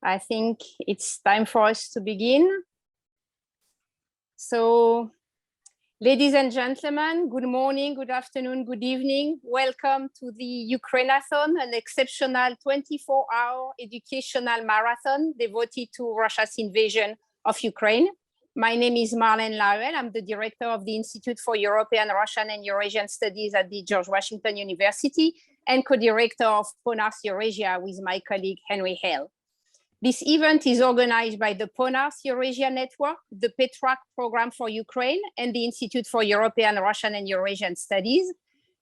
I think it's time for us to begin. So, ladies and gentlemen, good morning, good afternoon, good evening. Welcome to the Ukrainathon, an exceptional 24-hour educational marathon devoted to Russia's invasion of Ukraine. My name is Marlene Lawel. I'm the director of the Institute for European, Russian, and Eurasian Studies at the George Washington University and co-director of PONARS Eurasia with my colleague Henry Hale. This event is organized by the PONARS Eurasia Network, the PETRAC Program for Ukraine, and the Institute for European, Russian, and Eurasian Studies,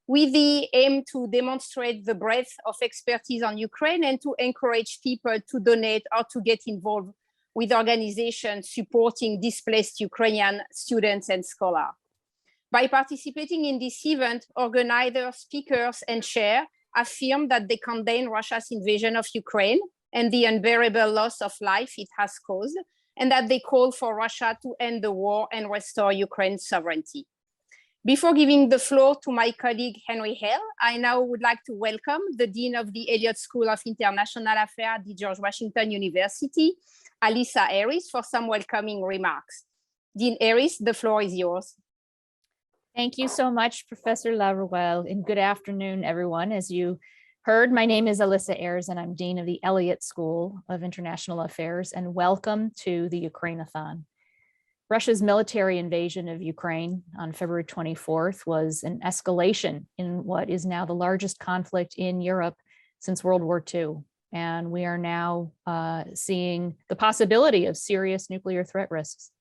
with the aim to demonstrate the breadth of expertise on Ukraine and to encourage people to donate or to get involved with organizations supporting displaced Ukrainian students and scholars. By participating in this event, organizers, speakers, and chair affirm that they condemn Russia's invasion of Ukraine and the unbearable loss of life it has caused, and that they call for Russia to end the war and restore Ukraine's sovereignty. Before giving the floor to my colleague Henry Hale, I now would like to welcome the Dean of the Elliott School of International Affairs at the George Washington University, Alyssa Harris, for some welcoming remarks. Dean Harris, the floor is yours. Thank you so much, Professor Lawel, and good afternoon, everyone. As you heard, my name is Alyssa Ayers, and I'm Dean of the Elliott School of International Affairs, and welcome to the Ukrainathon. Russia's military invasion of Ukraine on February 24th was an escalation in what is now the largest conflict in Europe since World War II. And we are now seeing the possibility of serious nuclear threat risks.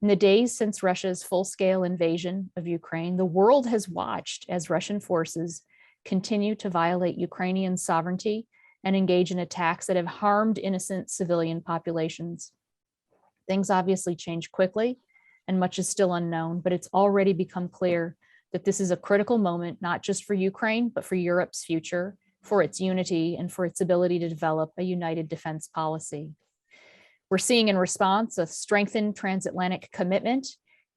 In the days since Russia's full-scale invasion of Ukraine, the world has watched as Russian forces continue to violate Ukrainian sovereignty and engage in attacks that have harmed innocent civilian populations. Things obviously change quickly, and much is still unknown, but it's already become clear that this is a critical moment, not just for Ukraine, but for Europe's future, for its unity, and for its ability to develop a united defense policy. We're seeing in response a strengthened transatlantic commitment,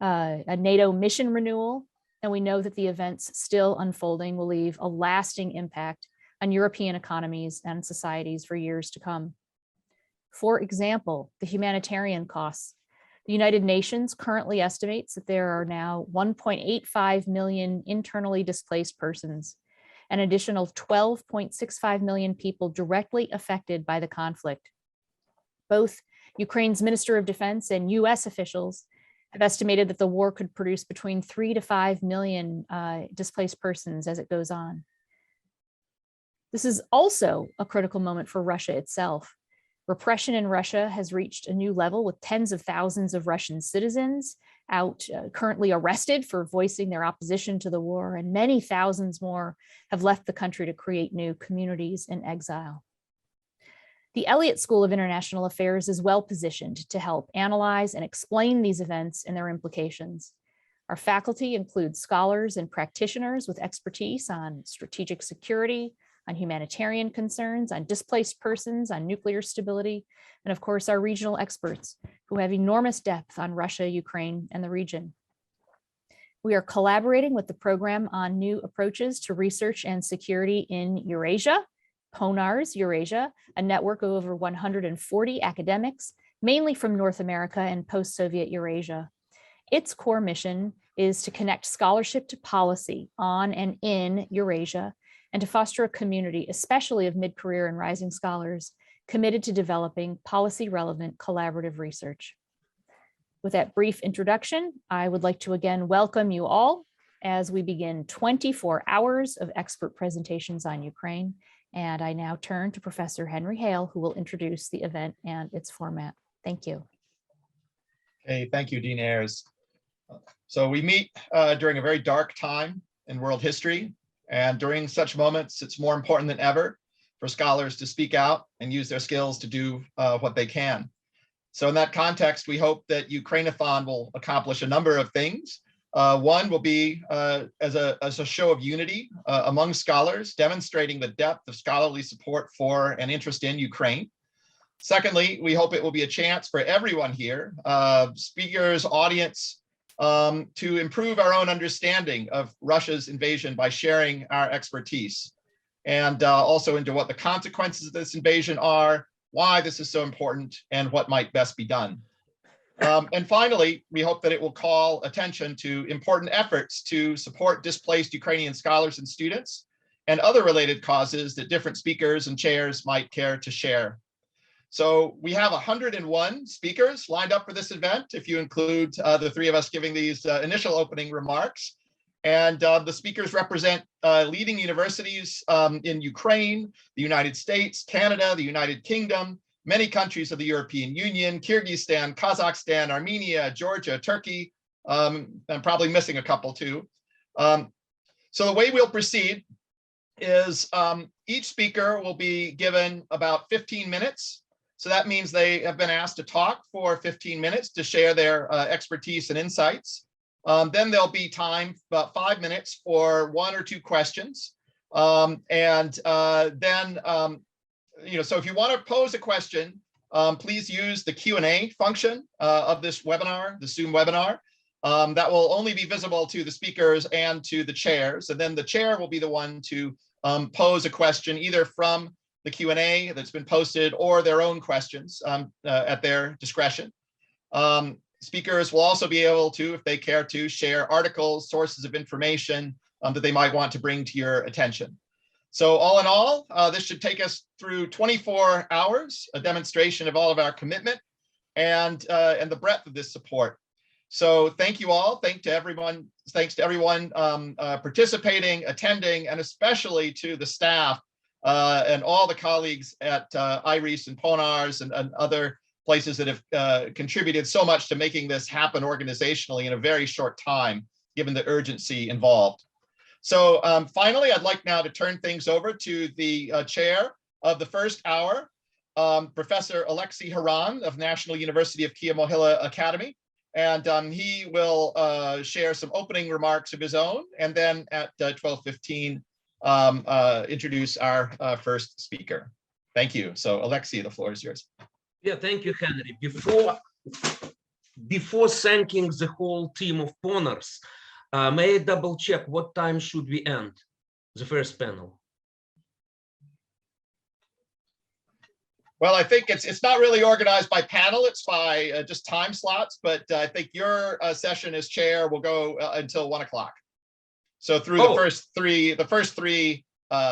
a NATO mission renewal, and we know that the events still unfolding will leave a lasting impact on European economies and societies for years to come. For example, the humanitarian costs. The United Nations currently estimates that there are now 1.85 million internally displaced persons, an additional 12.65 million people directly affected by the conflict. Both Ukraine's Minister of Defense and US officials have estimated that the war could produce between 3 to 5 million displaced persons as it goes on. This is also a critical moment for Russia itself. Repression in Russia has reached a new level, with tens of thousands of Russian citizens out currently arrested for voicing their opposition to the war, and many thousands more have left the country to create new communities in exile. The Elliott School of International Affairs is well positioned to help analyze and explain these events and their implications. Our faculty includes scholars and practitioners with expertise on strategic security, on humanitarian concerns, on displaced persons, on nuclear stability, and of course, our regional experts who have enormous depth on Russia, Ukraine, and the region. We are collaborating with the Program on New Approaches to Research and Security in Eurasia, PONARS Eurasia, a network of over 140 academics, mainly from North America and post-Soviet Eurasia. Its core mission is to connect scholarship to policy on and in Eurasia, and to foster a community, especially of mid-career and rising scholars, committed to developing policy-relevant collaborative research. With that brief introduction, I would like to again welcome you all as we begin 24 hours of expert presentations on Ukraine. And I now turn to Professor Henry Hale, who will introduce the event and its format. Thank you. Okay, thank you, Dean Ayers. So we meet during a very dark time in world history. And during such moments, it's more important than ever for scholars to speak out and use their skills to do what they can. So in that context, we hope that Ukrainathon will accomplish a number of things. One will be as a show of unity among scholars, demonstrating the depth of scholarly support for and interest in Ukraine. Secondly, we hope it will be a chance for everyone here, speakers, audience, to improve our own understanding of Russia's invasion by sharing our expertise, and also into what the consequences of this invasion are, why this is so important and what might best be done. And finally, we hope that it will call attention to important efforts to support displaced Ukrainian scholars and students and other related causes that different speakers and chairs might care to share. So we have 101 speakers lined up for this event, if you include the three of us giving these initial opening remarks. And the speakers represent leading universities in Ukraine, the United States, Canada, the United Kingdom, many countries of the European Union, Kyrgyzstan, Kazakhstan, Armenia, Georgia, Turkey. I'm probably missing a couple too. So the way we'll proceed is each speaker will be given about 15 minutes. So that means they have been asked to talk for 15 minutes to share their expertise and insights. Then there'll be time, about 5 minutes, for 1 or 2 questions. So if you want to pose a question, please use the Q&A function of this webinar, the Zoom webinar. That will only be visible to the speakers and to the chairs. And then the chair will be the one to pose a question either from the Q&A that's been posted or their own questions at their discretion. Speakers will also be able to, if they care to, share articles, sources of information that they might want to bring to your attention. So all in all, this should take us through 24 hours, a demonstration of all of our commitment and the breadth of this support. So thank you all. Thanks to everyone participating, attending, and especially to the staff and all the colleagues at IRIS and PONARS and other places that have contributed so much to making this happen organizationally in a very short time, given the urgency involved. So finally, I'd like now to turn things over to the chair of the first hour, Professor Alexei Haran of National University of Kyiv-Mohyla Academy. And he will share some opening remarks of his own, and then at 12:15, introduce our first speaker. Thank you. So Alexei, the floor is yours. Yeah, thank you, Henry. Before thanking the whole team of PONARS, may I double check what time should we end the first panel? Well, I think it's not really organized by panel, it's by just time slots, but I think your session as chair will go until 1 o'clock. So through the first three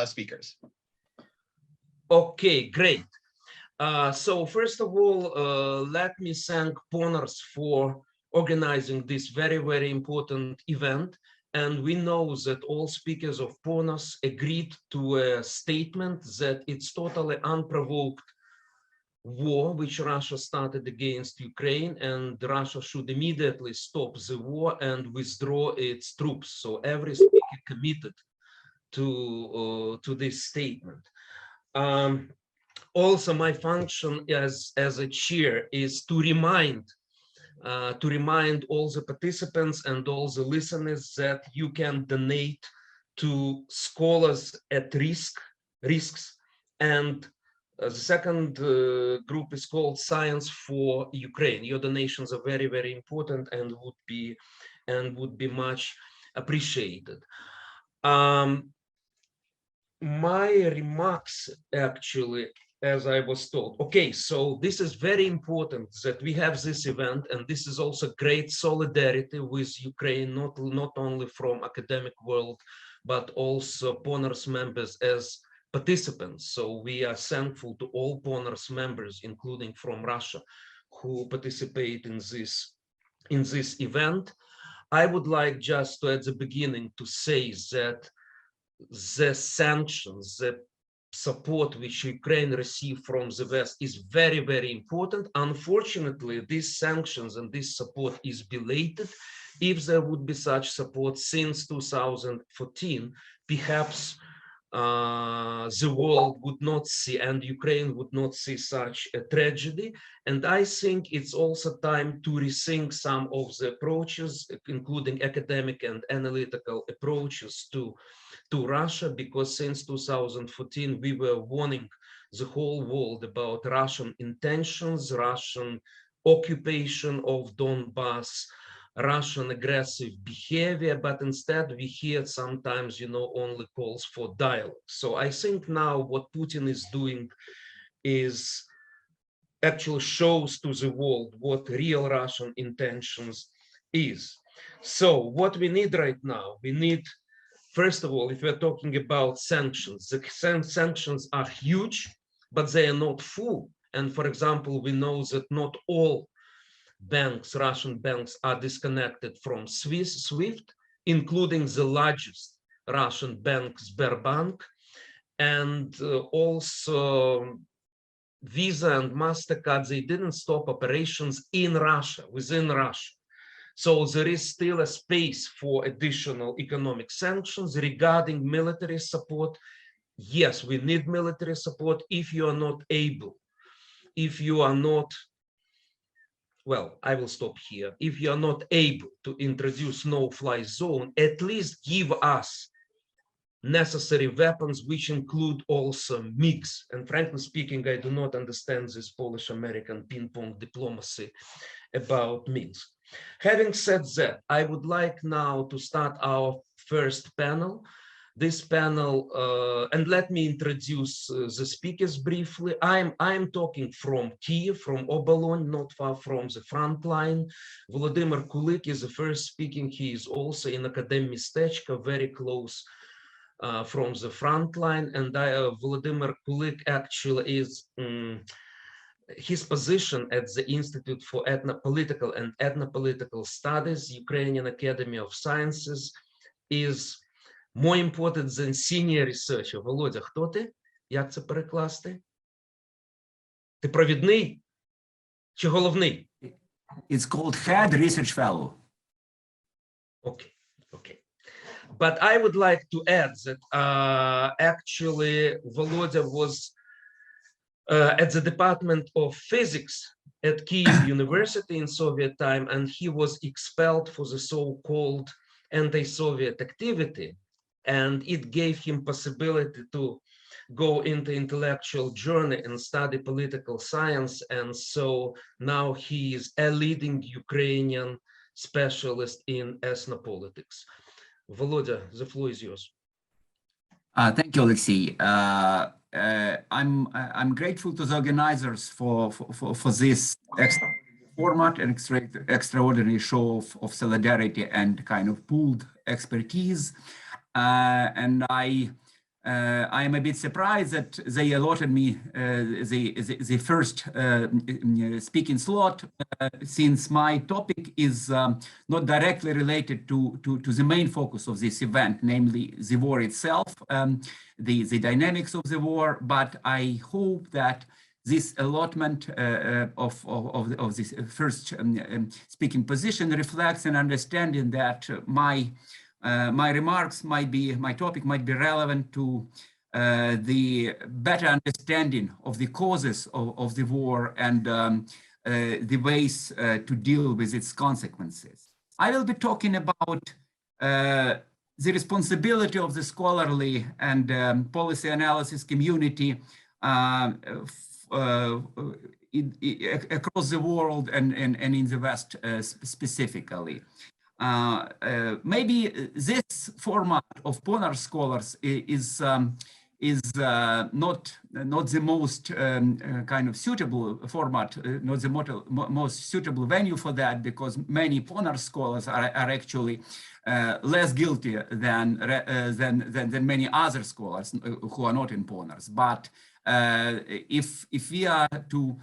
speakers. Okay, great. So first of all, let me thank PONARS for organizing this very, very important event. And we know that all speakers of PONARS agreed to a statement that it's totally unprovoked war which Russia started against Ukraine, and Russia should immediately stop the war and withdraw its troops. So every speaker committed to this statement. Also, my function as a chair is to remind all the participants and all the listeners that you can donate to scholars at risks. And the second group is called Science for Ukraine. Your donations are very, very important and would be much appreciated. My remarks actually, as I was told. Okay, so this is very important that we have this event, and this is also great solidarity with Ukraine, not only from academic world, but also PONARS members as participants. So we are thankful to all PONARS members, including from Russia, who participate in this event. I would like just to, at the beginning, to say that the sanctions, the support which Ukraine received from the West is very, very important. Unfortunately, these sanctions and this support is belated. If there would be such support since 2014, perhaps the world would not see, and Ukraine would not see such a tragedy. And I think it's also time to rethink some of the approaches, including academic and analytical approaches to Russia, because since 2014, we were warning the whole world about Russian intentions, Russian occupation of Donbass, Russian aggressive behavior, but instead we hear sometimes, only calls for dialogue. So I think now what Putin is doing is actually shows to the world what real Russian intentions is. So what we need right now, we need, first of all, if we're talking about sanctions, the sanctions are huge, but they are not full. And for example, we know that not all banks, Russian banks, are disconnected from SWIFT, including the largest Russian bank, Sberbank, and also Visa and MasterCard, they didn't stop operations in Russia, within Russia. So there is still a space for additional economic sanctions. Regarding military support, yes, we need military support if you are not able, if you are not, well, I will stop here. If you are not able to introduce no-fly zone, at least give us necessary weapons, which include also MiGs. And frankly speaking, I do not understand this Polish-American ping-pong diplomacy about MiGs. Having said that, I would like now to start our first panel. This panel, and let me introduce the speakers briefly. I'm talking from Kiev, from Obolon, not far from the front line. Volodymyr Kulik is the first speaking. He is also in Academy Mistechka, very close from the front line. And Volodymyr Kulik actually is, his position at the Institute for Ethnopolitical and Ethnopolitical Studies, Ukrainian Academy of Sciences, is more important than senior researcher. Володя, хто ти? Як це перекласти? Ти провідний чи головний? It's called head research fellow. Okay, okay. But I would like to add that actually Volodya was at the Department of Physics at Kyiv University in Soviet time, and he was expelled for the so-called anti-Soviet activity. And it gave him possibility to go into intellectual journey and study political science. And so now he is a leading Ukrainian specialist in ethnopolitics. Volodya, the floor is yours. Thank you, Alexei. I'm grateful to the organizers for this format and extraordinary show of solidarity and kind of pooled expertise. And I am a bit surprised that they allotted me the first speaking slot, since my topic is not directly related to the main focus of this event, namely the war itself, the dynamics of the war. But I hope that this allotment of this first speaking position reflects an understanding that my remarks might be, my topic might be relevant to the better understanding of the causes of the war and the ways to deal with its consequences. I will be talking about the responsibility of the scholarly and policy analysis community across the world and in the West specifically. Maybe this format of Ponar scholars is not the most kind of suitable format, not the most suitable venue for that, because many Ponar scholars are actually less guilty than many other scholars who are not in Ponars. But if we are to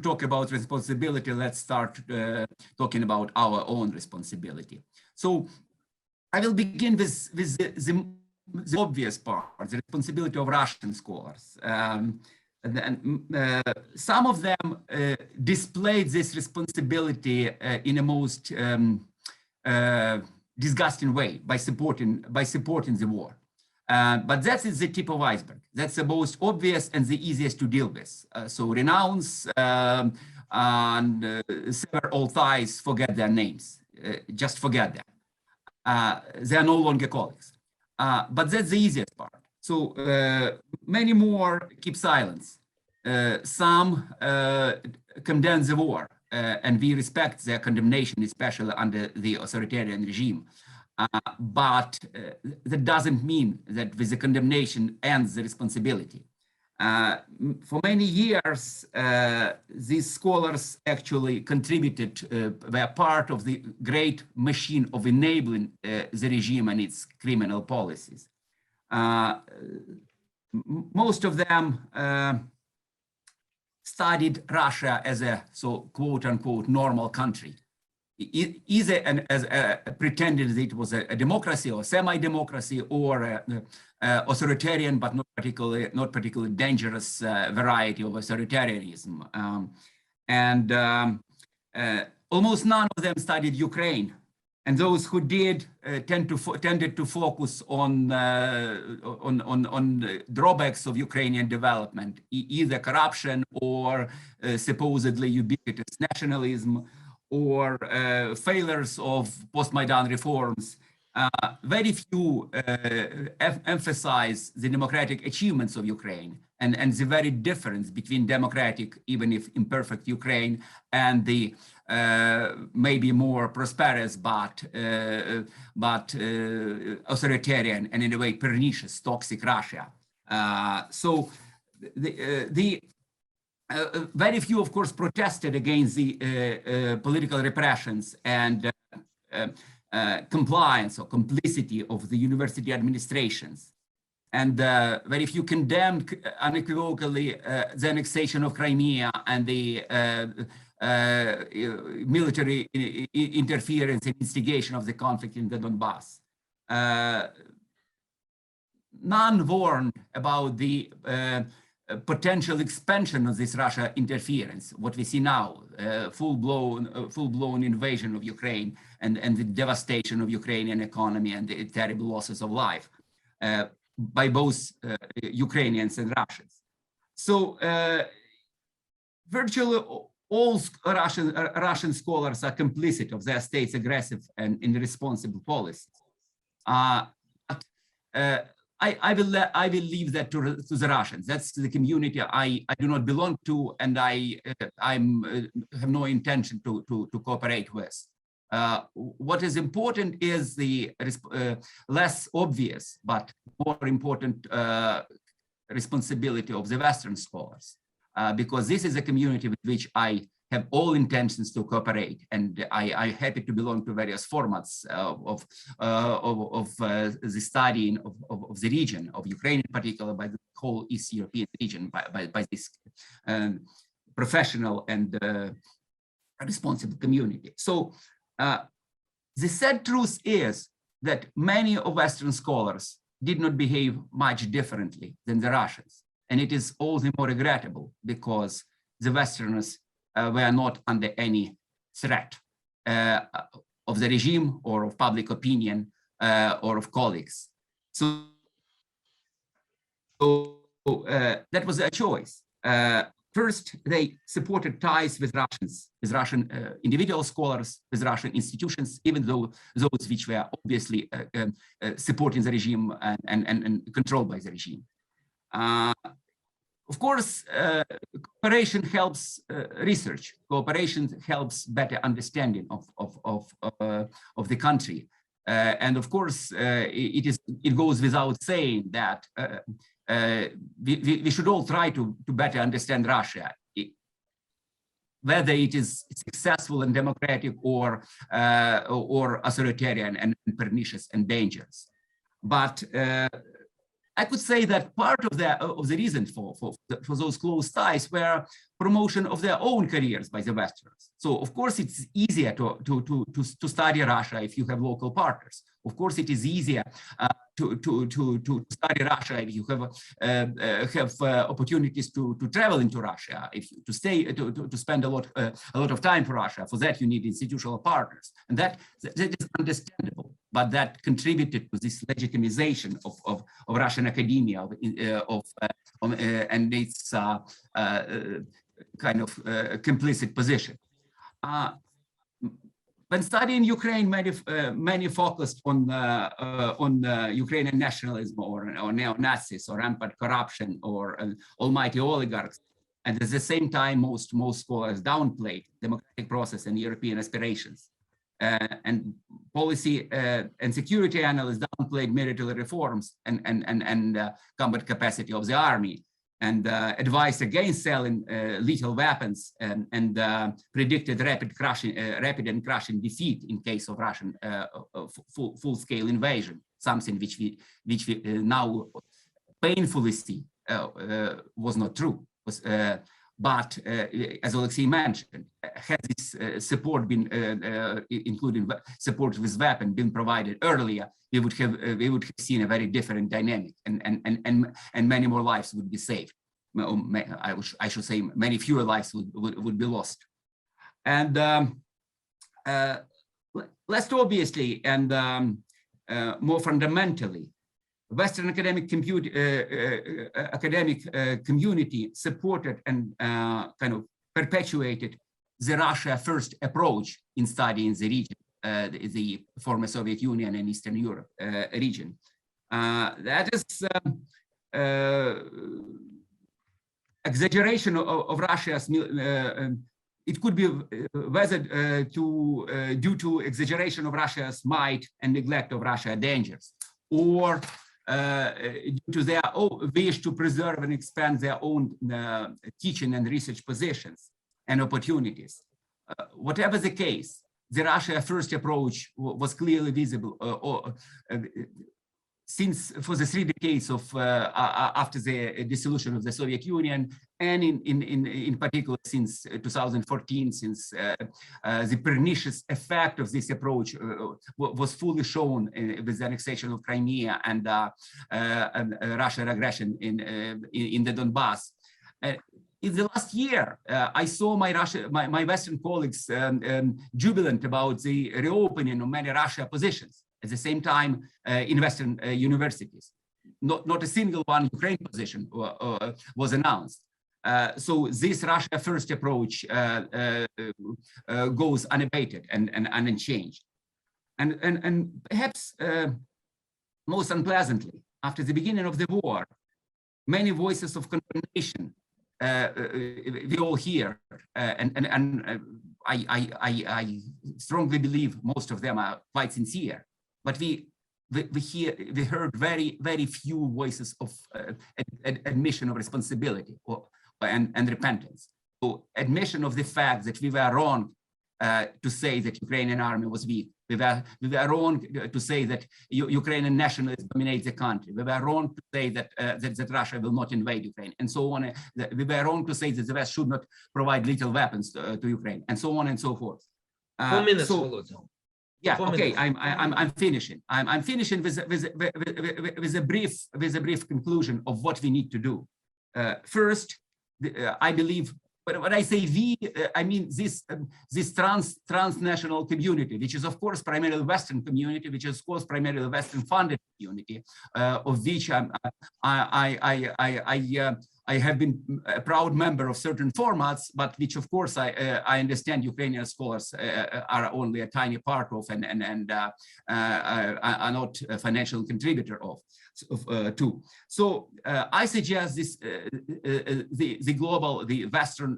talk about responsibility, let's start talking about our own responsibility. So I will begin with the obvious part, the responsibility of Russian scholars. Some of them displayed this responsibility in a most disgusting way by supporting the war. But that is the tip of iceberg. That's the most obvious and the easiest to deal with. So renounce and sever all ties, forget their names, just forget them. They are no longer colleagues. But that's the easiest part. So many more keep silence. Some condemn the war, and we respect their condemnation, especially under the authoritarian regime. But that doesn't mean that with the condemnation ends the responsibility. For many years, these scholars actually contributed, were part of the great machine of enabling the regime and its criminal policies. Most of them studied Russia as a quote unquote normal country, either as pretended that it was a democracy or semi-democracy or authoritarian, but not particularly dangerous variety of authoritarianism. Almost none of them studied Ukraine. And those who did tended to focus on drawbacks of Ukrainian development, either corruption or supposedly ubiquitous nationalism, or failures of post-Maidan reforms. Very few emphasize the democratic achievements of Ukraine and the very difference between democratic, even if imperfect, Ukraine and the maybe more prosperous but authoritarian and in a way pernicious, toxic Russia. Very few, of course, protested against the political repressions and compliance or complicity of the university administrations. And very few condemned unequivocally the annexation of Crimea and the military interference and instigation of the conflict in the Donbass. None warned about the potential expansion of this Russia interference, what we see now, full-blown invasion of Ukraine and the devastation of Ukrainian economy and the terrible losses of life by both Ukrainians and Russians. So virtually all Russian scholars are complicit of their state's aggressive and irresponsible policies. I will leave that to the Russians. That's the community I do not belong to, and I have no intention to cooperate with. What is important is the less obvious but more important responsibility of the Western scholars, because this is a community with which I have all intentions to cooperate, and I'm happy to belong to various formats of the studying of the region, of Ukraine in particular, by the whole East European region, by this professional and responsible community. So the sad truth is that many of Western scholars did not behave much differently than the Russians, and it is all the more regrettable because the Westerners were not under any threat of the regime or of public opinion or of colleagues. So that was a choice. First, they supported ties with Russian individual scholars, with Russian institutions, even though those which were obviously supporting the regime and controlled by the regime. Of course, cooperation helps research. Cooperation helps better understanding of the country. And of course, it goes without saying that we should all try to better understand Russia, whether it is successful and democratic or authoritarian and pernicious and dangerous. But I could say that part of the reason for those close ties were promotion of their own careers by the Westerners. So of course it's easier to study Russia if you have local partners. Of course it is easier to study Russia if you have opportunities to travel into Russia, if to spend a lot of time for Russia. For that you need institutional partners, and that is understandable. But that contributed to this legitimization of Russian academia and its kind of complicit position. When studying Ukraine, many focused on Ukrainian nationalism or neo-Nazis or rampant corruption or almighty oligarchs. And at the same time, most scholars downplayed democratic process and European aspirations. And policy and security analysts downplayed military reforms and combat capacity of the army. and advised against selling lethal weapons and predicted rapid and crushing defeat in case of Russian full-scale invasion, something which we now painfully see was not true. But as Alexei mentioned, had this support been, including support with weapon, been provided earlier, we would have seen a very different dynamic, and many more lives would be saved. I should say many fewer lives would be lost. And less obviously and more fundamentally, Western academic community supported and kind of perpetuated the Russia first approach in studying the region, the former Soviet Union and Eastern Europe region. That is exaggeration of Russia's, it could be whether due to exaggeration of Russia's might and neglect of Russia's dangers, or due to their wish to preserve and expand their own teaching and research positions and opportunities. Whatever the case, the Russia first approach was clearly visible since for the 3 decades of after the dissolution of the Soviet Union, and in particular since 2014, since the pernicious effect of this approach was fully shown with the annexation of Crimea and Russian aggression in the Donbass. In the last year, I saw my Western colleagues jubilant about the reopening of many Russia positions. At the same time, in Western universities, not a single one Ukraine position was announced. So this Russia first approach goes unabated and unchanged. And perhaps most unpleasantly, after the beginning of the war, many voices of condemnation we all hear, and I strongly believe most of them are quite sincere. But we heard very few voices of admission of responsibility and repentance. So admission of the fact that we were wrong to say that Ukrainian army was weak. We were wrong to say that Ukrainian nationalists dominate the country. We were wrong to say that that Russia will not invade Ukraine, and so on. We were wrong to say that the West should not provide lethal weapons to Ukraine, and so on and so forth. 4 minutes, yeah, okay. I'm finishing. I'm finishing with a brief conclusion of what we need to do. First, I believe. But when I say we, I mean this transnational community, which is of course primarily Western community, which is of course primarily Western funded community, of which I have been a proud member of certain formats, but which of course I understand Ukrainian scholars are only a tiny part of and are not a financial contributor of. Too. So I suggest this the Western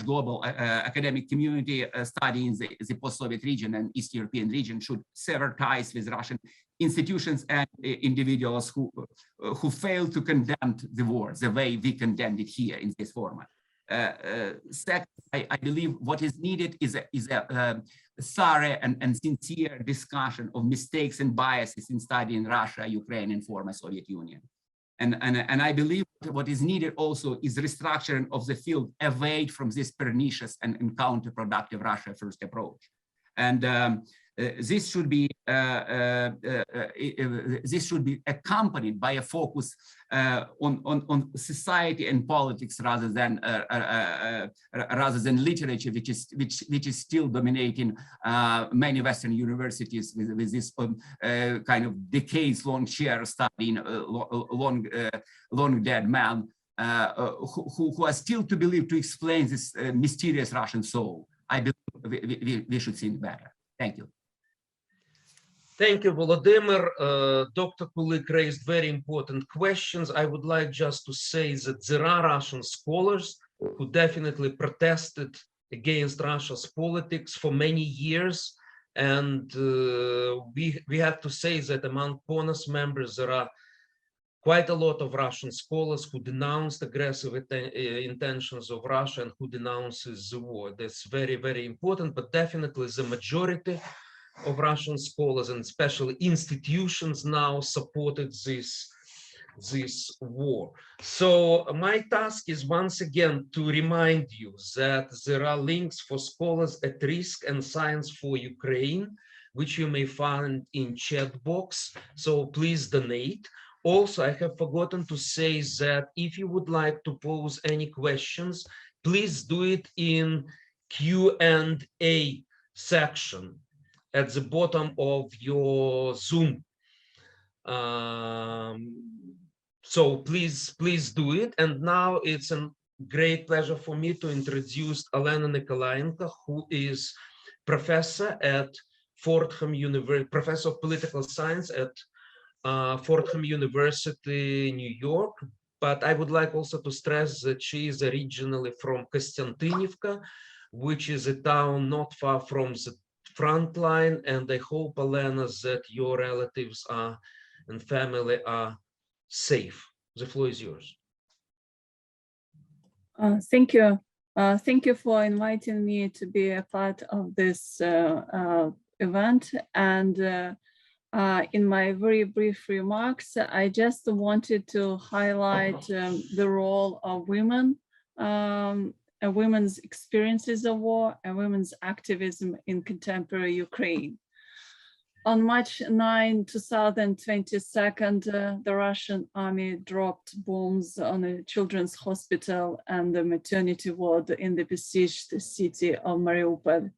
/ global academic community studying the post-Soviet region and East European region should sever ties with Russian institutions and individuals who fail to condemn the war the way we condemned it here in this format. Second, I believe what is needed is a thorough and sincere discussion of mistakes and biases in studying Russia, Ukraine, and former Soviet Union. And I believe what is needed also is restructuring of the field away from this pernicious and counterproductive Russia first approach. And this should be accompanied by a focus on society and politics rather than literature, which is still dominating many Western universities with this kind of decades-long share studying long dead man who are still to believe to explain this mysterious Russian soul. I believe we should think better. Thank you. Thank you, Volodymyr. Dr. Kulik raised very important questions. I would like just to say that there are Russian scholars who definitely protested against Russia's politics for many years. And we have to say that among PONAS members, there are quite a lot of Russian scholars who denounced aggressive intentions of Russia and who denounces the war. That's very, very important, but definitely the majority of Russian scholars and especially institutions now supported this war. So my task is once again to remind you that there are links for scholars at risk and science for Ukraine, which you may find in chat box. So please donate. Also, I have forgotten to say that if you would like to pose any questions, please do it in Q&A section at the bottom of your Zoom. So please do it. And now it's a great pleasure for me to introduce Elena Nikolaenko, who is professor at Fordham University, professor of political science at Fordham University, New York. But I would like also to stress that she is originally from Kostiantynivka, which is a town not far from the front line. And I hope, Elena, that your relatives are and family are safe. The floor is yours. Thank you. Thank you for inviting me to be a part of this event. And in my very brief remarks, I just wanted to highlight the role of women, women's experiences of war, and women's activism in contemporary Ukraine. On March 9, 2022, the Russian army dropped bombs on a children's hospital and the maternity ward in the besieged city of Mariupol.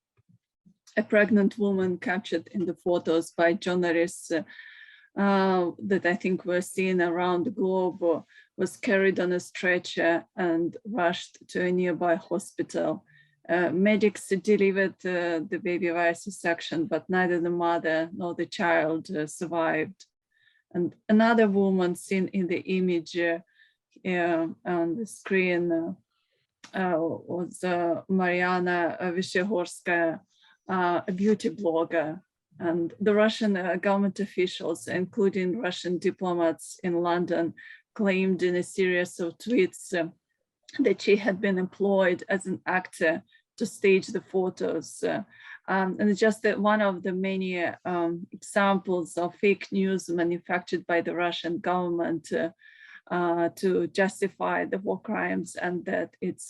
A pregnant woman captured in the photos by journalists that I think were seen around the globe was carried on a stretcher and rushed to a nearby hospital. Medics delivered the baby via C-section, but neither the mother nor the child survived. And another woman seen in the image on the screen was Mariana Vyshegorskaya, a beauty blogger. And the Russian government officials, including Russian diplomats in London, claimed in a series of tweets that she had been employed as an actor to stage the photos. And it's just one of the many examples of fake news manufactured by the Russian government to justify the war crimes and that it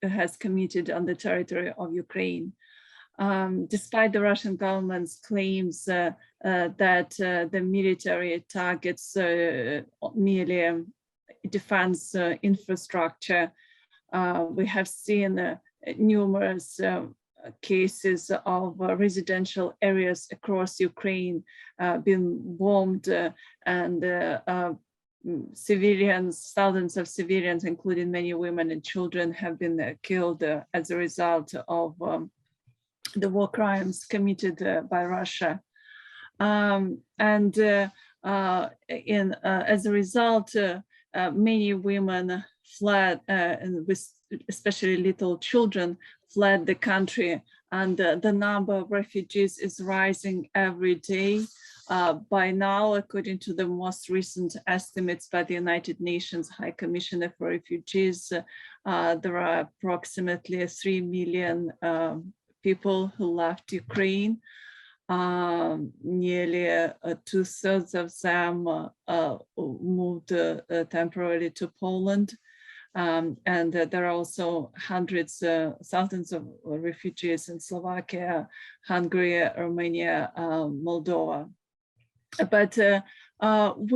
has committed on the territory of Ukraine. Despite the Russian government's claims that the military targets merely defense infrastructure, we have seen numerous cases of residential areas across Ukraine being bombed and civilians, thousands of civilians, including many women and children, have been killed as a result of the war crimes committed by Russia. As a result, many women fled, and with especially little children, fled the country, and the number of refugees is rising every day. By now, according to the most recent estimates by the United Nations High Commissioner for Refugees, there are approximately 3 million people who left Ukraine. Nearly 2/3 of them moved temporarily to Poland. And there are also hundreds, thousands of refugees in Slovakia, Hungary, Armenia, Moldova. But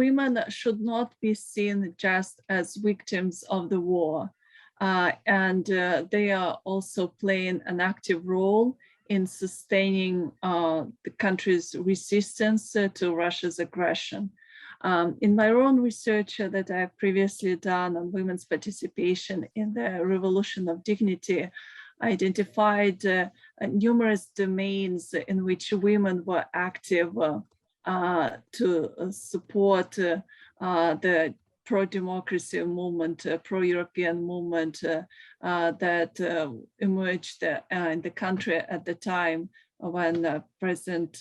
women should not be seen just as victims of the war. And they are also playing an active role in sustaining the country's resistance to Russia's aggression. In my own research that I've previously done on women's participation in the Revolution of Dignity, I identified numerous domains in which women were active to support the pro-democracy movement, pro-European movement that emerged in the country at the time when President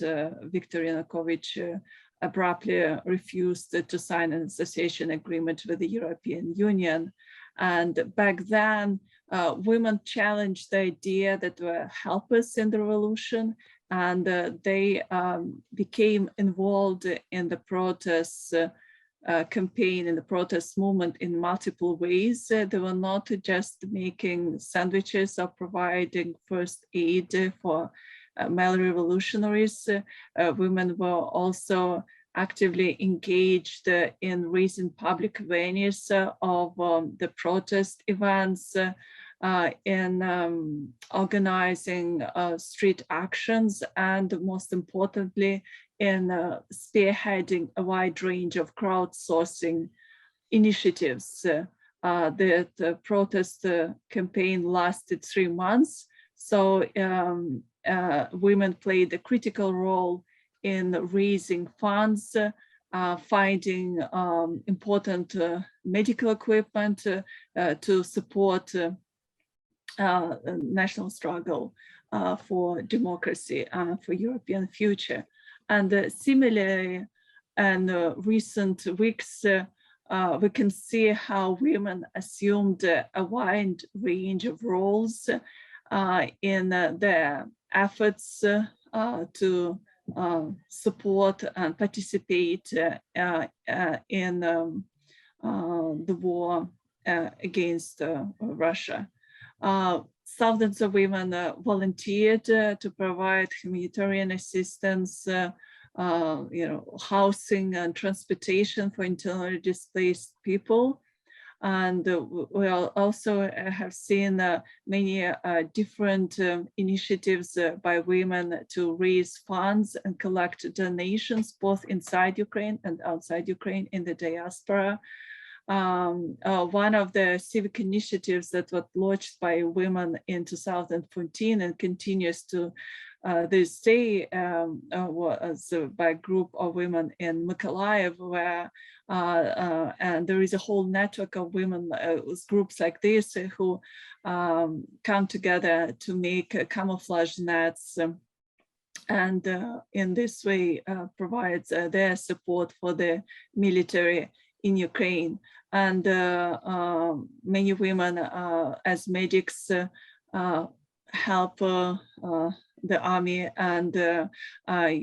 Viktor Yanukovych abruptly refused to sign an association agreement with the European Union. And back then, women challenged the idea that were helpers in the revolution, and they became involved in the protest campaign, in the protest movement in multiple ways. They were not just making sandwiches or providing first aid for male revolutionaries. Women were also actively engaged in raising public awareness of the protest events, in organizing street actions, and most importantly, in spearheading a wide range of crowdsourcing initiatives. The protest campaign lasted 3 months, so women played a critical role in raising funds, finding important medical equipment to support national struggle for democracy and for European future. And similarly, in recent weeks, we can see how women assumed a wide range of roles in their efforts to support and participate in the war against Russia. Thousands of women volunteered to provide humanitarian assistance, housing and transportation for internally displaced people. And we also have seen many different initiatives by women to raise funds and collect donations, both inside Ukraine and outside Ukraine in the diaspora. One of the civic initiatives that was launched by women in 2014 and continues to this day was by a group of women in Mykolaiv, where and there is a whole network of women groups like this who come together to make camouflage nets, and in this way provides their support for the military in Ukraine. And many women as medics help the army, and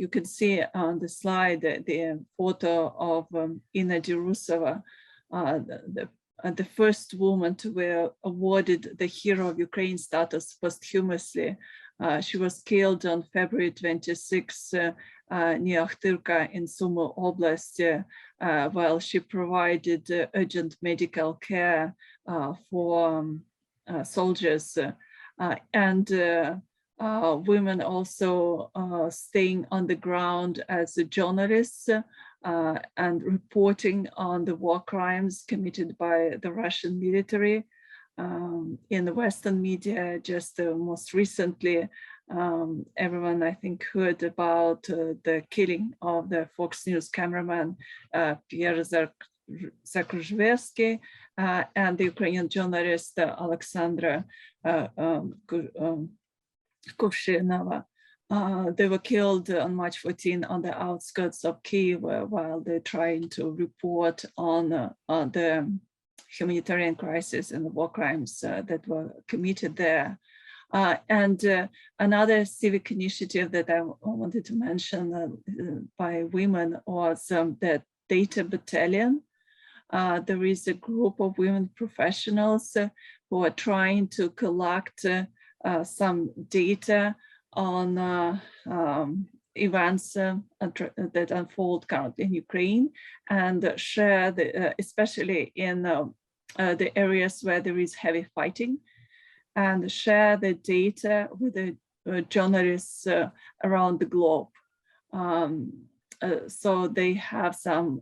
you can see on the slide the photo of Inna Dirusova, the first woman to be awarded the Hero of Ukraine status posthumously. She was killed on February 26 near Akhtirka in Sumy Oblast while she provided urgent medical care for soldiers. And women also staying on the ground as journalists and reporting on the war crimes committed by the Russian military. In the Western media, just most recently, everyone I think heard about the killing of the Fox News cameraman Pierre Zakrzewski and the Ukrainian journalist Alexandra Kuvshinova. They were killed on March 14 on the outskirts of Kyiv while they're trying to report on the humanitarian crisis and the war crimes that were committed there. And another civic initiative that I wanted to mention by women was the Data Battalion. There is a group of women professionals who are trying to collect some data on events that unfold currently in Ukraine, and share, especially in the areas where there is heavy fighting, and share the data with the journalists around the globe. So they have some,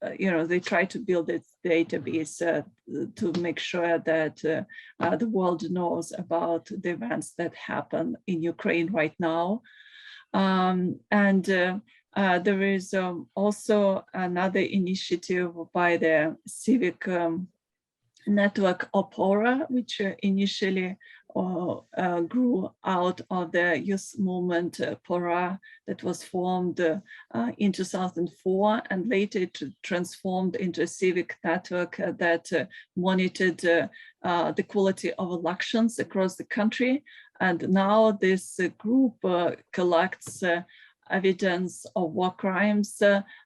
they try to build this database to make sure that the world knows about the events that happen in Ukraine right now. And there is also another initiative by the civic network Opora, which initially grew out of the youth movement Pora that was formed in 2004, and later transformed into a civic network that monitored the quality of elections across the country. And now this group collects evidence of war crimes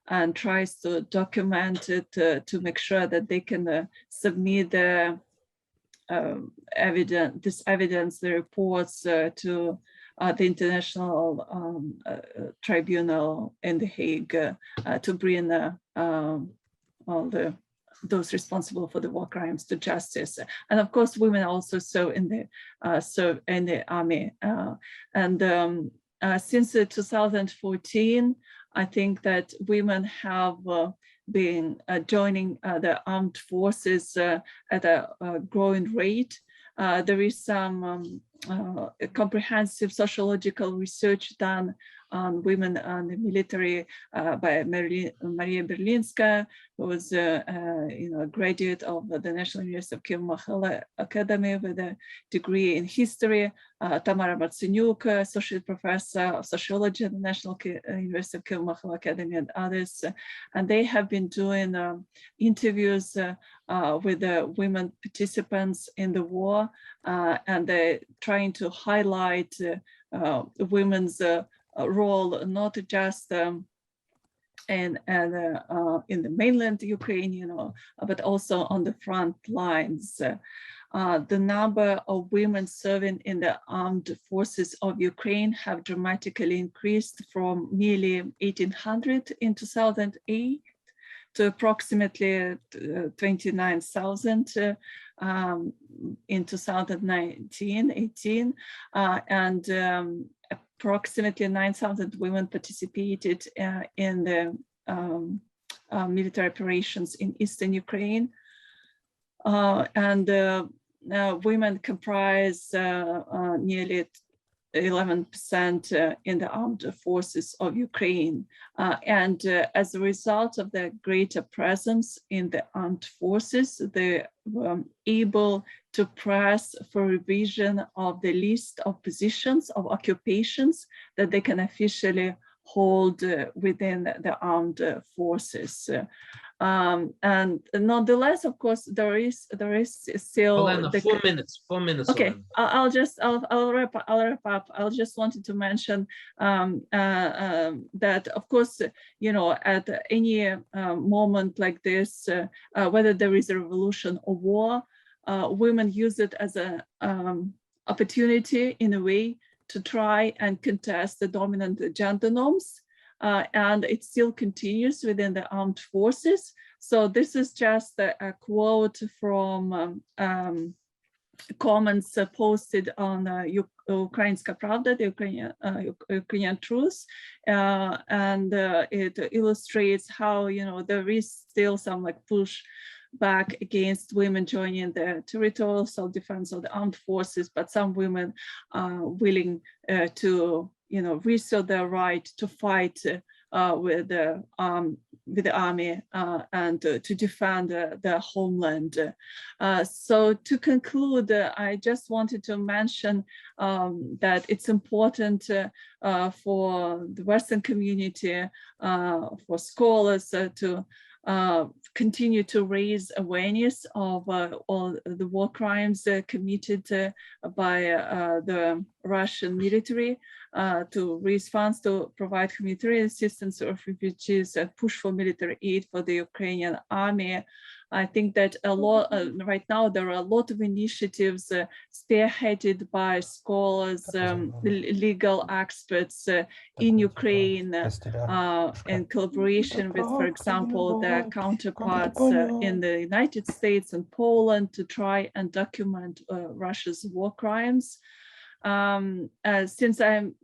and tries to document it to make sure that they can submit the evidence, the reports to the International Tribunal in The Hague to bring all those responsible for the war crimes to justice. And of course, women also serve in the army. Since 2014, I think that women have been joining the armed forces at a growing rate. There is some comprehensive sociological research done on women in the military by Maria Berlinska, who was a graduate of the National University of Kiev Academy with a degree in history. Tamara Marcinyuk, associate professor of sociology at the National University of Kiev Academy, and others. And they have been doing interviews with the women participants in the war, and they're trying to highlight women's role, not just in the mainland Ukraine, but also on the front lines. The number of women serving in the armed forces of Ukraine have dramatically increased from nearly 1,800 in 2008 to approximately 29,000 in 2019-18, and approximately 9,000 women participated in the military operations in eastern Ukraine. Women comprise nearly 11% in the armed forces of Ukraine. As a result of their greater presence in the armed forces, they were able to press for revision of the list of positions, of occupations that they can officially hold within the armed forces. And nonetheless, of course, there is still Olena, 4 minutes. 4 minutes. Okay, Olena. I'll wrap up. I'll just wanted to mention that, of course, at any moment like this, whether there is a revolution or war, women use it as an opportunity, in a way, to try and contest the dominant gender norms. And it still continues within the armed forces. So this is just a quote from comments posted on Ukrainska Pravda, the Ukrainian Truth, and it illustrates how there is still some push back against women joining the territorial self-defense of the armed forces, but some women are willing to reassert their right to fight with the army and to defend their homeland. So to conclude, I just wanted to mention that it's important for the Western community, for scholars to continue to raise awareness of all the war crimes committed by the Russian military, to raise funds to provide humanitarian assistance of refugees and push for military aid for the Ukrainian army. I think that right now there are a lot of initiatives spearheaded by scholars, legal experts in Ukraine, in collaboration with, for example, their counterparts in the United States and Poland, to try and document Russia's war crimes. Since I'm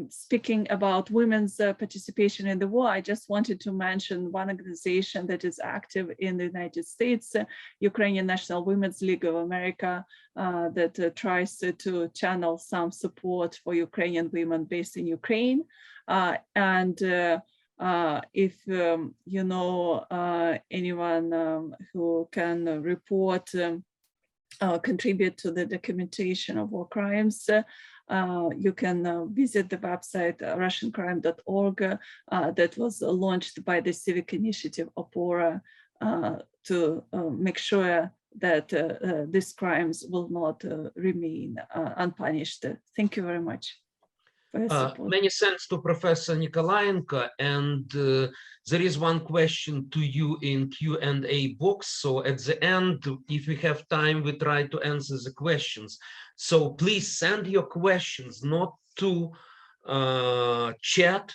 speaking about women's participation in the war, I just wanted to mention one organization that is active in the United States, Ukrainian National Women's League of America, that tries to channel some support for Ukrainian women based in Ukraine. If you know anyone who can report, contribute to the documentation of war crimes, you can visit the website russiancrime.org that was launched by the civic initiative Opora to make sure that these crimes will not remain unpunished. Thank you very much. Many thanks to Professor Nikolaenko, and there is one question to you in Q&A box. So at the end, if we have time, we try to answer the questions. So please send your questions not to chat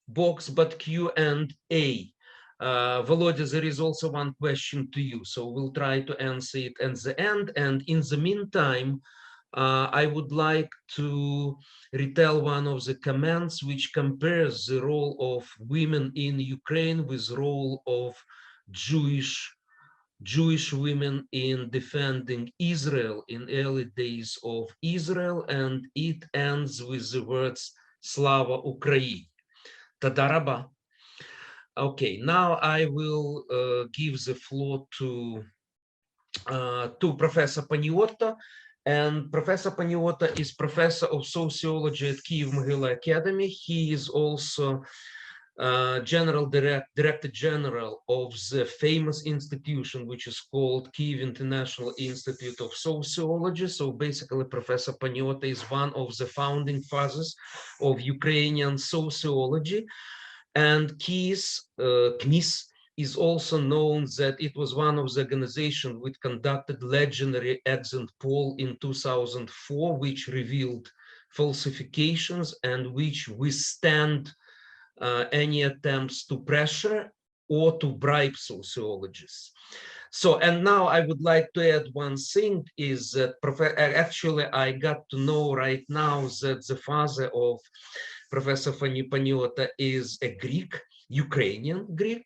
box, but Q&A. Volodya, there is also one question to you, so we'll try to answer it at the end. And in the meantime, I would like to retell one of the comments which compares the role of women in Ukraine with the role of Jewish women in defending Israel in early days of Israel, and it ends with the words Slava Ukraini. Toda raba. Okay, now I will give the floor to Professor Paniotto. And Professor Paniotto is Professor of Sociology at Kyiv-Mohyla Academy. He is also Director General of the famous institution which is called Kyiv International Institute of Sociology. So basically, Professor Paniotto is one of the founding fathers of Ukrainian sociology. And KMIS is also known that it was one of the organizations which conducted legendary exit poll in 2004, which revealed falsifications and which withstand any attempts to pressure or to bribe sociologists. So, and now I would like to add one thing is that actually I got to know right now that the father of Professor Paniotto is a Greek, Ukrainian Greek.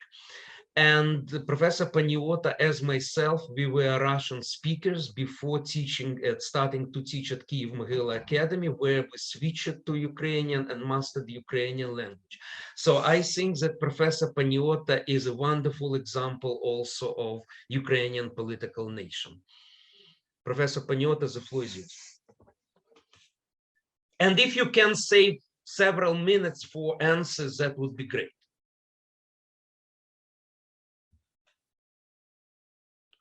And Professor Paniotto, as myself, we were Russian speakers before starting to teach at Kyiv-Mohyla Academy, where we switched to Ukrainian and mastered Ukrainian language. So I think that Professor Paniotto is a wonderful example also of Ukrainian political nation. Professor Paniotto, the floor is yours. And if you can save several minutes for answers, that would be great.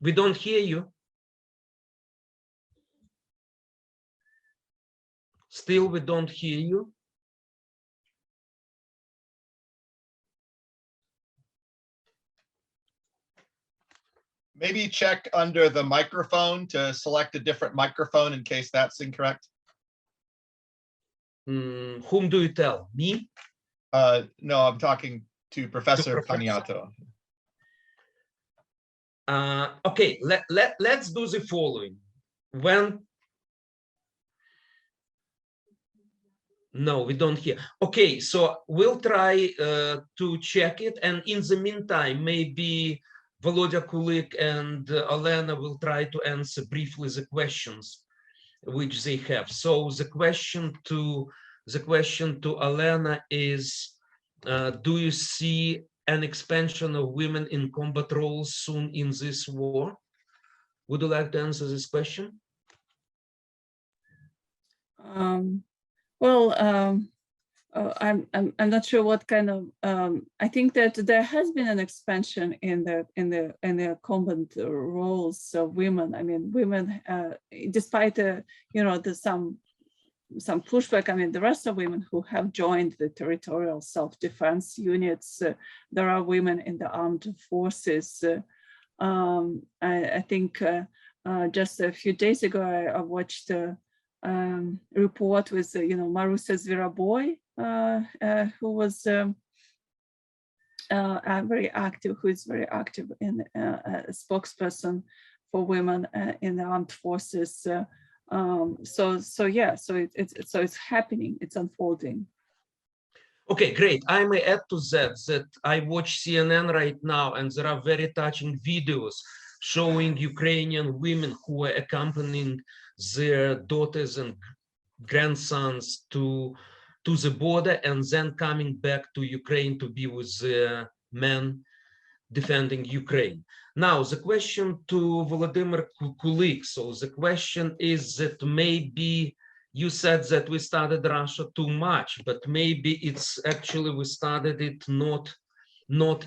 We don't hear you. Still, we don't hear you. Maybe check under the microphone to select a different microphone in case that's incorrect. Whom do you tell? Me? No, I'm talking to Professor Paniotto. Okay, let's do the following. No, we don't hear. Okay, so we'll try to check it. And in the meantime, maybe Volodya Kulik and Olena will try to answer briefly the questions which they have. So the question to Olena is, do you see an expansion of women in combat roles soon in this war? Would you like to answer this question? I'm not sure what kind of. I think that there has been an expansion in the combat roles of women. I mean, women, despite some pushback. I mean, there are some women who have joined the territorial self-defense units. There are women in the armed forces. I think just a few days ago, I watched a report with Marusia Zveraboy, who was very active, who is very active in a spokesperson for women in the armed forces. So it's happening, it's unfolding. Okay, great. I may add to that I watch CNN right now, and there are very touching videos showing Ukrainian women who are accompanying their daughters and grandsons to to the border and then coming back to Ukraine to be with the men defending Ukraine. Now, the question to Volodymyr Kulik. So the question is that maybe you said that we started Russia too much, but maybe it's actually we started it not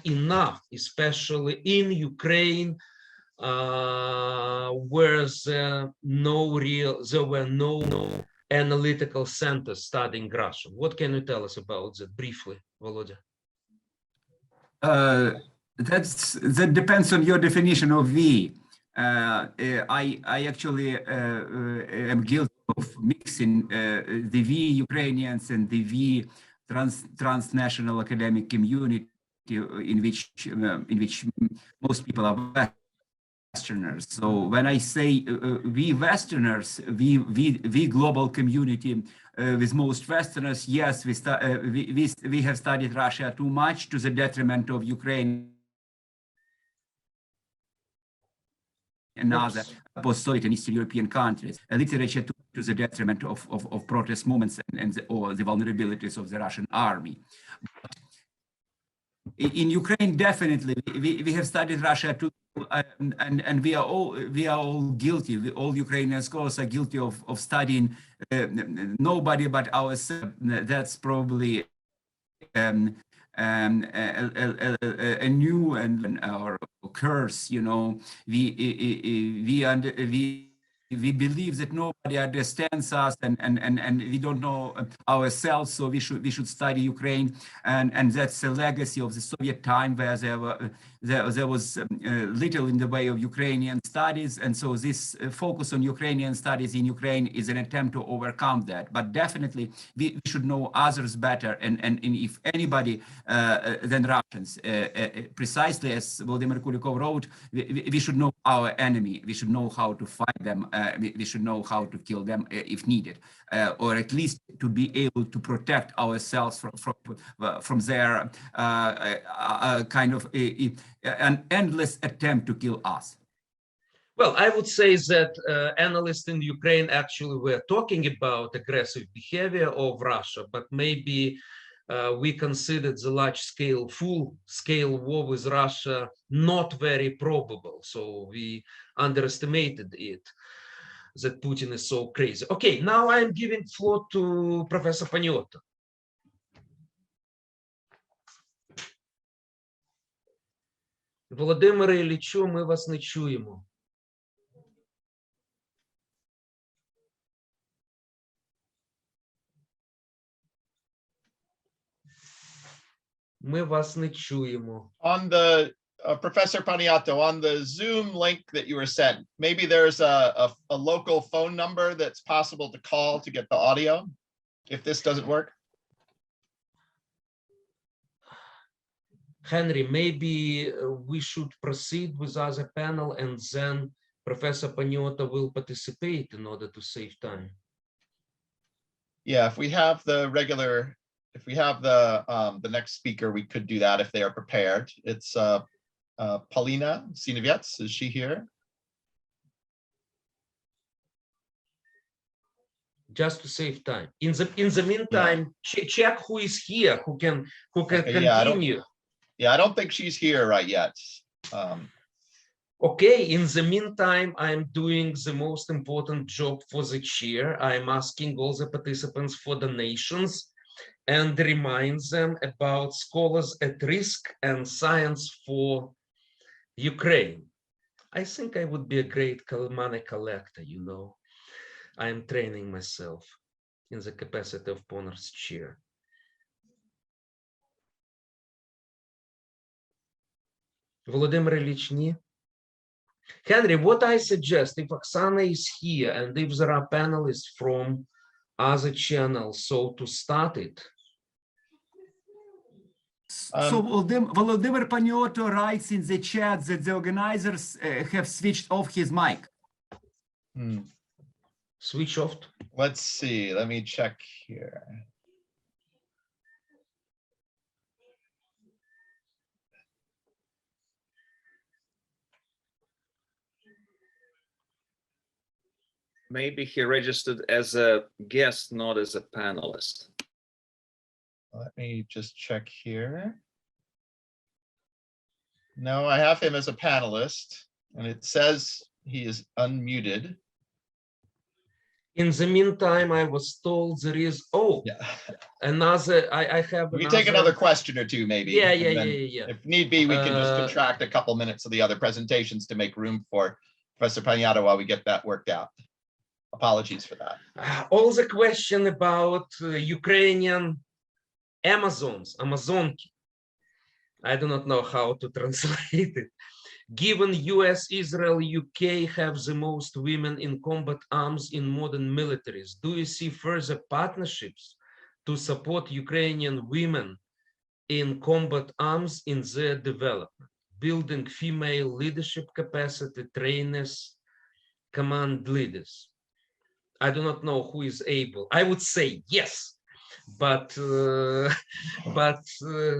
enough, especially in Ukraine, where there were no analytical centers studying Russian. What can you tell us about that briefly, Volodya? That depends on your definition of we. I actually am guilty of mixing the we Ukrainians and the we transnational academic community in which most people are Westerners. So when I say we Westerners, we global community with most Westerners, yes, we have studied Russia too much to the detriment of Ukraine and other post-Soviet and Eastern European countries. Literature to the detriment of protest movements or the vulnerabilities of the Russian army. In Ukraine, definitely, we have studied Russia too, and we are all guilty. All Ukrainian scholars are guilty of studying nobody but ourselves. That's probably a new and our curse. You know, we believe that nobody understands us, and we don't know ourselves, so we should study Ukraine, and that's a legacy of the Soviet time where there was little in the way of Ukrainian studies, and so this focus on Ukrainian studies in Ukraine is an attempt to overcome that. But definitely we should know others better, and if anybody than Russians, precisely as Volodymyr Kulikov wrote, we should know our enemy. We should know how to fight them. We should know how to kill them if needed, or at least to be able to protect ourselves from their kind of an endless attempt to kill us. Well, I would say that analysts in Ukraine actually were talking about aggressive behavior of Russia, but maybe we considered the large-scale, full-scale war with Russia not very probable. So we underestimated it, that Putin is so crazy. Okay, now I'm giving floor to Professor Paniotto. Володимире Іллічу, ми вас не чуємо. Ми вас не чуємо. On the Professor Paniotto, on the Zoom link that you were sent, maybe there's a local phone number that's possible to call to get the audio, if this doesn't work. Henry, maybe we should proceed with other panel and then Professor Paniotto will participate in order to save time. Yeah, if we have the regular, if we have the next speaker, we could do that if they are prepared. It's Paulina Sinoviets. Is she here? Just to save time. In the meantime, check who is here, who can Okay, continue. Yeah, I don't think she's here right yet. Okay, in the meantime, I'm doing the most important job for the chair. I'm asking all the participants for donations and remind them about Scholars at Risk and Science for Ukraine. I think I would be a great money collector, you know. I'm training myself in the capacity of Ponor's chair. Volodymyr Ilyich, ні? Henry, what I suggest, if Oksana is here and if there are panelists from other channels, so to start it. So Volodymyr Paniotto writes in the chat that the organizers have switched off his mic. Switch off. Let's see, let me check here. Maybe he registered as a guest, not as a panelist. Let me just check here. No, I have him as a panelist, and it says he is unmuted. In the meantime, I was told there is, another, I have We can take another question or two, maybe. Yeah. If need be, we can just contract a couple minutes of the other presentations to make room for Professor Paniato while we get that worked out. Apologies for that. All the question about Ukrainian Amazonki. I do not know how to translate it. Given US, Israel, UK have the most women in combat arms in modern militaries, do you see further partnerships to support Ukrainian women in combat arms in their development, building female leadership capacity, trainers, command leaders? I do not know who is able. I would say yes, but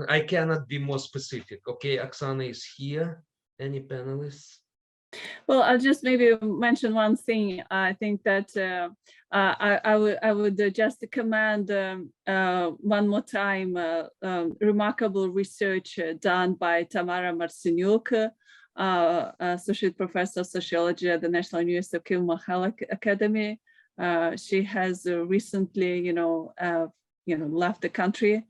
I cannot be more specific. Okay, Oksana is here. Any panelists? Well, I'll just maybe mention one thing. I think that I would just commend one more time remarkable research done by Tamara Marcinyuk, Associate Professor of Sociology at the National University of Kyiv-Mohyla Academy. She has recently, left the country.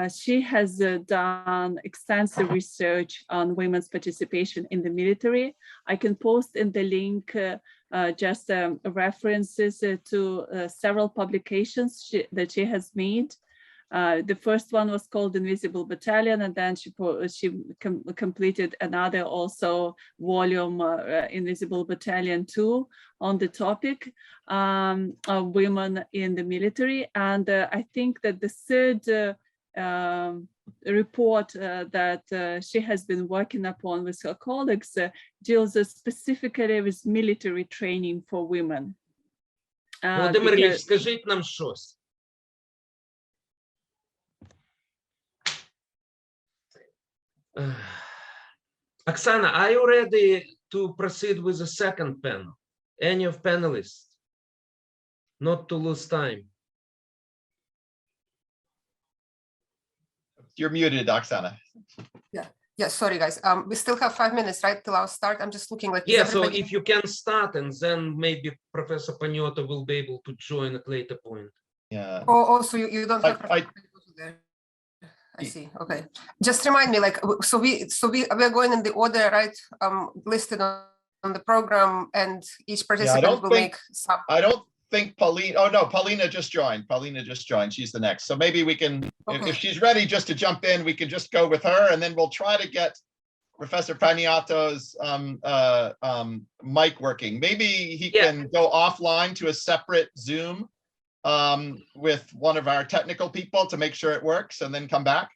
She has done extensive research on women's participation in the military. I can post in the link just references to several publications that she has made. The first one was called Invisible Battalion, and then she completed another also volume, Invisible Battalion 2, on the topic of women in the military. And I think that the third report that she has been working upon with her colleagues deals specifically with military training for women. Володимир Ильич, скажіть нам щось. Oksana, are you ready to proceed with the second panel? Any of panelists? Not to lose time. You're muted, Oksana. Yeah, sorry guys. We still have 5 minutes, right, till our start. I'm just looking like. Yeah, so if you can start, and then maybe Professor Paniato will be able to join at later point. Yeah. Oh, so you don't have. I see. Okay. Just remind me, like, so we're going in the order, right? Listed on the program, and each participant will make some. I don't think Pauline. Oh no, Paulina just joined. Paulina just joined. She's the next. So maybe we can, if she's ready, just to jump in, we can just go with her, and then we'll try to get Professor Paniato's mic working. Maybe he can go offline to a separate Zoom with one of our technical people to make sure it works, and then come back.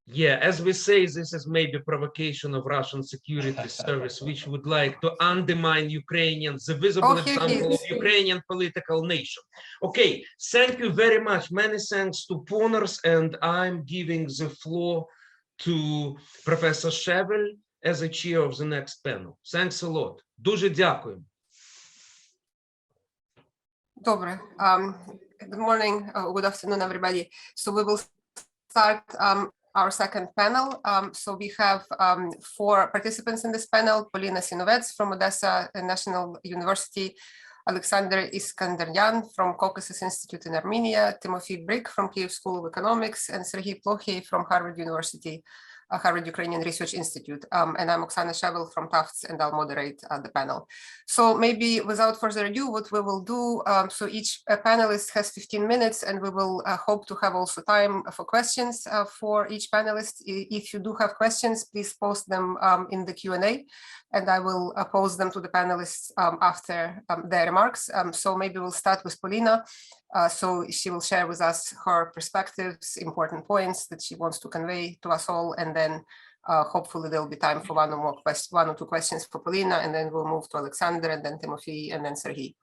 Yeah, as we say, this is maybe provocation of Russian security service, which would like to undermine Ukrainians, the visible example of Ukrainian political nation. Okay, thank you very much. Many thanks to Poners, and I'm giving the floor to Professor Shevel as a chair of the next panel. Thanks a lot. Дуже дякую. Добре. Good morning, good afternoon, everybody. So we will start our second panel. So we have 4 participants in this panel: Polina Sinovets from Odessa National University, Alexander Iskandaryan from Caucasus Institute in Armenia, Timofey Brik from Kyiv School of Economics, and Serhiy Plokhey from Harvard University, Harvard Ukrainian Research Institute. And I'm Oksana Shevel from Tufts, and I'll moderate the panel. So maybe without further ado, what we will do, so each panelist has 15 minutes, and we will hope to have also time for questions for each panelist. If you do have questions, please post them in the Q&A, and I will pose them to the panelists after their remarks. So maybe we'll start with Polina. So she will share with us her perspectives, important points that she wants to convey to us all, and then hopefully there'll be time for one or two questions for Polina, and then we'll move to Alexander, and then Timofey, and then Serhiy.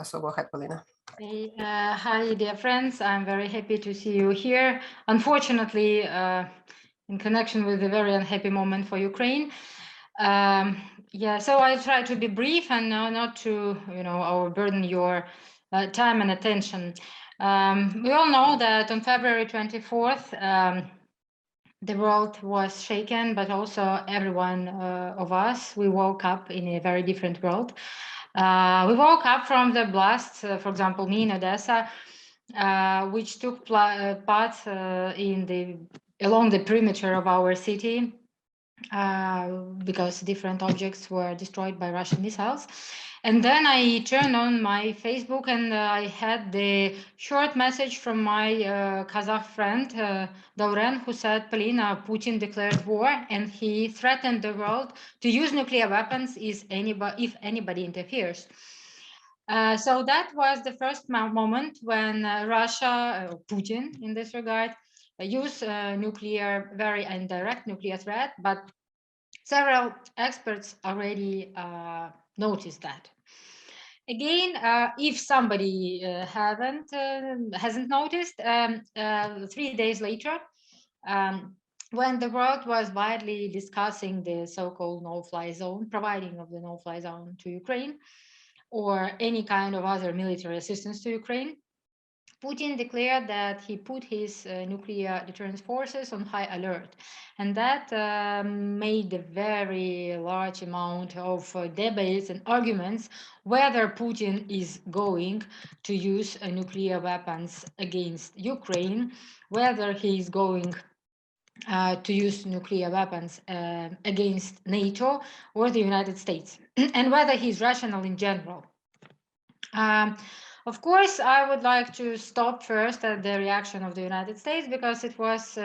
So go ahead, Polina. Hi, dear friends. I'm very happy to see you here. Unfortunately, in connection with a very unhappy moment for Ukraine. So I'll try to be brief and not to, overburden your time and attention. We all know that on February 24th, the world was shaken, but also everyone of us, we woke up in a very different world. We woke up from the blast, for example, me in Odessa, which took part along the perimeter of our city, because different objects were destroyed by Russian missiles. And then I turned on my Facebook and I had the short message from my Kazakh friend, Dauren, who said, Polina, Putin declared war and he threatened the world to use nuclear weapons if anybody interferes. So that was the first moment when Russia, Putin in this regard, used very indirect nuclear threat, but several experts already noticed that. Again, if somebody hasn't noticed, 3 days later, when the world was widely discussing the so-called no-fly zone, providing of the no-fly zone to Ukraine, or any kind of other military assistance to Ukraine, Putin declared that he put his nuclear deterrence forces on high alert. And that made a very large amount of debates and arguments whether Putin is going to use nuclear weapons against Ukraine, whether he is going to use nuclear weapons against NATO or the United States, and whether he's rational in general. Of course, I would like to stop first at the reaction of the United States, because it was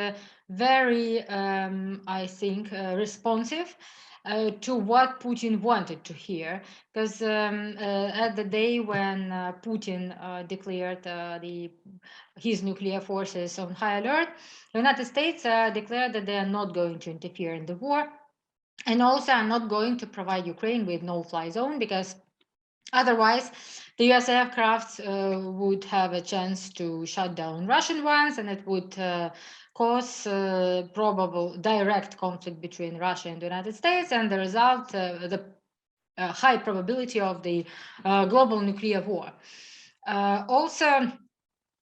very, I think, responsive to what Putin wanted to hear. Because at the day when Putin declared his nuclear forces on high alert, the United States declared that they are not going to interfere in the war, and also are not going to provide Ukraine with no-fly zone, because otherwise, the US aircraft would have a chance to shut down Russian ones, and it would cause probable direct conflict between Russia and the United States, and the result, the high probability of the global nuclear war. Also,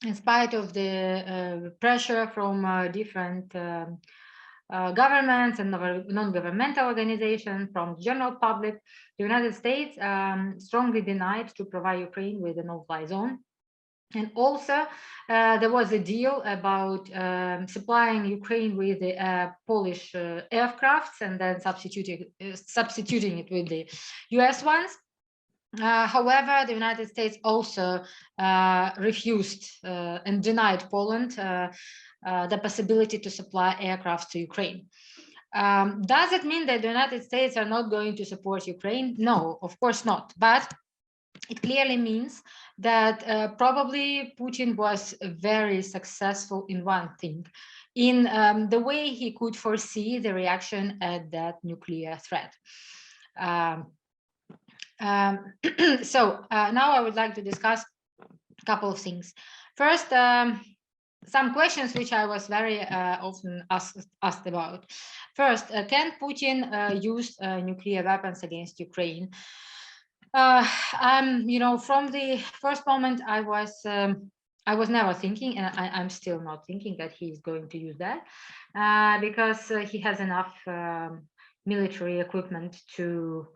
in spite of the pressure from different governments and non-governmental organizations, from the general public, the United States strongly denied to provide Ukraine with a no-fly zone. And also, there was a deal about supplying Ukraine with the Polish aircrafts and then substituting it with the US ones. However, the United States also refused and denied Poland the possibility to supply aircraft to Ukraine. Does it mean that the United States are not going to support Ukraine? No, of course not. But it clearly means that probably Putin was very successful in one thing, in the way he could foresee the reaction at that nuclear threat. So now I would like to discuss a couple of things. First, some questions which I was very often asked about. First, can Putin use nuclear weapons against Ukraine? From the first moment, I was never thinking, and I'm still not thinking that he's going to use that, because he has enough military equipment to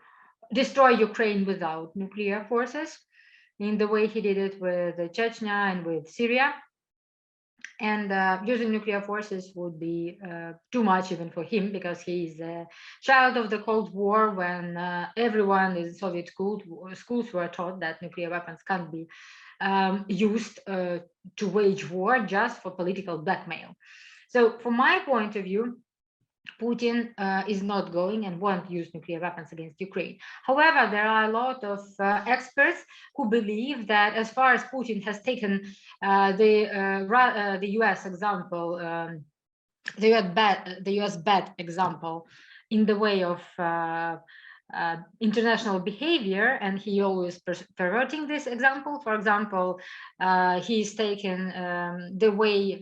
destroy Ukraine without nuclear forces, in the way he did it with Chechnya and with Syria. And using nuclear forces would be too much even for him, because he's a child of the Cold War, when everyone in Soviet schools were taught that nuclear weapons can't be used to wage war just for political blackmail. So from my point of view, Putin is not going and won't use nuclear weapons against Ukraine. However, there are a lot of experts who believe that, as far as Putin has taken the US example, the US bad example in the way of international behavior, and he always perverting this example. For example, he's taken the way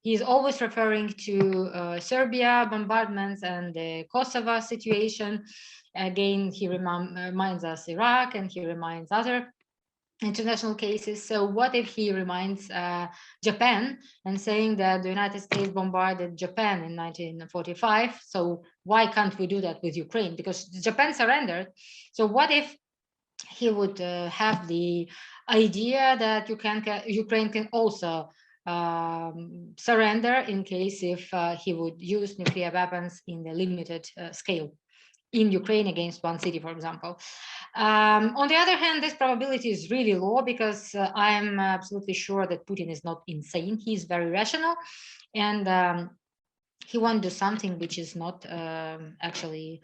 he's always referring to Serbia bombardments and the Kosovo situation. Again, he reminds us Iraq, and he reminds other international cases. So what if he reminds Japan and saying that the United States bombarded Japan in 1945? So why can't we do that with Ukraine? Because Japan surrendered. So what if he would have the idea that Ukraine can also surrender in case if he would use nuclear weapons in a limited scale in Ukraine against one city, for example. On the other hand, this probability is really low because I'm absolutely sure that Putin is not insane. He's very rational, and he won't do something which is not actually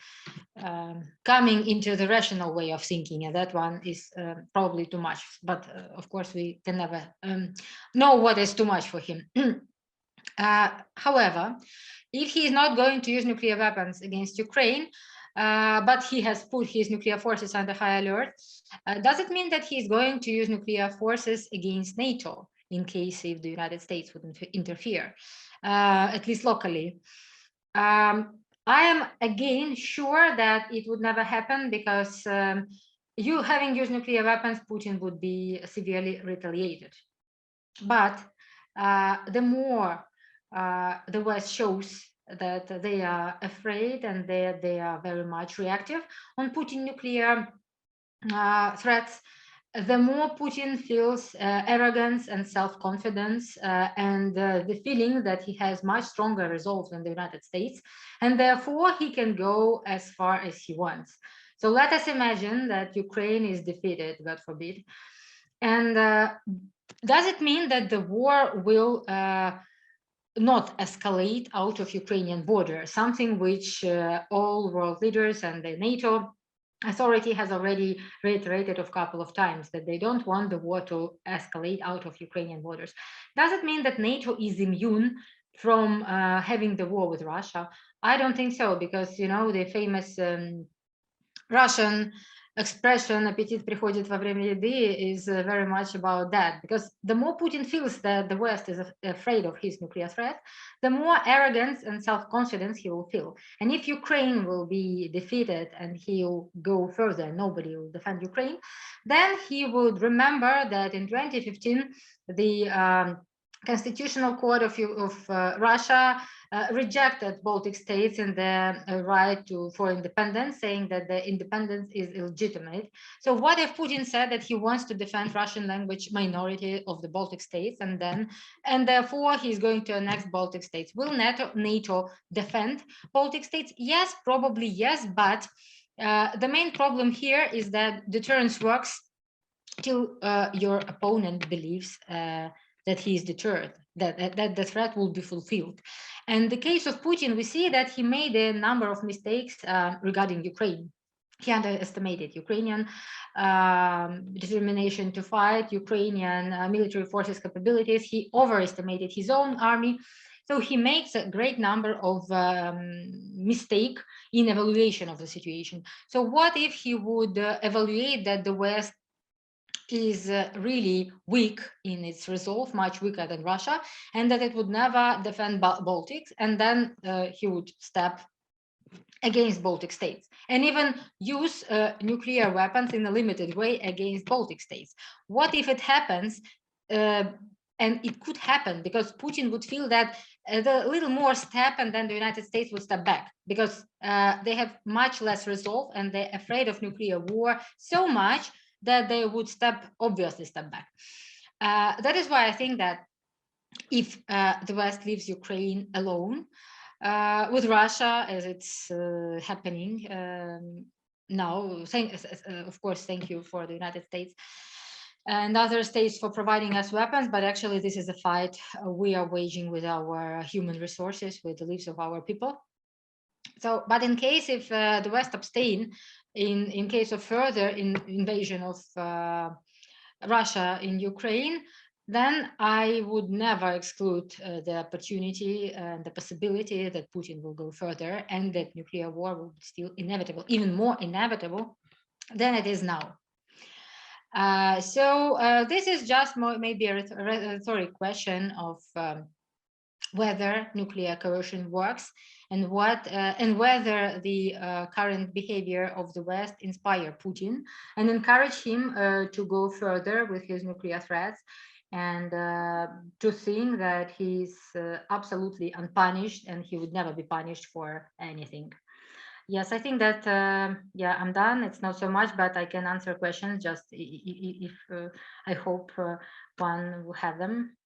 coming into the rational way of thinking, and that one is probably too much. But of course, we can never know what is too much for him. However, if he is not going to use nuclear weapons against Ukraine, but he has put his nuclear forces under high alert, does it mean that he is going to use nuclear forces against NATO in case if the United States would interfere, at least locally? I am again sure that it would never happen because you having used nuclear weapons, Putin would be severely retaliated. But the more the West shows that they are afraid and they are very much reactive on Putin nuclear threats, the more Putin feels arrogance and self-confidence and the feeling that he has much stronger resolve than the United States, and therefore he can go as far as he wants. So let us imagine that Ukraine is defeated, God forbid, and does it mean that the war will not escalate out of Ukrainian border, something which all world leaders and the NATO authority has already reiterated a couple of times, that they don't want the war to escalate out of Ukrainian borders? Does it mean that NATO is immune from having the war with Russia? I don't think so, because, you know, the famous Russian expression "аппетит приходит во время еды" is very much about that, because the more Putin feels that the West is afraid of his nuclear threat, the more arrogance and self-confidence he will feel. And if Ukraine will be defeated and he'll go further, nobody will defend Ukraine, then he would remember that in 2015, the Constitutional Court of Russia rejected Baltic states in their right for independence, saying that the independence is illegitimate. So what if Putin said that he wants to defend Russian language minority of the Baltic states, and therefore he's going to annex Baltic states? Will NATO defend Baltic states? Yes, probably yes, but the main problem here is that deterrence works till your opponent believes that he is deterred, that the threat will be fulfilled. And in the case of Putin, we see that he made a number of mistakes regarding Ukraine. He underestimated Ukrainian determination to fight, Ukrainian military forces capabilities. He overestimated his own army. So he makes a great number of mistakes in evaluation of the situation. So what if he would evaluate that the West is really weak in its resolve, much weaker than Russia, and that it would never defend Baltics, and then he would step against Baltic states and even use nuclear weapons in a limited way against Baltic states. What if it happens? And it could happen because Putin would feel that the little more step and then the United States would step back, because they have much less resolve and they're afraid of nuclear war so much that they would obviously step back. That is why I think that if the West leaves Ukraine alone with Russia, as it's happening now, of course, thank you for the United States and other states for providing us weapons, but actually this is a fight we are waging with our human resources, with the lives of our people. So, but in case if the West abstain, in case of further invasion of Russia in Ukraine, then I would never exclude the opportunity and the possibility that Putin will go further and that nuclear war will be still inevitable, even more inevitable than it is now. So this is just maybe a rhetoric question of whether nuclear coercion works and whether the current behavior of the West inspire Putin and encourage him to go further with his nuclear threats and to think that he's absolutely unpunished and he would never be punished for anything. Yes, I think that, yeah, I'm done. It's not so much, but I can answer questions just if I hope one will have them.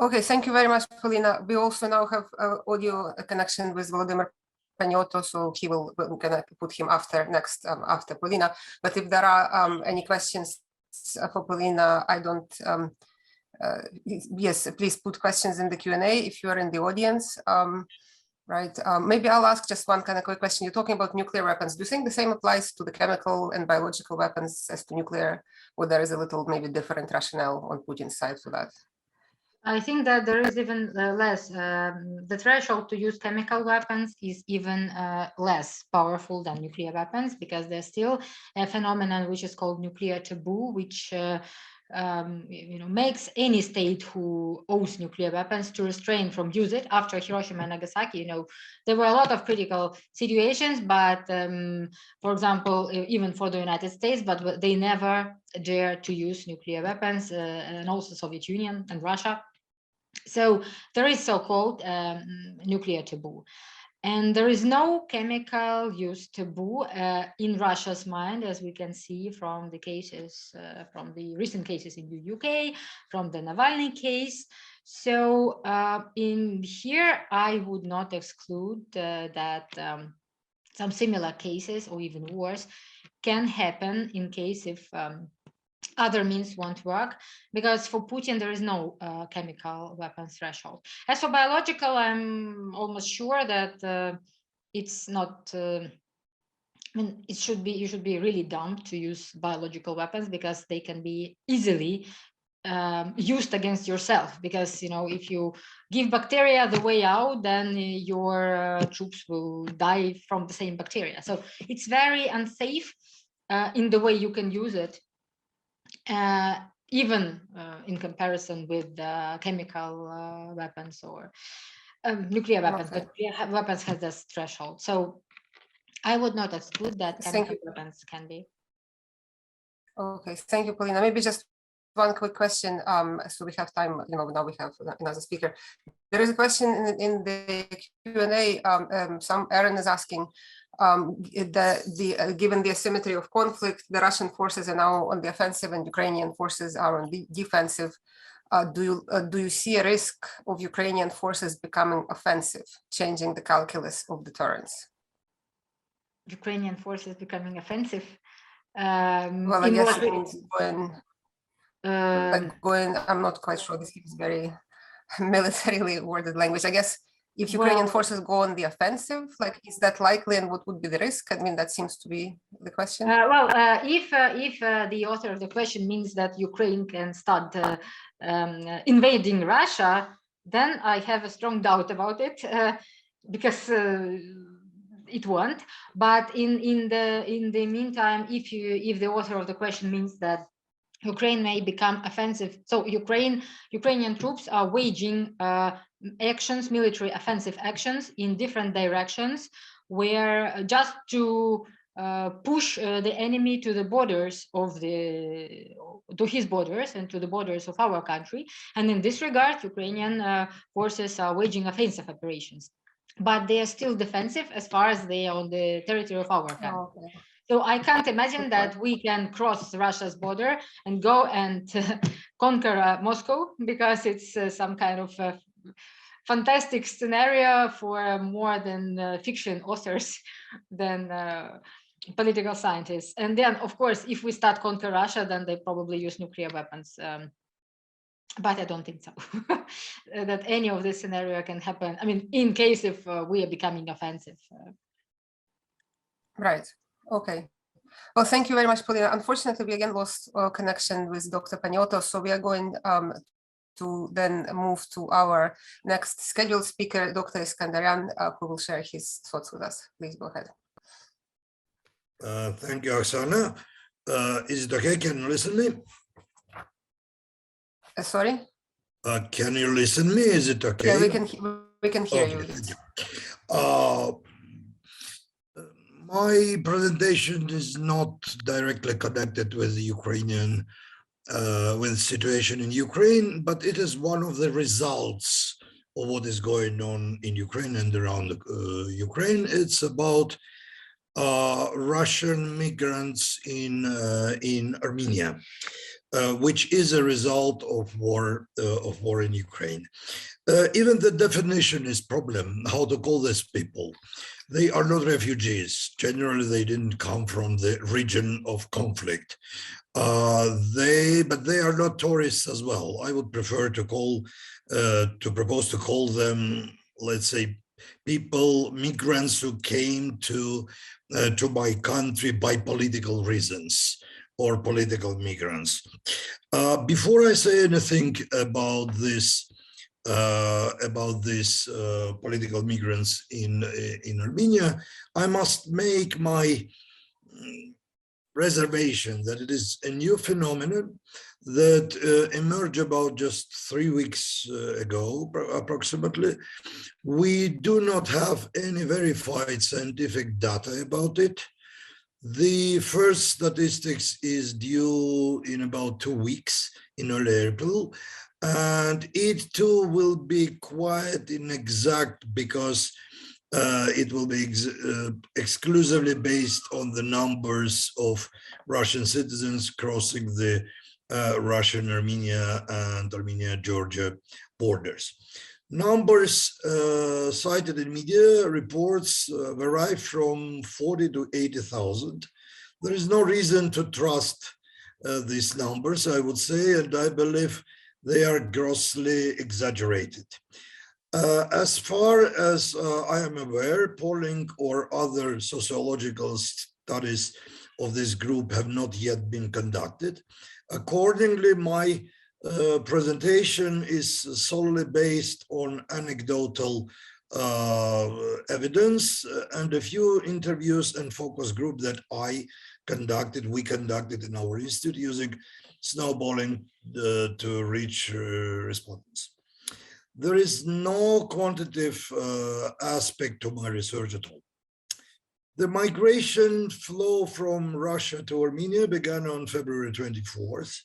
Okay, thank you very much, Polina. We also now have audio connection with Volodymyr Panioto, so we're gonna put him after Polina. But if there are any questions for Polina, I don't. Yes, please put questions in the Q&A if you are in the audience. Right. Maybe I'll ask just one kind of quick question. You're talking about nuclear weapons. Do you think the same applies to the chemical and biological weapons as to nuclear, or there is a little maybe different rationale on Putin's side for that? I think that there is even less. The threshold to use chemical weapons is even less powerful than nuclear weapons, because there's still a phenomenon which is called nuclear taboo, which makes any state who owns nuclear weapons to restrain from use it. After Hiroshima and Nagasaki, there were a lot of critical situations, but for example, even for the United States, but they never dared to use nuclear weapons, and also Soviet Union and Russia. So there is so-called nuclear taboo. And there is no chemical use taboo in Russia's mind, as we can see from the cases, from the recent cases in the UK, from the Navalny case. So in here, I would not exclude that some similar cases, or even worse, can happen in case if other means won't work, because for Putin there is no chemical weapons threshold. As for biological, I'm almost sure that it's not. I mean, you should be really dumb to use biological weapons, because they can be easily used against yourself. Because if you give bacteria the way out, then your troops will die from the same bacteria. So it's very unsafe in the way you can use it. Even in comparison with chemical weapons or nuclear weapons, Okay. but nuclear weapons has this threshold. So I would not exclude that chemical weapons can be. Okay, thank you, Polina. Maybe just one quick question, so we have time. Now we have another speaker. There is a question in the Q&A. Aaron is asking, given the asymmetry of conflict, the Russian forces are now on the offensive and Ukrainian forces are on the defensive. Do you see a risk of Ukrainian forces becoming offensive, changing the calculus of deterrence? Ukrainian forces becoming offensive? Well, I guess it means going, I'm not quite sure, this is very militarily worded language. I guess if Ukrainian forces go on the offensive, is that likely, and what would be the risk? I mean, that seems to be the question. If the author of the question means that Ukraine can start invading Russia, then I have a strong doubt about it, because it won't. But in the meantime, if the author of the question means that Ukraine may become offensive, so Ukrainian troops are waging actions, military offensive actions in different directions, where just to push the enemy to the borders of to his borders and to the borders of our country. And in this regard, Ukrainian forces are waging offensive operations, but they are still defensive as far as they are on the territory of our country. Oh, okay. So I can't imagine that we can cross Russia's border and go and conquer Moscow, because it's some kind of fantastic scenario for more than fiction authors than political scientists. And then, of course, if we start conquer Russia, then they probably use nuclear weapons. But I don't think so, that any of this scenario can happen. I mean, in case if we are becoming offensive. Right. Okay. Well, thank you very much, Polina. Unfortunately, we again lost connection with Dr. Panioto, so we are going to then move to our next scheduled speaker, Dr. Iskandaryan, who will share his thoughts with us. Please go ahead. Thank you, Oksana. Is it okay? Can you listen to me? Sorry? Can you listen to me? Is it okay? Yeah, we can hear you. Thank you. My presentation is not directly connected with the Ukrainian, with the situation in Ukraine, but it is one of the results of what is going on in Ukraine and around Ukraine. It's about Russian migrants in Armenia, which is a result of war in Ukraine. Even the definition is problem, how to call these people. They are not refugees. Generally, they didn't come from the region of conflict. But they are not tourists as well. I would prefer to propose to call them, let's say, people, migrants who came to my country by political reasons, or political migrants. Before I say anything about this, political migrants in Armenia, I must make my reservation that it is a new phenomenon that emerged about just 3 weeks ago, approximately. We do not have any verified scientific data about it. The first statistics is due in about 2 weeks, in early April, and it too will be quite inexact because it will be exclusively based on the numbers of Russian citizens crossing the Russian-Armenia and Armenia-Georgia borders. Numbers cited in media reports vary from 40 to 80,000. There is no reason to trust these numbers, I would say, and I believe they are grossly exaggerated. As far as I am aware, polling or other sociological studies of this group have not yet been conducted. Accordingly, my presentation is solely based on anecdotal evidence and a few interviews and focus group that we conducted in our institute using snowballing to reach respondents. There is no quantitative aspect to my research at all. The migration flow from Russia to Armenia began on February 24th.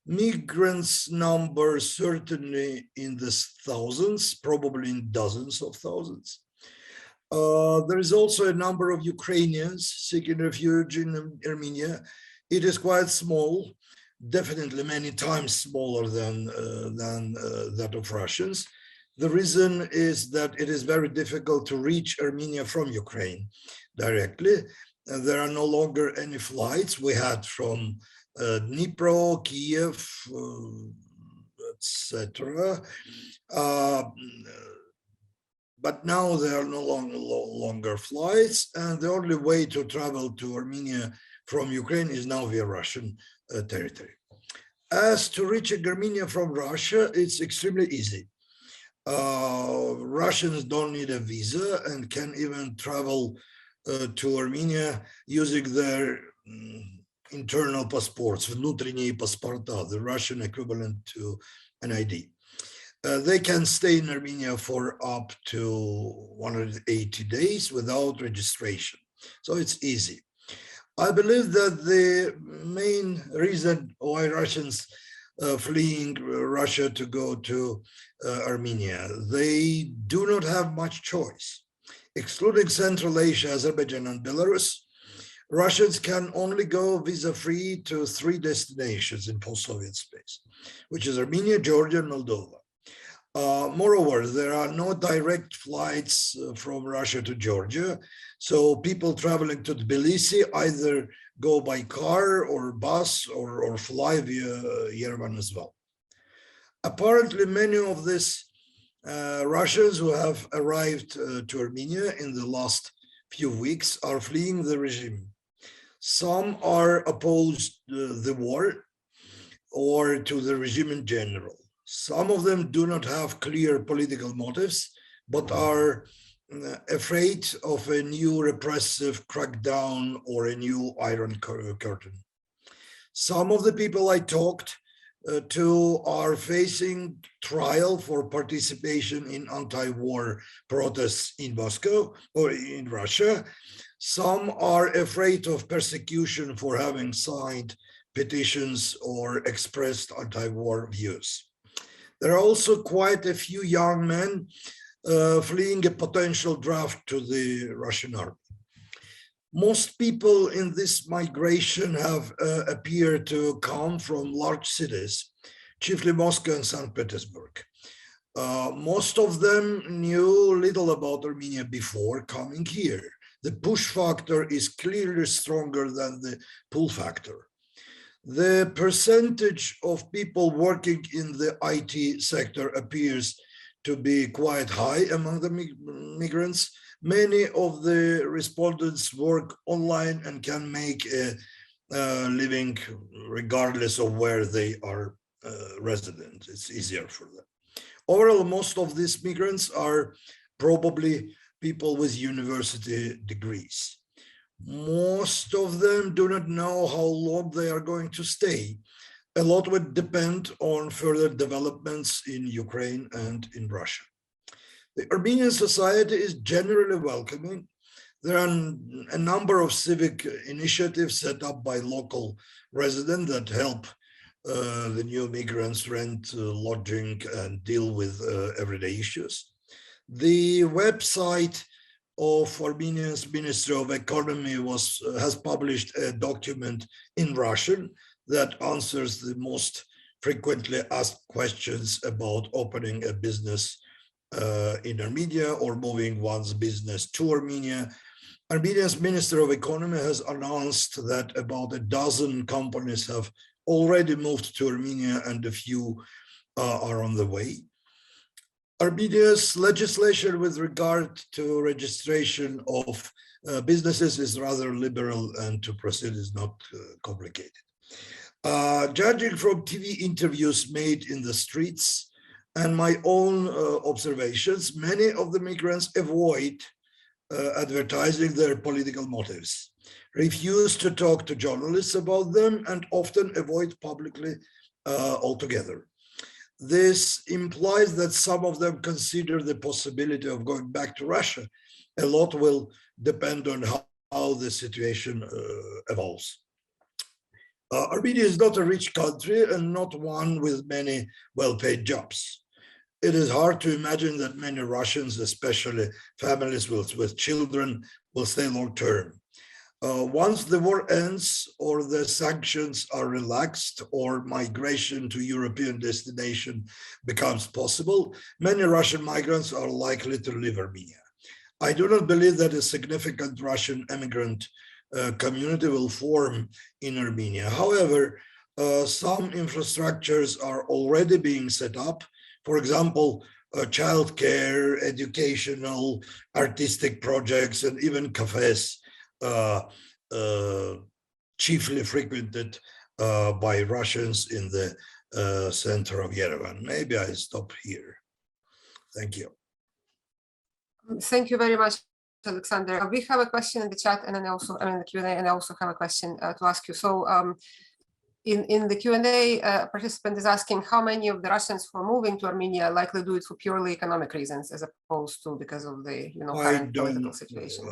Migrants number certainly in the thousands, probably in dozens of thousands. There is also a number of Ukrainians seeking refuge in Armenia. It is quite small, definitely many times smaller than that of Russians. The reason is that it is very difficult to reach Armenia from Ukraine directly. There are no longer any flights. We had from Dnipro, Kiev, etc. But now there are no longer flights, and the only way to travel to Armenia from Ukraine is now via Russian territory. As to reaching Armenia from Russia, it's extremely easy. Russians don't need a visa and can even travel to Armenia using their internal passports, внутренние паспорта, the Russian equivalent to an ID. They can stay in Armenia for up to 180 days without registration. So it's easy. I believe that the main reason why Russians fleeing Russia to go to Armenia, they do not have much choice. Excluding Central Asia, Azerbaijan, and Belarus, Russians can only go visa-free to 3 destinations in post-Soviet space, which is Armenia, Georgia, and Moldova. Moreover, there are no direct flights from Russia to Georgia, so people traveling to Tbilisi either go by car or bus or fly via Yerevan as well. Apparently, many of these Russians who have arrived to Armenia in the last few weeks are fleeing the regime. Some are opposed to the war or to the regime in general. Some of them do not have clear political motives, but are afraid of a new repressive crackdown or a new Iron Curtain. Some of the people I talked Two are facing trial for participation in anti-war protests in Moscow or in Russia. Some are afraid of persecution for having signed petitions or expressed anti-war views. There are also quite a few young men fleeing a potential draft to the Russian army. Most people in this migration have appeared to come from large cities, chiefly Moscow and St. Petersburg. Most of them knew little about Armenia before coming here. The push factor is clearly stronger than the pull factor. The percentage of people working in the IT sector appears to be quite high among the migrants. Many of the respondents work online and can make a living regardless of where they are resident. It's easier for them. Overall, most of these migrants are probably people with university degrees. Most of them do not know how long they are going to stay. A lot would depend on further developments in Ukraine and in Russia. The Armenian society is generally welcoming. There are a number of civic initiatives set up by local residents that help the new migrants rent lodging and deal with everyday issues. The website of Armenia's Ministry of Economy has published a document in Russian that answers the most frequently asked questions about opening a business in Armenia or moving one's business to Armenia. Armenia's Minister of Economy has announced that about a dozen companies have already moved to Armenia and a few are on the way. Armenia's legislation with regard to registration of businesses is rather liberal, and to proceed is not complicated. Judging from TV interviews made in the streets and my own observations, many of the migrants avoid advertising their political motives, refuse to talk to journalists about them, and often avoid publicly altogether. This implies that some of them consider the possibility of going back to Russia. A lot will depend on how the situation evolves. Armenia is not a rich country and not one with many well-paid jobs. It is hard to imagine that many Russians, especially families with children, will stay long-term. Once the war ends or the sanctions are relaxed or migration to European destination becomes possible, many Russian migrants are likely to leave Armenia. I do not believe that a significant Russian immigrant community will form in Armenia. However, some infrastructures are already being set up. For example, childcare, educational, artistic projects, and even cafes, chiefly frequented by Russians in the center of Yerevan. Maybe I stop here. Thank you. Thank you very much, Alexander. We have a question in the chat, and then also in the Q&A, and I also have a question to ask you. So in the Q&A, participant is asking how many of the Russians who are moving to Armenia likely do it for purely economic reasons, as opposed to because of the current political situation.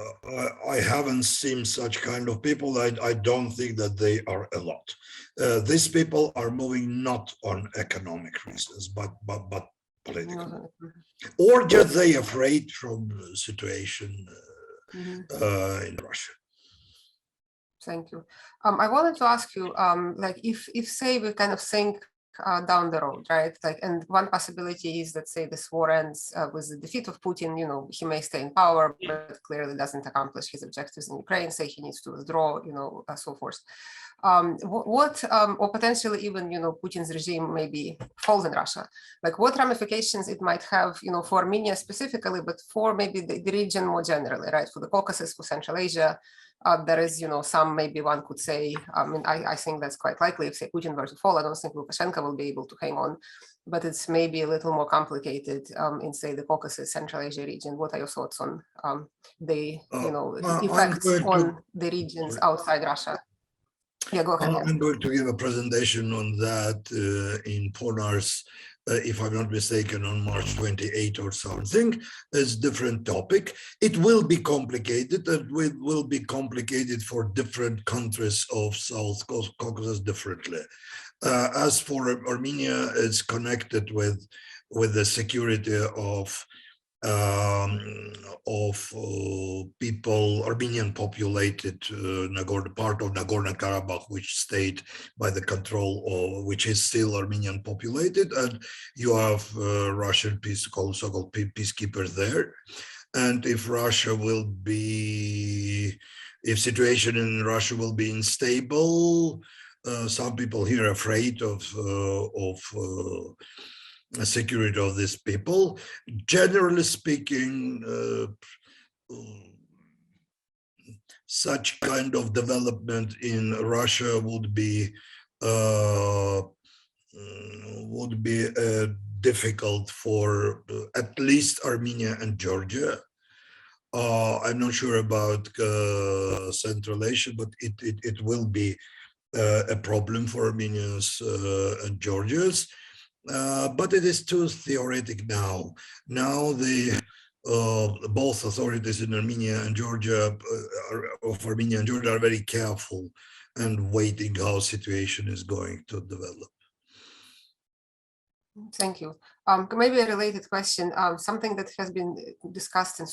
I haven't seen such kind of people. I don't think that they are a lot. These people are moving not on economic reasons, but political, or just they afraid from the situation in Russia. Thank you. I wanted to ask you, like, if say we kind of think down the road, right? Like, and one possibility is that say this war ends with the defeat of Putin. He may stay in power, but clearly doesn't accomplish his objectives in Ukraine. Say he needs to withdraw, so forth. Or potentially even, Putin's regime maybe falls in Russia. Like, what ramifications it might have, for Armenia specifically, but for maybe the region more generally, right? For the Caucasus, for Central Asia. There is, some maybe one could say, I think that's quite likely if say Putin were to fall. I don't think Lukashenko will be able to hang on, but it's maybe a little more complicated in say the Caucasus, Central Asia region. What are your thoughts on the effects on the regions outside Russia? Yeah, go ahead. I'm going to give a presentation on that in Ponars, if I'm not mistaken, on March 28 or something. It's a different topic. It will be complicated, and it will be complicated for different countries of South Caucasus differently. As for Armenia, it's connected with the security of people, Armenian populated part of Nagorno-Karabakh, which stayed by the control of, which is still Armenian populated, and you have Russian so-called peacekeepers there. And if Russia will be, if situation in Russia will be unstable, some people here are afraid of security of these people. Generally speaking, such kind of development in Russia would be difficult for at least Armenia and Georgia. I'm not sure about Central Asia, but it will be a problem for Armenians and Georgians. But it is too theoretic now. Now both authorities in Armenia and Georgia, are very careful and waiting how situation is going to develop. Thank you. Maybe a related question, something that has been discussed in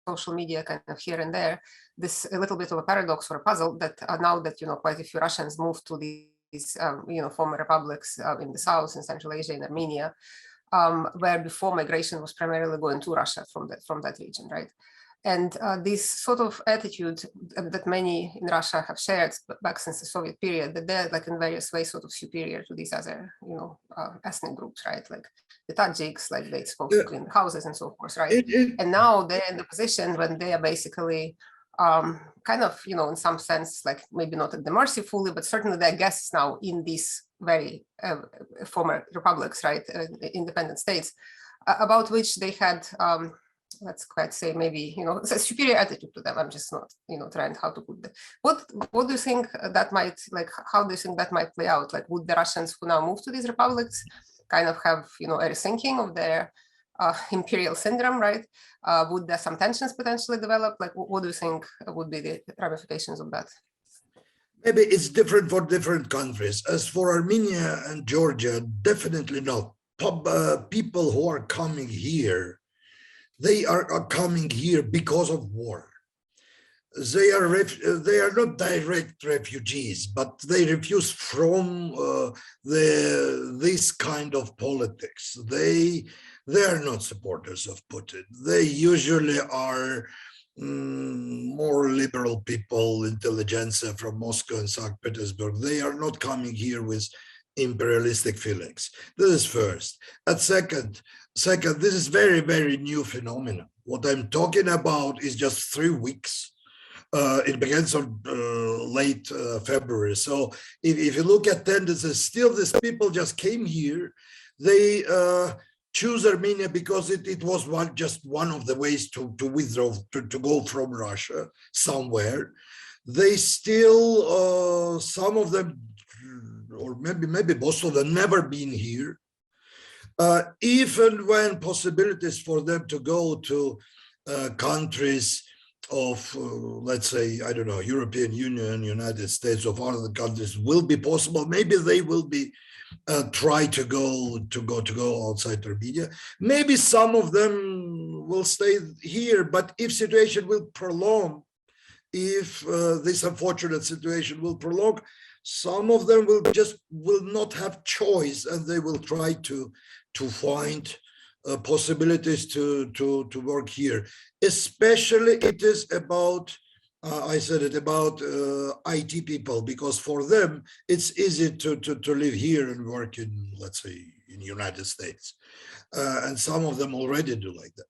social media kind of here and there, this a little bit of a paradox or a puzzle that now that, quite a few Russians moved to these, former republics in the South, in Central Asia, in Armenia, where before migration was primarily going to Russia from that region, right? And this sort of attitude that many in Russia have shared back since the Soviet period, that they're like in various ways sort of superior to these other, ethnic groups, right? Like the Tajiks, like they're supposed to clean the houses and so forth, right? And now they're in the position when they are basically kind of, in some sense, like maybe not at the mercy fully, but certainly they're guests now in these very former republics, right? Independent states, about which they had, let's quite say maybe, it's a superior attitude to them. I'm just not, trying how to put that. What do you think that might, like, how do you think that might play out? Like, would the Russians who now move to these republics kind of have, a rethinking of their imperial syndrome, right? Would there some tensions potentially develop? Like, what do you think would be the ramifications of that? Maybe it's different for different countries. As for Armenia and Georgia, definitely not. People who are coming here, they are coming here because of war. They are not direct refugees, but they refuse from this kind of politics. They are not supporters of Putin. They usually are more liberal people, intelligentsia from Moscow and St. Petersburg. They are not coming here with imperialistic feelings. This is first. And second, this is very, very new phenomenon. What I'm talking about is just 3 weeks. It begins on late February. So if you look at tendencies, still these people just came here. They choose Armenia because it was just one of the ways to withdraw, to go from Russia somewhere. They still, some of them, or maybe most of them, never been here. Even when possibilities for them to go to countries of, let's say, I don't know, European Union, United States, of other countries will be possible. Maybe they will be try to go outside Armenia. Maybe some of them will stay here, but if situation will prolong, if this unfortunate situation will prolong, some of them will not have choice, and they will try to find possibilities to work here. Especially it is about, I said it about IT people, because for them it's easy to live here and work in, let's say, in the United States. And some of them already do like that.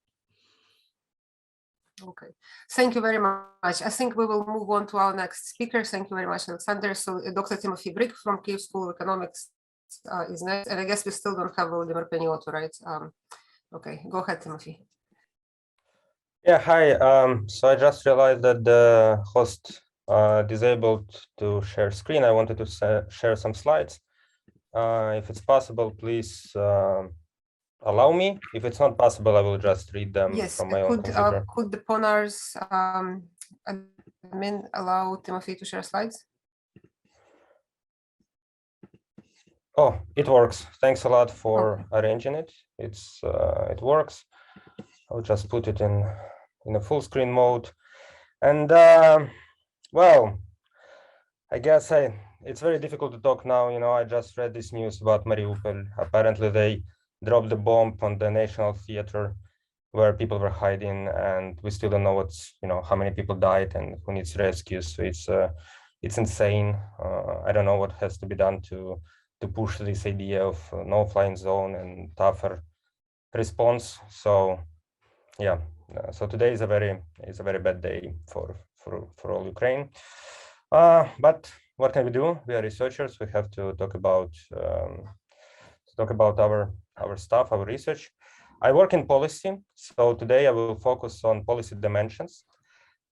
Okay, thank you very much. I think we will move on to our next speaker. Thank you very much, Alexander. So Dr. Timothy Brick from Kyiv School of Economics is next. And I guess we still don't have Volodymyr Peniotu, right? Okay, go ahead, Timothy. Yeah, hi. So I just realized that the host disabled to share screen. I wanted to share some slides. If it's possible, please allow me. If it's not possible, I will just read them from my own computer. Could the Ponar's admin allow Timothy to share slides? Oh, it works. Thanks a lot for arranging it. It works. I'll just put it in a full screen mode. And well, I guess it's very difficult to talk now. You know, I just read this news about Mariupol. Apparently, they dropped the bomb on the National Theater where people were hiding, and we still don't know how many people died and who needs rescue. So it's insane. I don't know what has to be done to push this idea of no-flying zone and tougher response. So yeah, so today is a very bad day for all Ukraine. But what can we do? We are researchers. We have to talk about our stuff, our research. I work in policy, so today I will focus on policy dimensions,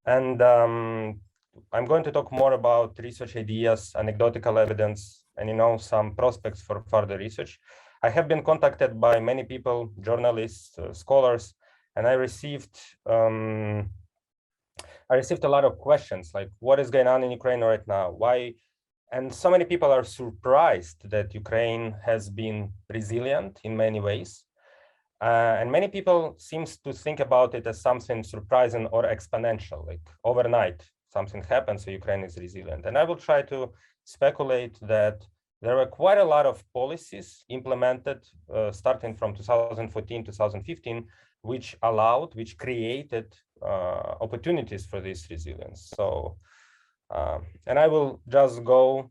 and I'm going to talk more about research ideas, anecdotal evidence, and some prospects for further research. I have been contacted by many people, journalists, scholars, and I received a lot of questions like, what is going on in Ukraine right now? Why? And so many people are surprised that Ukraine has been resilient in many ways. And many people seem to think about it as something surprising or exponential, like overnight something happens, so Ukraine is resilient. And I will try to speculate that there were quite a lot of policies implemented starting from 2014, 2015, which created opportunities for this resilience. So, and I will just go,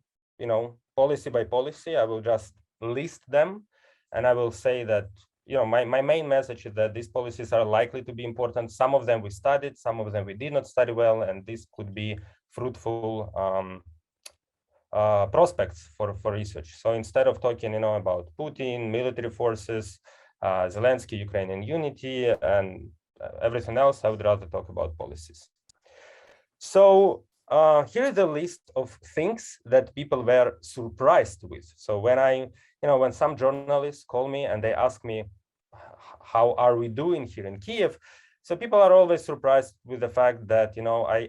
policy by policy. I will just list them, and I will say that, my main message is that these policies are likely to be important. Some of them we studied, some of them we did not study well, and this could be fruitful prospects for research. So instead of talking, about Putin, military forces, Zelensky, Ukrainian unity, and everything else, I would rather talk about policies. So here is the list of things that people were surprised with. So when some journalists call me and they ask me, how are we doing here in Kiev? So people are always surprised with the fact that,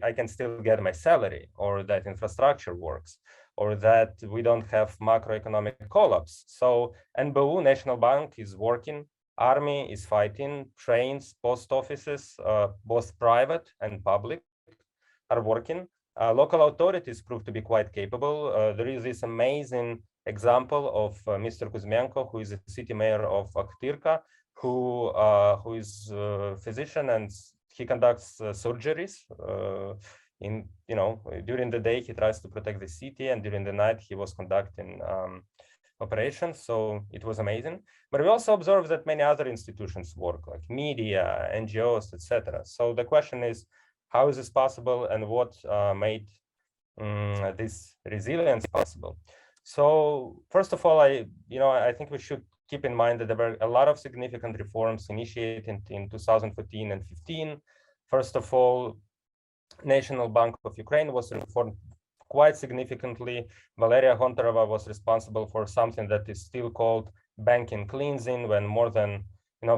I can still get my salary, or that infrastructure works, or that we don't have macroeconomic collapse. So NBU, National Bank, is working, army is fighting, trains, post offices, both private and public, are working. Local authorities prove to be quite capable. There is this amazing example of Mr. Kuzmenko, who is a city mayor of Akhtirka, who is a physician, and he conducts surgeries. During the day, he tries to protect the city, and during the night, he was conducting operations. So it was amazing. But we also observed that many other institutions work, like media, NGOs, etc. So the question is, how is this possible, and what made this resilience possible? So first of all, I think we should keep in mind that there were a lot of significant reforms initiated in 2014 and 15. First of all, National Bank of Ukraine was reformed quite significantly. Valeria Hontarova was responsible for something that is still called banking cleansing, when more than,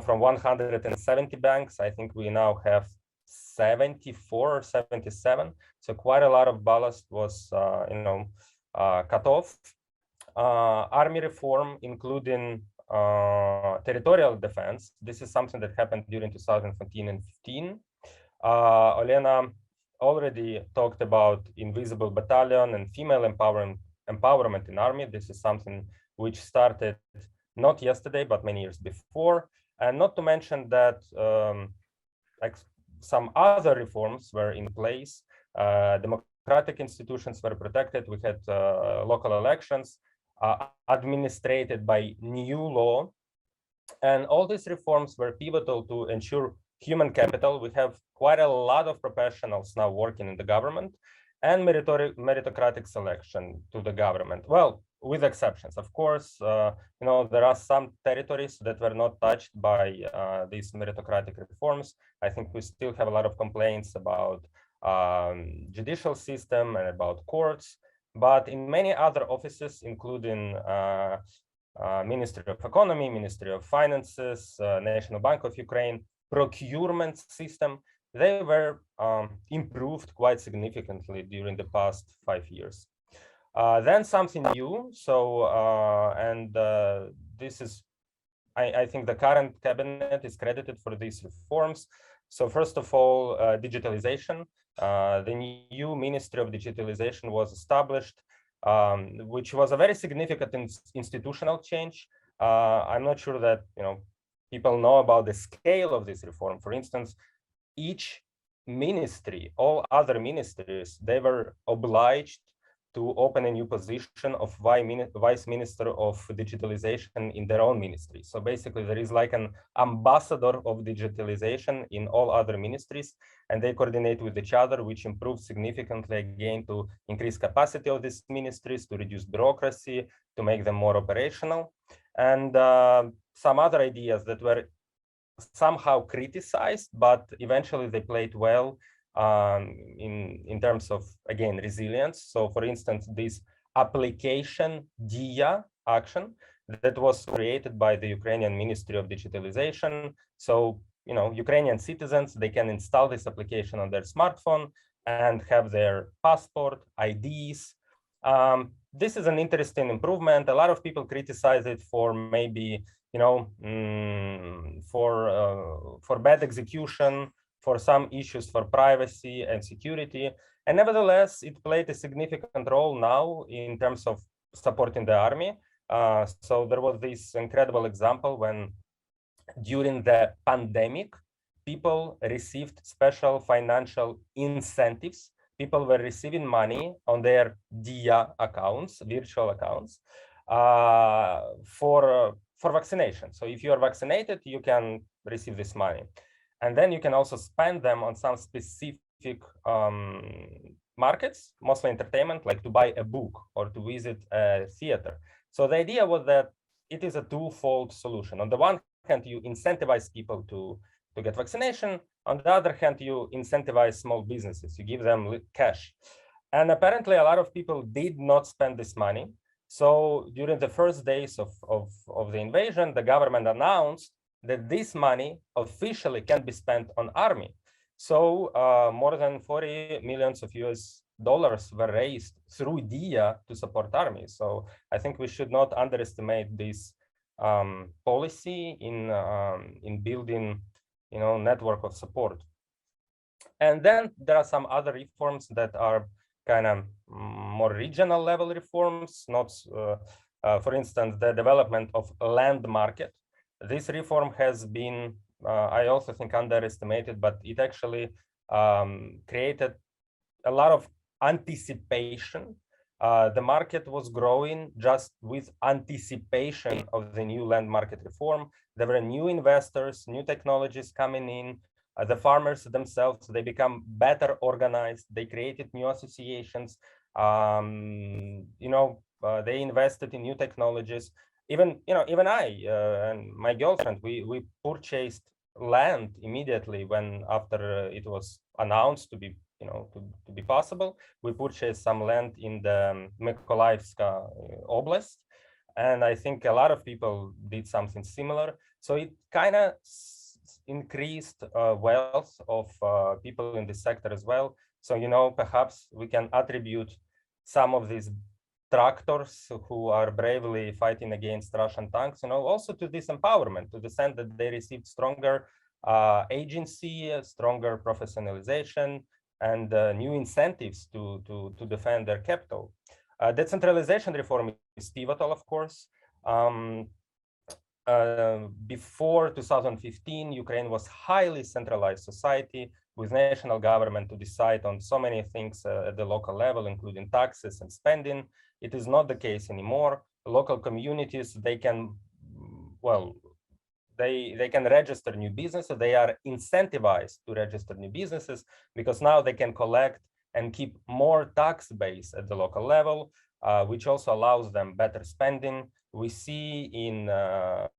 from 170 banks, I think we now have 74 or 77. So quite a lot of ballast was, cut off. Army reform, including territorial defense. This is something that happened during 2014 and 15. Olena already talked about invisible battalion and female empowerment in army. This is something which started not yesterday, but many years before. And not to mention that some other reforms were in place. Democratic institutions were protected. We had local elections administrated by new law. And all these reforms were pivotal to ensure human capital. We have quite a lot of professionals now working in the government, and meritocratic selection to the government. Well, with exceptions, of course. There are some territories that were not touched by these meritocratic reforms. I think we still have a lot of complaints about judicial system and about courts. But in many other offices, including Ministry of Economy, Ministry of Finances, National Bank of Ukraine, procurement system, they were improved quite significantly during the past 5 years. Then something new. So, this is, I think the current cabinet is credited for these reforms. So first of all, digitalization. The new Ministry of Digitalization was established, which was a very significant institutional change. I'm not sure that people know about the scale of this reform. For instance, each ministry, all other ministries, they were obliged to open a new position of vice minister of digitalization in their own ministry. So basically there is like an ambassador of digitalization in all other ministries, and they coordinate with each other, which improves significantly again to increase capacity of these ministries, to reduce bureaucracy, to make them more operational. And some other ideas that were somehow criticized, but eventually they played well in terms of, again, resilience. So for instance, this application DIA action that was created by the Ukrainian Ministry of Digitalization. So, Ukrainian citizens, they can install this application on their smartphone and have their passport, IDs. This is an interesting improvement. A lot of people criticize it for maybe, for bad execution, for some issues for privacy and security. And nevertheless, it played a significant role now in terms of supporting the army. So there was this incredible example when during the pandemic, people received special financial incentives. People were receiving money on their DIA accounts, virtual accounts, for vaccination. So if you are vaccinated, you can receive this money. And then you can also spend them on some specific markets, mostly entertainment, like to buy a book or to visit a theater. So the idea was that it is a twofold solution. On the one hand, you incentivize people to get vaccination. On the other hand, you incentivize small businesses. You give them cash. And apparently, a lot of people did not spend this money. So during the first days of the invasion, the government announced that this money officially can be spent on army. So more than 40 millions of US dollars were raised through DIA to support army. So I think we should not underestimate this policy in building, network of support. And then there are some other reforms that are kind of more regional level reforms, not, for instance, the development of land market. This reform has been, I also think, underestimated, but it actually created a lot of anticipation. The market was growing just with anticipation of the new land market reform. There were new investors, new technologies coming in. The farmers themselves, they become better organized. They created new associations. They invested in new technologies. Even I and my girlfriend, we purchased land immediately after it was announced to be to be possible. We purchased some land in the Mykolaiivska Oblast, and I think a lot of people did something similar. So it kind of increased wealth of people in this sector as well. So perhaps we can attribute some of these tractors who are bravely fighting against Russian tanks, also to this empowerment, to the sense that they received stronger agency, stronger professionalization, and new incentives to defend their capital. Decentralization reform is pivotal, of course. Before 2015, Ukraine was highly centralized society with national government to decide on so many things at the local level, including taxes and spending. It is not the case anymore. Local communities, they can register new businesses. They are incentivized to register new businesses because now they can collect and keep more tax base at the local level, which also allows them better spending. We see in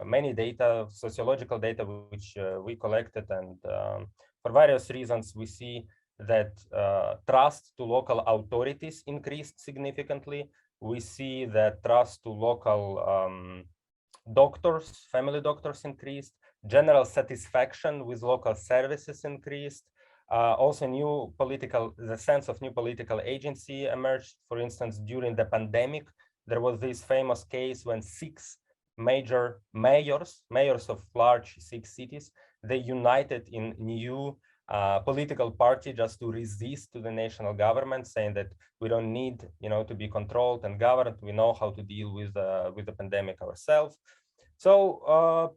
many data, sociological data, which we collected, and for various reasons, we see that trust to local authorities increased significantly. We see that trust to local doctors, family doctors increased. General satisfaction with local services increased. Also, the sense of new political agency emerged. For instance, during the pandemic, there was this famous case when 6 major mayors of large 6 cities, they united in new political party just to resist to the national government, saying that we don't need, to be controlled and governed. We know how to deal with the pandemic ourselves. So,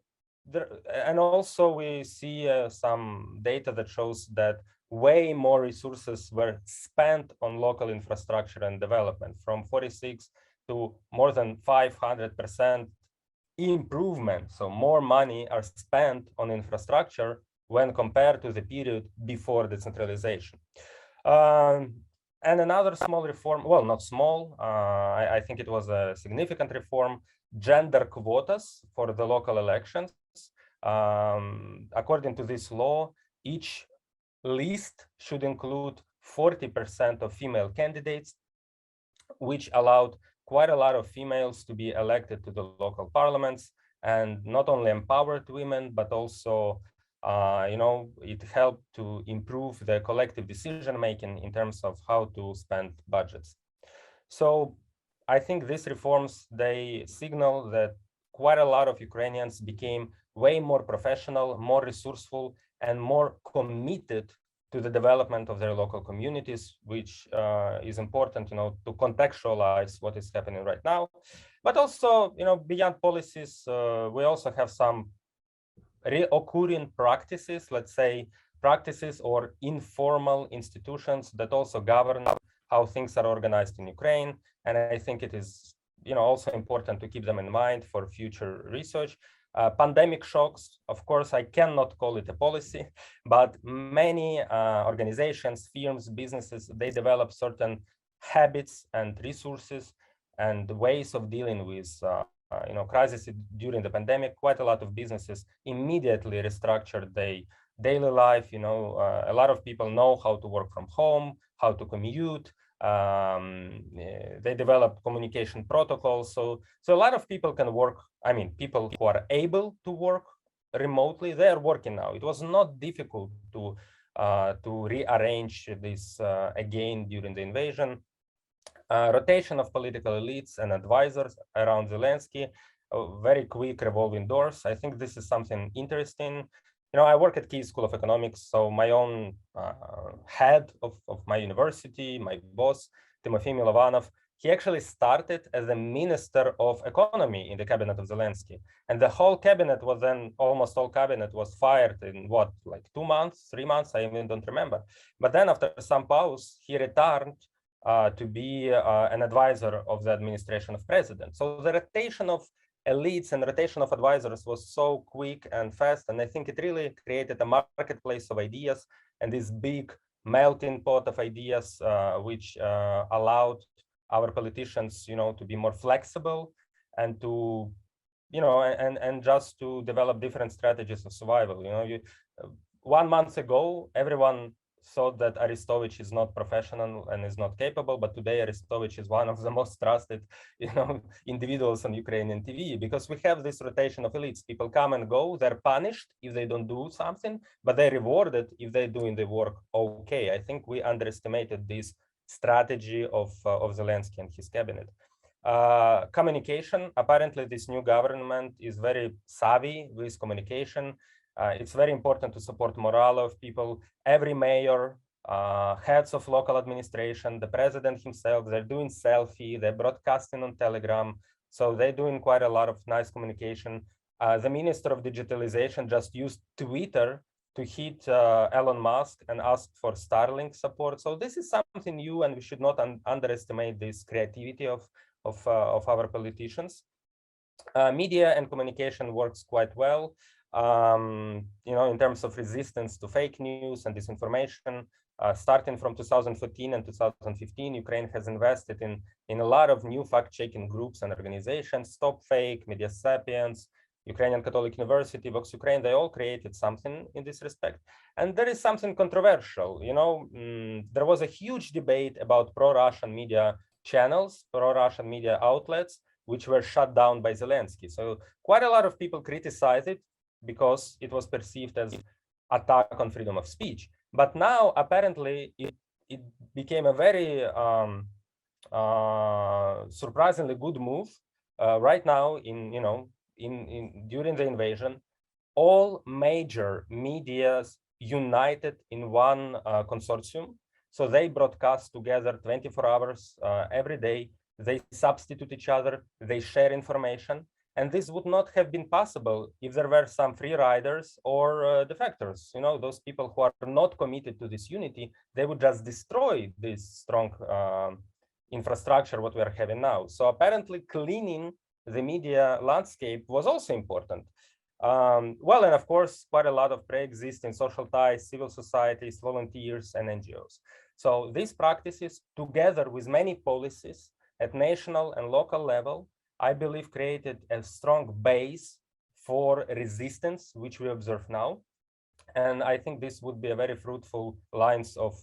and also we see some data that shows that way more resources were spent on local infrastructure and development, from 46 to more than 500% improvement. So more money are spent on infrastructure when compared to the period before decentralization. And another small reform, well, not small, I think it was a significant reform, gender quotas for the local elections. According to this law, each list should include 40% of female candidates, which allowed quite a lot of females to be elected to the local parliaments, and not only empowered women, but also, it helped to improve the collective decision-making in terms of how to spend budgets. So I think these reforms, they signal that quite a lot of Ukrainians became way more professional, more resourceful, and more committed to the development of their local communities, which is important, to contextualize what is happening right now. But also, beyond policies, we also have some reoccurring practices, let's say practices or informal institutions that also govern how things are organized in Ukraine. And I think it is, also important to keep them in mind for future research. Pandemic shocks, of course, I cannot call it a policy, but many organizations, firms, businesses, they develop certain habits and resources and ways of dealing with crisis during the pandemic. Quite a lot of businesses immediately restructured their daily life. A lot of people know how to work from home, how to commute. They develop communication protocols. So a lot of people can work. I mean, people who are able to work remotely, they are working now. It was not difficult to rearrange this again during the invasion. Rotation of political elites and advisors around Zelensky, very quick revolving doors. I think this is something interesting. I work at Kyiv School of Economics, so my own head of my university, my boss, Timofey Milovanov, he actually started as a minister of economy in the cabinet of Zelensky. And the whole cabinet was then, almost all cabinet was fired in what, like 2 months, 3 months, I even don't remember. But then after some pause, he returned to be an advisor of the administration of president. So the rotation of elites and rotation of advisors was so quick and fast, and I think it really created a marketplace of ideas and this big melting pot of ideas, which allowed our politicians, to be more flexible and to, and just to develop different strategies of survival. 1 month ago, everyone thought that Arestovich is not professional and is not capable, but today Arestovich is one of the most trusted, individuals on Ukrainian TV, because we have this rotation of elites. People come and go, they're punished if they don't do something, but they're rewarded if they're doing the work okay. I think we underestimated this strategy of Zelensky and his cabinet. Communication, apparently this new government is very savvy with communication. It's very important to support morale of people. Every mayor, heads of local administration, the president himself, they're doing selfie, they're broadcasting on Telegram. So they're doing quite a lot of nice communication. The Minister of Digitalization just used Twitter to hit Elon Musk and ask for Starlink support. So this is something new, and we should not underestimate this creativity of our politicians. Media and communication works quite well. In terms of resistance to fake news and disinformation, starting from 2014 and 2015, Ukraine has invested in a lot of new fact-checking groups and organizations, Stop Fake, Media Sapiens, Ukrainian Catholic University, Vox Ukraine, they all created something in this respect. And there is something controversial. You know, there was a huge debate about pro-Russian media channels, pro-Russian media outlets, which were shut down by Zelensky. So quite a lot of people criticized it because it was perceived as attack on freedom of speech. But now, apparently, it became a very surprisingly good move. Right now, during the invasion, all major medias united in one consortium. So they broadcast together 24 hours every day. They substitute each other. They share information. And this would not have been possible if there were some free riders or defectors. You know, those people who are not committed to this unity, they would just destroy this strong infrastructure what we are having now. So apparently cleaning the media landscape was also important. Well, and of course, quite a lot of pre-existing social ties, civil societies, volunteers, and NGOs. So these practices, together with many policies at national and local level, I believe created a strong base for resistance, which we observe now. And I think this would be a very fruitful lines of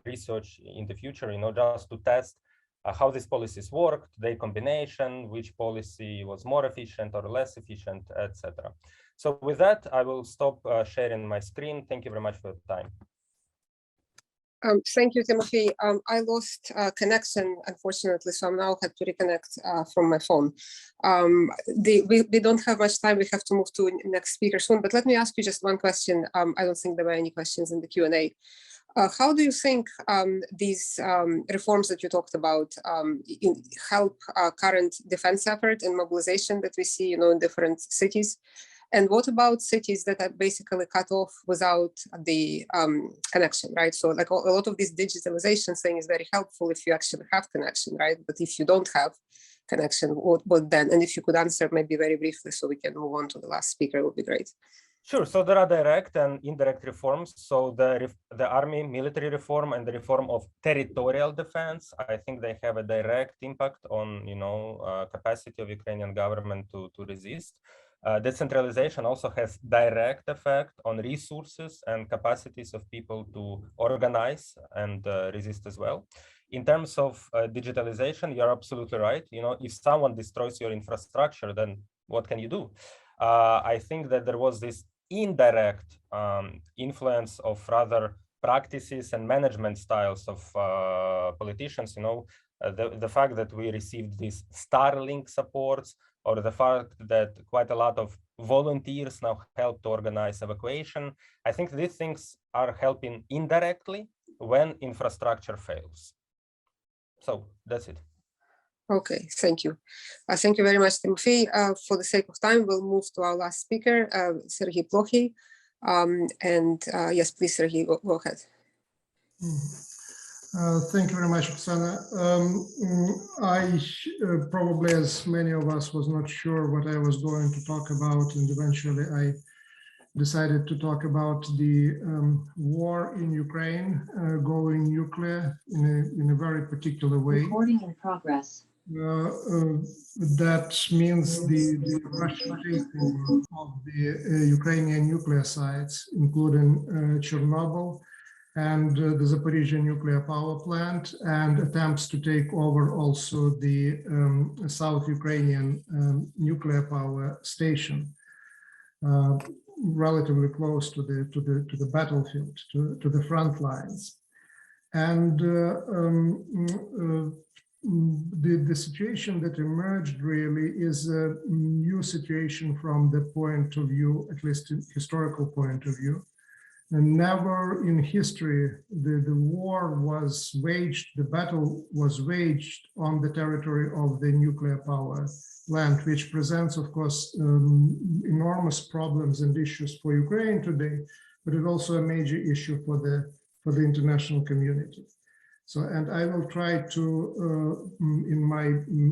research in the future, you know, just to test how these policies worked, their combination, which policy was more efficient or less efficient, etc. So with that, I will stop sharing my screen. Thank you very much for your time. Thank you, Timothy. I lost connection, unfortunately, so I now had to reconnect from my phone. We don't have much time. We have to move to next speaker soon, but let me ask you just one question. I don't think there were any questions in the Q&A. How do you think these reforms that you talked about help current defense effort and mobilization that we see, you know, in different cities? And what about cities that are basically cut off without the connection, right? So like a lot of this digitalization thing is very helpful if you actually have connection, right? But if you don't have connection, what then? And if you could answer maybe very briefly so we can move on to the last speaker, it would be great. Sure. So there are direct and indirect reforms. So the army military reform and the reform of territorial defense, I think they have a direct impact on, you know, capacity of Ukrainian government to resist. Decentralization also has direct effect on resources and capacities of people to organize and resist as well. In terms of digitalization, you're absolutely right. You know, if someone destroys your infrastructure, then what can you do? I think that there was this indirect influence of rather practices and management styles of politicians. You know, the fact that we received these Starlink supports, or the fact that quite a lot of volunteers now help to organize evacuation. I think these things are helping indirectly when infrastructure fails. So that's it. Okay, thank you. Thank you very much, Timothy. For the sake of time, we'll move to our last speaker, Sergei Plokhy. Yes, please, Sergei, go ahead. Thank you very much, Oksana. I probably, as many of us, was not sure what I was going to talk about, and eventually I decided to talk about the war in Ukraine going nuclear in a very particular way. Recording in progress. That means the Russian takeover of the Ukrainian nuclear sites, including Chernobyl and the Zaporizhzhia nuclear power plant, and attempts to take over also the South Ukrainian nuclear power station, relatively close to the battlefield, to the front lines. And the situation that emerged really is a new situation from the point of view, at least historical point of view. And never in history, the war was waged, the battle was waged on the territory of the nuclear power plant, which presents, of course, enormous problems and issues for Ukraine today, but it's also a major issue for the international community. So, and I will try to, in my,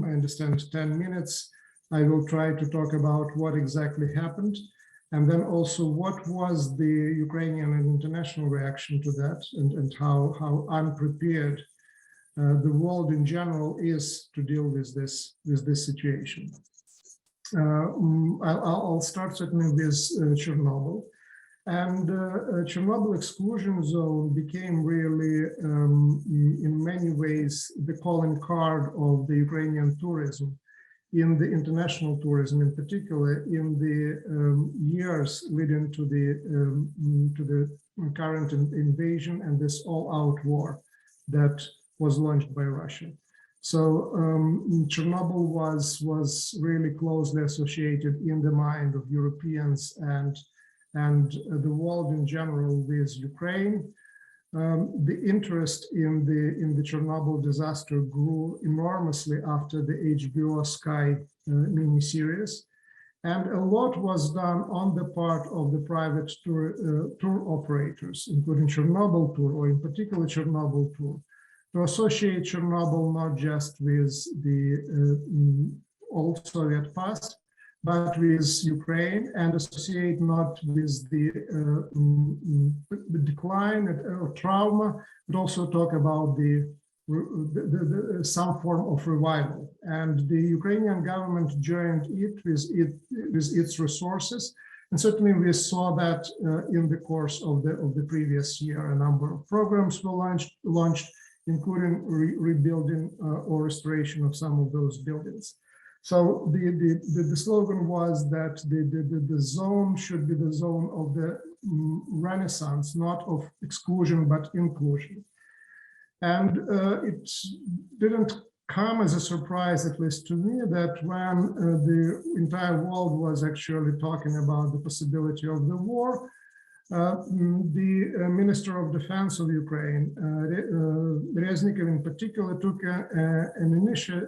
I understand, 10 minutes, I will try to talk about what exactly happened, and then also what was the Ukrainian and international reaction to that, and how unprepared the world in general is to deal with this situation. I'll start certainly with Chernobyl. And Chernobyl exclusion zone became really, in many ways, the calling card of the Ukrainian tourism, in the international tourism in particular, in the years leading to the current invasion and this all-out war that was launched by Russia. So Chernobyl was really closely associated in the mind of Europeans and the world in general with Ukraine. The interest in the Chernobyl disaster grew enormously after the HBO Sky miniseries, and a lot was done on the part of the private tour operators, including Chernobyl Tour, or in particular Chernobyl Tour, to associate Chernobyl not just with the old Soviet past, but with Ukraine, and associate not with the decline or trauma, but also talk about some form of revival. And the Ukrainian government joined it with its resources. And certainly we saw that in the course of the previous year. A number of programs were launched including rebuilding or restoration of some of those buildings. So the slogan was that the zone should be the zone of the renaissance, not of exclusion, but inclusion. And it didn't come as a surprise, at least to me, that when the entire world was actually talking about the possibility of the war, the Minister of Defense of Ukraine, Reznikov in particular, took an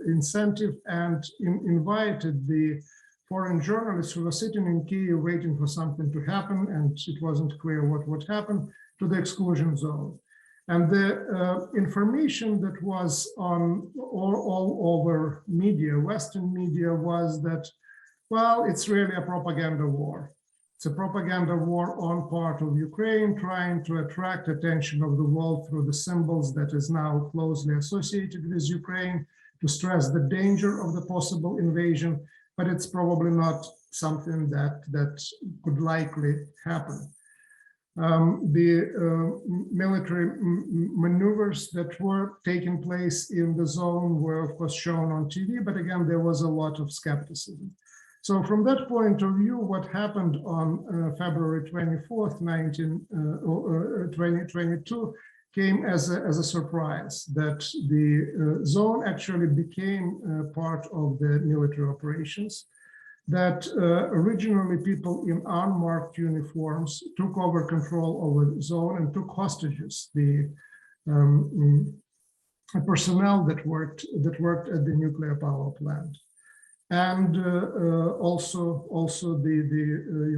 incentive and invited the foreign journalists who were sitting in Kyiv waiting for something to happen, and it wasn't clear what would happen, to the exclusion zone. And the information that was on all over media, Western media, was that, well, it's really a propaganda war. It's a propaganda war on part of Ukraine, trying to attract attention of the world through the symbols that is now closely associated with Ukraine, to stress the danger of the possible invasion, but it's probably not something that could likely happen. The military maneuvers that were taking place in the zone were, of course, shown on TV, but again, there was a lot of skepticism. So from that point of view, what happened on February 24th, 2022 came as a surprise, that the zone actually became part of the military operations, that originally people in unmarked uniforms took over control of the zone and took hostages the personnel that worked at the nuclear power plant. And also the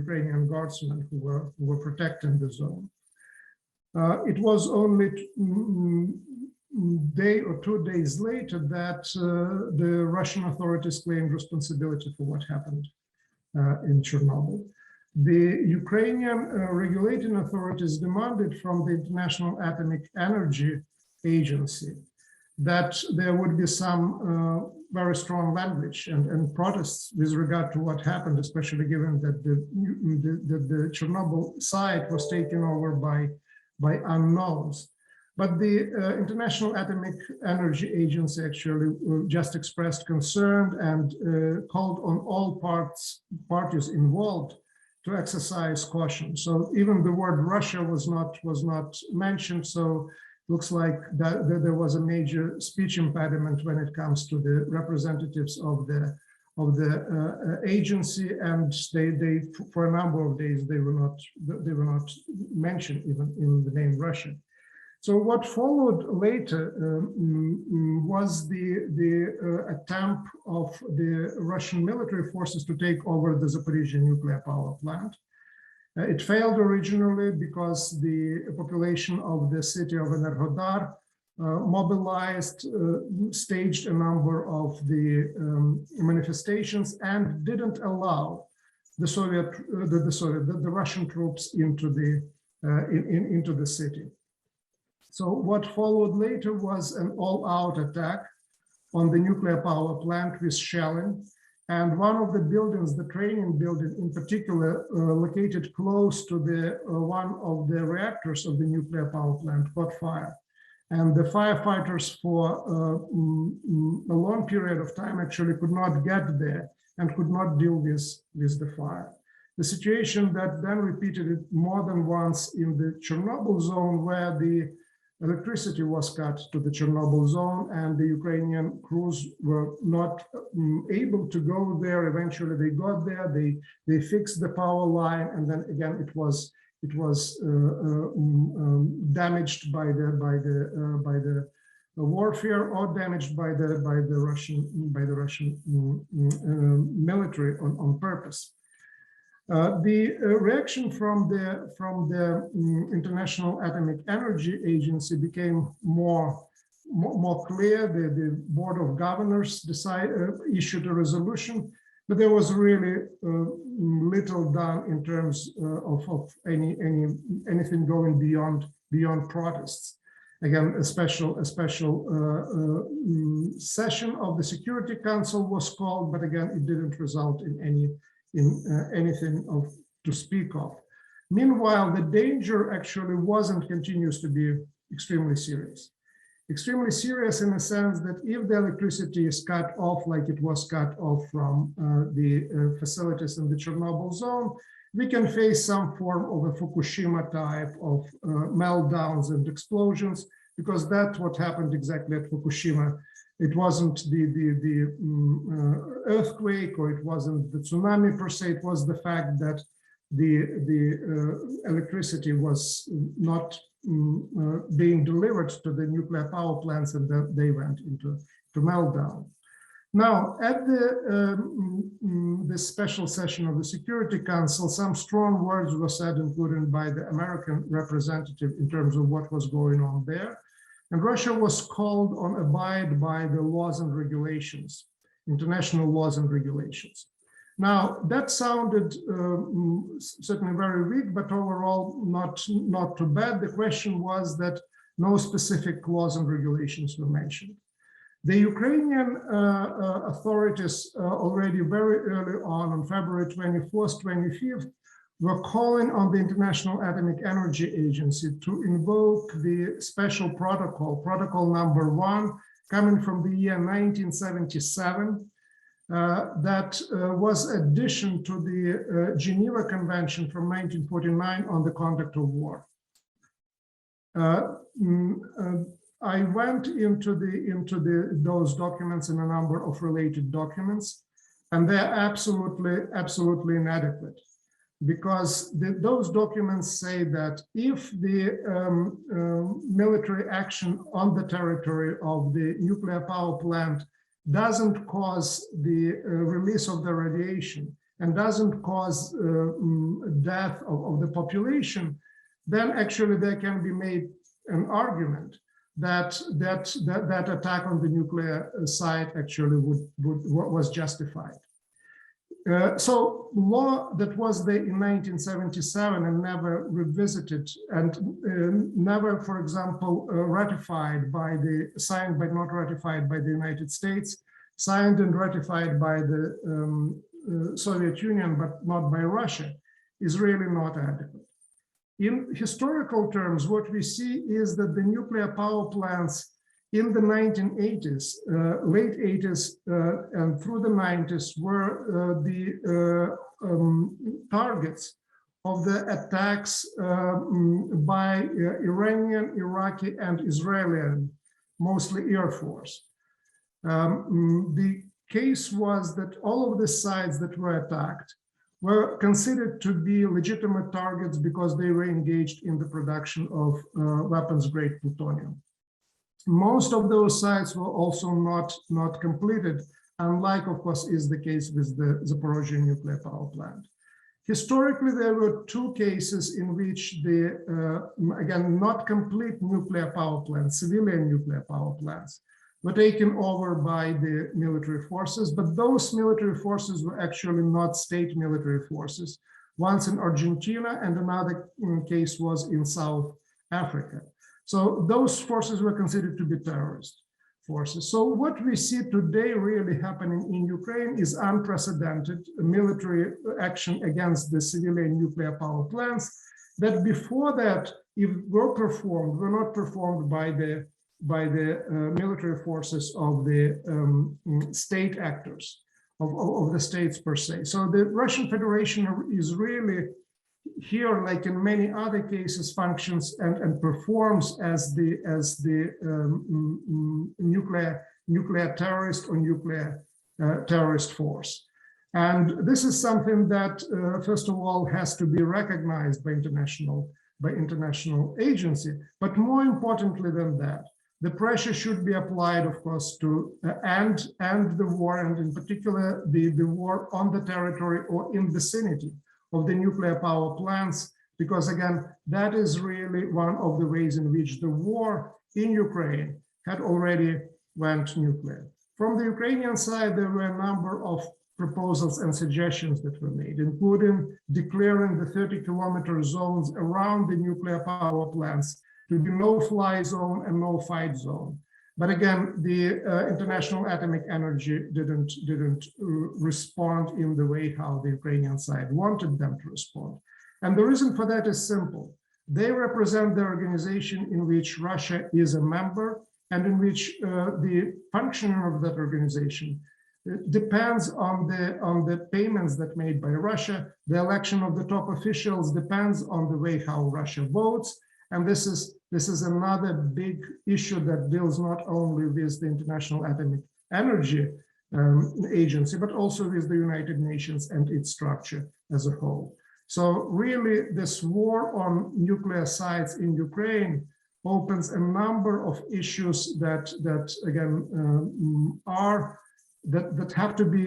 Ukrainian guardsmen who were protecting the zone. It was only day or 2 days later that the Russian authorities claimed responsibility for what happened in Chernobyl. The Ukrainian regulating authorities demanded from the International Atomic Energy Agency that there would be some very strong language and protests with regard to what happened, especially given that the Chernobyl site was taken over by unknowns. But the International Atomic Energy Agency actually just expressed concern and called on all parties involved to exercise caution. So even the word Russia was not mentioned. So looks like that there was a major speech impediment when it comes to the representatives of the agency, and they for a number of days they were not mentioned even in the name Russia. So what followed later was the attempt of the Russian military forces to take over the Zaporizhzhia nuclear power plant. It failed originally because the population of the city of Enerhodar mobilized, staged a number of the manifestations and didn't allow the Russian troops into the city. So what followed later was an all-out attack on the nuclear power plant with shelling, And one of the buildings, the training building in particular, located close to the one of the reactors of the nuclear power plant, caught fire. And the firefighters for a long period of time actually could not get there and could not deal with the fire. The situation that then repeated it more than once in the Chernobyl zone, where the electricity was cut to the Chernobyl zone and the Ukrainian crews were not able to go there. Eventually they got there, they fixed the power line, and then again it was damaged by the warfare, or damaged by the Russian military on purpose. The reaction from the International Atomic Energy Agency became more clear. The Board of Governors issued a resolution, but there was really little done in terms of anything going beyond protests. Again, a special session of the Security Council was called, but again, it didn't result in anything to speak of. Meanwhile, the danger actually continues to be extremely serious. Extremely serious in the sense that if the electricity is cut off, like it was cut off from the facilities in the Chernobyl zone, we can face some form of a Fukushima type of meltdowns and explosions, because that's what happened exactly at Fukushima. It wasn't the earthquake, or it wasn't the tsunami per se. It was the fact that the electricity was not being delivered to the nuclear power plants, and then they went into meltdown. Now, at the special session of the Security Council, some strong words were said, including by the American representative, in terms of what was going on there. And Russia was called on abide by the laws and regulations, international laws and regulations. Now, that sounded certainly very weak, but overall not too bad. The question was that no specific laws and regulations were mentioned. The Ukrainian authorities already very early on February 24th, 25th, were calling on the International Atomic Energy Agency to invoke the special protocol number 1, coming from the year 1977, that was addition to the Geneva Convention from 1949 on the conduct of war. I went into those documents and a number of related documents, and they're absolutely inadequate, because those documents say that if the military action on the territory of the nuclear power plant doesn't cause the release of the radiation and doesn't cause death of the population, then actually there can be made an argument that attack on the nuclear site actually was justified. So law that was there in 1977 and never revisited, and never, for example, signed but not ratified by the United States, signed and ratified by the Soviet Union, but not by Russia, is really not adequate. In historical terms, what we see is that the nuclear power plants in the 1980s, late 80s, and through the 90s were the targets of the attacks by Iranian, Iraqi, and Israeli, mostly Air Force. The case was that all of the sites that were attacked were considered to be legitimate targets because they were engaged in the production of weapons-grade plutonium. Most of those sites were also not completed, unlike, of course, is the case with the Zaporozhye nuclear power plant. Historically, there were 2 cases in which the, again, not complete nuclear power plants, civilian nuclear power plants, were taken over by the military forces, but those military forces were actually not state military forces. Once in Argentina, and another case was in South Africa. So those forces were considered to be terrorists. forces. So what we see today really happening in Ukraine is unprecedented military action against the civilian nuclear power plants that before that, if were not performed by the military forces of the state actors, of the states per se. So the Russian Federation is really here, like in many other cases, functions and performs as the nuclear terrorist or nuclear terrorist force. And this is something that, first of all, has to be recognized by international agency. But more importantly than that, the pressure should be applied, of course, to end the war, and in particular, the war on the territory or in vicinity of the nuclear power plants, because again, that is really one of the ways in which the war in Ukraine had already went nuclear. From the Ukrainian side, there were a number of proposals and suggestions that were made, including declaring the 30-kilometer zones around the nuclear power plants to be no-fly zone and no-fight zone. But again, the International Atomic Energy didn't respond in the way how the Ukrainian side wanted them to respond. And the reason for that is simple. They represent the organization in which Russia is a member and in which the functioning of that organization depends on the payments that made by Russia. The election of the top officials depends on the way how Russia votes. And this is another big issue that deals not only with the International Atomic Energy Agency, but also with the United Nations and its structure as a whole. So really, this war on nuclear sites in Ukraine opens a number of issues that again that have to be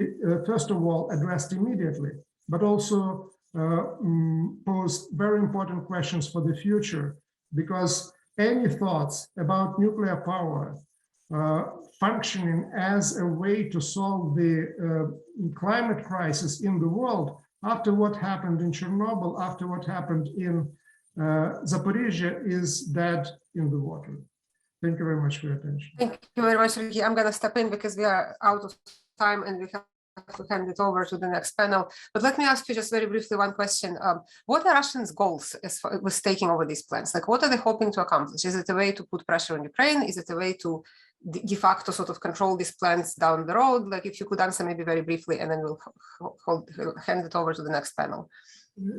first of all addressed immediately, but also pose very important questions for the future. Because any thoughts about nuclear power functioning as a way to solve the climate crisis in the world after what happened in Chernobyl, after what happened in Zaporizhia is dead in the water. Thank you very much for your attention. Thank you very much, Sergei. I'm going to step in because we are out of time and we have to hand it over to the next panel. But let me ask you just very briefly one question. What are Russians' goals with taking over these plans? Like, what are they hoping to accomplish? Is it a way to put pressure on Ukraine? Is it a way to de facto sort of control these plans down the road? Like, if you could answer maybe very briefly, and then we'll hand it over to the next panel.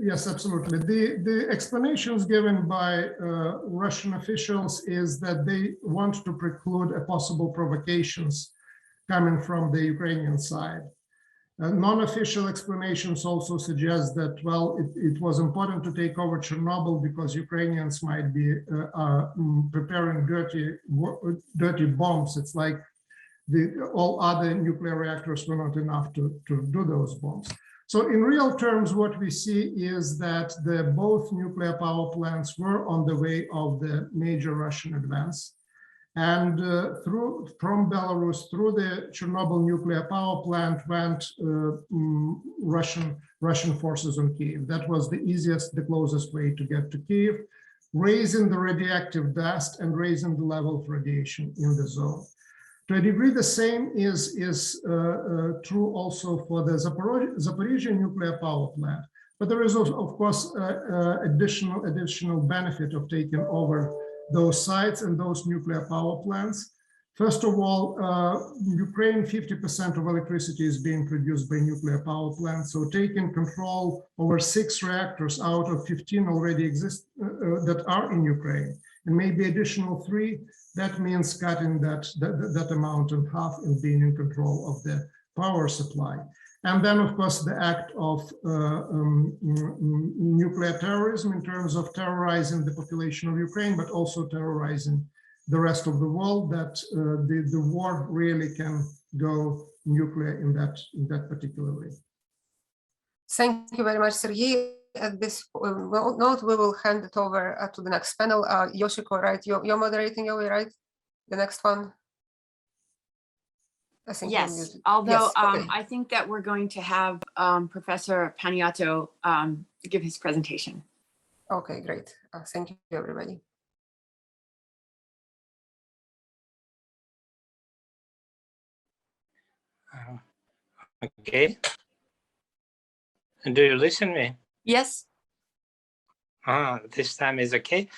Yes, absolutely. The explanations given by Russian officials is that they want to preclude possible provocations coming from the Ukrainian side. Non-official explanations also suggest that, well, it was important to take over Chernobyl because Ukrainians might be preparing dirty bombs. It's like all other nuclear reactors were not enough to do those bombs. So in real terms, what we see is that both nuclear power plants were on the way of the major Russian advance. And from Belarus through the Chernobyl nuclear power plant went Russian forces on Kyiv. That was the easiest, the closest way to get to Kyiv, raising the radioactive dust and raising the level of radiation in the zone. To a degree, the same is true also for the Zaporizhia nuclear power plant. But there is, of course, additional benefit of taking over those sites and those nuclear power plants. First of all, Ukraine, 50% of electricity is being produced by nuclear power plants. So taking control over 6 reactors out of 15 already exist that are in Ukraine, and maybe additional 3, that means cutting that amount in half and being in control of the power supply. And then, of course, the act of nuclear terrorism in terms of terrorizing the population of Ukraine, but also terrorizing the rest of the world, that the war really can go nuclear in that particular way. Thank you very much, Sergei. At this note, we will hand it over to the next panel. Yoshiko, right? You're moderating, Yoshi, right? The next one. Yes, although yes, okay. I think that we're going to have Professor Paniato give his presentation. Okay, great. Thank you, everybody. Okay. Do you listen me? Yes. This time is okay.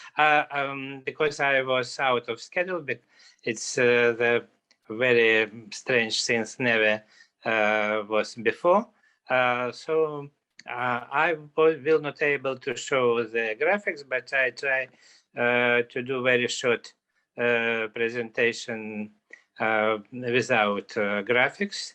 Because I was out of schedule, but it's the very strange things never was before. So I will not able to show the graphics, but I try to do very short presentation without graphics.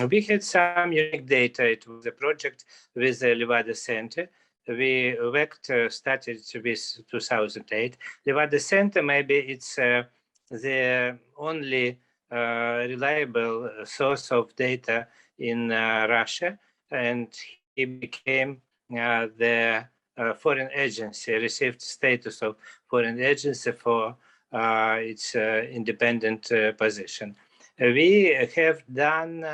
We had some unique data. It was a project with the Levada Center. We worked, started with 2008. Levada Center, maybe it's the only reliable source of data in Russia, and he became the foreign agency, received status of foreign agency for its independent position. We have done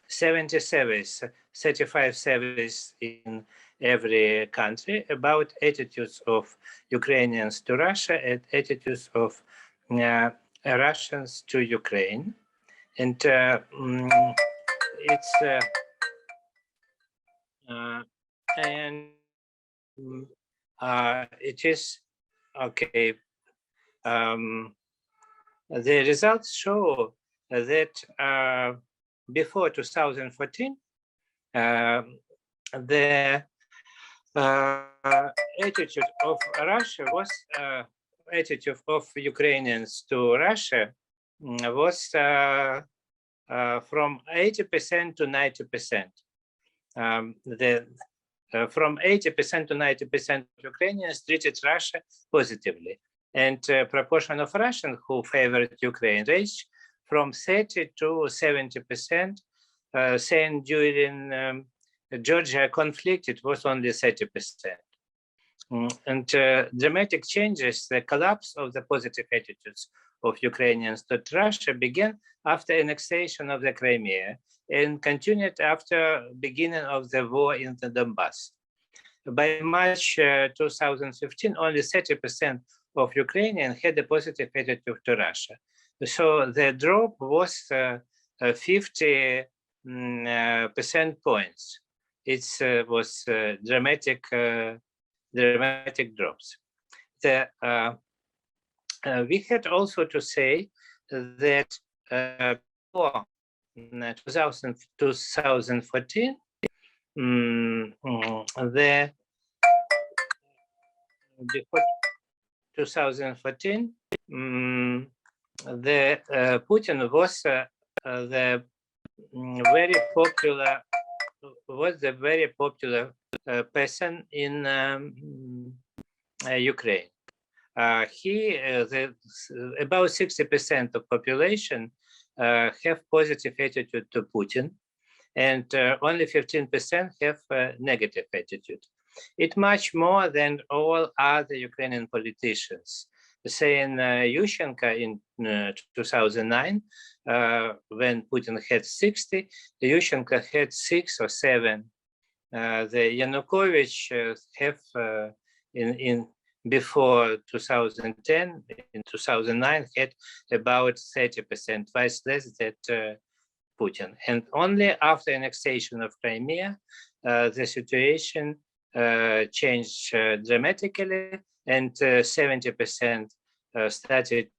70 surveys, 35 surveys in every country about attitudes of Ukrainians to Russia and attitudes of Russians to Ukraine. And it's it is okay. The results show that before 2014, the attitude of Russia was attitude of Ukrainians to Russia was from 80% to 90%. From 80% to 90% Ukrainians treated Russia positively, and proportion of Russians who favored Ukraine reached from 30 to 70%. Saying during Georgia conflict, it was only 30%. And dramatic changes, the collapse of the positive attitudes of Ukrainians to Russia began after annexation of the Crimea and continued after beginning of the war in the Donbass. By March 2015, only 30% of Ukrainians had a positive attitude to Russia. So the drop was 50 percent points. It was dramatic drops. We had also to say that before 2014, before 2014, Putin was the very popular person in Ukraine. About 60% of population have positive attitude to Putin, and only 15% have negative attitude. It's much more than all other Ukrainian politicians. Saying Yushchenko in 2009, when Putin had 60, Yushchenko had 6 or 7. The Yanukovych have in before 2010, in 2009, had about 30%, twice less than Putin. And only after annexation of Crimea, the situation changed dramatically, and 70% started,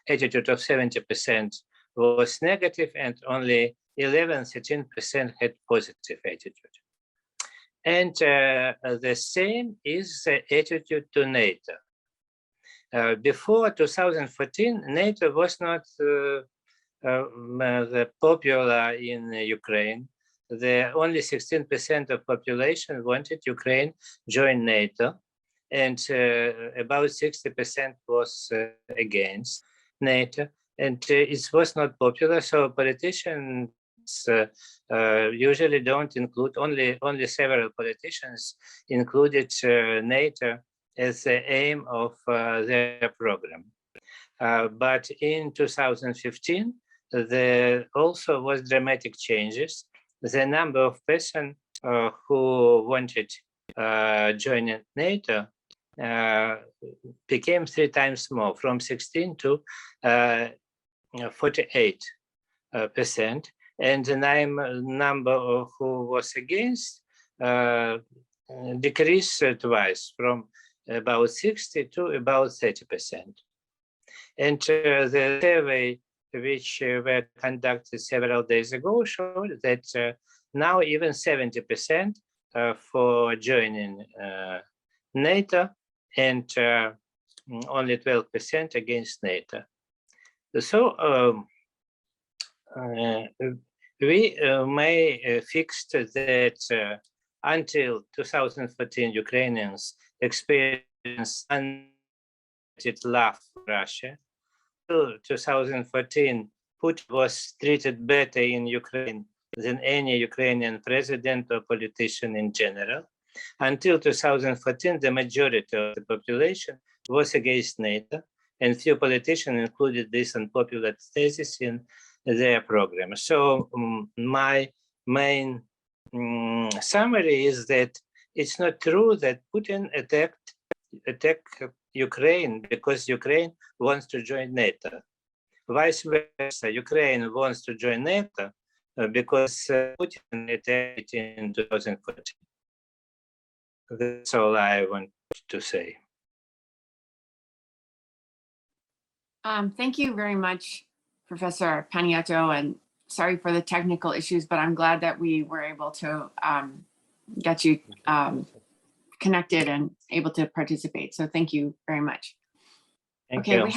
attitude of 70% was negative, and only 13% had positive attitude. And the same is the attitude to NATO. Before 2014, NATO was not popular in Ukraine. Only 16% of population wanted Ukraine join NATO, and about 60% was against NATO, and it was not popular. So politicians usually don't include, only several politicians included NATO as the aim of their program. But in 2015, there also was dramatic changes. The number of persons who wanted joining NATO became 3 times more, from 16 to 48%. and the number of who was against decreased twice, from about 60 to about 30%. And the survey, which were conducted several days ago, showed that now even 70% for joining NATO, and only 12% against NATO. So we may fix that until 2014, Ukrainians experienced unlimited love for Russia. Till 2014, Putin was treated better in Ukraine than any Ukrainian president or politician in general. Until 2014, the majority of the population was against NATO, and few politicians included this unpopular thesis in their program. So my main summary is that it's not true that Putin attacked Ukraine because Ukraine wants to join NATO. Vice versa, Ukraine wants to join NATO because Putin attacked in 2014. That's all I want to say. Thank you very much, Professor Paniato, and sorry for the technical issues, but I'm glad that we were able to get you connected and able to participate. So thank you very much. Thank okay, you. we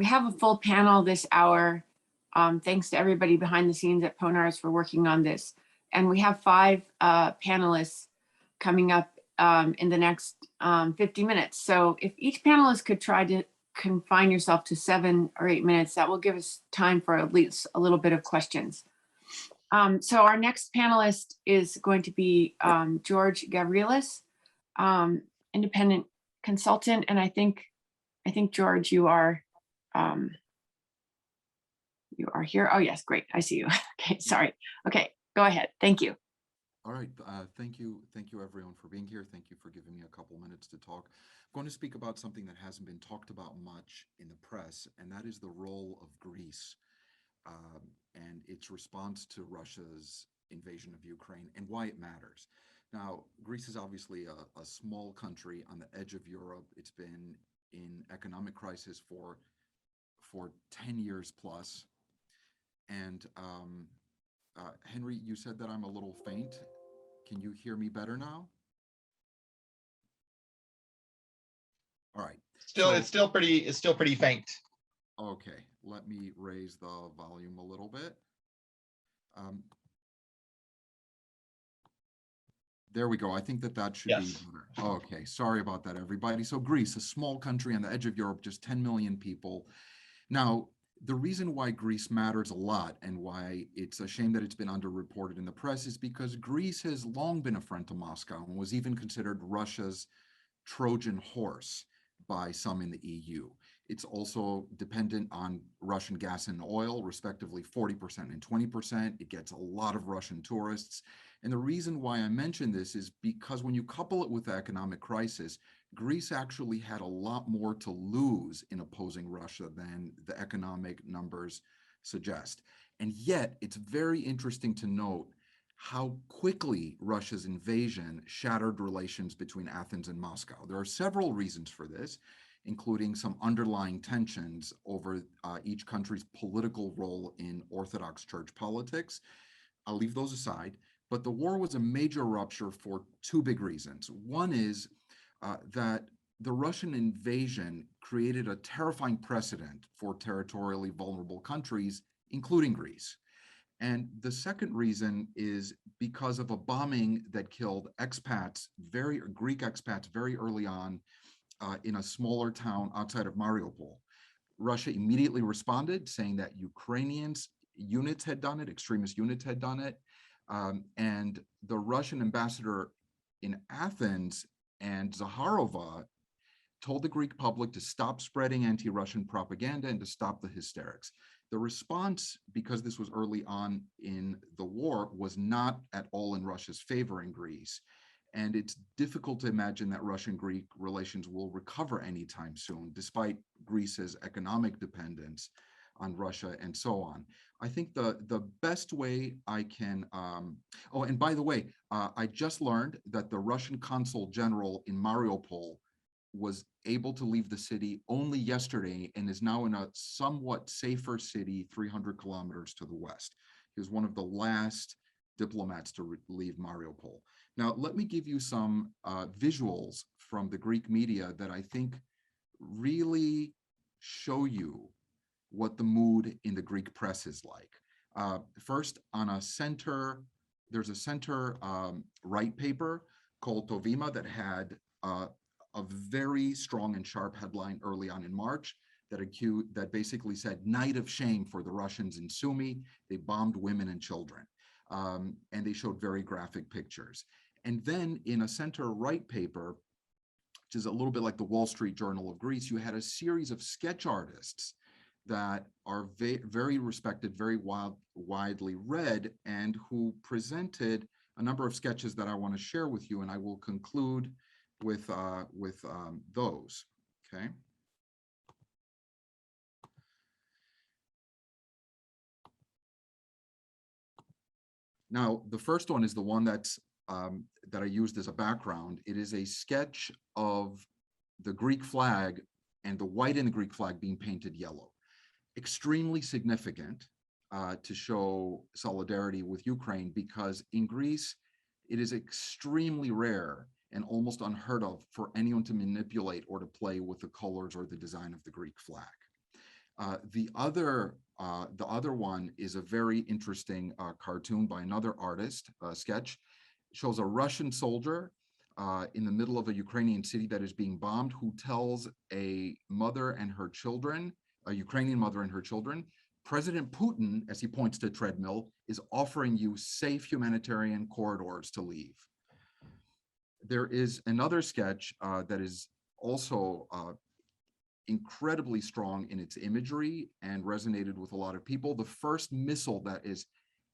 have a full panel this hour. Thanks to everybody behind the scenes at PONARS for working on this. And we have 5 panelists coming up in the next 50 minutes. So if each panelist could try to confine yourself to 7 or 8 minutes, that will give us time for at least a little bit of questions. So our next panelist is going to be George Gavrielis, independent consultant. And I think George, you are here. Oh yes, great. I see you. Okay, sorry. Okay, go ahead. Thank you. All right. Thank you everyone for being here. Thank you for giving me a couple minutes to talk. I'm going to speak about something that hasn't been talked about much in the press, and that is the role of Greece and its response to Russia's invasion of Ukraine and why it matters. Now, Greece is obviously a small country on the edge of Europe. It's been in economic crisis for 10 years plus. And Henry, you said that I'm a little faint. Can you hear me better now? All right. It's still pretty faint. Okay, let me raise the volume a little bit. There we go. I think that should be better. Okay, sorry about that, everybody. So Greece, a small country on the edge of Europe, just 10 million people. Now, the reason why Greece matters a lot and why it's a shame that it's been underreported in the press is because Greece has long been a friend to Moscow and was even considered Russia's Trojan horse by some in the EU. It's also dependent on Russian gas and oil, respectively 40% and 20%. It gets a lot of Russian tourists. And the reason why I mention this is because when you couple it with the economic crisis, Greece actually had a lot more to lose in opposing Russia than the economic numbers suggest. And yet, it's very interesting to note how quickly Russia's invasion shattered relations between Athens and Moscow. There are several reasons for this, including some underlying tensions over each country's political role in Orthodox Church politics. I'll leave those aside, but the war was a major rupture for 2 big reasons. One is that the Russian invasion created a terrifying precedent for territorially vulnerable countries, including Greece. And the second reason is because of a bombing that killed Greek expats very early on in a smaller town outside of Mariupol. Russia immediately responded, saying that Ukrainians units had done it, extremist units had done it. And the Russian ambassador in Athens and Zaharova told the Greek public to stop spreading anti-Russian propaganda and to stop the hysterics. The response, because this was early on in the war, was not at all in Russia's favor in Greece. And it's difficult to imagine that Russian-Greek relations will recover anytime soon, despite Greece's economic dependence on Russia and so on. I think the best way I can, oh, and by the way, I just learned that the Russian consul general in Mariupol was able to leave the city only yesterday and is now in a somewhat safer city 300 kilometers to the west. He was one of the last diplomats to leave Mariupol. Now, let me give you some visuals from the Greek media that I think really show you what the mood in the Greek press is like. First, on a center, there's a center right paper called Tovima that had a very strong and sharp headline early on in March that basically said, night of shame for the Russians in Sumy. They bombed women and children. And they showed very graphic pictures. And then in a center right paper, which is a little bit like the Wall Street Journal of Greece, you had a series of sketch artists that are very respected, very widely read, and who presented a number of sketches that I want to share with you, and I will conclude with those, okay? Now, the first one is the one that I used as a background. It is a sketch of the Greek flag and the white in the Greek flag being painted yellow. Extremely significant to show solidarity with Ukraine, because in Greece, it is extremely rare and almost unheard of for anyone to manipulate or to play with the colors or the design of the Greek flag. The other one is a very interesting cartoon by another artist, sketch. It shows a Russian soldier in the middle of a Ukrainian city that is being bombed, who tells a mother and her children, a Ukrainian mother and her children, President Putin, as he points to a treadmill, is offering you safe humanitarian corridors to leave. There is another sketch that is also incredibly strong in its imagery and resonated with a lot of people. The first missile that is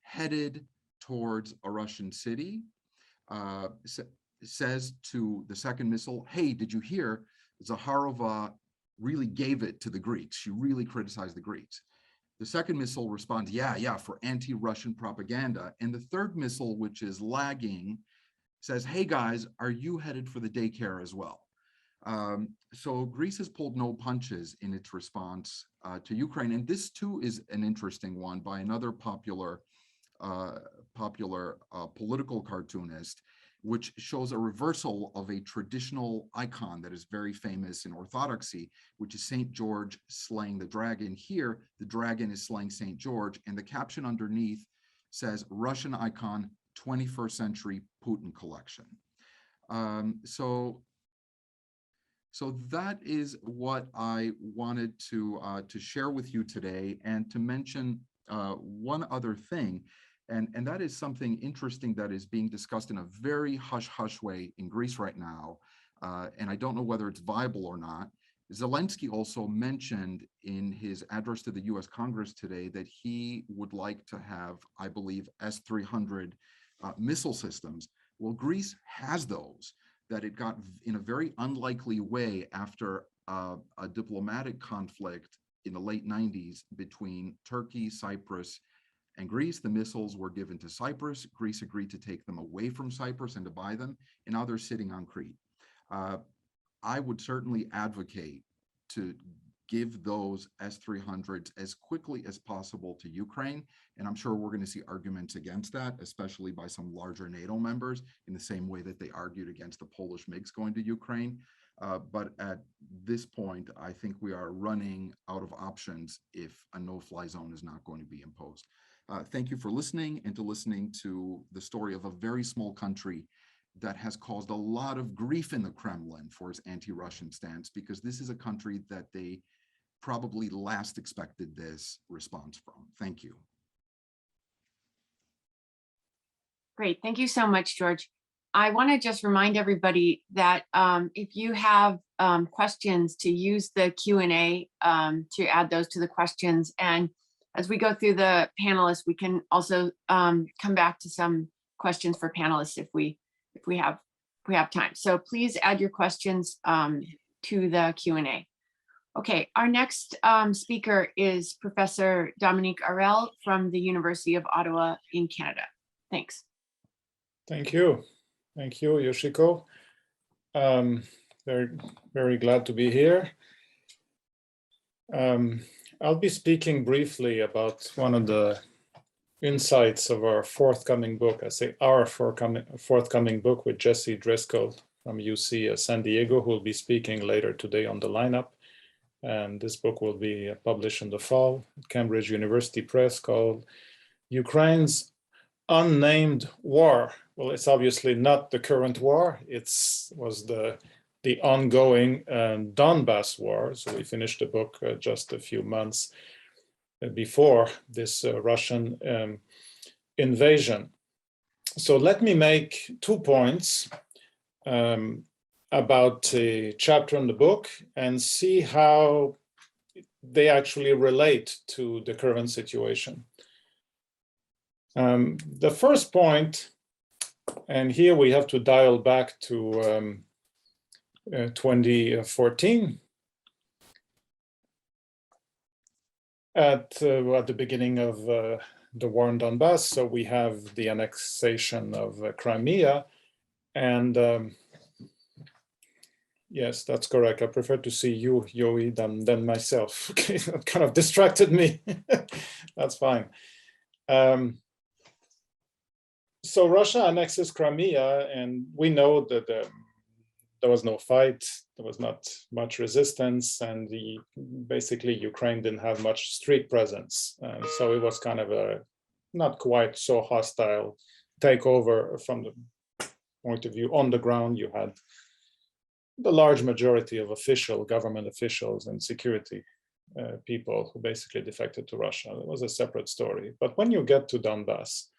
headed towards a Russian city says to the second missile, hey, did you hear Zakharova really gave it to the Greeks? She really criticized the Greeks. The second missile responds, yeah, for anti-Russian propaganda. And the third missile, which is lagging, says, hey guys, are you headed for the daycare as well? So Greece has pulled no punches in its response to Ukraine. And this too is an interesting one by another popular political cartoonist, which shows a reversal of a traditional icon that is very famous in Orthodoxy, which is St. George slaying the dragon. Here, the dragon is slaying St. George, and the caption underneath says, Russian icon, 21st century Putin collection. So that is what I wanted to share with you today, and to mention one other thing. And that is something interesting that is being discussed in a very hush-hush way in Greece right now. And I don't know whether it's viable or not. Zelensky also mentioned in his address to the US Congress today that he would like to have, I believe, S-300 missile systems. Well, Greece has those that it got in a very unlikely way after a diplomatic conflict in the late 90s between Turkey, Cyprus, and Greece. The missiles were given to Cyprus. Greece agreed to take them away from Cyprus and to buy them, and now they're sitting on Crete. I would certainly advocate to give those S-300s as quickly as possible to Ukraine, and I'm sure we're going to see arguments against that, especially by some larger NATO members, in the same way that they argued against the Polish MiGs going to Ukraine. But at this point, I think we are running out of options if a no-fly zone is not going to be imposed. Thank you for listening, and to listening to the story of a very small country that has caused a lot of grief in the Kremlin for its anti-Russian stance, because this is a country that they probably last expected this response from. Thank you. Great, thank you so much, George. I want to just remind everybody that if you have questions, to use the Q&A to add those to the questions. And as we go through the panelists, we can also come back to some questions for panelists if we have time. So please add your questions to the Q&A. Okay, our next speaker is Professor Dominique Arel from the University of Ottawa in Canada. Thanks. Thank you. Thank you, Yoshiko. Very, very glad to be here. I'll be speaking briefly about one of the insights of our forthcoming book. I say our forthcoming book with Jesse Driscoll from UC San Diego, who will be speaking later today on the lineup. And this book will be published in the fall at Cambridge University Press, called Ukraine's Unnamed War. Well, it's obviously not the current war. Was the ongoing Donbass war. So we finished the book just a few months before this Russian invasion. So let me make 2 points about a chapter in the book and see how they actually relate to the current situation. The first point, and here we have to dial back to 2014, at the beginning of the war in Donbass. So we have the annexation of Crimea, and yes, that's correct. I prefer to see you, Yoi, than myself. Okay, that kind of distracted me. That's fine. So Russia annexes Crimea, and we know that there was no fight, there was not much resistance, and basically Ukraine didn't have much street presence. So it was kind of a not quite so hostile takeover from the point of view. On the ground, you had the large majority of government officials and security people who basically defected to Russia. It was a separate story. But when you get to Donbass,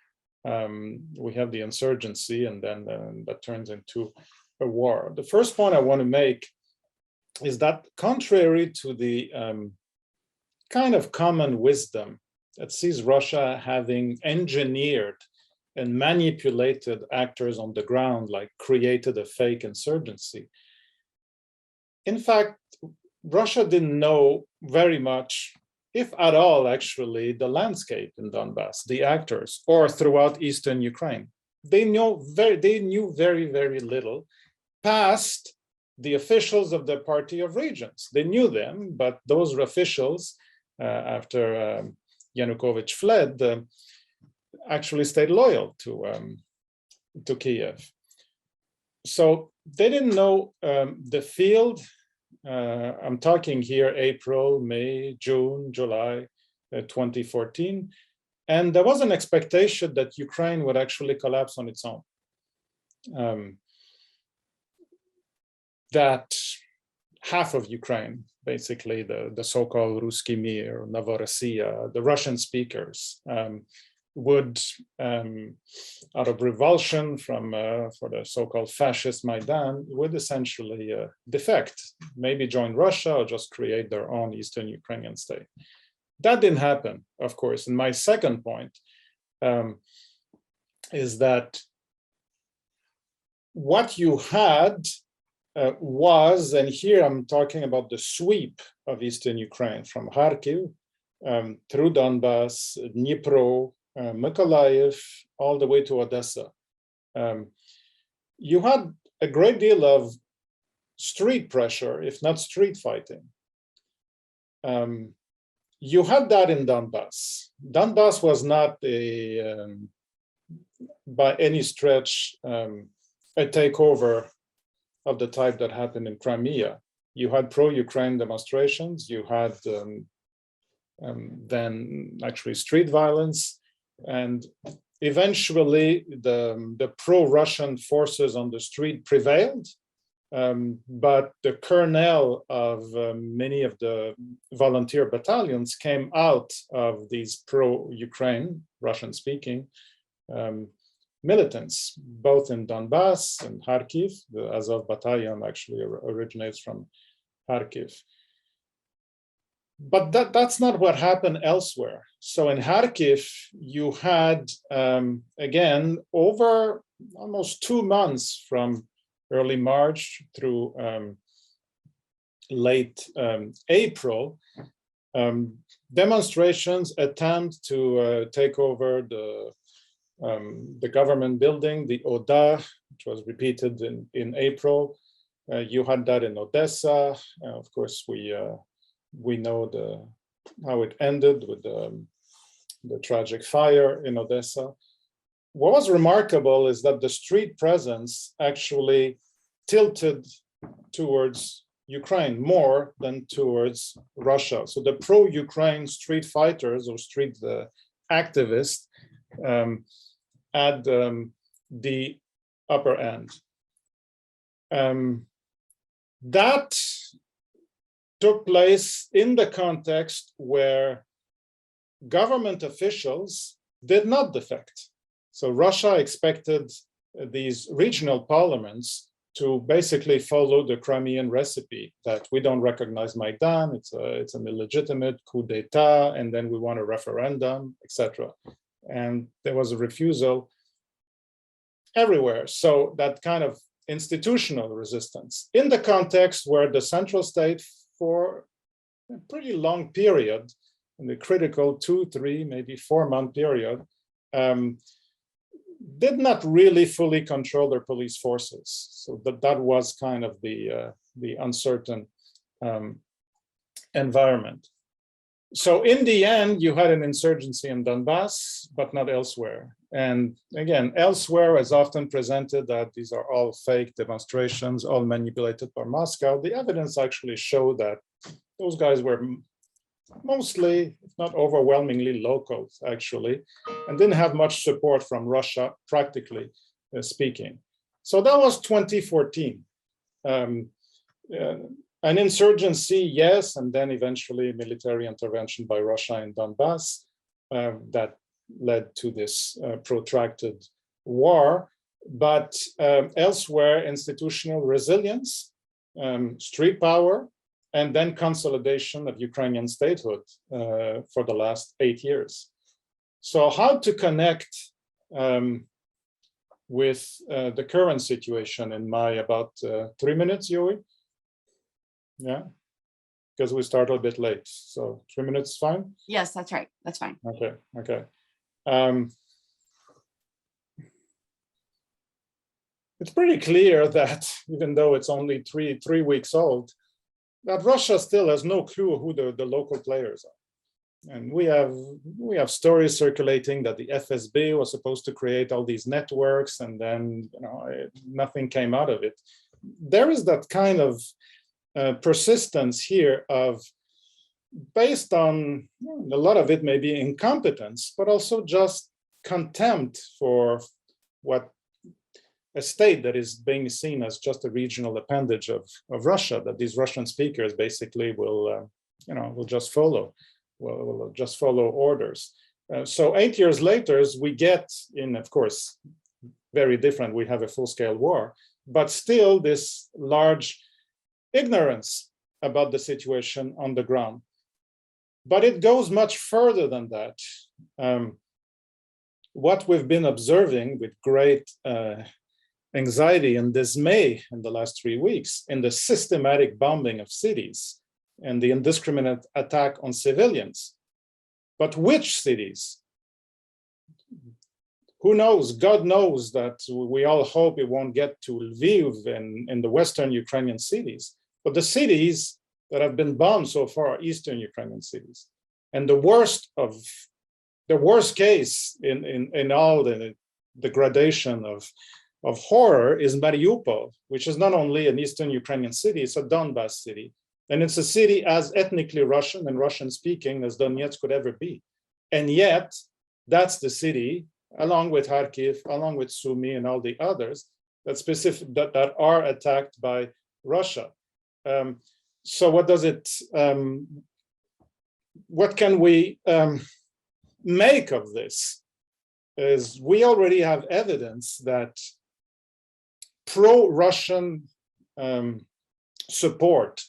we have the insurgency, and then that turns into a war. The first point I want to make is that contrary to the kind of common wisdom that sees Russia having engineered and manipulated actors on the ground, like created a fake insurgency, in fact, Russia didn't know very much, if at all, actually, the landscape in Donbass, the actors, or throughout Eastern Ukraine. They knew very, very little past the officials of the Party of Regions. They knew them, but those officials, after Yanukovych fled, actually stayed loyal to Kiev. So they didn't know the field. I'm talking here April, May, June, July 2014. And there was an expectation that Ukraine would actually collapse on its own. That half of Ukraine, basically the so-called Ruski Mir, Novorossiya, the Russian speakers, would, out of revulsion for the so-called fascist Maidan, would essentially defect, maybe join Russia or just create their own Eastern Ukrainian state. That didn't happen, of course. And my second point is that what you had was, and here I'm talking about the sweep of Eastern Ukraine from Kharkiv through Donbass, Dnipro, Mykolaiv, all the way to Odessa. You had a great deal of street pressure, if not street fighting. You had that in Donbass. Donbass was not by any stretch, a takeover of the type that happened in Crimea. You had pro-Ukraine demonstrations, you had then actually street violence, and eventually the pro-Russian forces on the street prevailed, but the kernel of many of the volunteer battalions came out of these pro-Ukraine, Russian-speaking militants, both in Donbass and Kharkiv. The Azov battalion actually originates from Kharkiv. But that's not what happened elsewhere. So in Kharkiv, you had, again, over almost 2 months from early March through late April, demonstrations attempt to take over the government building, the Oda, which was repeated in April. You had that in Odessa. Of course, we know how it ended with the tragic fire in Odessa. What was remarkable is that the street presence actually tilted towards Ukraine more than towards Russia. So the pro-Ukraine street fighters or street activists had the upper end. That took place in the context where government officials did not defect. So Russia expected these regional parliaments to basically follow the Crimean recipe that we don't recognize Maidan, it's an illegitimate coup d'etat, and then we want a referendum, etc. And there was a refusal everywhere. So that kind of institutional resistance in the context where the central state for a pretty long period, in the critical 2, 3, maybe 4-month period, did not really fully control their police forces. So that was kind of the uncertain environment. So in the end, you had an insurgency in Donbass, but not elsewhere. And again, elsewhere is often presented that these are all fake demonstrations, all manipulated by Moscow. The evidence actually showed that those guys were mostly, if not overwhelmingly, locals, actually, and didn't have much support from Russia, practically speaking. So that was 2014. An insurgency, yes, and then eventually military intervention by Russia in Donbass that led to this protracted war. But elsewhere, institutional resilience, street power, and then consolidation of Ukrainian statehood for the last 8 years. So how to connect with the current situation in my about 3 minutes, Yuri? Yeah, because we started a bit late. So 3 minutes is fine? Yes, that's right. That's fine. Okay, okay. It's pretty clear that even though it's only three weeks old, that Russia still has no clue who the local players are. And we have stories circulating that the FSB was supposed to create all these networks, and then nothing came out of it. There is that kind of persistence here of, based on a lot of it may be incompetence, but also just contempt for what a state that is being seen as just a regional appendage of Russia, that these Russian speakers basically will just follow orders. So 8 years later, we get in, of course, very different. We have a full-scale war, but still this large ignorance about the situation on the ground. But it goes much further than that. What we've been observing with great anxiety and dismay in the last 3 weeks in the systematic bombing of cities and the indiscriminate attack on civilians. But which cities? Who knows? God knows that we all hope it won't get to Lviv and in the Western Ukrainian cities. But the cities that have been bombed so far are Eastern Ukrainian cities. And the worst case in all the gradation of horror is Mariupol, which is not only an Eastern Ukrainian city, it's a Donbass city. And it's a city as ethnically Russian and Russian speaking as Donetsk could ever be. And yet, that's the city, along with Kharkiv, along with Sumy and all the others, that are attacked by Russia. So what does it, what can we make of this? Is we already have evidence that pro-Russian support,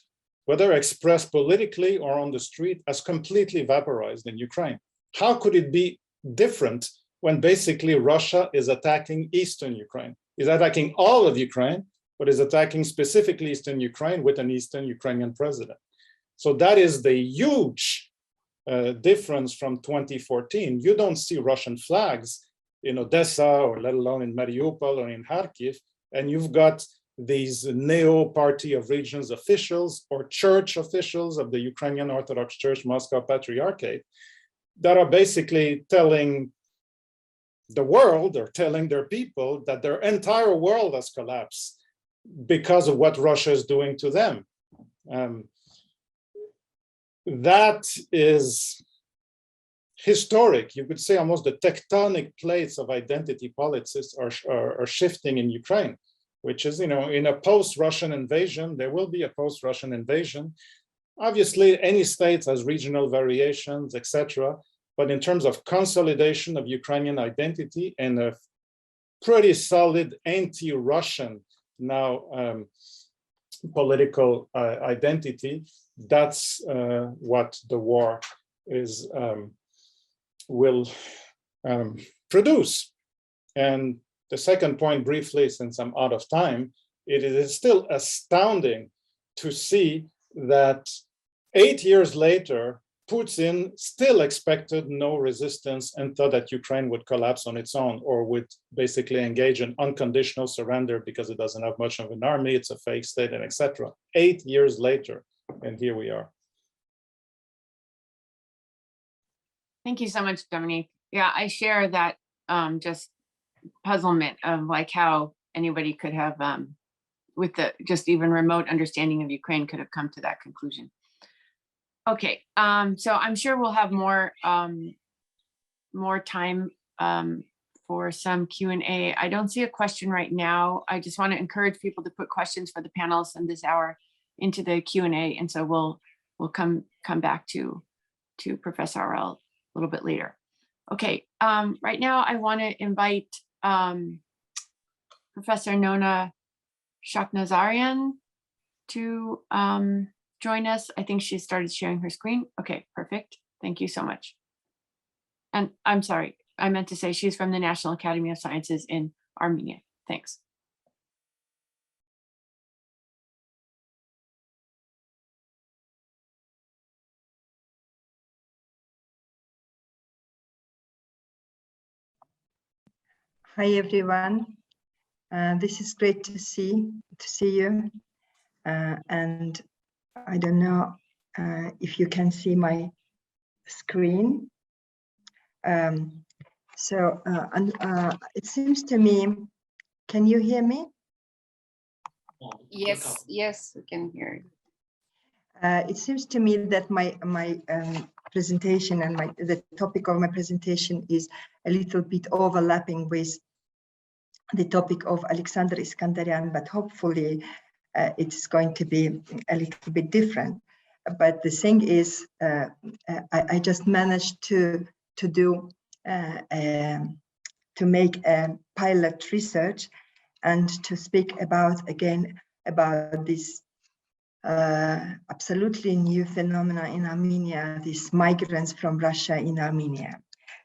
whether expressed politically or on the street, has completely vaporized in Ukraine. How could it be different when basically Russia is attacking Eastern Ukraine, is attacking all of Ukraine, but is attacking specifically Eastern Ukraine with an Eastern Ukrainian president. So that is the huge difference from 2014. You don't see Russian flags in Odessa, or let alone in Mariupol or in Kharkiv, and you've got these neo-party of regions officials or church officials of the Ukrainian Orthodox Church Moscow Patriarchate that are basically telling the world, or telling their people, that their entire world has collapsed because of what Russia is doing to them. That is historic. You could say almost the tectonic plates of identity politics are shifting in Ukraine, which is, in a post-Russian invasion, there will be a post-Russian invasion. Obviously, any state has regional variations, etc. But in terms of consolidation of Ukrainian identity and a pretty solid anti-Russian now political identity, that's what the war will produce. And the second point, briefly, since I'm out of time, it is still astounding to see that 8 years later, Putin still expected no resistance and thought that Ukraine would collapse on its own, or would basically engage in unconditional surrender because it doesn't have much of an army, it's a fake state, and etc. 8 years later, and here we are. Thank you so much, Dominique. Yeah, I share that just puzzlement of like how anybody could have, with the just even remote understanding of Ukraine, could have come to that conclusion. Okay, so I'm sure we'll have more time for some Q&A. I don't see a question right now. I just want to encourage people to put questions for the panelists in this hour into the Q&A, and so we'll come back to Professor Arel a little bit later. Okay, right now I want to invite Professor Nona Shakhnazarian to join us. I think she started sharing her screen. Okay, perfect. Thank you so much. And I'm sorry, I meant to say she's from the National Academy of Sciences in Armenia. Thanks. Hi everyone. This is great to see you. And I don't know if you can see my screen. It seems to me, can you hear me? Yes, yes, we can hear you. It seems to me that my presentation and the topic of my presentation is a little bit overlapping with the topic of Alexander Iskandarian, but hopefully it's going to be a little bit different. But the thing is, I just managed to make a pilot research and to speak about this absolutely new phenomena in Armenia, these migrants from Russia in Armenia.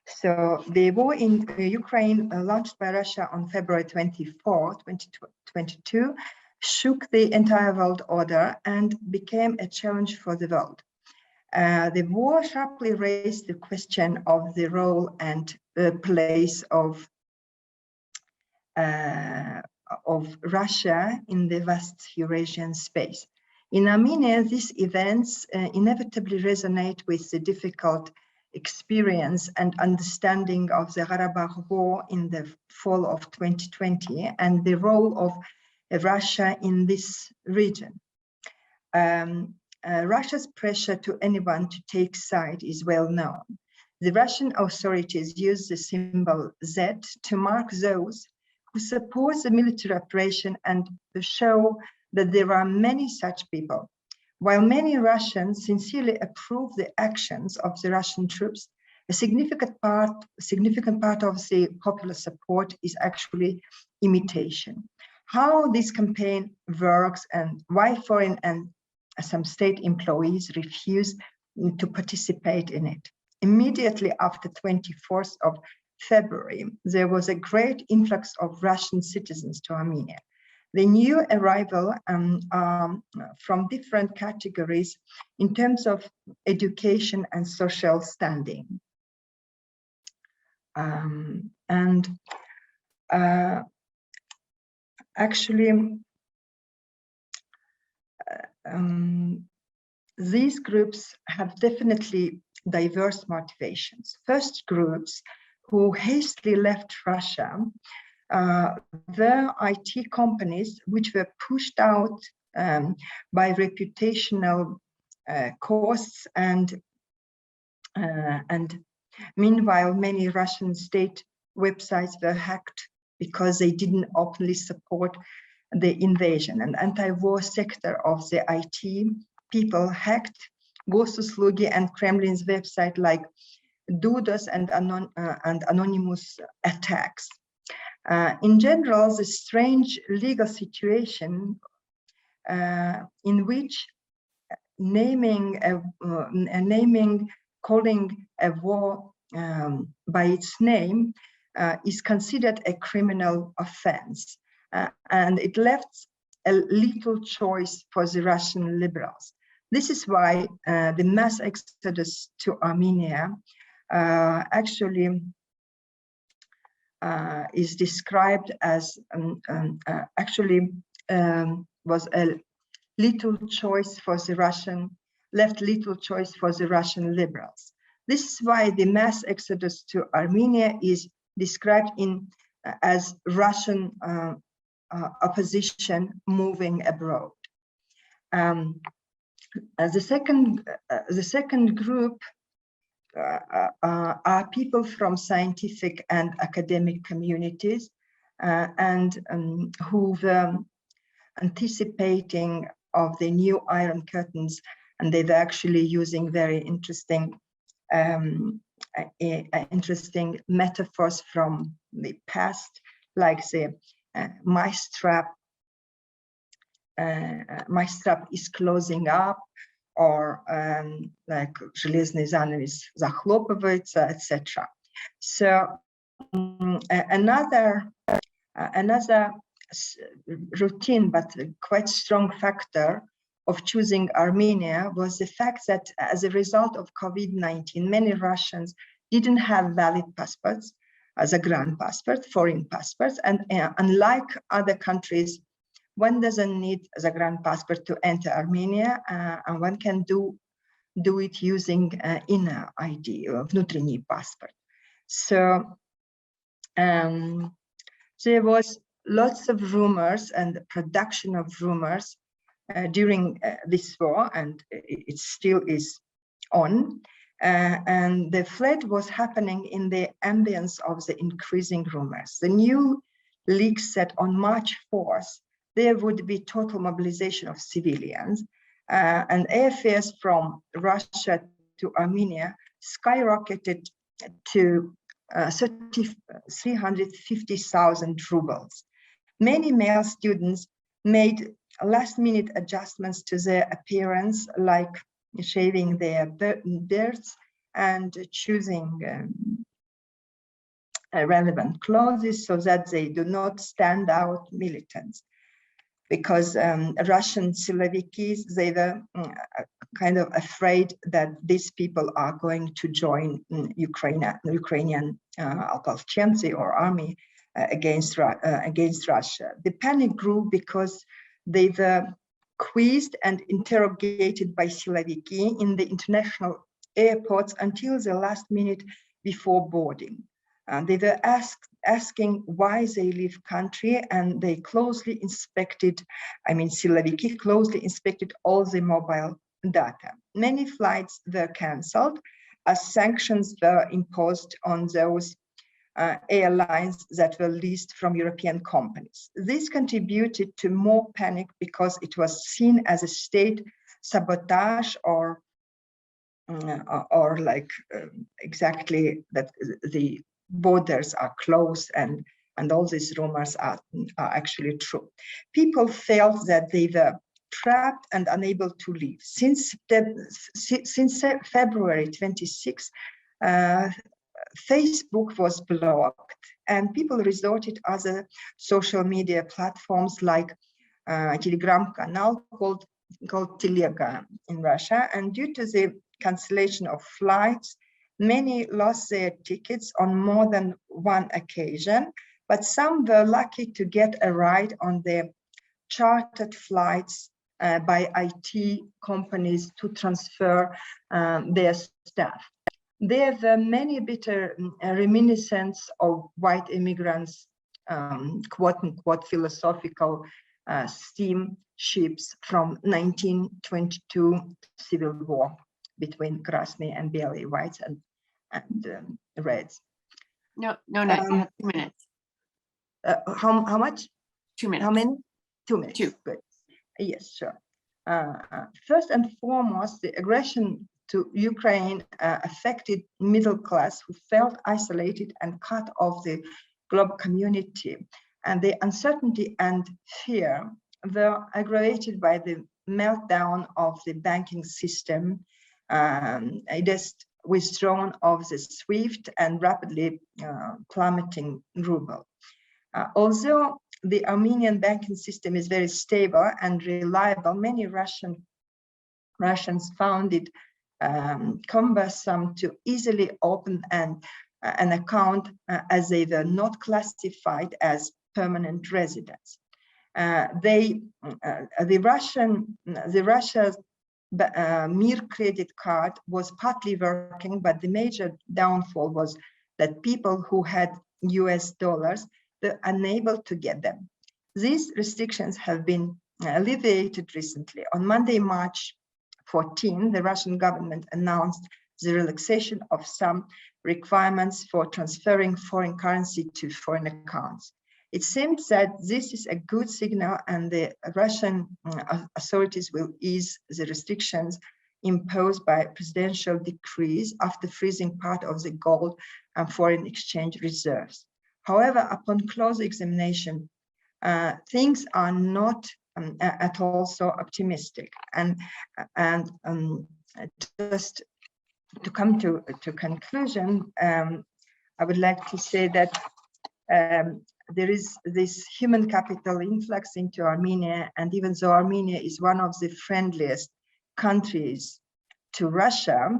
So the war in Ukraine, launched by Russia on February 24, 2022, shook the entire world order and became a challenge for the world. The war sharply raised the question of the role and place of Russia in the vast Eurasian space. In Armenia, these events inevitably resonate with the difficult experience and understanding of the Karabakh War in the fall of 2020 and the role of Russia in this region. Russia's pressure to anyone to take side is well known. The Russian authorities use the symbol Z to mark those who support the military operation and to show that there are many such people. While many Russians sincerely approve the actions of the Russian troops, a significant part of the popular support is actually imitation. How this campaign works and why foreign and some state employees refuse to participate in it. Immediately after 24th of February, there was a great influx of Russian citizens to Armenia. The new arrival from different categories in terms of education and social standing. Actually, these groups have definitely diverse motivations. First groups who hastily left Russia, the IT companies which were pushed out by reputational costs, and meanwhile many Russian state websites were hacked because they didn't openly support the invasion. And anti-war sector of the IT people hacked Gosuslugi and Kremlin's website like DDoS and anonymous attacks. In general, the strange legal situation in which calling a war by its name is considered a criminal offense, and it left a little choice for the Russian liberals. This is why the mass exodus to Armenia actually is described as was a little choice for the left little choice for the Russian liberals. This is why the mass exodus to Armenia is described as Russian opposition moving abroad. The second group are people from scientific and academic communities and who were anticipating of the new Iron Curtains, and they were actually using very interesting interesting metaphors from the past, like the mice trap is closing up, or like железный занавес захлопывается, etc. So another routine but quite strong factor of choosing Armenia was the fact that as a result of COVID-19, many Russians didn't have valid passports, as a grand passport, foreign passports, and unlike other countries, one doesn't need the grand passport to enter Armenia, and one can do it using inner ID, or внутренний passport. So there was lots of rumors and production of rumors during this war, and it still is on. And the flood was happening in the ambience of the increasing rumors. The new leak said on March 4th, there would be total mobilization of civilians, and airfares from Russia to Armenia skyrocketed to 350,000 rubles. Many male students made last-minute adjustments to their appearance, like shaving their beards and choosing relevant clothes so that they do not stand out militants. Because Russian Siloviki, they were kind of afraid that these people are going to join Ukrainian oполченцы or army against Russia. The panic grew because they were quizzed and interrogated by Siloviki in the international airports until the last minute before boarding. They were asking why they leave country, and they closely inspected, Siloviki closely inspected all the mobile data. Many flights were cancelled as sanctions were imposed on those airlines that were leased from European companies. This contributed to more panic because it was seen as a state sabotage or like exactly that the borders are closed and all these rumors are actually true. People felt that they were trapped and unable to leave. Since February 26, Facebook was blocked and people resorted to other social media platforms like Telegram canal called Telegram in Russia. And due to the cancellation of flights, many lost their tickets on more than one occasion, but some were lucky to get a ride on their chartered flights by IT companies to transfer their staff. There were many bitter reminiscences of white immigrants, quote-unquote philosophical steamships from 1922 Civil War between Krasny and Belly, whites and reds. No, you have 2 minutes. How much? 2 minutes. How many? 2 minutes. 2. Good. Yes, sure. First and foremost, the aggression to Ukraine affected middle class who felt isolated and cut off the global community. And the uncertainty and fear were aggravated by the meltdown of the banking system, just withdrawn of the SWIFT and rapidly plummeting ruble. Although the Armenian banking system is very stable and reliable, many Russians found it cumbersome to easily open an account as they were not classified as permanent residents. Russia's Mir credit card was partly working, but the major downfall was that people who had US dollars were unable to get them. These restrictions have been alleviated recently. On Monday, March 14, the Russian government announced the relaxation of some requirements for transferring foreign currency to foreign accounts. It seems that this is a good signal, and the Russian authorities will ease the restrictions imposed by presidential decrees after freezing part of the gold and foreign exchange reserves. However, upon close examination, things are not at all so optimistic. And just to come to conclusion, I would like to say that there is this human capital influx into Armenia, and even though Armenia is one of the friendliest countries to Russia,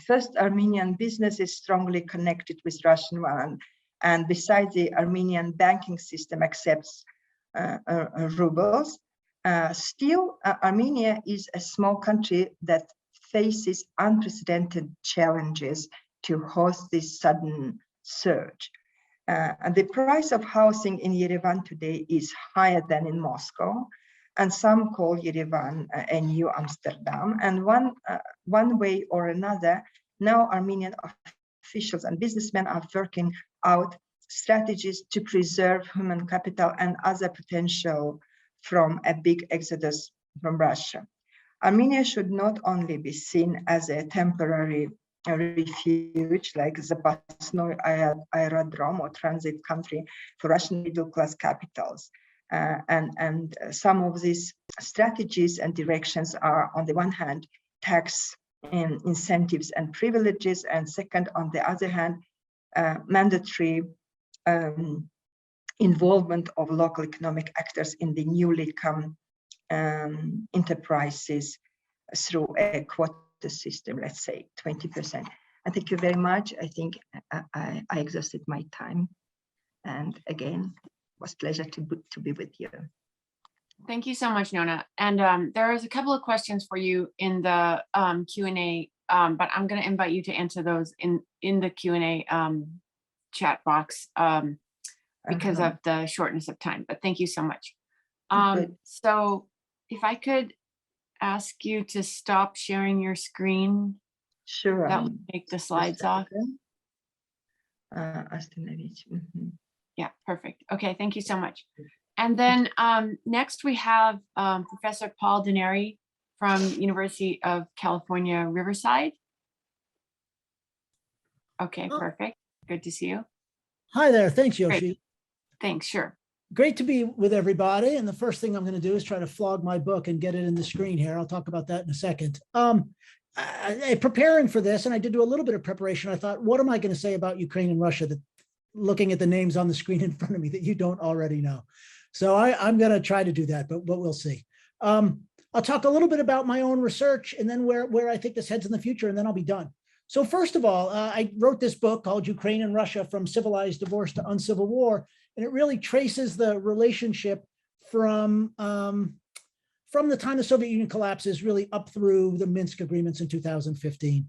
first, Armenian business is strongly connected with Russian one, and besides, the Armenian banking system accepts rubles. Still, Armenia is a small country that faces unprecedented challenges to host this sudden surge. And the price of housing in Yerevan today is higher than in Moscow, and some call Yerevan a new Amsterdam. And one way or another, now Armenian officials and businessmen are working out strategies to preserve human capital and other potential from a big exodus from Russia. Armenia should not only be seen as a temporary refuge like Zapasnoy Aerodrome or transit country for Russian middle-class capitals. And some of these strategies and directions are, on the one hand, tax incentives and privileges, and second, on the other hand, mandatory involvement of local economic actors in the newly come enterprises through a quota system, let's say 20%. And thank you very much. I think I exhausted my time. And again, it was a pleasure to be with you. Thank you so much, Nona. And there is a couple of questions for you in the Q&A, but I'm going to invite you to answer those in the Q&A chat box because of the shortness of time. But thank you so much. So if I could ask you to stop sharing your screen. Sure. That would take the slides off. Yeah, perfect. Okay, thank you so much. And then next we have Professor Paul Denary from University of California, Riverside. Okay, perfect. Good to see you. Hi there. Thanks, Yoshi. Great. Thanks, sure. Great to be with everybody. And the first thing I'm going to do is try to flog my book and get it in the screen here. I'll talk about that in a second. preparing for this, and I did do a little bit of preparation, I thought, what am I going to say about Ukraine and Russia, that looking at the names on the screen in front of me that you don't already know? So I'm going to try to do that, but we'll see. I'll talk a little bit about my own research and then where I think this heads in the future, and then I'll be done. So first of all, I wrote this book called Ukraine and Russia, From Civilized Divorce to Uncivil War, and it really traces the relationship from the time the Soviet Union collapses really up through the Minsk agreements in 2015.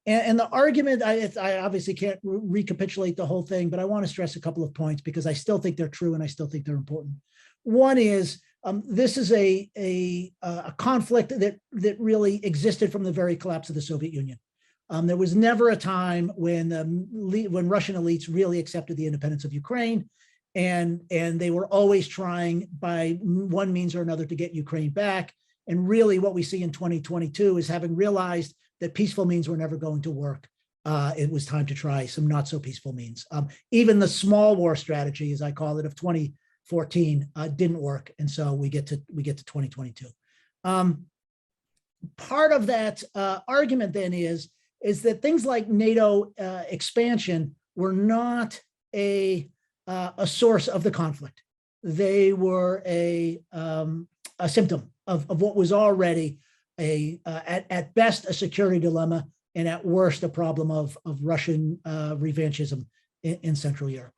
And the argument, I obviously can't recapitulate the whole thing, but I want to stress a couple of points because I still think they're true and I still think they're important. One is, this is a conflict that really existed from the very collapse of the Soviet Union. There was never a time when Russian elites really accepted the independence of Ukraine, and they were always trying by one means or another to get Ukraine back. And really what we see in 2022 is, having realized that peaceful means were never going to work, it was time to try some not so peaceful means. Even the small war strategy, as I call it, of 2014 didn't work. And so we get to 2022. Part of that argument then is that things like NATO expansion were not a source of the conflict. They were a symptom of what was already at best a security dilemma, and at worst a problem of Russian revanchism in Central Europe.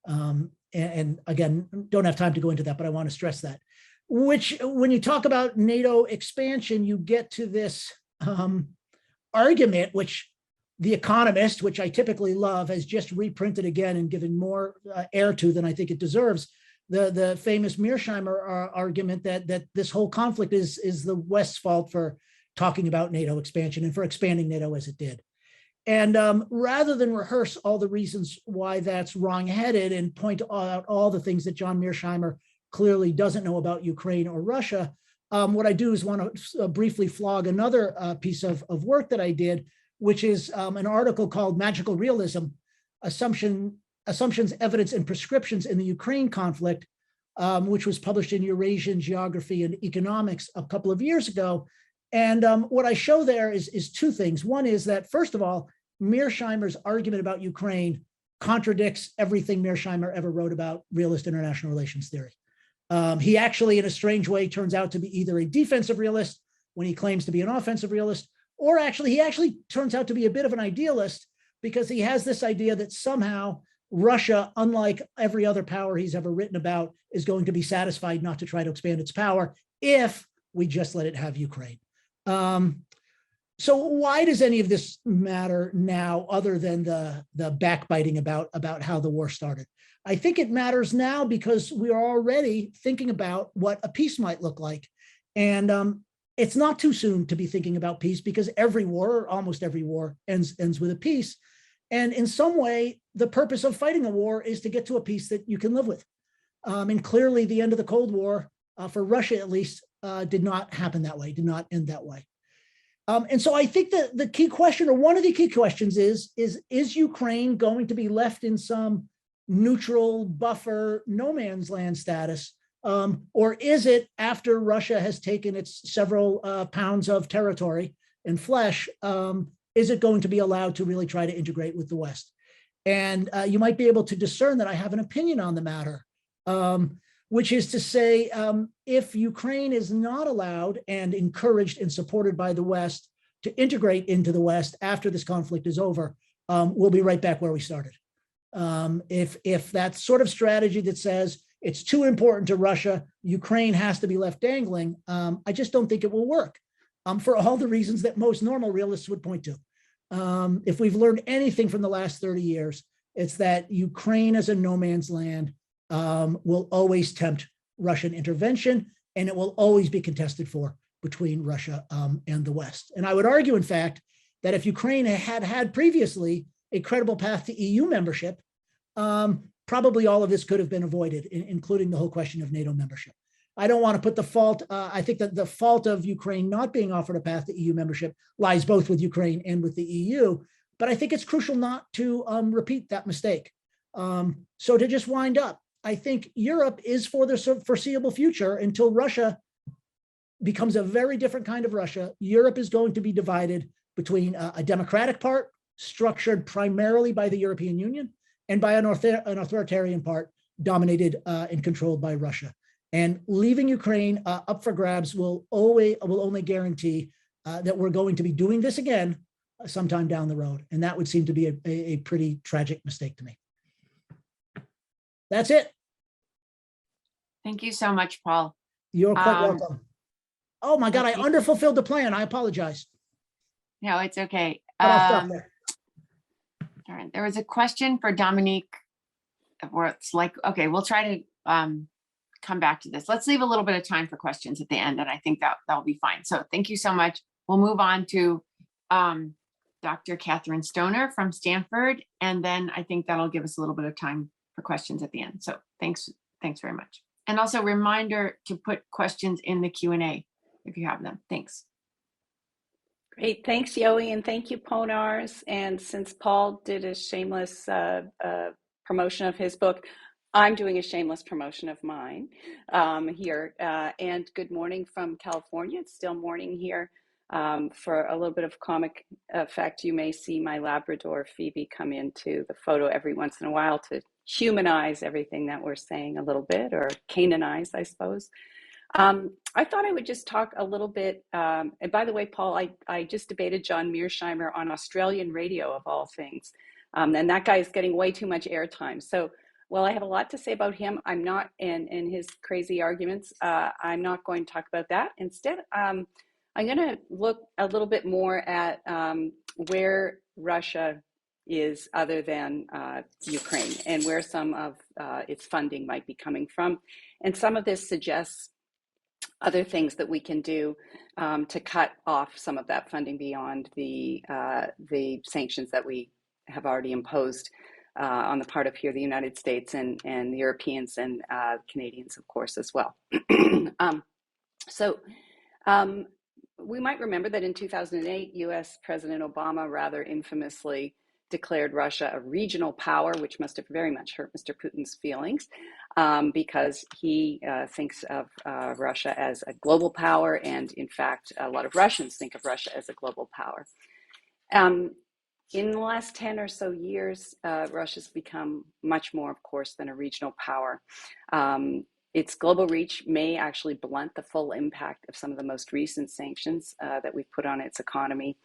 And again, don't have time to go into that, but I want to stress that. Which, when you talk about NATO expansion, you get to this argument, which The Economist, which I typically love, has just reprinted again and given more air to than I think it deserves. The famous Mearsheimer argument that this whole conflict is the West's fault for talking about NATO expansion and for expanding NATO as it did. And rather than rehearse all the reasons why that's wrong-headed and point out all the things that John Mearsheimer clearly doesn't know about Ukraine or Russia, what I do is want to briefly flog another piece of work that I did, which is an article called Magical Realism, Assumptions, Evidence, and Prescriptions in the Ukraine Conflict, which was published in Eurasian Geography and Economics a couple of years ago. And what I show there is two things. One is that, first of all, Mearsheimer's argument about Ukraine contradicts everything Mearsheimer ever wrote about realist international relations theory. He actually, in a strange way, turns out to be either a defensive realist when he claims to be an offensive realist, or he actually turns out to be a bit of an idealist, because he has this idea that somehow Russia, unlike every other power he's ever written about, is going to be satisfied not to try to expand its power if we just let it have Ukraine. So why does any of this matter now, other than the backbiting about how the war started? I think it matters now because we are already thinking about what a peace might look like. And it's not too soon to be thinking about peace, because every war, or almost every war, ends with a peace. And in some way, the purpose of fighting a war is to get to a peace that you can live with. And clearly the end of the Cold War, for Russia at least, did not happen that way, did not end that way. And so I think that the key question, or one of the key questions is Ukraine going to be left in some neutral buffer no man's land status? Or is it, after Russia has taken its several pounds of territory and flesh, is it going to be allowed to really try to integrate with the West? And you might be able to discern that I have an opinion on the matter, which is to say, if Ukraine is not allowed and encouraged and supported by the West to integrate into the West after this conflict is over, we'll be right back where we started. If that sort of strategy that says it's too important to Russia, Ukraine has to be left dangling, I just don't think it will work, for all the reasons that most normal realists would point to. If we've learned anything from the last 30 years, it's that Ukraine as a no man's land will always tempt Russian intervention, and it will always be contested for between Russia and the West. And I would argue, in fact, that if Ukraine had previously a credible path to EU membership, probably all of this could have been avoided, including the whole question of NATO membership. I don't want to put the fault, I think that the fault of Ukraine not being offered a path to EU membership lies both with Ukraine and with the EU, but I think it's crucial not to repeat that mistake. So to just wind up, I think Europe is, for the foreseeable future, until Russia becomes a very different kind of Russia, Europe is going to be divided between a democratic part structured primarily by the European Union and by an authoritarian part dominated and controlled by Russia. And leaving Ukraine up for grabs will only guarantee that we're going to be doing this again sometime down the road. And that would seem to be a pretty tragic mistake to me. That's it. Thank you so much, Paul. You're quite welcome. Oh my God, I underfulfilled the plan. I apologize. No, it's okay. But I'll stop there. All right, there was a question for Dominique where it's like, okay, we'll try to come back to this. Let's leave a little bit of time for questions at the end, and I think that'll be fine. So thank you so much. We'll move on to Dr. Catherine Stoner from Stanford, and then I think that'll give us a little bit of time for questions at the end. So thanks very much. And also reminder to put questions in the Q&A if you have them. Thanks. Great, thanks, Yoey, and thank you, Ponars. And since Paul did a shameless promotion of his book, I'm doing a shameless promotion of mine here. And good morning from California. It's still morning here. For a little bit of comic effect, you may see my Labrador Phoebe come into the photo every once in a while to humanize everything that we're saying a little bit, or Canaanize, I suppose. I thought I would just talk a little bit, and by the way, Paul, I just debated John Mearsheimer on Australian radio of all things, and that guy is getting way too much airtime. So while I have a lot to say about him, I'm not, in his crazy arguments, I'm not going to talk about that. Instead, I'm going to look a little bit more at where Russia is other than Ukraine, and where some of its funding might be coming from. And some of this suggests other things that we can do to cut off some of that funding beyond the sanctions that we have already imposed on the part of here, the United States and the Europeans and Canadians, of course, as well. We might remember that in 2008, US President Obama rather infamously declared Russia a regional power, which must have very much hurt Mr. Putin's feelings, because he thinks of Russia as a global power, and in fact, a lot of Russians think of Russia as a global power. In the last 10 or so years, Russia's become much more, of course, than a regional power. Its global reach may actually blunt the full impact of some of the most recent sanctions that we've put on its economy,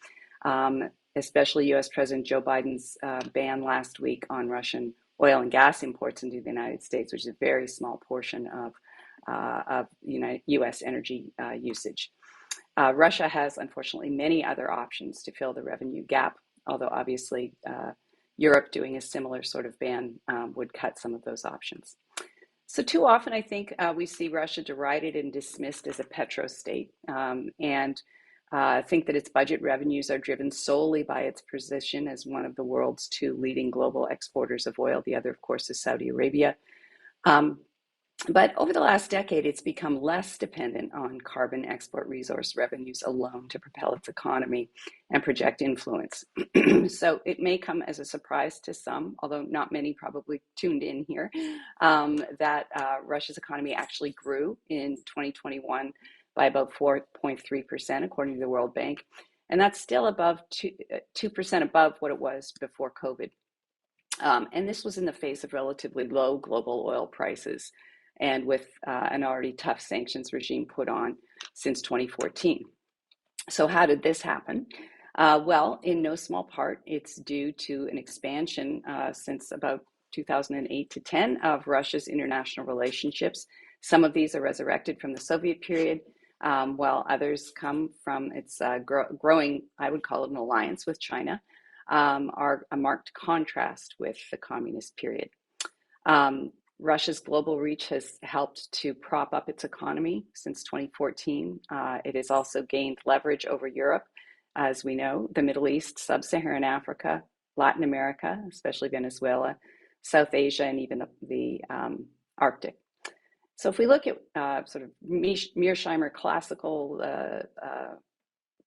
especially US President Joe Biden's ban last week on Russian oil and gas imports into the United States, which is a very small portion of US energy usage. Russia has, unfortunately, many other options to fill the revenue gap, although obviously Europe doing a similar sort of ban would cut some of those options. So too often, I think we see Russia derided and dismissed as a petrostate, and think that its budget revenues are driven solely by its position as one of the world's two leading global exporters of oil. The other, of course, is Saudi Arabia. But over the last decade, it's become less dependent on carbon export resource revenues alone to propel its economy and project influence. So it may come as a surprise to some, although not many probably tuned in here, that Russia's economy actually grew in 2021 by about 4.3%, according to the World Bank. And that's still above 2% above what it was before COVID. And this was in the face of relatively low global oil prices, and with an already tough sanctions regime put on since 2014. So how did this happen? Well, in no small part, it's due to an expansion since about 2008 to 10 of Russia's international relationships. Some of these are resurrected from the Soviet period, while others come from its growing, I would call it an alliance with China, are a marked contrast with the communist period. Russia's global reach has helped to prop up its economy since 2014. It has also gained leverage over Europe, as we know, the Middle East, Sub-Saharan Africa, Latin America, especially Venezuela, South Asia, and even the Arctic. So if we look at sort of Mearsheimer classical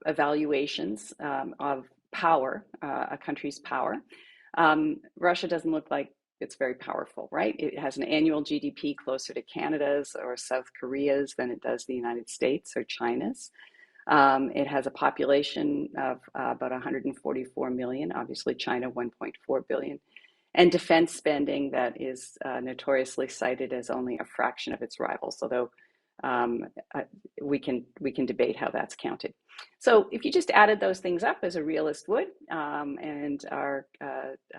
evaluations of power, a country's power, Russia doesn't look like it's very powerful, right? It has an annual GDP closer to Canada's or South Korea's than it does the United States or China's. It has a population of about 144 million, obviously China 1.4 billion, and defense spending that is notoriously cited as only a fraction of its rivals, although we can debate how that's counted. So if you just added those things up, as a realist would, and our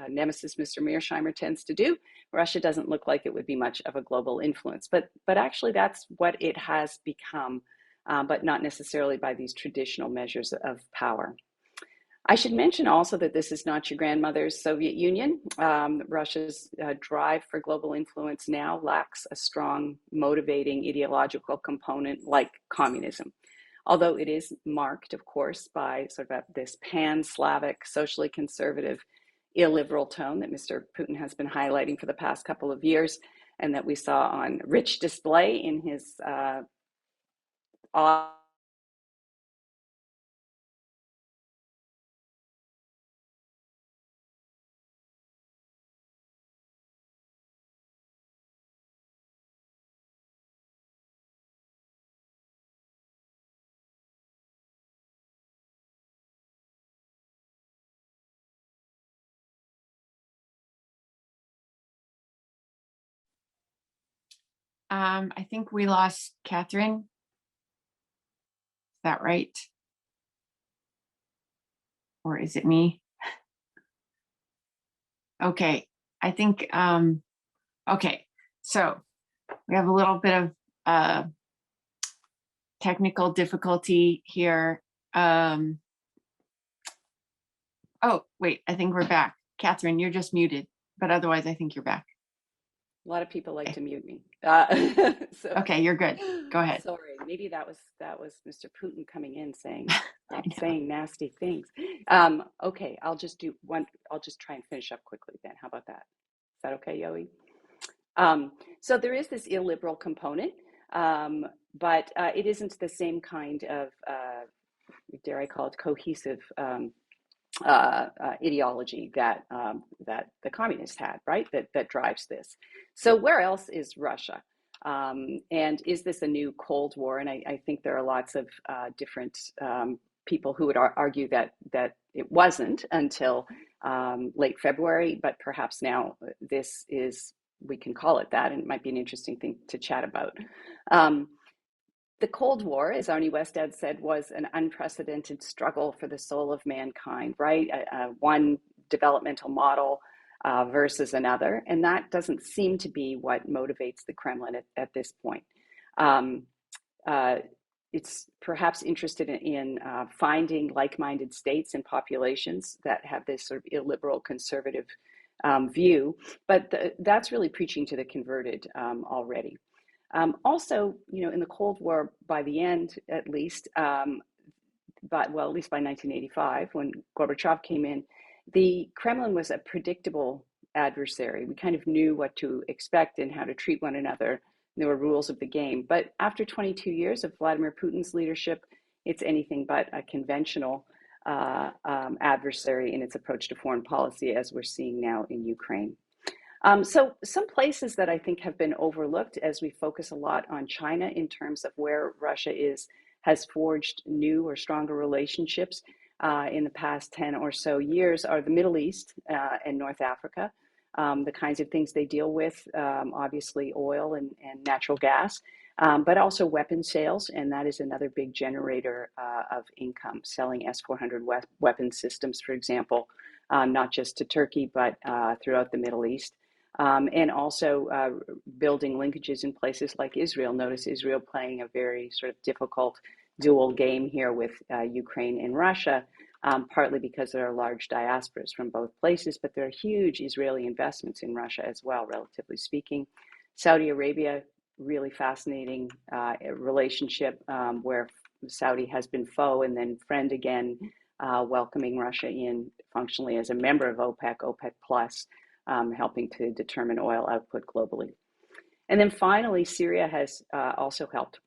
nemesis, Mr. Mearsheimer, tends to do, Russia doesn't look like it would be much of a global influence. But actually, that's what it has become, but not necessarily by these traditional measures of power. I should mention also that this is not your grandmother's Soviet Union. Russia's drive for global influence now lacks a strong, motivating ideological component like communism, although it is marked, of course, by sort of this pan-Slavic, socially conservative, illiberal tone that Mr. Putin has been highlighting for the past couple of years, and that we saw on rich display in his I think we lost Catherine. Is that right? Or is it me? Okay, I think, okay, so we have a little bit of technical difficulty here. Oh, wait, I think we're back. Catherine, you're just muted, but otherwise I think you're back. A lot of people like to mute me. So, okay, you're good. Go ahead. Sorry, maybe that was Mr. Putin coming in saying nasty things. Okay, I'll just try and finish up quickly then. How about that? Is that okay, Yoey? So there is this illiberal component, but it isn't the same kind of, dare I call it, cohesive ideology that the communists had, right? That drives this. So where else is Russia? And is this a new Cold War? And I think there are lots of different people who would argue that it wasn't until late February, but perhaps now this is, we can call it that, and it might be an interesting thing to chat about. The Cold War, as Arnie Westad said, was an unprecedented struggle for the soul of mankind, right? One developmental model versus another. And that doesn't seem to be what motivates the Kremlin at this point. It's perhaps interested in finding like-minded states and populations that have this sort of illiberal conservative view, but that's really preaching to the converted already. Also, in the Cold War, by the end, at least, at least by 1985, when Gorbachev came in, the Kremlin was a predictable adversary. We kind of knew what to expect and how to treat one another. There were rules of the game. But after 22 years of Vladimir Putin's leadership, it's anything but a conventional adversary in its approach to foreign policy, as we're seeing now in Ukraine. So some places that I think have been overlooked as we focus a lot on China in terms of where Russia has forged new or stronger relationships in the past 10 or so years are the Middle East and North Africa. The kinds of things they deal with, obviously oil and natural gas, but also weapon sales. And that is another big generator of income, selling S-400 weapon systems, for example, not just to Turkey, but throughout the Middle East. And also building linkages in places like Israel. Notice Israel playing a very sort of difficult dual game here with Ukraine and Russia, partly because there are large diasporas from both places, but there are huge Israeli investments in Russia as well, relatively speaking. Saudi Arabia, really fascinating relationship where Saudi has been foe and then friend again, welcoming Russia in functionally as a member of OPEC, OPEC Plus, helping to determine oil output globally. And then finally, Syria has also helped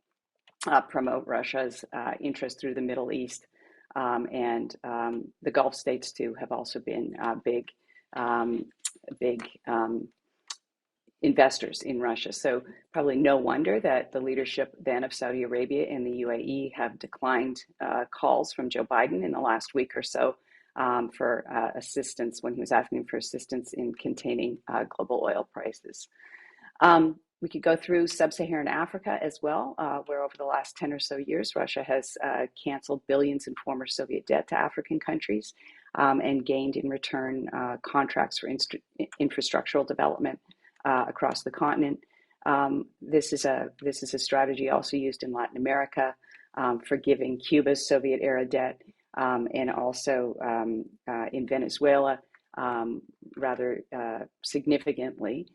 promote Russia's interest through the Middle East. And the Gulf states, too, have also been big investors in Russia. So probably no wonder that the leadership then of Saudi Arabia and the UAE have declined calls from Joe Biden in the last week or so for assistance when he was asking for assistance in containing global oil prices. We could go through sub-Saharan Africa as well, where over the last 10 or so years, Russia has canceled billions in former Soviet debt to African countries and gained in return contracts for infrastructural development across the continent. This is a strategy also used in Latin America, forgiving Cuba's Soviet-era debt, and also in Venezuela, rather significantly.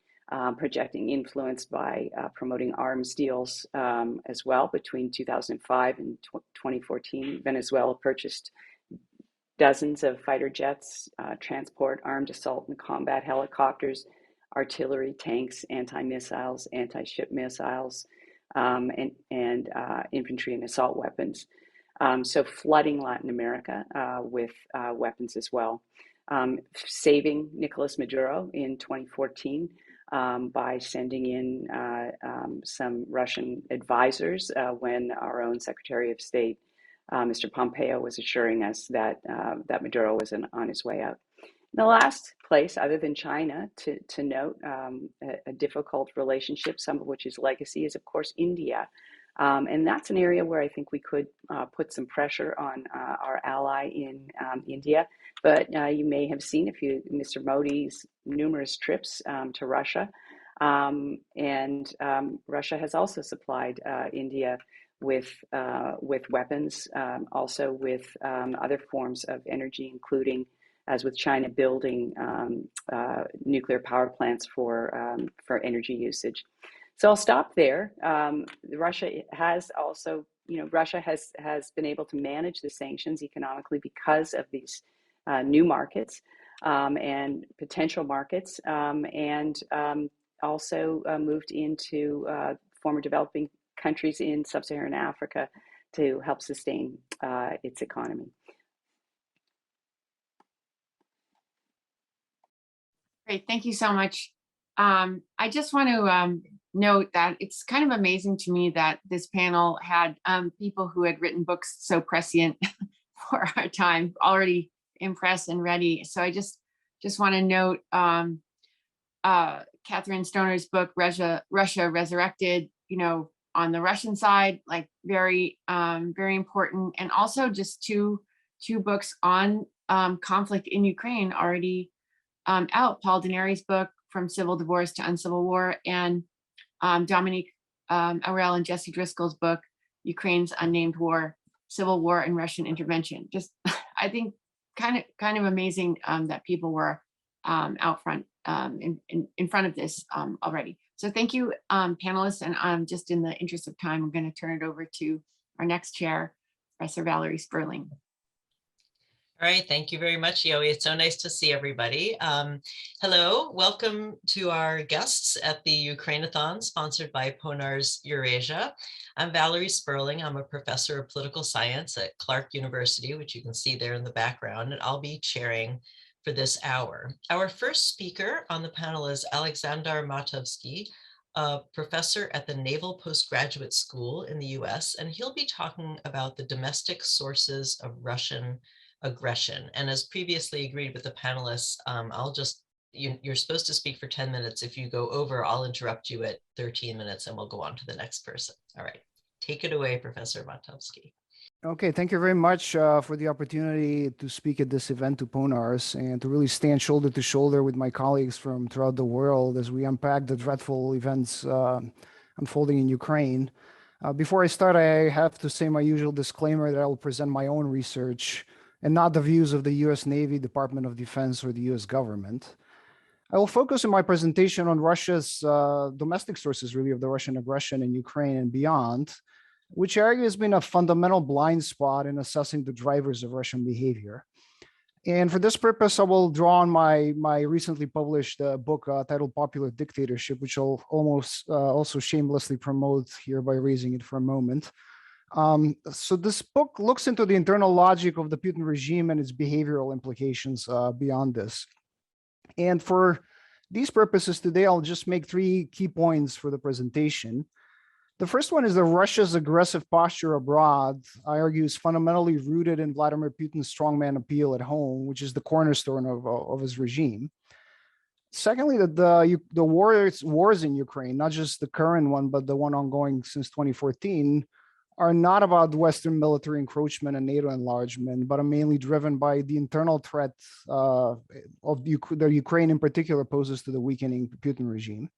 Projecting influence by promoting arms deals as well. Between 2005 and 2014, Venezuela purchased dozens of fighter jets, transport, armed assault and combat helicopters, artillery, tanks, anti-missiles, anti-ship missiles, and infantry and assault weapons. So flooding Latin America with weapons as well. Saving Nicolas Maduro in 2014 by sending in some Russian advisors when our own Secretary of State, Mr. Pompeo, was assuring us that that Maduro was on his way out. The last place, other than China, to note a difficult relationship, some of which is legacy, is of course India. And that's an area where I think we could put some pressure on our ally in India. But you may have seen Mr. Modi's numerous trips to Russia. And Russia has also supplied India with weapons, also with other forms of energy, including, as with China, building nuclear power plants for energy usage. So I'll stop there. Russia has also, Russia has been able to manage the sanctions economically because of these new markets and potential markets, and also moved into former developing countries in sub-Saharan Africa to help sustain its economy. Great, thank you so much. I just want to note that it's kind of amazing to me that this panel had people who had written books so prescient for our time already impressed and ready. So I just want to note Catherine Stoner's book, Russia Resurrected, on the Russian side, like very important, and also just two books on conflict in Ukraine already out. Paul Deneri's book, From Civil Divorce to Uncivil War, and Dominique Aurel and Jesse Driscoll's book, Ukraine's Unnamed War, Civil War and Russian Intervention. Just, I think, kind of amazing that people were out front in front of this already. So thank you, panelists. And just in the interest of time, I'm going to turn it over to our next chair, Professor Valerie Sperling. All right, thank you very much, Yoey. It's so nice to see everybody. Hello, welcome to our guests at the Ukrainathon, sponsored by Ponar's Eurasia. I'm Valerie Sperling. I'm a professor of political science at Clark University, which you can see there in the background, and I'll be chairing for this hour. Our first speaker on the panel is Alexander Matovsky, a professor at the Naval Postgraduate School in the US, and he'll be talking about the domestic sources of Russian aggression. And as previously agreed with the panelists, you're supposed to speak for 10 minutes. If you go over, I'll interrupt you at 13 minutes and we'll go on to the next person. All right, take it away, Professor Matovsky. Okay, thank you very much for the opportunity to speak at this event to Ponars and to really stand shoulder to shoulder with my colleagues from throughout the world as we unpack the dreadful events unfolding in Ukraine. Before I start, I have to say my usual disclaimer that I will present my own research and not the views of the US Navy, Department of Defense, or the US government. I will focus in my presentation on Russia's domestic sources, really, of the Russian aggression in Ukraine and beyond, which I argue has been a fundamental blind spot in assessing the drivers of Russian behavior. And for this purpose, I will draw on my recently published book titled Popular Dictatorship, which I'll also shamelessly promote here by raising it for a moment. So this book looks into the internal logic of the Putin regime and its behavioral implications beyond this. And for these purposes today, I'll just make three key points for the presentation. The first one is that Russia's aggressive posture abroad, I argue, is fundamentally rooted in Vladimir Putin's strongman appeal at home, which is the cornerstone of his regime. Secondly, that the wars in Ukraine, not just the current one, but the one ongoing since 2014, are not about Western military encroachment and NATO enlargement, but are mainly driven by the internal threat of the Ukraine in particular poses to the weakening Putin regime.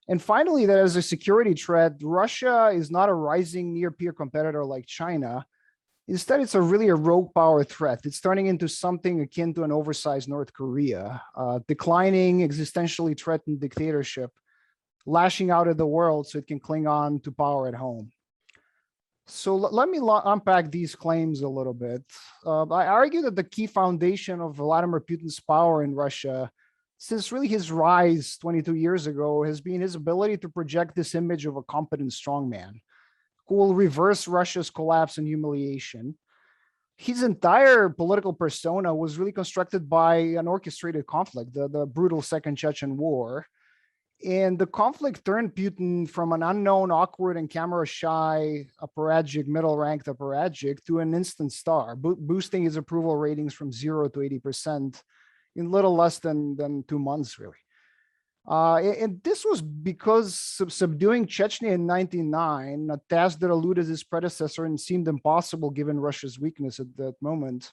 And finally, that as a security threat, Russia is not a rising near-peer competitor like China. Instead, it's really a rogue power threat. It's turning into something akin to an oversized North Korea, declining, existentially threatened dictatorship, lashing out at the world so it can cling on to power at home. So let me unpack these claims a little bit. I argue that the key foundation of Vladimir Putin's power in Russia, since really his rise 22 years ago, has been his ability to project this image of a competent strongman who will reverse Russia's collapse and humiliation. His entire political persona was really constructed by an orchestrated conflict, the brutal Second Chechen War. And the conflict turned Putin from an unknown, awkward, and camera-shy apparatchik, middle-ranked apparatchik to an instant star, boosting his approval ratings from 0 to 80% in little less than 2 months, really. And this was because subduing Chechnya in 1999, a task that eluded his predecessor and seemed impossible given Russia's weakness at that moment,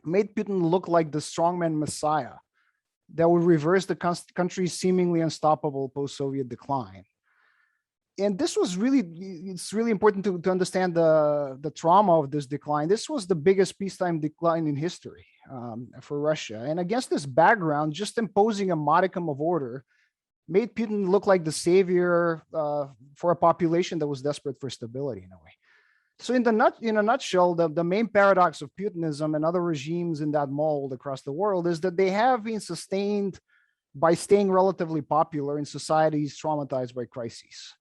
made Putin look like the strongman messiah that would reverse the country's seemingly unstoppable post-Soviet decline. And this was it's really important to understand the trauma of this decline. This was the biggest peacetime decline in history for Russia. And against this background, just imposing a modicum of order made Putin look like the savior for a population that was desperate for stability in a way. So in a nutshell, the main paradox of Putinism and other regimes in that mold across the world is that they have been sustained by staying relatively popular in societies traumatized by crises.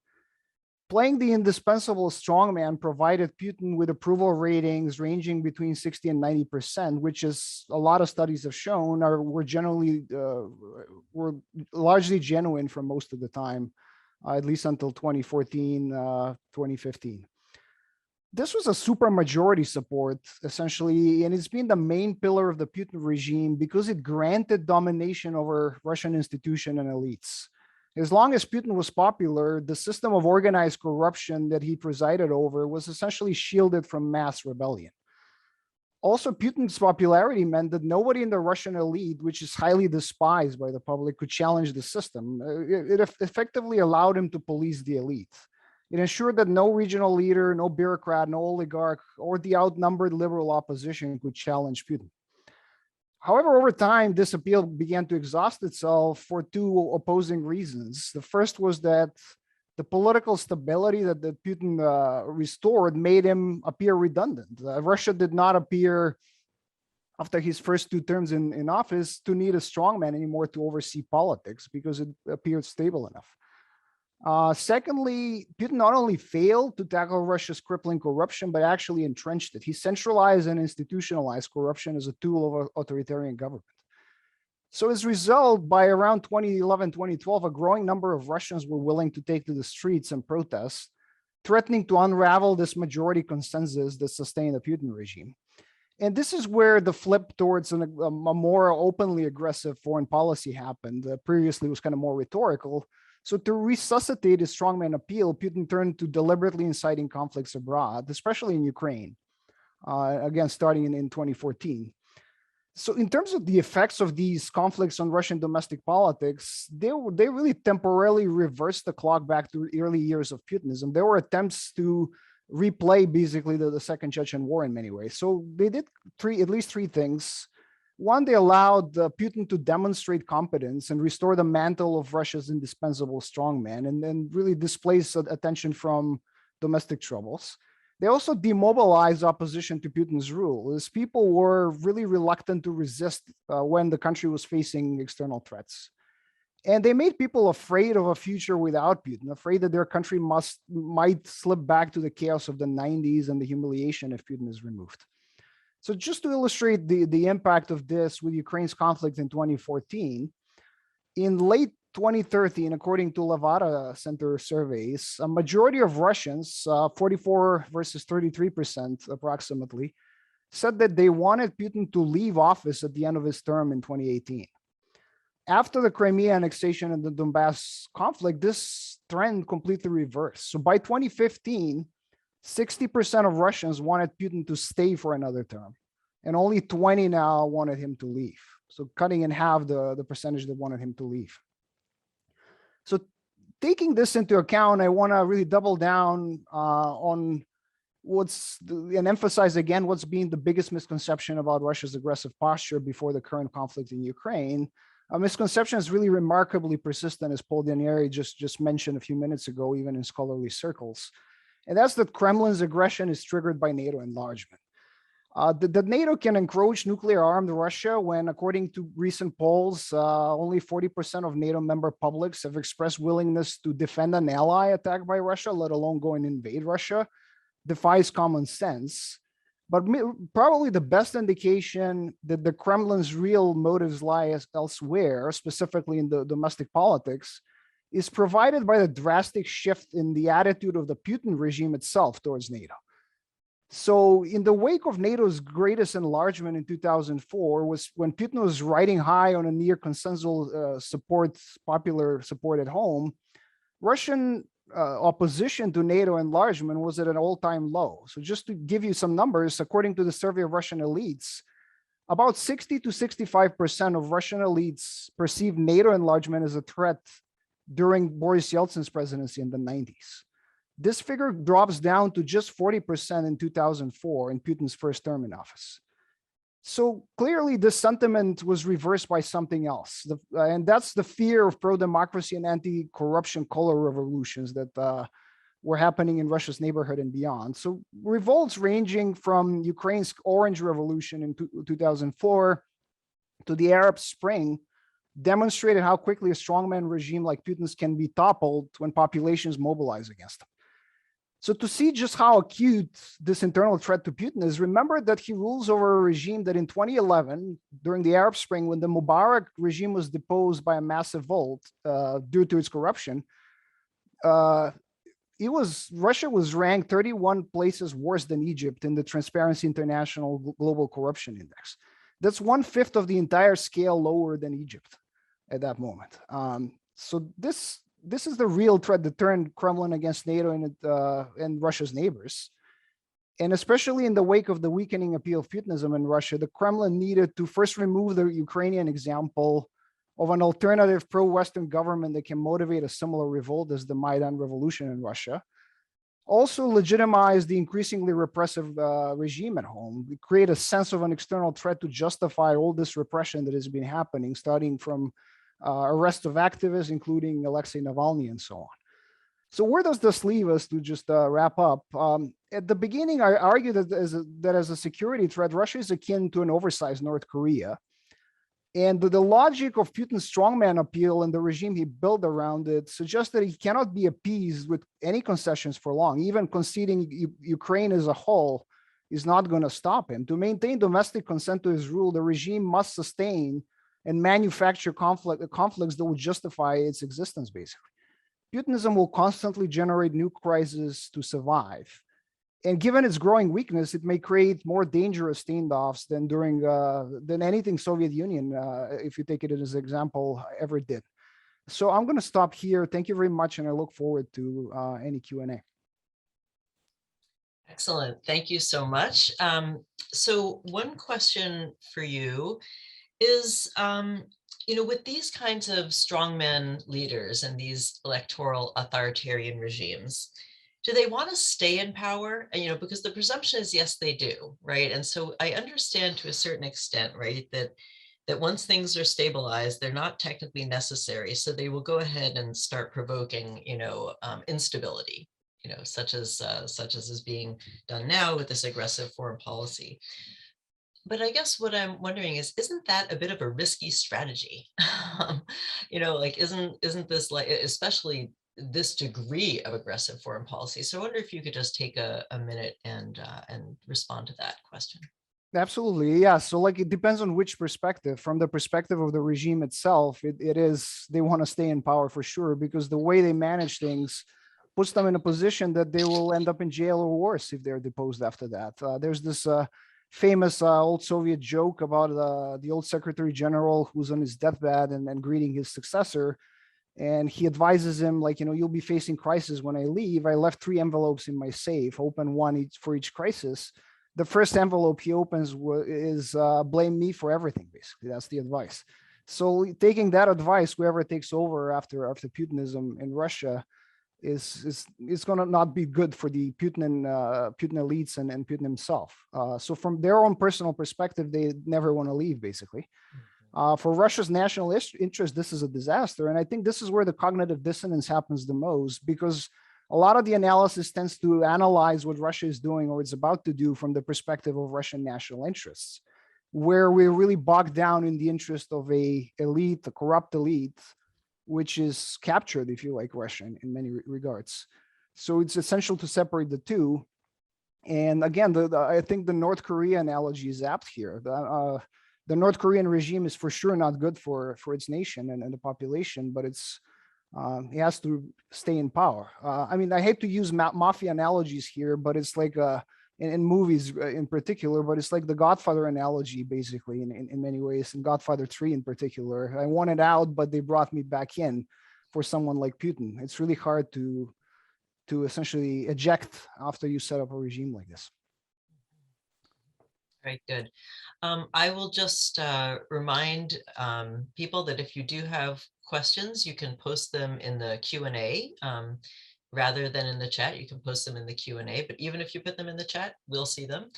Playing the indispensable strongman provided Putin with approval ratings ranging between 60 and 90%, which, as a lot of studies have shown, were largely genuine for most of the time, at least until 2014, 2015. This was a supermajority support, essentially, and it's been the main pillar of the Putin regime because it granted domination over Russian institutions and elites. As long as Putin was popular, the system of organized corruption that he presided over was essentially shielded from mass rebellion. Also, Putin's popularity meant that nobody in the Russian elite, which is highly despised by the public, could challenge the system. It effectively allowed him to police the elite. It ensured that no regional leader, no bureaucrat, no oligarch, or the outnumbered liberal opposition could challenge Putin. However, over time, this appeal began to exhaust itself for two opposing reasons. The first was that the political stability that Putin restored made him appear redundant. Russia did not appear, after his first 2 terms in office, to need a strongman anymore to oversee politics because it appeared stable enough. Secondly, Putin not only failed to tackle Russia's crippling corruption, but actually entrenched it. He centralized and institutionalized corruption as a tool of authoritarian government. So as a result, by around 2011, 2012, a growing number of Russians were willing to take to the streets and protest, threatening to unravel this majority consensus that sustained the Putin regime. And this is where the flip towards a more openly aggressive foreign policy happened. Previously, it was kind of more rhetorical. So to resuscitate his strongman appeal, Putin turned to deliberately inciting conflicts abroad, especially in Ukraine, again, starting in 2014. So in terms of the effects of these conflicts on Russian domestic politics, they really temporarily reversed the clock back to early years of Putinism. There were attempts to replay basically the Second Chechen War in many ways. So they did at least three things. One, they allowed Putin to demonstrate competence and restore the mantle of Russia's indispensable strongman and then really displace attention from domestic troubles. They also demobilized opposition to Putin's rule, as people were really reluctant to resist when the country was facing external threats. And they made people afraid of a future without Putin, afraid that their country might slip back to the chaos of the 90s and the humiliation if Putin is removed. So just to illustrate the impact of this with Ukraine's conflict in 2014, in late 2013, according to Levada Center surveys, a majority of Russians, 44 versus 33% approximately, said that they wanted Putin to leave office at the end of his term in 2018. After the Crimea annexation and the Donbass conflict, this trend completely reversed. So by 2015, 60% of Russians wanted Putin to stay for another term, and only 20 now wanted him to leave. So cutting in half the percentage that wanted him to leave. So taking this into account, I want to really double down on and emphasize again what's been the biggest misconception about Russia's aggressive posture before the current conflict in Ukraine. A misconception is really remarkably persistent, as Paul Danieri just mentioned a few minutes ago, even in scholarly circles. And that's that Kremlin's aggression is triggered by NATO enlargement. That NATO can encroach nuclear-armed Russia when, according to recent polls, only 40% of NATO member publics have expressed willingness to defend an ally attacked by Russia, let alone go and invade Russia, defies common sense. But probably the best indication that the Kremlin's real motives lie elsewhere, specifically in the domestic politics, is provided by the drastic shift in the attitude of the Putin regime itself towards NATO. So in the wake of NATO's greatest enlargement in 2004 was when Putin was riding high on a near consensual popular support at home, Russian opposition to NATO enlargement was at an all-time low. So just to give you some numbers, according to the survey of Russian elites, about 60 to 65% of Russian elites perceived NATO enlargement as a threat during Boris Yeltsin's presidency in the 90s. This figure drops down to just 40% in 2004 in Putin's first term in office. So clearly this sentiment was reversed by something else. And that's the fear of pro-democracy and anti-corruption color revolutions that were happening in Russia's neighborhood and beyond. So revolts ranging from Ukraine's Orange Revolution in 2004 to the Arab Spring demonstrated how quickly a strongman regime like Putin's can be toppled when populations mobilize against them. So to see just how acute this internal threat to Putin is, remember that he rules over a regime that in 2011, during the Arab Spring, when the Mubarak regime was deposed by a massive vote due to its corruption, Russia was ranked 31 places worse than Egypt in the Transparency International Global Corruption Index. That's 1/5 of the entire scale lower than Egypt at that moment. So this is the real threat that turned Kremlin against NATO and Russia's neighbors. And especially in the wake of the weakening appeal of Putinism in Russia, the Kremlin needed to first remove the Ukrainian example of an alternative pro-Western government that can motivate a similar revolt as the Maidan revolution in Russia. Also legitimize the increasingly repressive regime at home, create a sense of an external threat to justify all this repression that has been happening, starting from arrest of activists, including Alexei Navalny and so on. So where does this leave us to just wrap up? At the beginning, I argued that as a security threat, Russia is akin to an oversized North Korea. And the logic of Putin's strongman appeal and the regime he built around it suggests that he cannot be appeased with any concessions for long. Even conceding Ukraine as a whole is not going to stop him. To maintain domestic consent to his rule, the regime must sustain and manufacture conflicts that would justify its existence, basically. Putinism will constantly generate new crises to survive. And given its growing weakness, it may create more dangerous standoffs than anything Soviet Union, if you take it as an example, ever did. So I'm going to stop here. Thank you very much, and I look forward to any Q&A. Excellent. Thank you so much. So one question for you is, with these kinds of strongman leaders and these electoral authoritarian regimes, do they want to stay in power? Because the presumption is, yes, they do, right? And so I understand to a certain extent, right, that once things are stabilized, they're not technically necessary. So they will go ahead and start provoking, instability, such as is being done now with this aggressive foreign policy. But I guess what I'm wondering is, isn't that a bit of a risky strategy? Isn't this like, especially this degree of aggressive foreign policy? So I wonder if you could just take a minute and respond to that question. Absolutely, yeah. So like it depends on which perspective. From the perspective of the regime itself, it is they want to stay in power for sure, because the way they manage things puts them in a position that they will end up in jail or worse if they're deposed after that. There's this famous old Soviet joke about the old Secretary General who's on his deathbed and greeting his successor. And he advises him, like, you'll be facing crisis when I leave. I left 3 envelopes in my safe, open one for each crisis. The first envelope he opens is blame me for everything, basically. That's the advice. So taking that advice, whoever takes over after Putinism in Russia is going to not be good for the Putin elites and Putin himself. So from their own personal perspective, they never want to leave, basically. For Russia's national interest, this is a disaster. And I think this is where the cognitive dissonance happens the most, because a lot of the analysis tends to analyze what Russia is doing or it's about to do from the perspective of Russian national interests, where we're really bogged down in the interest of a corrupt elite, which is captured, if you like, Russian in many regards. So it's essential to separate the two. And again, I think the North Korea analogy is apt here. The North Korean regime is for sure not good for its nation and the population, but it has to stay in power. I mean, I hate to use mafia analogies here, but it's like in movies in particular, but it's like the Godfather analogy, basically, in many ways, and Godfather 3 in particular. I wanted out, but they brought me back in for someone like Putin. It's really hard to essentially eject after you set up a regime like this. Very good. I will just remind people that if you do have questions, you can post them in the Q&A rather than in the chat. You can post them in the Q&A, but even if you put them in the chat, we'll see them.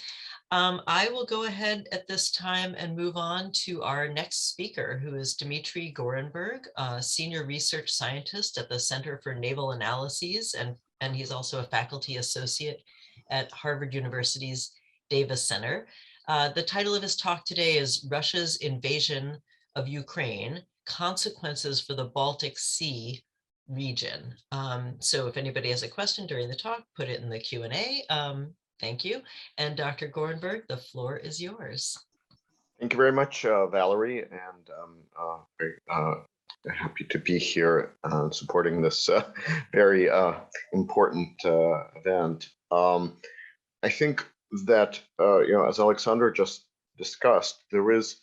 I will go ahead at this time and move on to our next speaker, who is Dmitry Gorenberg, Senior Research Scientist at the Center for Naval Analyses, and he's also a faculty associate at Harvard University's Davis Center. The title of his talk today is Russia's Invasion of Ukraine, Consequences for the Baltic Sea Region. So if anybody has a question during the talk, put it in the Q&A. Thank you. And Dr. Gorenberg, the floor is yours. Thank you very much, Valerie, and very happy to be here supporting this very important event. I think that as Alexander just discussed, there is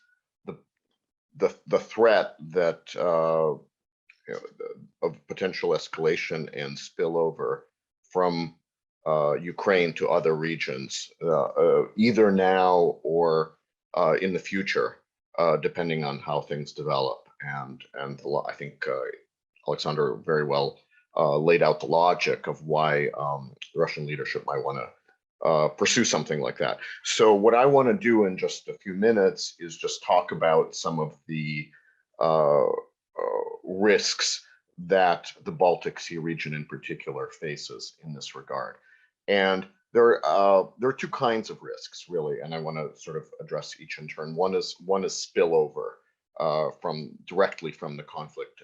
the threat that of potential escalation and spillover from Ukraine to other regions, either now or in the future, depending on how things develop. And I think Alexander very well laid out the logic of why the Russian leadership might want to pursue something like that. So what I want to do in just a few minutes is just talk about some of the risks that the Baltic Sea region in particular faces in this regard. And there are 2 kinds of risks, really, and I want to sort of address each in turn. One is spillover directly from the conflict,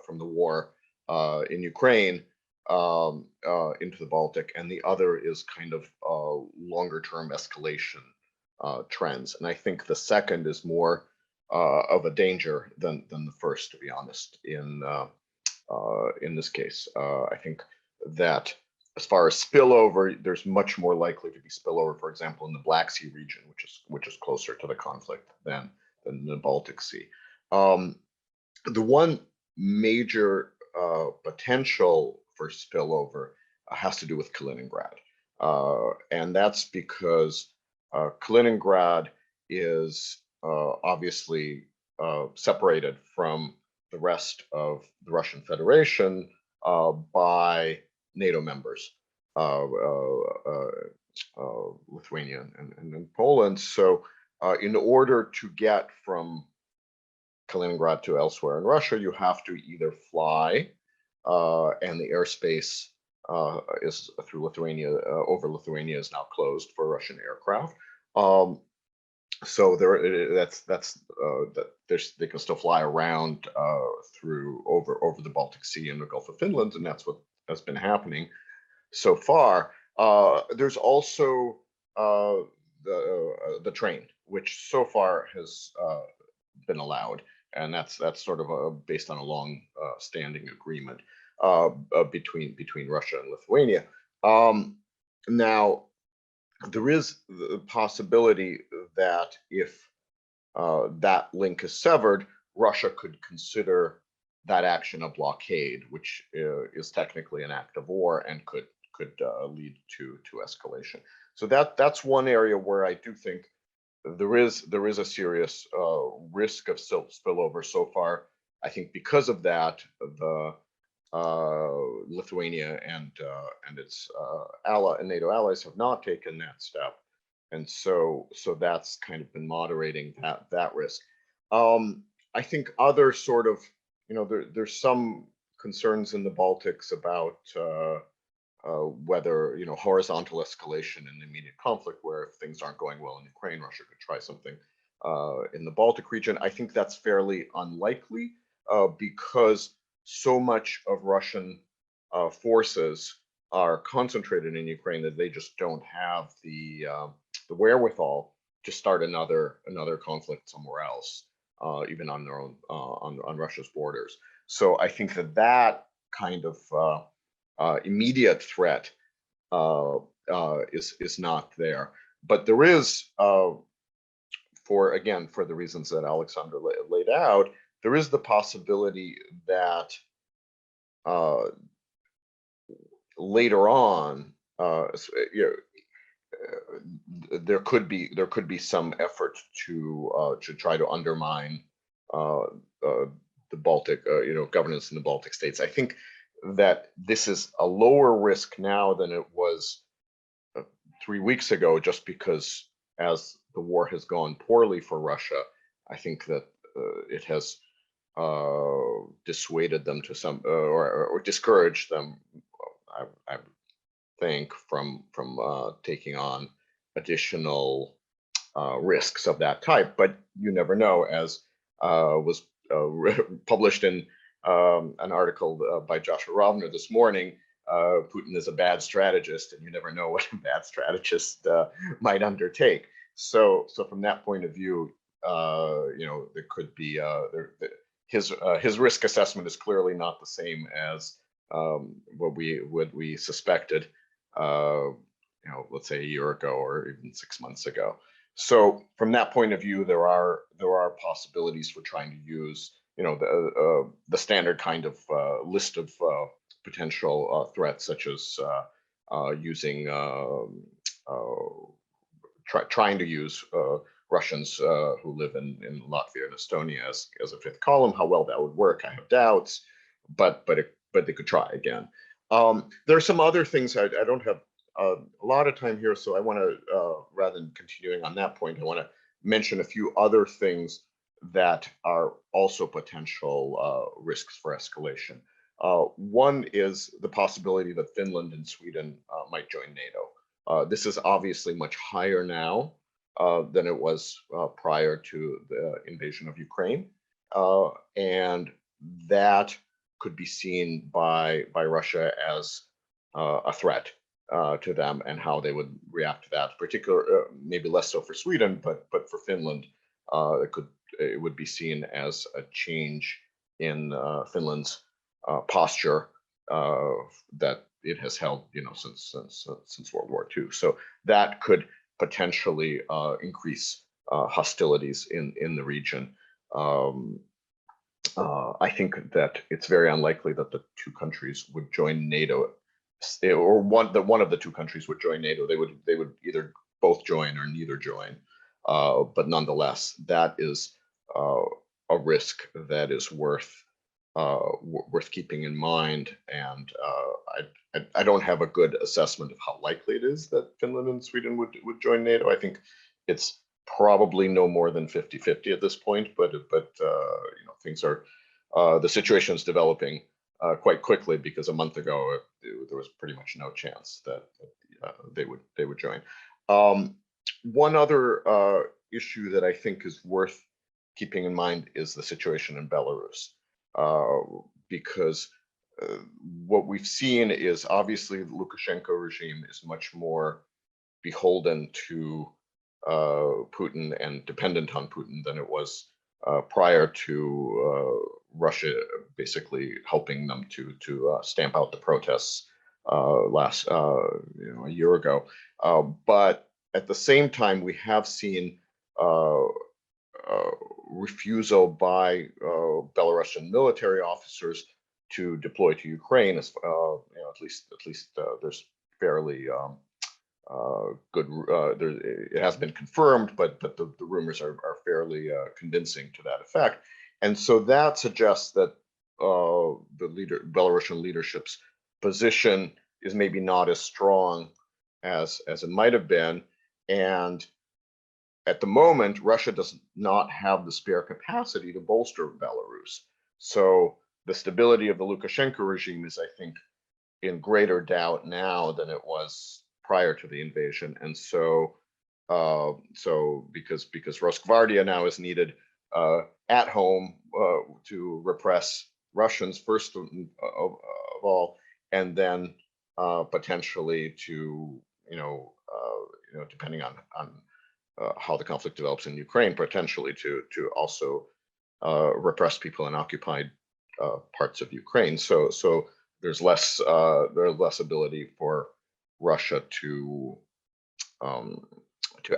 from the war in Ukraine into the Baltic, and the other is kind of longer term escalation trends. And I think the second is more of a danger than the first, to be honest, in this case. I think that as far as spillover, there's much more likely to be spillover, for example, in the Black Sea region, which is closer to the conflict than the Baltic Sea. The one major potential for spillover has to do with Kaliningrad, and that's because Kaliningrad is obviously separated from the rest of the Russian Federation by NATO members, Lithuania and Poland. So in order to get from Kaliningrad to elsewhere in Russia, you have to either fly, and the airspace is through Lithuania, over Lithuania is now closed for Russian aircraft. So they can still fly around through over the Baltic Sea and the Gulf of Finland, and that's what has been happening so far. There's also the train, which so far has been allowed, and that's sort of based on a long standing agreement between Russia and Lithuania. Now, there is the possibility that if that link is severed, Russia could consider that action a blockade, which is technically an act of war and could lead to escalation. So that's one area where I do think there is a serious risk of spillover. So far, I think because of that, the Lithuania and its NATO allies have not taken that step, and so that's kind of been moderating that risk. I think other sort of, there's some concerns in the Baltics about whether, horizontal escalation in the immediate conflict, where if things aren't going well in Ukraine, Russia could try something in the Baltic region. I think that's fairly unlikely because so much of Russian forces are concentrated in Ukraine that they just don't have the wherewithal to start another conflict somewhere else, even on their own on Russia's borders. So I think that kind of immediate threat is not there, but there is, for the reasons that Alexander laid out, there is the possibility that later on, there could be some effort to try to undermine the Baltic, governance in the Baltic states. I think that this is a lower risk now than it was 3 weeks ago, just because as the war has gone poorly for Russia, I think that it has dissuaded them to some or discouraged them, I think, from taking on additional risks of that type. But you never know, as was published in an article by Joshua Rovner this morning. Putin is a bad strategist, and you never know what a bad strategist might undertake. So from that point of view, there could be his risk assessment is clearly not the same as what we suspected, let's say a year ago or even 6 months ago. So from that point of view, there are possibilities for trying to use, the standard kind of list of potential threats, such as using trying to use Russians who live in Latvia and Estonia as a fifth column. How well that would work, I have doubts, but they could try again. There are some other things. I don't have a lot of time here, so I want to, rather than continuing on that point, I want to mention a few other things that are also potential risks for escalation. One is the possibility that Finland and Sweden might join NATO. This is obviously much higher now than it was prior to the invasion of Ukraine, and that could be seen by Russia as a threat to them, and how they would react to that. Maybe less so for Sweden, but for Finland, it would be seen as a change in Finland's posture that it has held, since World War II. So that could potentially increase hostilities in the region. I think that it's very unlikely that the two countries would join NATO, or one of the two countries would join NATO. They would either both join or neither join. But nonetheless, that is a risk that is worth keeping in mind. And I don't have a good assessment of how likely it is that Finland and Sweden would join NATO. I think it's probably no more than 50-50 at this point, but things are, the situation is developing quite quickly, because a month ago there was pretty much no chance that they would join. One other issue that I think is worth keeping in mind is the situation in Belarus, because what we've seen is obviously the Lukashenko regime is much more beholden to Putin and dependent on Putin than it was prior to Russia basically helping them to stamp out the protests last a year ago. But at the same time, we have seen refusal by Belarusian military officers to deploy to Ukraine. As at least there's fairly good. It has been confirmed, but the rumors are fairly convincing to that effect. And so that suggests that the Belarusian leadership's position is maybe not as strong as it might have been. And at the moment, Russia does not have the spare capacity to bolster Belarus. So the stability of the Lukashenko regime is, I think, in greater doubt now than it was prior to the invasion. And so, because Rosgvardia now is needed at home to repress Russians first of all, and then potentially to depending on how the conflict develops in Ukraine, potentially to also repress people in occupied parts of Ukraine. So there's less ability for Russia to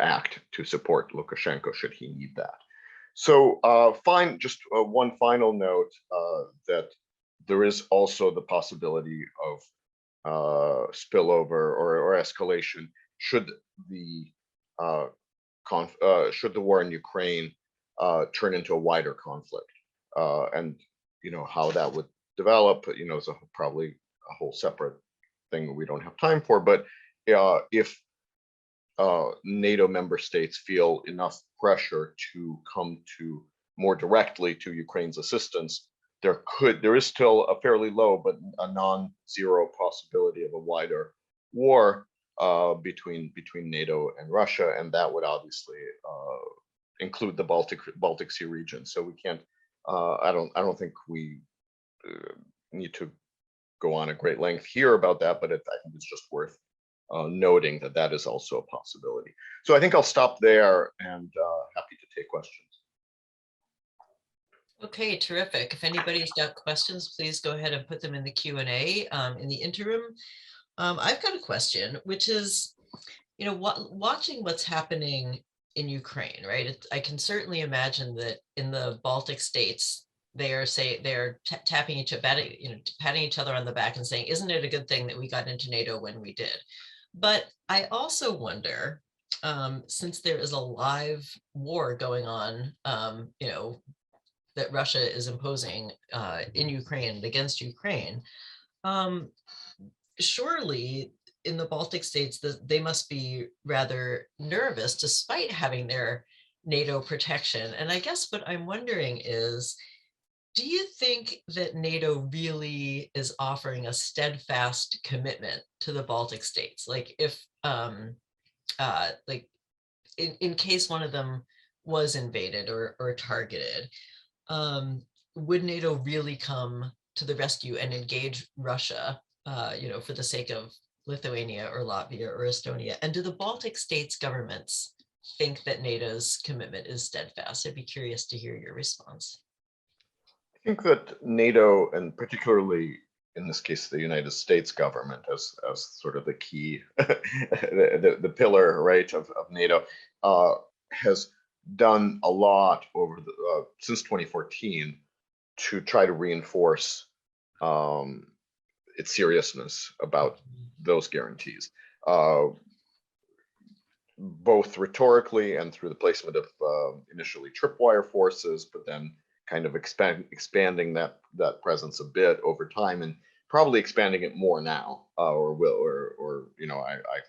act to support Lukashenko should he need that. So just one final note that there is also the possibility of spillover or escalation should the war in Ukraine turn into a wider conflict, and how that would develop, is probably a whole separate thing that we don't have time for. But if NATO member states feel enough pressure to come to more directly to Ukraine's assistance, there is still a fairly low but a non-zero possibility of a wider war between NATO and Russia, and that would obviously include the Baltic Sea region. So we can't. I don't think we need to go on at great length here about that, but I think it's just worth noting that that is also a possibility. So I think I'll stop there and happy to take questions. Okay, terrific. If anybody's got questions, please go ahead and put them in the Q&A. In the interim, I've got a question, which is, watching what's happening in Ukraine, right? I can certainly imagine that in the Baltic states, they're tapping patting each other on the back and saying, isn't it a good thing that we got into NATO when we did? But I also wonder, since there is a live war going on, that Russia is imposing in Ukraine and against Ukraine, surely in the Baltic states, they must be rather nervous despite having their NATO protection. And I guess what I'm wondering is, do you think that NATO really is offering a steadfast commitment to the Baltic states? Like if, in case one of them was invaded or targeted, would NATO really come to the rescue and engage Russia, for the sake of Lithuania or Latvia or Estonia? And do the Baltic states governments think that NATO's commitment is steadfast? I'd be curious to hear your response. I think that NATO, and particularly in this case, the United States government as sort of the key, the pillar, right, of NATO, has done a lot over since 2014 to try to reinforce its seriousness about those guarantees, both rhetorically and through the placement of initially tripwire forces, but then kind of expanding that presence a bit over time, and probably expanding it more now, I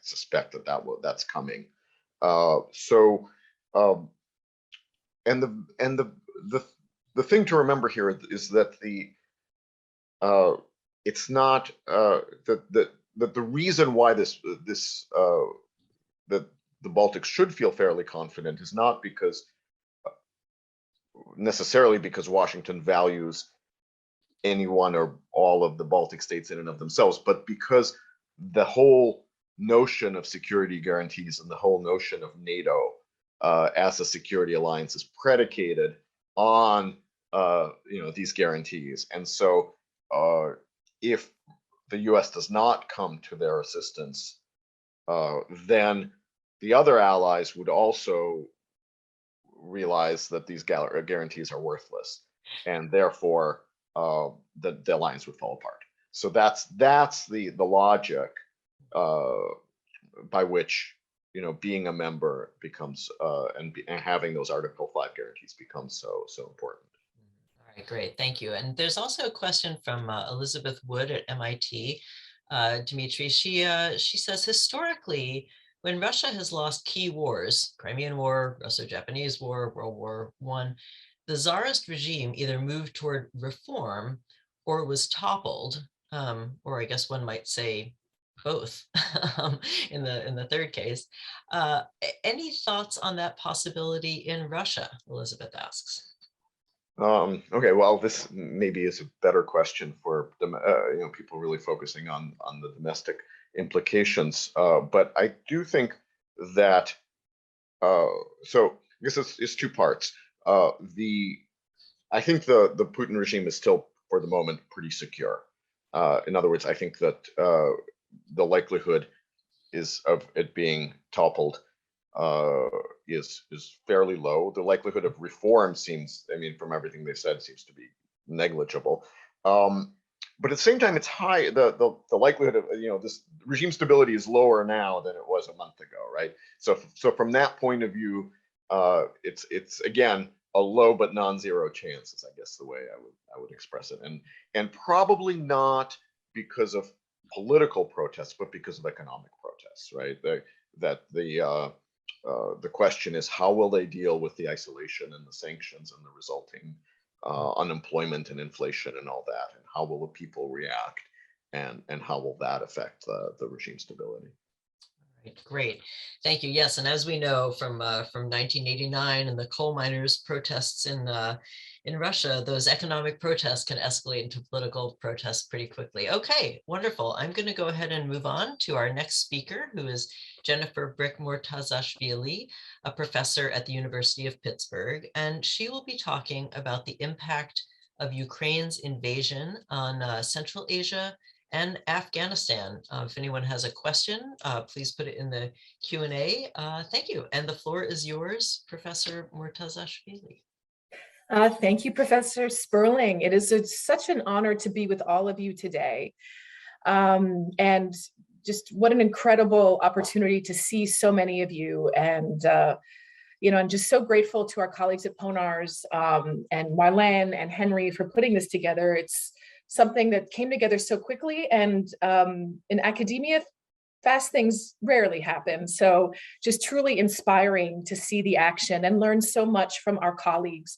suspect that's coming. And the thing to remember here is that it's not that the reason why that the Baltics should feel fairly confident is not necessarily because Washington values any one or all of the Baltic states in and of themselves, but because the whole notion of security guarantees and the whole notion of NATO as a security alliance is predicated on these guarantees. And so if the US does not come to their assistance, then the other allies would also realize that these guarantees are worthless, and therefore the alliance would fall apart. So that's the logic by which being a member becomes and having those Article 5 guarantees becomes so important. All right, great, thank you. And there's also a question from Elizabeth Wood at MIT. Dmitry, she says, historically, when Russia has lost key wars, Crimean War, Russo-Japanese War, World War I, the Tsarist regime either moved toward reform or was toppled, or I guess one might say both in the third case. Any thoughts on that possibility in Russia? Elizabeth asks. Okay, well, this maybe is a better question for people really focusing on the domestic implications. But I do think that so I guess it's two parts. I think the Putin regime is still, for the moment, pretty secure. In other words, I think that the likelihood of it being toppled is fairly low. The likelihood of reform seems, from everything they said, seems to be negligible. But at the same time, it's high. The likelihood of this regime stability is lower now than it was a month ago, right? So from that point of view, it's again a low but non-zero chance, is I guess the way I would express it, and probably not because of political protests, but because of economic protests, right? The question is, how will they deal with the isolation and the sanctions and the resulting unemployment and inflation and all that, and how will the people react, and how will that affect the regime stability? Great, thank you. Yes, and as we know from 1989 and the coal miners' protests in Russia, those economic protests can escalate into political protests pretty quickly. Okay, wonderful. I'm going to go ahead and move on to our next speaker, who is Jennifer Brick-Mortazashvili, a professor at the University of Pittsburgh, and she will be talking about the impact of Ukraine's invasion on Central Asia and Afghanistan. If anyone has a question, please put it in the Q&A. Thank you. And the floor is yours, Professor Mortazashvili. Thank you, Professor Sperling. It is such an honor to be with all of you today. And just what an incredible opportunity to see so many of you. And I'm just so grateful to our colleagues at PONARS and Marlene and Henry for putting this together. It's something that came together so quickly, and in academia, fast things rarely happen. So just truly inspiring to see the action and learn so much from our colleagues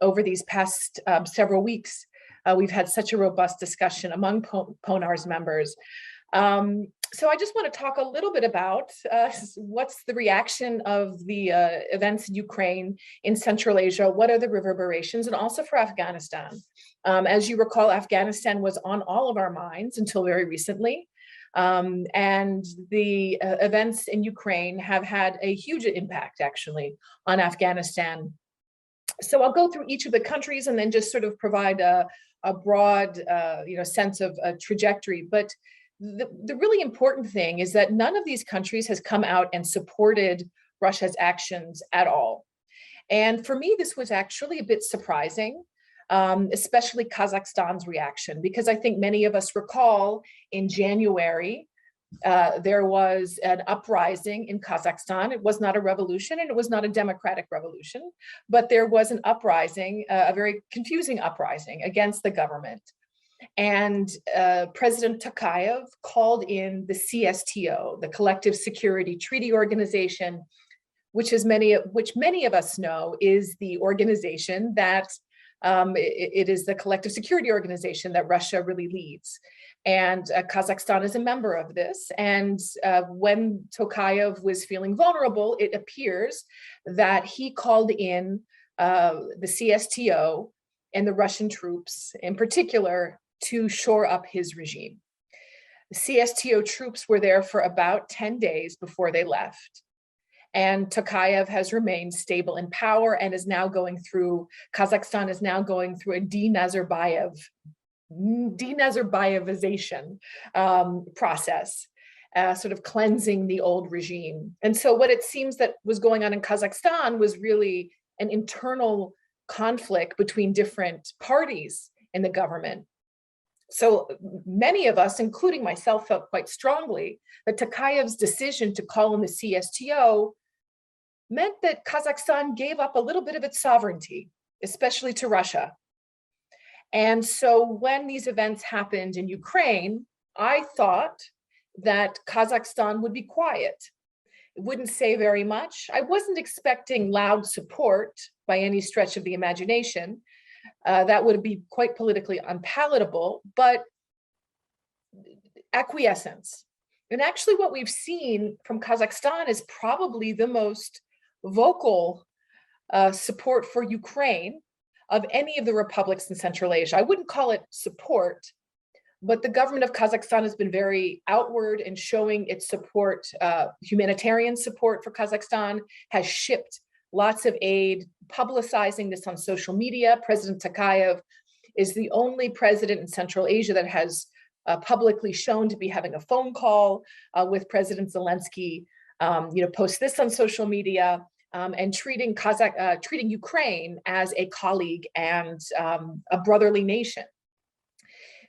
over these past several weeks. We've had such a robust discussion among PONARS members. So I just want to talk a little bit about what's the reaction of the events in Ukraine, in Central Asia, what are the reverberations, and also for Afghanistan. As you recall, Afghanistan was on all of our minds until very recently. And the events in Ukraine have had a huge impact, actually, on Afghanistan. So I'll go through each of the countries and then just sort of provide a broad sense of a trajectory. But the really important thing is that none of these countries has come out and supported Russia's actions at all. And for me, this was actually a bit surprising, especially Kazakhstan's reaction, because I think many of us recall in January, there was an uprising in Kazakhstan. It was not a revolution and it was not a democratic revolution, but there was an uprising, a very confusing uprising against the government. And President Tokayev called in the CSTO, the Collective Security Treaty Organization, which many of us know is the organization that it is the collective security organization that Russia really leads. And Kazakhstan is a member of this. And when Tokayev was feeling vulnerable, it appears that he called in the CSTO and the Russian troops in particular to shore up his regime. The CSTO troops were there for about 10 days before they left. And Tokayev has remained stable in power and is now going through, Kazakhstan is now going through a denazarbayevization process, sort of cleansing the old regime. And so what it seems that was going on in Kazakhstan was really an internal conflict between different parties in the government. So many of us, including myself, felt quite strongly that Tokayev's decision to call in the CSTO meant that Kazakhstan gave up a little bit of its sovereignty, especially to Russia. And so when these events happened in Ukraine, I thought that Kazakhstan would be quiet. It wouldn't say very much. I wasn't expecting loud support by any stretch of the imagination. That would be quite politically unpalatable, but acquiescence. And actually what we've seen from Kazakhstan is probably the most vocal support for Ukraine of any of the republics in Central Asia. I wouldn't call it support, but the government of Kazakhstan has been very outward in showing its support, humanitarian support for Kazakhstan, has shipped lots of aid, publicizing this on social media. President Tokayev is the only president in Central Asia that has publicly shown to be having a phone call with President Zelensky, post this on social media, and treating Ukraine as a colleague and a brotherly nation.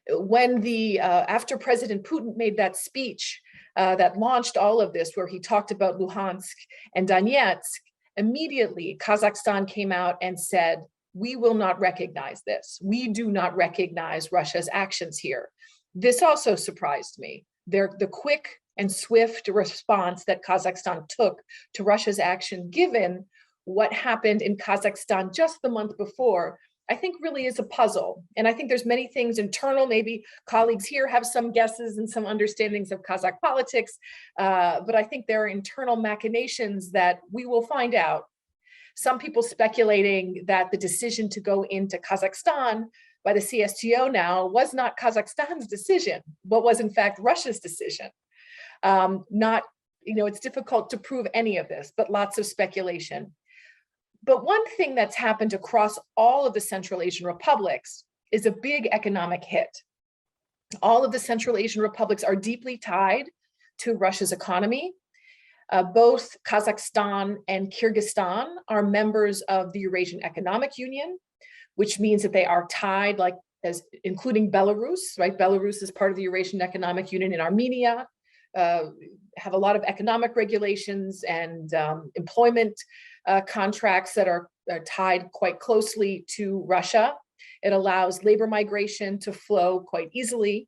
When after President Putin made that speech that launched all of this, where he talked about Luhansk and Donetsk, immediately Kazakhstan came out and said, we will not recognize this. We do not recognize Russia's actions here. This also surprised me. The quick and swift response that Kazakhstan took to Russia's action, given what happened in Kazakhstan just the month before, I think really is a puzzle. And I think there's many things internal. Maybe colleagues here have some guesses and some understandings of Kazakh politics, but I think there are internal machinations that we will find out. Some people speculating that the decision to go into Kazakhstan by the CSTO now was not Kazakhstan's decision, but was in fact Russia's decision. It's difficult to prove any of this, but lots of speculation. But one thing that's happened across all of the Central Asian republics is a big economic hit. All of the Central Asian republics are deeply tied to Russia's economy. Both Kazakhstan and Kyrgyzstan are members of the Eurasian Economic Union, which means that they are tied, including Belarus, right? Belarus is part of the Eurasian Economic Union, in Armenia, have a lot of economic regulations and employment contracts that are tied quite closely to Russia. It allows labor migration to flow quite easily.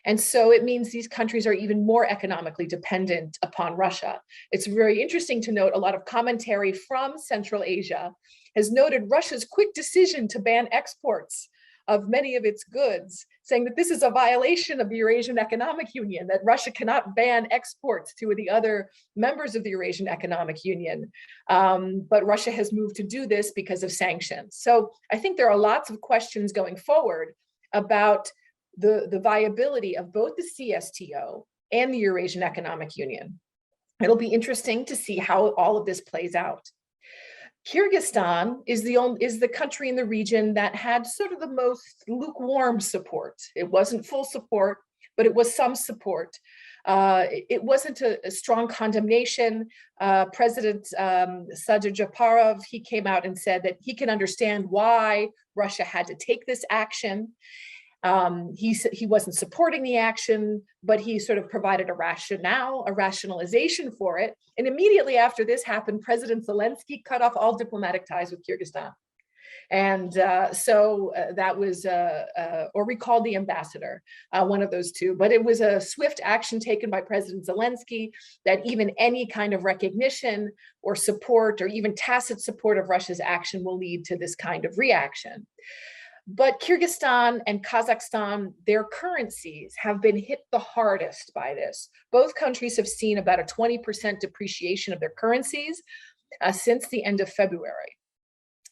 And so it means these countries are even more economically dependent upon Russia. It's very interesting to note a lot of commentary from Central Asia has noted Russia's quick decision to ban exports of many of its goods, saying that this is a violation of the Eurasian Economic Union, that Russia cannot ban exports to the other members of the Eurasian Economic Union. But Russia has moved to do this because of sanctions. So I think there are lots of questions going forward about the viability of both the CSTO and the Eurasian Economic Union. It'll be interesting to see how all of this plays out. Kyrgyzstan is the country in the region that had sort of the most lukewarm support. It wasn't full support, but it was some support. It wasn't a strong condemnation. President Sadir Japarov, he came out and said that he can understand why Russia had to take this action. He wasn't supporting the action, but he sort of provided a rationalization for it. And immediately after this happened, President Zelensky cut off all diplomatic ties with Kyrgyzstan. And so that was, or recalled the ambassador, one of those two. But it was a swift action taken by President Zelensky that even any kind of recognition or support or even tacit support of Russia's action will lead to this kind of reaction. But Kyrgyzstan and Kazakhstan, their currencies have been hit the hardest by this. Both countries have seen about a 20% depreciation of their currencies since the end of February.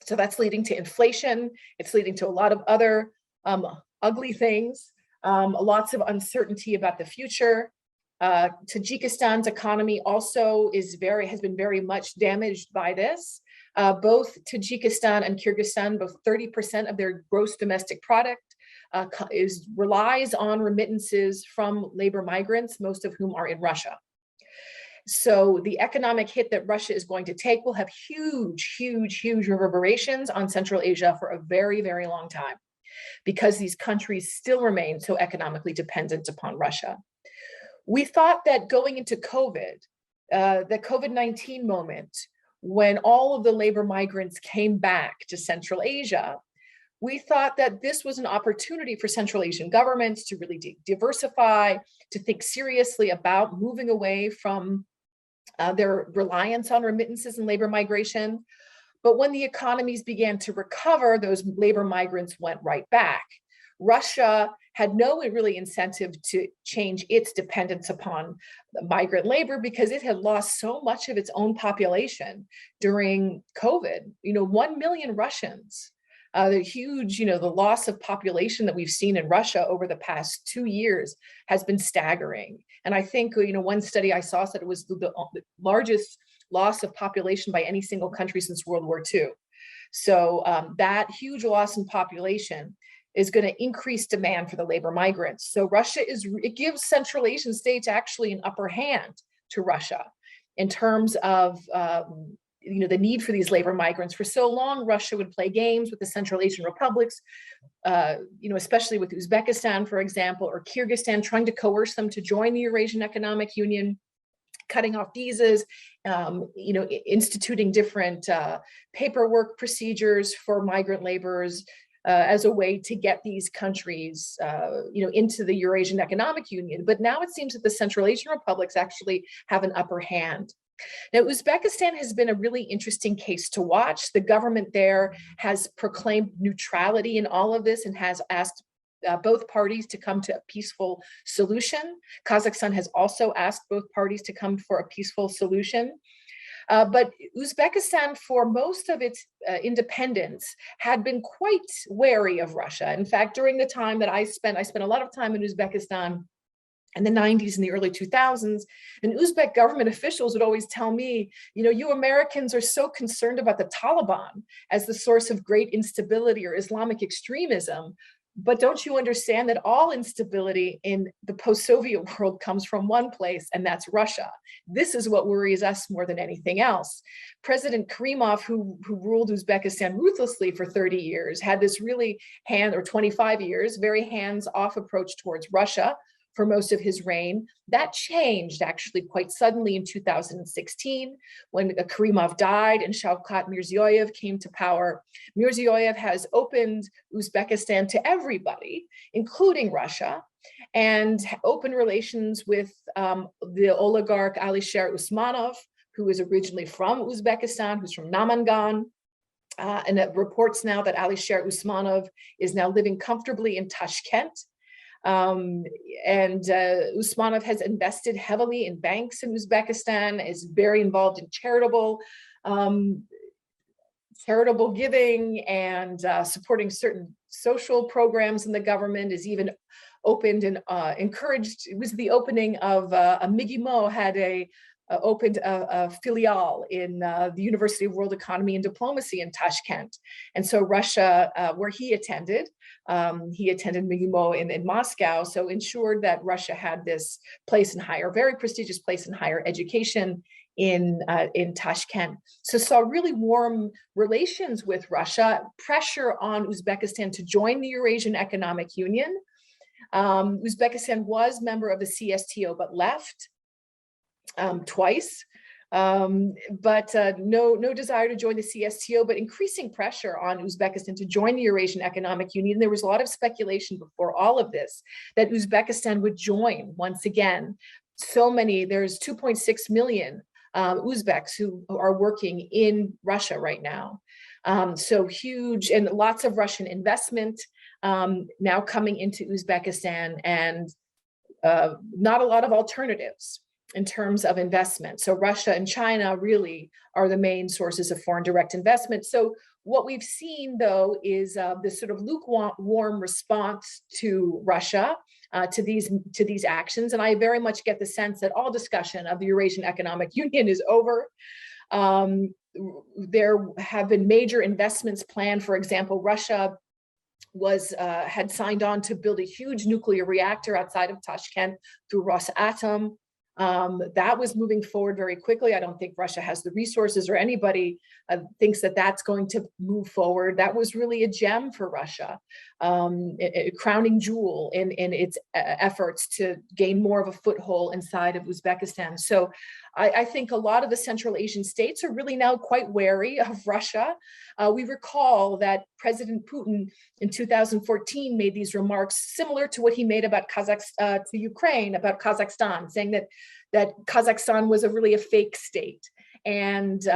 So that's leading to inflation. It's leading to a lot of other ugly things, lots of uncertainty about the future. Tajikistan's economy also has been very much damaged by this. Both Tajikistan and Kyrgyzstan, both 30% of their gross domestic product relies on remittances from labor migrants, most of whom are in Russia. So the economic hit that Russia is going to take will have huge, huge, huge reverberations on Central Asia for a very, very long time, because these countries still remain so economically dependent upon Russia. We thought that going into COVID, the COVID-19 moment, when all of the labor migrants came back to Central Asia, we thought that this was an opportunity for Central Asian governments to really diversify, to think seriously about moving away from their reliance on remittances and labor migration. But when the economies began to recover, those labor migrants went right back. Russia had no really incentive to change its dependence upon migrant labor because it had lost so much of its own population during COVID. 1 million Russians. The huge, the loss of population that we've seen in Russia over the past 2 years has been staggering. And I think, one study I saw said it was the largest loss of population by any single country since World War II. So that huge loss in population is going to increase demand for the labor migrants. So it gives Central Asian states actually an upper hand to Russia in terms of the need for these labor migrants. For so long, Russia would play games with the Central Asian republics, especially with Uzbekistan, for example, or Kyrgyzstan, trying to coerce them to join the Eurasian Economic Union, cutting off visas, instituting different paperwork procedures for migrant laborers as a way to get these countries, into the Eurasian Economic Union. But now it seems that the Central Asian republics actually have an upper hand. Now, Uzbekistan has been a really interesting case to watch. The government there has proclaimed neutrality in all of this and has asked both parties to come to a peaceful solution. Kazakhstan has also asked both parties to come for a peaceful solution. But Uzbekistan, for most of its independence, had been quite wary of Russia. In fact, during the time that I spent a lot of time in Uzbekistan in the 90s and the early 2000s, and Uzbek government officials would always tell me, you Americans are so concerned about the Taliban as the source of great instability or Islamic extremism. But don't you understand that all instability in the post-Soviet world comes from one place, and that's Russia? This is what worries us more than anything else. President Karimov, who ruled Uzbekistan ruthlessly for 30 years, had this really 25 years, very hands-off approach towards Russia for most of his reign. That changed actually quite suddenly in 2016 when Karimov died and Shavkat Mirziyoyev came to power. Mirziyoyev has opened Uzbekistan to everybody, including Russia, and open relations with the oligarch Alisher Usmanov, who is originally from Uzbekistan, who's from Namangan. And it reports now that Alisher Usmanov is now living comfortably in Tashkent. Usmanov has invested heavily in banks in Uzbekistan, is very involved in charitable giving and supporting certain social programs in the government, is even opened and encouraged. It was the opening of a Migimo had opened a filiale in the University of World Economy and Diplomacy in Tashkent. And so Russia, where he attended Migimo in Moscow, so ensured that Russia had this place in very prestigious place in higher education in Tashkent. So saw really warm relations with Russia, pressure on Uzbekistan to join the Eurasian Economic Union. Uzbekistan was member of the CSTO, but left twice, but no desire to join the CSTO, but increasing pressure on Uzbekistan to join the Eurasian Economic Union. There was a lot of speculation before all of this that Uzbekistan would join once again. There's 2.6 million Uzbeks who are working in Russia right now. So huge, and lots of Russian investment now coming into Uzbekistan, and not a lot of alternatives in terms of investment. So Russia and China really are the main sources of foreign direct investment. So what we've seen, though, is this sort of lukewarm response to Russia to these actions. And I very much get the sense that all discussion of the Eurasian Economic Union is over. There have been major investments planned. For example, Russia had signed on to build a huge nuclear reactor outside of Tashkent through Rosatom. That was moving forward very quickly. I don't think Russia has the resources, or anybody thinks that that's going to move forward. That was really a gem for Russia, a crowning jewel in its efforts to gain more of a foothold inside of Uzbekistan. So I think a lot of the Central Asian states are really now quite wary of Russia. We recall that President Putin in 2014 made these remarks similar to what he made about to Ukraine, about Kazakhstan, saying that Kazakhstan was really a fake state, and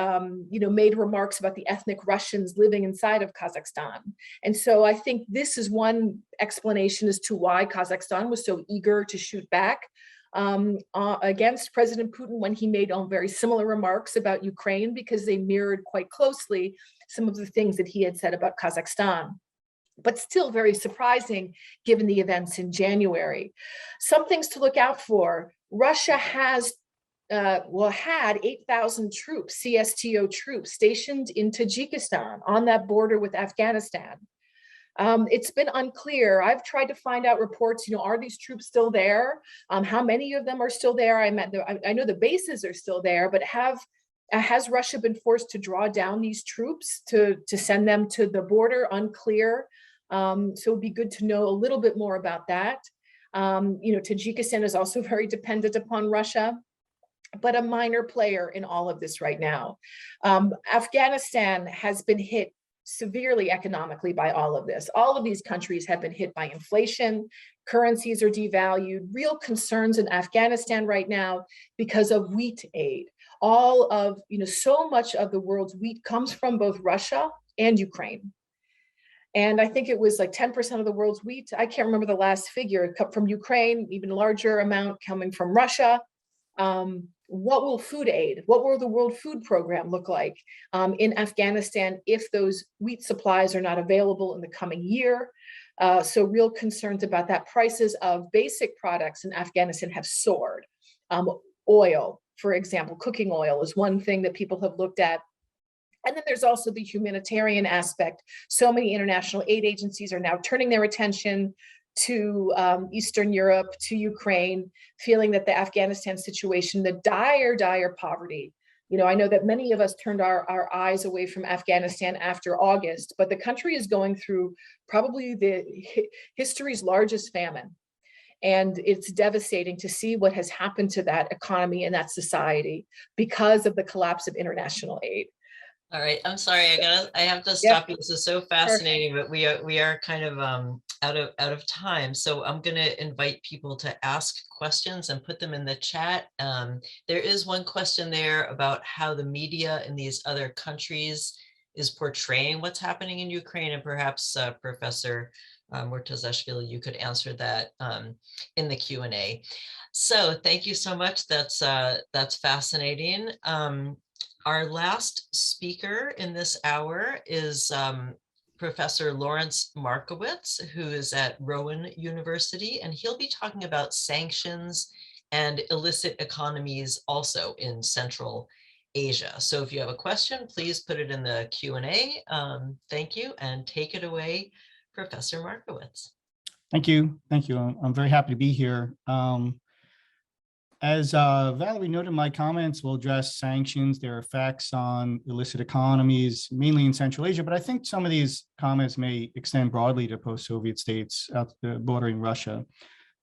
made remarks about the ethnic Russians living inside of Kazakhstan. And so I think this is one explanation as to why Kazakhstan was so eager to shoot back against President Putin when he made very similar remarks about Ukraine, because they mirrored quite closely some of the things that he had said about Kazakhstan. But still very surprising given the events in January. Some things to look out for. Russia had 8,000 troops, CSTO troops, stationed in Tajikistan on that border with Afghanistan. It's been unclear. I've tried to find out reports, are these troops still there? How many of them are still there? I know the bases are still there, but has Russia been forced to draw down these troops to send them to the border? Unclear. So it'd be good to know a little bit more about that. Tajikistan is also very dependent upon Russia, but a minor player in all of this right now. Afghanistan has been hit severely economically by all of this. All of these countries have been hit by inflation. Currencies are devalued. Real concerns in Afghanistan right now because of wheat aid. So much of the world's wheat comes from both Russia and Ukraine. And I think it was like 10% of the world's wheat. I can't remember the last figure, from Ukraine, even larger amount coming from Russia. What will the World Food Program look like in Afghanistan if those wheat supplies are not available in the coming year? So real concerns about that. Prices of basic products in Afghanistan have soared. Oil, for example, cooking oil is one thing that people have looked at. And then there's also the humanitarian aspect. So many international aid agencies are now turning their attention to Eastern Europe, to Ukraine, feeling that the Afghanistan situation, the dire poverty. I know that many of us turned our eyes away from Afghanistan after August, but the country is going through probably history's largest famine. And it's devastating to see what has happened to that economy and that society because of the collapse of international aid. All right, I'm sorry, I have to stop you. This is so fascinating, but we are kind of out of time. So I'm going to invite people to ask questions and put them in the chat. There is one question there about how the media in these other countries is portraying what's happening in Ukraine, and perhaps Professor Murtazashvili, you could answer that in the Q&A. So thank you so much. That's fascinating. Our last speaker in this hour is Professor Lawrence Markowitz, who is at Rowan University, and he'll be talking about sanctions and illicit economies also in Central Asia. So if you have a question, please put it in the Q&A. Thank you, and take it away, Professor Markowitz. Thank you. I'm very happy to be here. As Valerie noted, my comments will address sanctions, their effects on illicit economies, mainly in Central Asia, but I think some of these comments may extend broadly to post-Soviet states bordering Russia.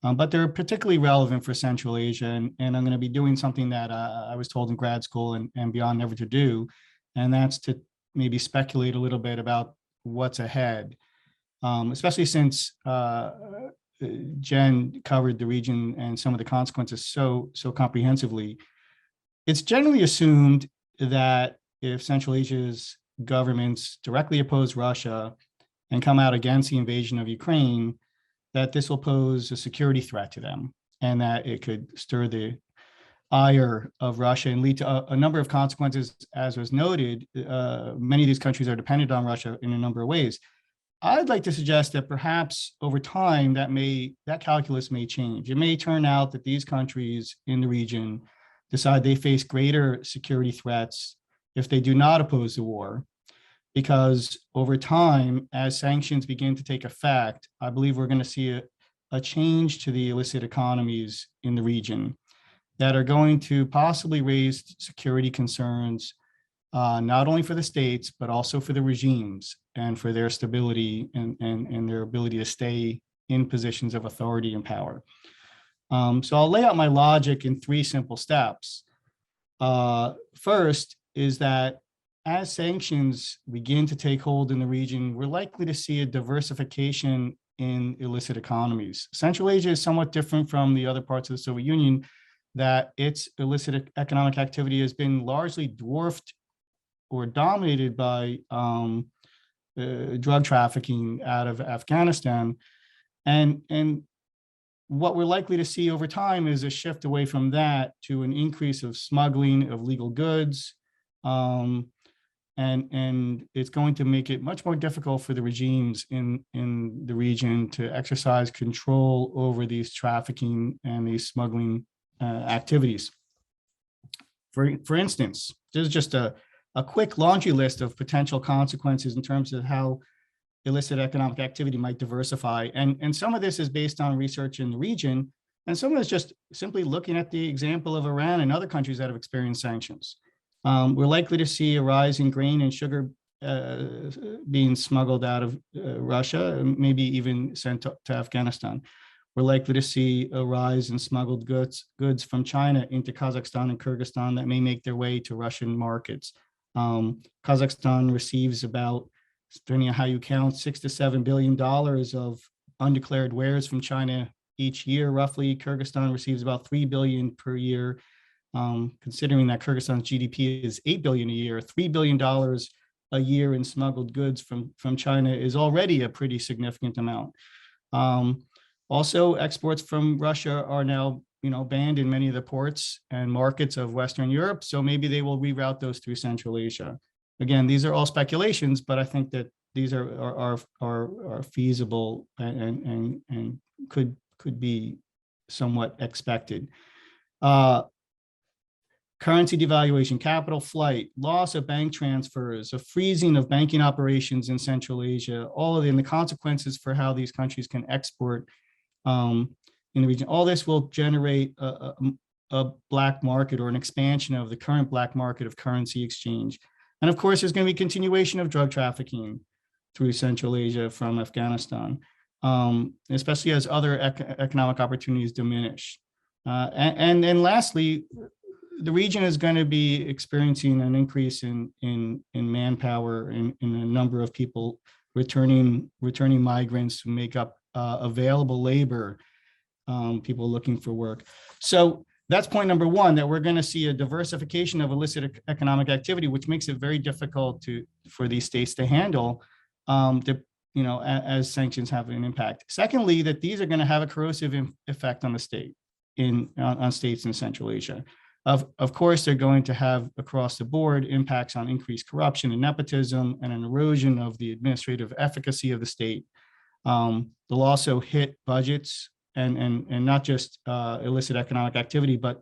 But they're particularly relevant for Central Asia, and I'm going to be doing something that I was told in grad school and beyond never to do, and that's to maybe speculate a little bit about what's ahead, especially since Jen covered the region and some of the consequences so comprehensively. It's generally assumed that if Central Asia's governments directly oppose Russia and come out against the invasion of Ukraine, that this will pose a security threat to them, and that it could stir the ire of Russia and lead to a number of consequences. As was noted, many of these countries are dependent on Russia in a number of ways. I'd like to suggest that perhaps over time that calculus may change. It may turn out that these countries in the region decide they face greater security threats if they do not oppose the war, because over time, as sanctions begin to take effect, I believe we're going to see a change to the illicit economies in the region that are going to possibly raise security concerns, not only for the states, but also for the regimes and for their stability and their ability to stay in positions of authority and power. So I'll lay out my logic in 3 simple steps. First is that as sanctions begin to take hold in the region, we're likely to see a diversification in illicit economies. Central Asia is somewhat different from the other parts of the Soviet Union, that its illicit economic activity has been largely dwarfed or dominated by drug trafficking out of Afghanistan. And what we're likely to see over time is a shift away from that to an increase of smuggling of legal goods. And it's going to make it much more difficult for the regimes in the region to exercise control over these trafficking and these smuggling activities. For instance, there's just a quick laundry list of potential consequences in terms of how illicit economic activity might diversify. And some of this is based on research in the region, and some of it is just simply looking at the example of Iran and other countries that have experienced sanctions. We're likely to see a rise in grain and sugar being smuggled out of Russia, and maybe even sent to Afghanistan. We're likely to see a rise in smuggled goods from China into Kazakhstan and Kyrgyzstan that may make their way to Russian markets. Kazakhstan receives about, depending on how you count, $6 to $7 billion of undeclared wares from China each year. Roughly, Kyrgyzstan receives about $3 billion per year. Considering that Kyrgyzstan's GDP is $8 billion a year, $3 billion a year in smuggled goods from China is already a pretty significant amount. Also, exports from Russia are now, banned in many of the ports and markets of Western Europe. So maybe they will reroute those through Central Asia. Again, these are all speculations, but I think that these are feasible and could be somewhat expected. Currency devaluation, capital flight, loss of bank transfers, a freezing of banking operations in Central Asia, all of them, the consequences for how these countries can export in the region. All this will generate a black market or an expansion of the current black market of currency exchange. And of course, there's going to be continuation of drug trafficking through Central Asia from Afghanistan, especially as other economic opportunities diminish. And then lastly, the region is going to be experiencing an increase in manpower in a number of people returning migrants who make up available labor, people looking for work. So that's point number one, that we're going to see a diversification of illicit economic activity, which makes it very difficult for these states to handle, as sanctions have an impact. Secondly, that these are going to have a corrosive effect on the state, on states in Central Asia. Of course, they're going to have across the board impacts on increased corruption and nepotism and an erosion of the administrative efficacy of the state. They'll also hit budgets and not just illicit economic activity, but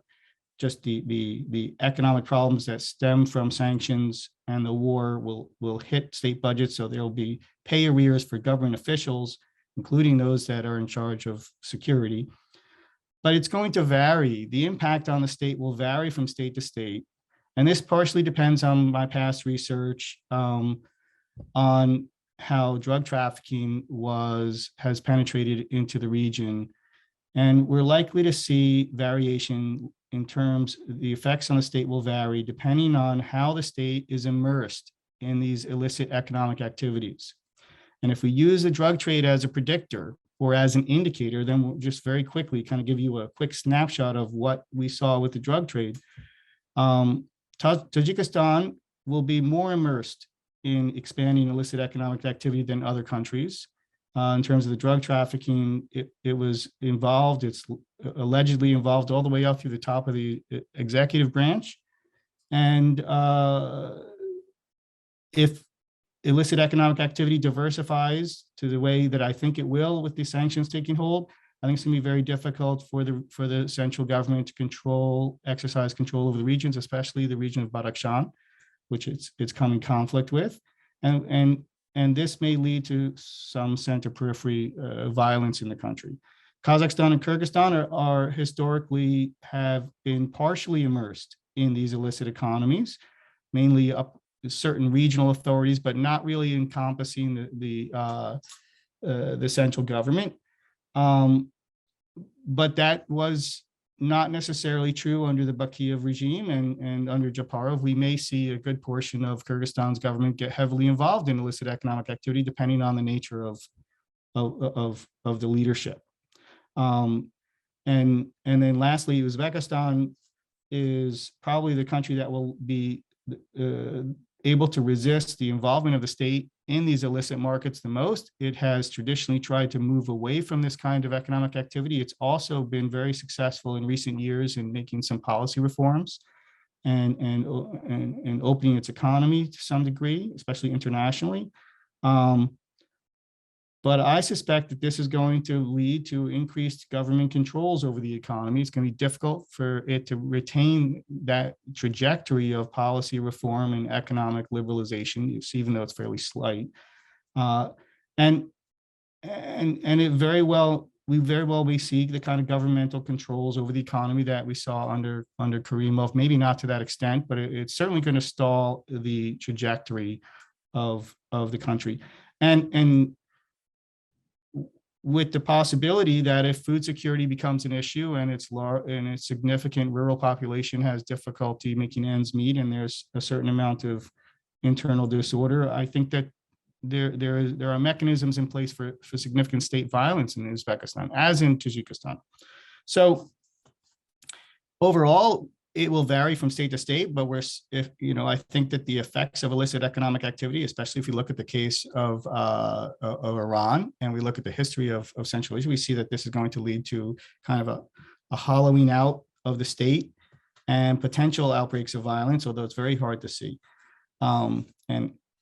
just the economic problems that stem from sanctions and the war will hit state budgets. So there'll be pay arrears for government officials, including those that are in charge of security. But it's going to vary. The impact on the state will vary from state to state. And this partially depends on my past research on how drug trafficking has penetrated into the region. And we're likely to see variation in terms, the effects on the state will vary depending on how the state is immersed in these illicit economic activities. And if we use the drug trade as a predictor, or as an indicator, then we'll just very quickly kind of give you a quick snapshot of what we saw with the drug trade. Tajikistan will be more immersed in expanding illicit economic activity than other countries. In terms of the drug trafficking, it was involved, it's allegedly involved all the way up through the top of the executive branch. And if illicit economic activity diversifies to the way that I think it will with the sanctions taking hold, I think it's going to be very difficult for the central government to exercise control over the regions, especially the region of Badakhshan, which it's come in conflict with, and this may lead to some center periphery violence in the country. Kazakhstan and Kyrgyzstan are historically have been partially immersed in these illicit economies, mainly up certain regional authorities, but not really encompassing the central government. But that was not necessarily true under the Bakiyev regime, and under Japarov, we may see a good portion of Kyrgyzstan's government get heavily involved in illicit economic activity, depending on the nature of the leadership. And then lastly, Uzbekistan is probably the country that will be able to resist the involvement of the state in these illicit markets the most. It has traditionally tried to move away from this kind of economic activity. It's also been very successful in recent years in making some policy reforms and opening its economy to some degree, especially internationally. But I suspect that this is going to lead to increased government controls over the economy. It's going to be difficult for it to retain that trajectory of policy reform and economic liberalization, even though it's fairly slight. And it very well we see the kind of governmental controls over the economy that we saw under Karimov. Maybe not to that extent, but it's certainly going to stall the trajectory of the country. And with the possibility that if food security becomes an issue and its significant rural population has difficulty making ends meet, and there's a certain amount of internal disorder, I think that there are mechanisms in place for significant state violence in Uzbekistan, as in Tajikistan. So overall, it will vary from state to state, but I think that the effects of illicit economic activity, especially if you look at the case of Iran and we look at the history of Central Asia, we see that this is going to lead to kind of a hollowing out of the state and potential outbreaks of violence, although it's very hard to see. And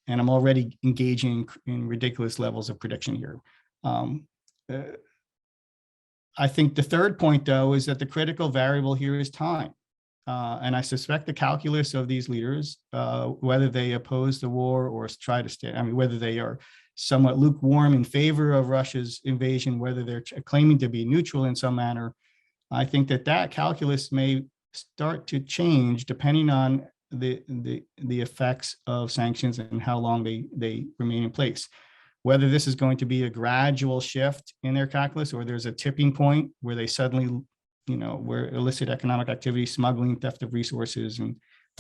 I'm already engaging in ridiculous levels of prediction here. I think the third point, though, is that the critical variable here is time. And I suspect the calculus of these leaders, whether they oppose the war or try to stay, whether they are somewhat lukewarm in favor of Russia's invasion, whether they're claiming to be neutral in some manner, I think that calculus may start to change depending on the effects of sanctions and how long they remain in place. Whether this is going to be a gradual shift in their calculus or there's a tipping point where they suddenly, where illicit economic activity, smuggling, theft of resources, and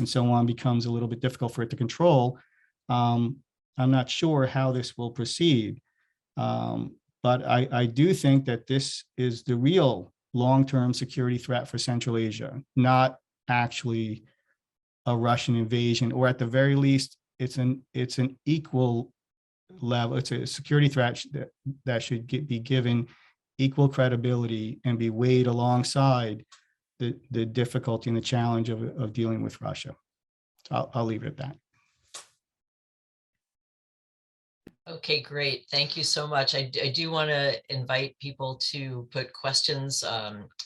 so on becomes a little bit difficult for it to control. I'm not sure how this will proceed, but I do think that this is the real long-term security threat for Central Asia, not actually a Russian invasion, or at the very least, it's an equal level. It's a security threat that should be given equal credibility and be weighed alongside the difficulty and the challenge of dealing with Russia. So I'll leave it at that. Okay, great. Thank you so much. I do want to invite people to put questions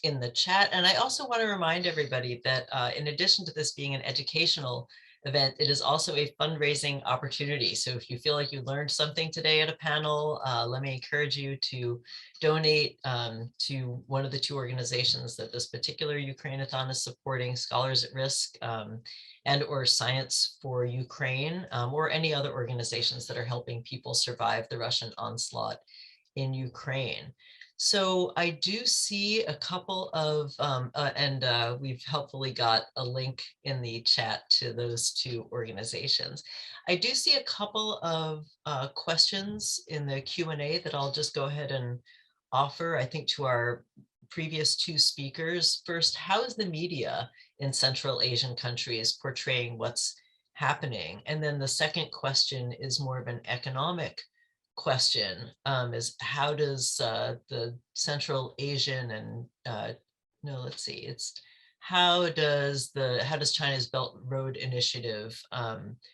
in the chat. And I also want to remind everybody that in addition to this being an educational event, it is also a fundraising opportunity. So if you feel like you learned something today at a panel, let me encourage you to donate to one of the two organizations that this particular Ukrainathon is supporting, Scholars at Risk and or Science for Ukraine, or any other organizations that are helping people survive the Russian onslaught in Ukraine. So I do see a couple of, we've helpfully got a link in the chat to those two organizations. I do see a couple of questions in the Q&A that I'll just go ahead and offer, I think, to our previous two speakers. First, how is the media in Central Asian countries portraying what's happening? And then the second question is more of an economic question, is how does the Central Asian and, no, let's see, it's how does China's Belt and Road Initiative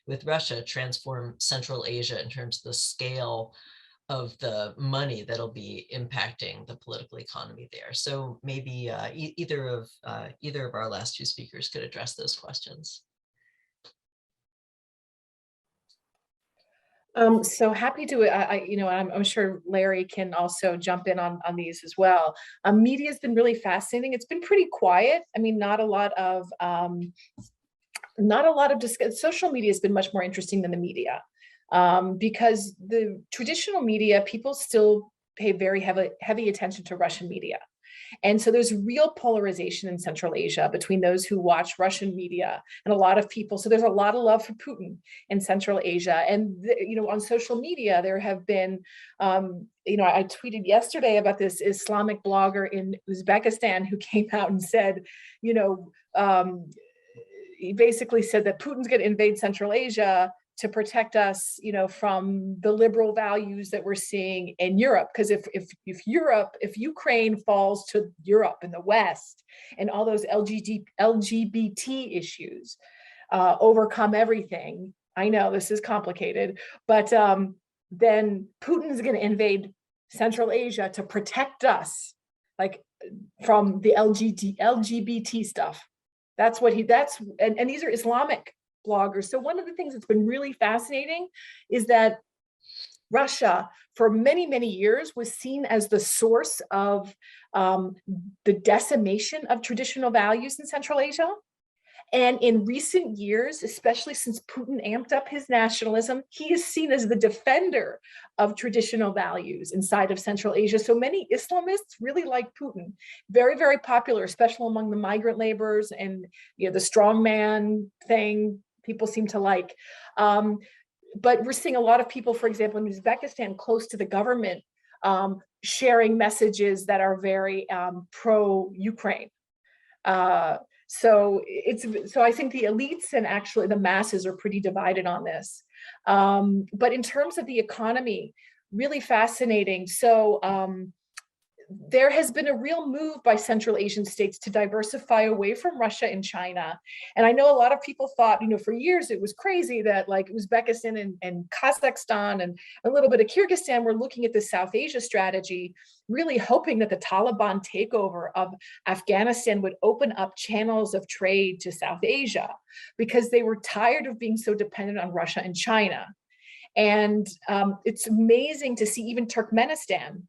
with Russia transform Central Asia in terms of the scale of the money that'll be impacting the political economy there? So maybe either of our last two speakers could address those questions. So happy to, I'm sure Larry can also jump in on these as well. Media has been really fascinating. It's been pretty quiet. I mean, not a lot of discussion. Social media has been much more interesting than the media, because the traditional media, people still pay very heavy attention to Russian media. And so there's real polarization in Central Asia between those who watch Russian media and a lot of people. So there's a lot of love for Putin in Central Asia. And, on social media, there have been, I tweeted yesterday about this Islamic blogger in Uzbekistan who came out and said, he basically said that Putin's going to invade Central Asia to protect us, from the liberal values that we're seeing in Europe. Because if Ukraine falls to Europe and the West and all those LGBT issues overcome everything, I know this is complicated, but then Putin's going to invade Central Asia to protect us, like from the LGBT stuff. And these are Islamic bloggers. So one of the things that's been really fascinating is that Russia, for many, many years, was seen as the source of the decimation of traditional values in Central Asia. And in recent years, especially since Putin amped up his nationalism, he is seen as the defender of traditional values inside of Central Asia. So many Islamists really like Putin. Very, very popular, especially among the migrant laborers and the strongman thing people seem to like. But we're seeing a lot of people, for example, in Uzbekistan, close to the government, sharing messages that are very pro-Ukraine. So I think the elites and actually the masses are pretty divided on this. But in terms of the economy, really fascinating. So there has been a real move by Central Asian states to diversify away from Russia and China. And I know a lot of people thought, for years it was crazy that like Uzbekistan and Kazakhstan and a little bit of Kyrgyzstan were looking at the South Asia strategy, really hoping that the Taliban takeover of Afghanistan would open up channels of trade to South Asia, because they were tired of being so dependent on Russia and China. And it's amazing to see even Turkmenistan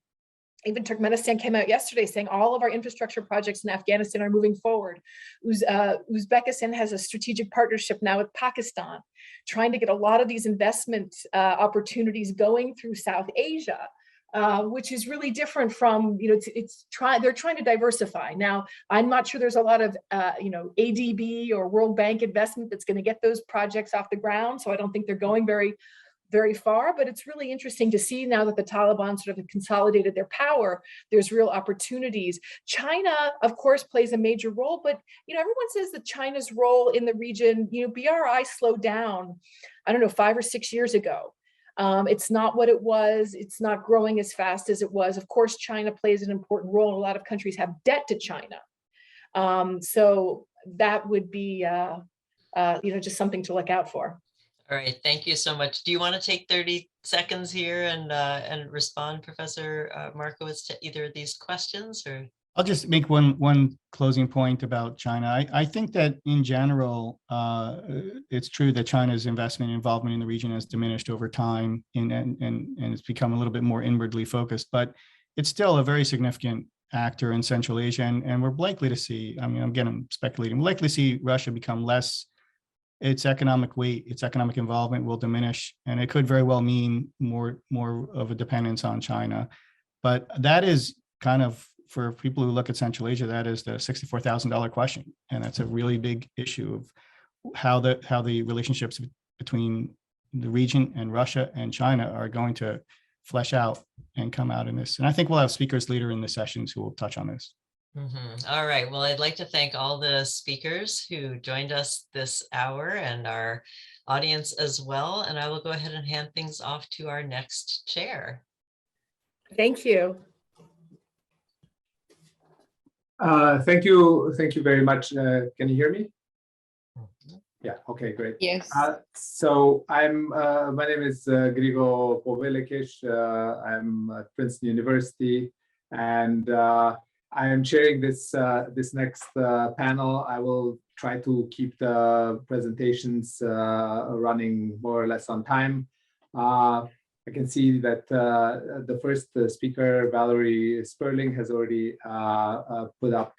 came out yesterday saying all of our infrastructure projects in Afghanistan are moving forward. Uzbekistan has a strategic partnership now with Pakistan, trying to get a lot of these investment opportunities going through South Asia, which is really different from, they're trying to diversify. Now, I'm not sure there's a lot of, ADB or World Bank investment that's going to get those projects off the ground. So I don't think they're going very far, but it's really interesting to see now that the Taliban sort of have consolidated their power, there's real opportunities. China, of course, plays a major role, but everyone says that China's role in the region, BRI slowed down, 5 or 6 years ago. It's not what it was. It's not growing as fast as it was. Of course, China plays an important role. A lot of countries have debt to China. So that would be, just something to look out for. All right, thank you so much. Do you want to take 30 seconds here and respond, Professor Markowitz, to either of these questions? Or I'll just make one closing point about China. I think that in general, it's true that China's investment and involvement in the region has diminished over time, and it's become a little bit more inwardly focused, but it's still a very significant actor in Central Asia, and we're likely to see, I'm speculating, we're likely to see Russia become less. Its economic weight, its economic involvement will diminish, and it could very well mean more of a dependence on China. But that is kind of, for people who look at Central Asia, that is the $64,000 question, and that's a really big issue of how the relationships between the region and Russia and China are going to flesh out and come out in this. And I think we'll have speakers later in the sessions who will touch on this. All right. Well, I'd like to thank all the speakers who joined us this hour and our audience as well. And I will go ahead and hand things off to our next chair. Thank you. Thank you very much. Can you hear me? Yeah, okay, great. Yes. So my name is Grigo Povelekish. I'm at Princeton University, and I am chairing this next panel. I will try to keep the presentations running more or less on time. I can see that the first speaker, Valerie Sperling, has already put up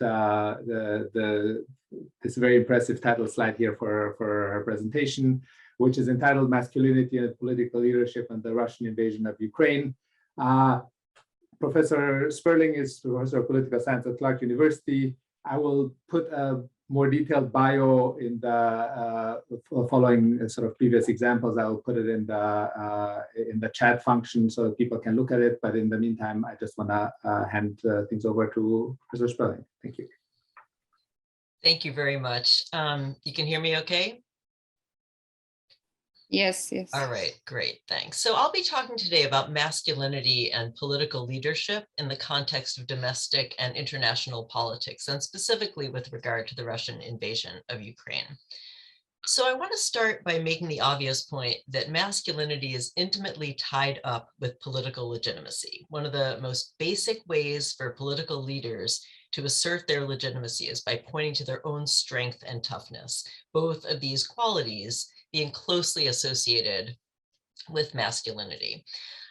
this very impressive title slide here for her presentation, which is entitled Masculinity and Political Leadership and the Russian Invasion of Ukraine. Professor Sperling is Professor of Political Science at Clark University. I will put a more detailed bio in the following sort of previous examples. I will put it in the chat function so that people can look at it. But in the meantime, I just want to hand things over to Professor Sperling. Thank you. Thank you very much. You can hear me okay? Yes, yes. All right, great, thanks. So I'll be talking today about masculinity and political leadership in the context of domestic and international politics, and specifically with regard to the Russian invasion of Ukraine. So I want to start by making the obvious point that masculinity is intimately tied up with political legitimacy. One of the most basic ways for political leaders to assert their legitimacy is by pointing to their own strength and toughness, both of these qualities being closely associated with masculinity.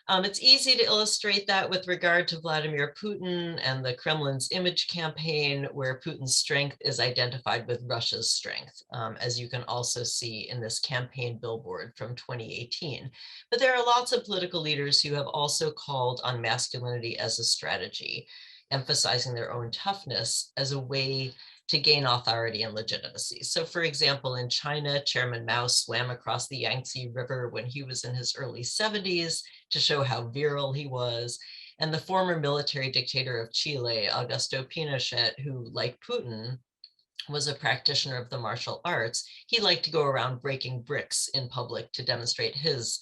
It's easy to illustrate that with regard to Vladimir Putin and the Kremlin's image campaign, where Putin's strength is identified with Russia's strength, as you can also see in this campaign billboard from 2018. But there are lots of political leaders who have also called on masculinity as a strategy, emphasizing their own toughness as a way to gain authority and legitimacy. So for example, in China, Chairman Mao swam across the Yangtze River when he was in his early 70s to show how virile he was. And the former military dictator of Chile, Augusto Pinochet, who, like Putin, was a practitioner of the martial arts, he liked to go around breaking bricks in public to demonstrate his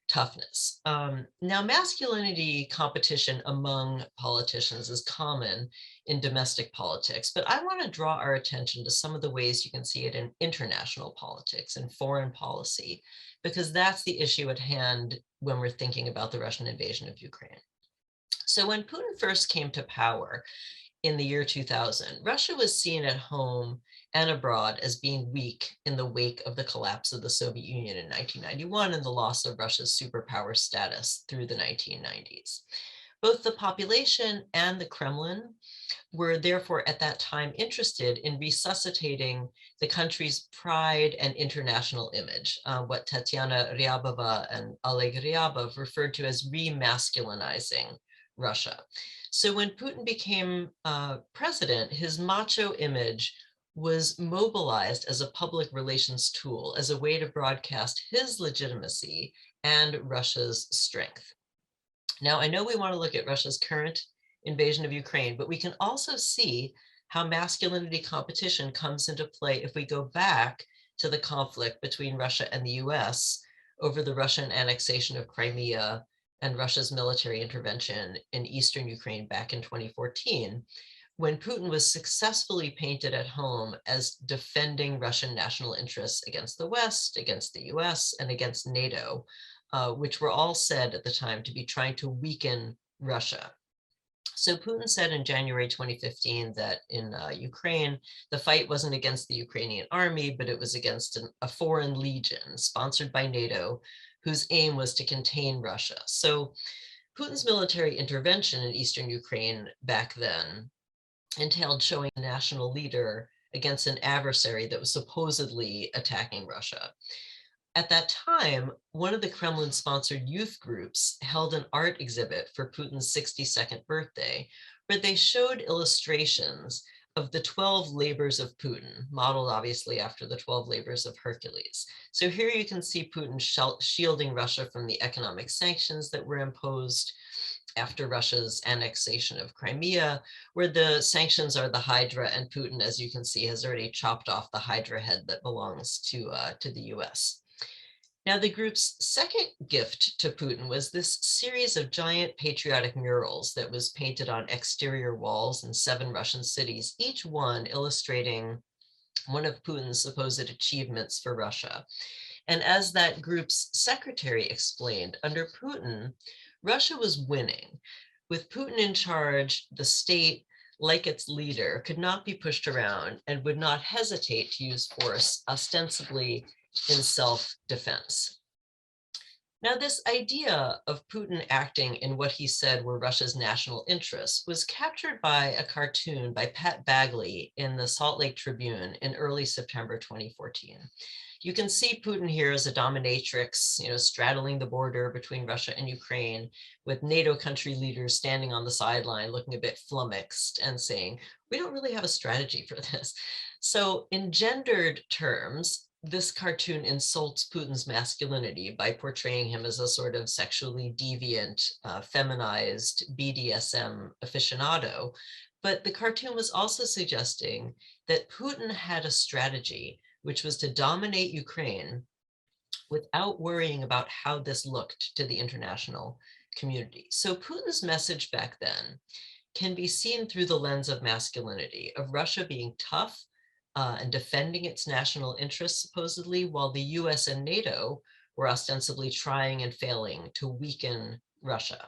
toughness. Now, masculinity competition among politicians is common in domestic politics, but I want to draw our attention to some of the ways you can see it in international politics and foreign policy, because that's the issue at hand when we're thinking about the Russian invasion of Ukraine. So when Putin first came to power in the year 2000, Russia was seen at home and abroad as being weak in the wake of the collapse of the Soviet Union in 1991 and the loss of Russia's superpower status through the 1990s. Both the population and the Kremlin were therefore at that time interested in resuscitating the country's pride and international image, what Tatiana Ryabova and Oleg Ryabov referred to as remasculinizing Russia. So when Putin became president, his macho image was mobilized as a public relations tool, as a way to broadcast his legitimacy and Russia's strength. Now, I know we want to look at Russia's current invasion of Ukraine, but we can also see how masculinity competition comes into play if we go back to the conflict between Russia and the US over the Russian annexation of Crimea and Russia's military intervention in eastern Ukraine back in 2014. When Putin was successfully painted at home as defending Russian national interests against the West, against the US, and against NATO, which were all said at the time to be trying to weaken Russia. So Putin said in January 2015 that in Ukraine, the fight wasn't against the Ukrainian army, but it was against a foreign legion sponsored by NATO, whose aim was to contain Russia. So Putin's military intervention in eastern Ukraine back then entailed showing a national leader against an adversary that was supposedly attacking Russia. At that time, one of the Kremlin-sponsored youth groups held an art exhibit for Putin's 62nd birthday, where they showed illustrations of the 12 labors of Putin, modeled obviously after the 12 labors of Hercules. So here you can see Putin shielding Russia from the economic sanctions that were imposed after Russia's annexation of Crimea, where the sanctions are the Hydra, and Putin, as you can see, has already chopped off the Hydra head that belongs to the US. Now, the group's second gift to Putin was this series of giant patriotic murals that was painted on exterior walls in 7 Russian cities, each one illustrating one of Putin's supposed achievements for Russia. And as that group's secretary explained, under Putin, Russia was winning. With Putin in charge, the state, like its leader, could not be pushed around and would not hesitate to use force, ostensibly in self-defense. Now, this idea of Putin acting in what he said were Russia's national interests was captured by a cartoon by Pat Bagley in the Salt Lake Tribune in early September 2014. You can see Putin here as a dominatrix, straddling the border between Russia and Ukraine, with NATO country leaders standing on the sideline looking a bit flummoxed and saying, we don't really have a strategy for this. So in gendered terms, this cartoon insults Putin's masculinity by portraying him as a sort of sexually deviant, feminized BDSM aficionado. But the cartoon was also suggesting that Putin had a strategy, which was to dominate Ukraine without worrying about how this looked to the international community. So Putin's message back then can be seen through the lens of masculinity, of Russia being tough and defending its national interests, supposedly, while the US and NATO were ostensibly trying and failing to weaken Russia.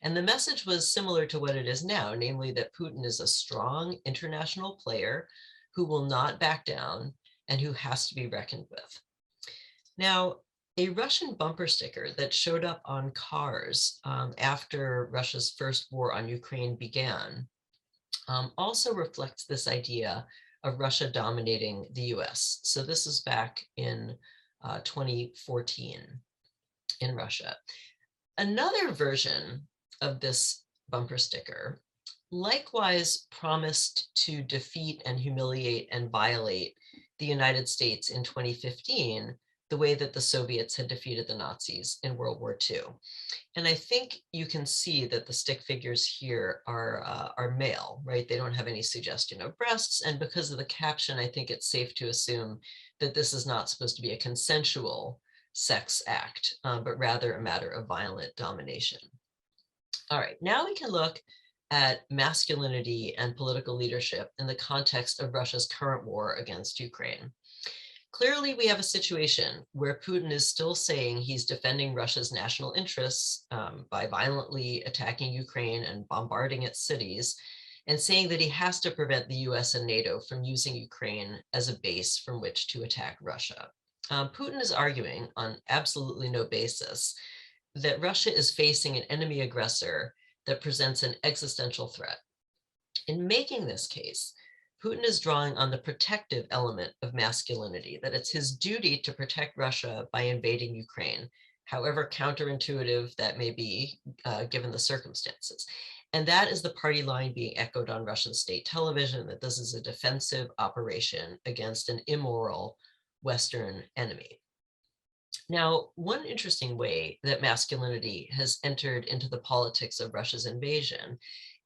And the message was similar to what it is now, namely that Putin is a strong international player who will not back down and who has to be reckoned with. Now, a Russian bumper sticker that showed up on cars after Russia's first war on Ukraine began also reflects this idea of Russia dominating the US. So this is back in 2014 in Russia. Another version of this bumper sticker likewise promised to defeat and humiliate and violate the United States in 2015, the way that the Soviets had defeated the Nazis in World War II. And I think you can see that the stick figures here are male, right? They don't have any suggestion of breasts. And because of the caption, I think it's safe to assume that this is not supposed to be a consensual sex act, but rather a matter of violent domination. All right, now we can look at masculinity and political leadership in the context of Russia's current war against Ukraine. Clearly, we have a situation where Putin is still saying he's defending Russia's national interests by violently attacking Ukraine and bombarding its cities, and saying that he has to prevent the US and NATO from using Ukraine as a base from which to attack Russia. Putin is arguing on absolutely no basis that Russia is facing an enemy aggressor that presents an existential threat. In making this case, Putin is drawing on the protective element of masculinity, that it's his duty to protect Russia by invading Ukraine, however counterintuitive that may be, given the circumstances. And that is the party line being echoed on Russian state television, that this is a defensive operation against an immoral Western enemy. Now, one interesting way that masculinity has entered into the politics of Russia's invasion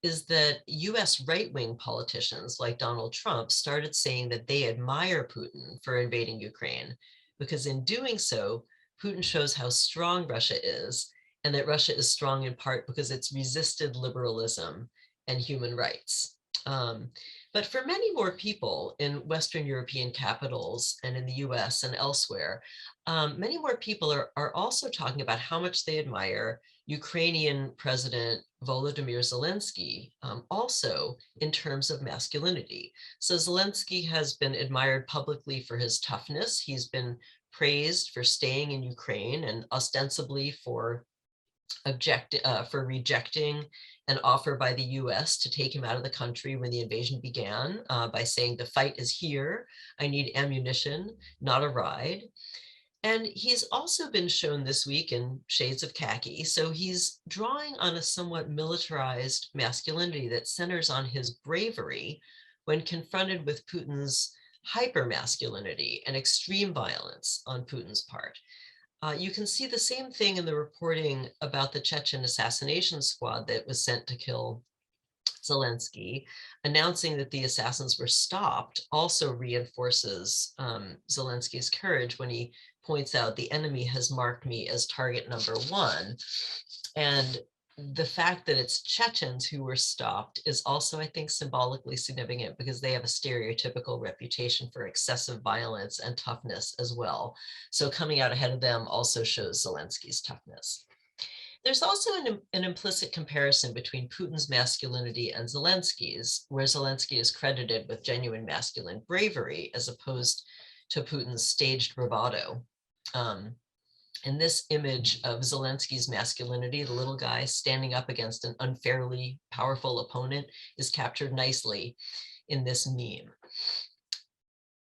is that US right-wing politicians like Donald Trump started saying that they admire Putin for invading Ukraine, because in doing so, Putin shows how strong Russia is, and that Russia is strong in part because it's resisted liberalism and human rights. But for many more people in Western European capitals and in the US and elsewhere, many more people are also talking about how much they admire Ukrainian President Volodymyr Zelensky, also in terms of masculinity. So Zelensky has been admired publicly for his toughness. He's been praised for staying in Ukraine and ostensibly for rejecting an offer by the US to take him out of the country when the invasion began, by saying the fight is here, I need ammunition, not a ride. And he's also been shown this week in shades of khaki. So he's drawing on a somewhat militarized masculinity that centers on his bravery when confronted with Putin's hyper-masculinity and extreme violence on Putin's part. You can see the same thing in the reporting about the Chechen assassination squad that was sent to kill Zelensky. Announcing that the assassins were stopped also reinforces Zelensky's courage when he points out the enemy has marked me as target number 1. And the fact that it's Chechens who were stopped is also, I think, symbolically significant because they have a stereotypical reputation for excessive violence and toughness as well. So coming out ahead of them also shows Zelensky's toughness. There's also an implicit comparison between Putin's masculinity and Zelensky's, where Zelensky is credited with genuine masculine bravery as opposed to Putin's staged bravado. And this image of Zelensky's masculinity, the little guy standing up against an unfairly powerful opponent, is captured nicely in this meme.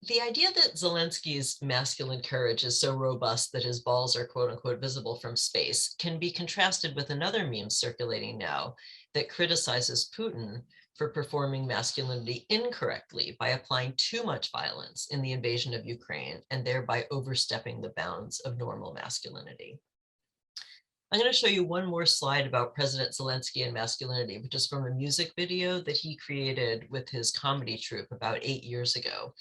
The idea that Zelensky's masculine courage is so robust that his balls are quote unquote visible from space can be contrasted with another meme circulating now that criticizes Putin for performing masculinity incorrectly by applying too much violence in the invasion of Ukraine and thereby overstepping the bounds of normal masculinity. I'm going to show you one more slide about President Zelensky and masculinity, which is from a music video that he created with his comedy troupe about 8 years ago.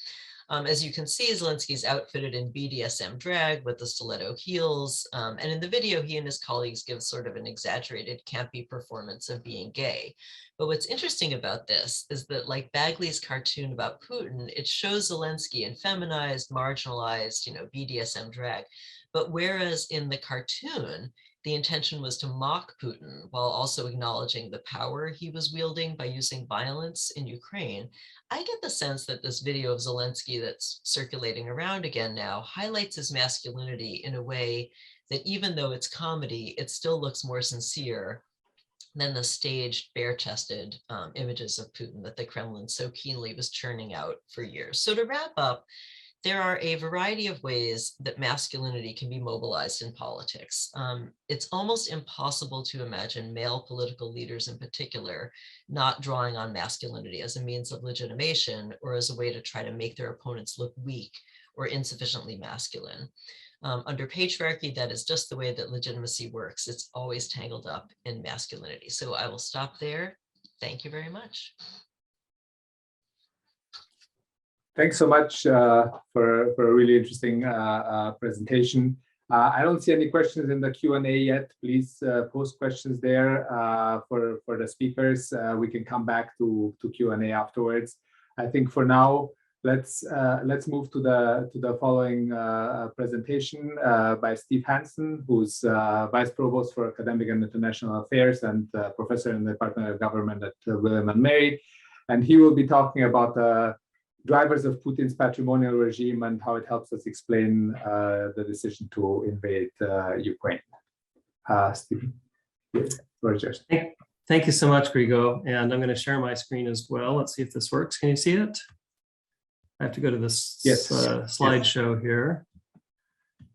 As you can see, Zelensky's outfitted in BDSM drag with the stiletto heels. And in the video, he and his colleagues give sort of an exaggerated, campy performance of being gay. But what's interesting about this is that, like Bagley's cartoon about Putin, it shows Zelensky in feminized, marginalized, BDSM drag. But whereas in the cartoon, the intention was to mock Putin while also acknowledging the power he was wielding by using violence in Ukraine, I get the sense that this video of Zelensky that's circulating around again now highlights his masculinity in a way that, even though it's comedy, it still looks more sincere than the staged, bare-chested images of Putin that the Kremlin so keenly was churning out for years. So to wrap up, there are a variety of ways that masculinity can be mobilized in politics. It's almost impossible to imagine male political leaders in particular not drawing on masculinity as a means of legitimation or as a way to try to make their opponents look weak or insufficiently masculine. Under patriarchy, that is just the way that legitimacy works. It's always tangled up in masculinity. So I will stop there. Thank you very much. Thanks so much for a really interesting presentation. I don't see any questions in the Q&A yet. Please post questions there for the speakers. We can come back to Q&A afterwards. I think for now, let's move to the following presentation by Steve Hansen, who's Vice Provost for Academic and International Affairs and Professor in the Department of Government at William & Mary. And he will be talking about the drivers of Putin's patrimonial regime and how it helps us explain the decision to invade Ukraine. Stephen, Rogers. Thank you so much, Grigo. And I'm going to share my screen as well. Let's see if this works. Can you see it? I have to go to this slideshow here.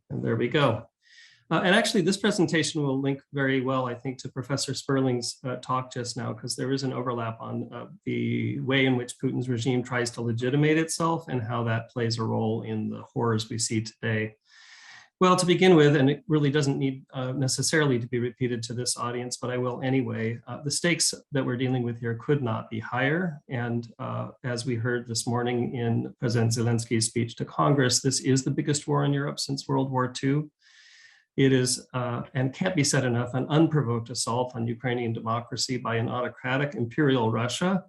And there we go. And actually, this presentation will link very well, I think, to Professor Sperling's talk just now, because there is an overlap on the way in which Putin's regime tries to legitimate itself and how that plays a role in the horrors we see today. Well, to begin with, and it really doesn't need necessarily to be repeated to this audience, but I will anyway, the stakes that we're dealing with here could not be higher. And as we heard this morning in President Zelensky's speech to Congress, this is the biggest war in Europe since World War II. It is, and can't be said enough, an unprovoked assault on Ukrainian democracy by an autocratic imperial Russia.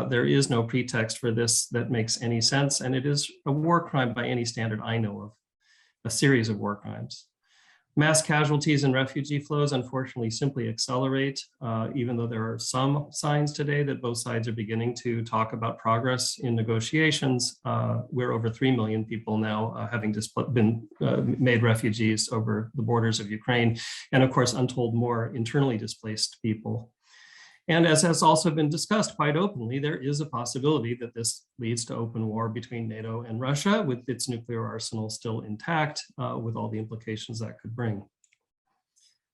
There is no pretext for this that makes any sense, and it is a war crime by any standard I know of, a series of war crimes. Mass casualties and refugee flows, unfortunately, simply accelerate, even though there are some signs today that both sides are beginning to talk about progress in negotiations. We're over 3 million people now having been made refugees over the borders of Ukraine, and of course, untold more internally displaced people. And as has also been discussed quite openly, there is a possibility that this leads to open war between NATO and Russia, with its nuclear arsenal still intact, with all the implications that could bring.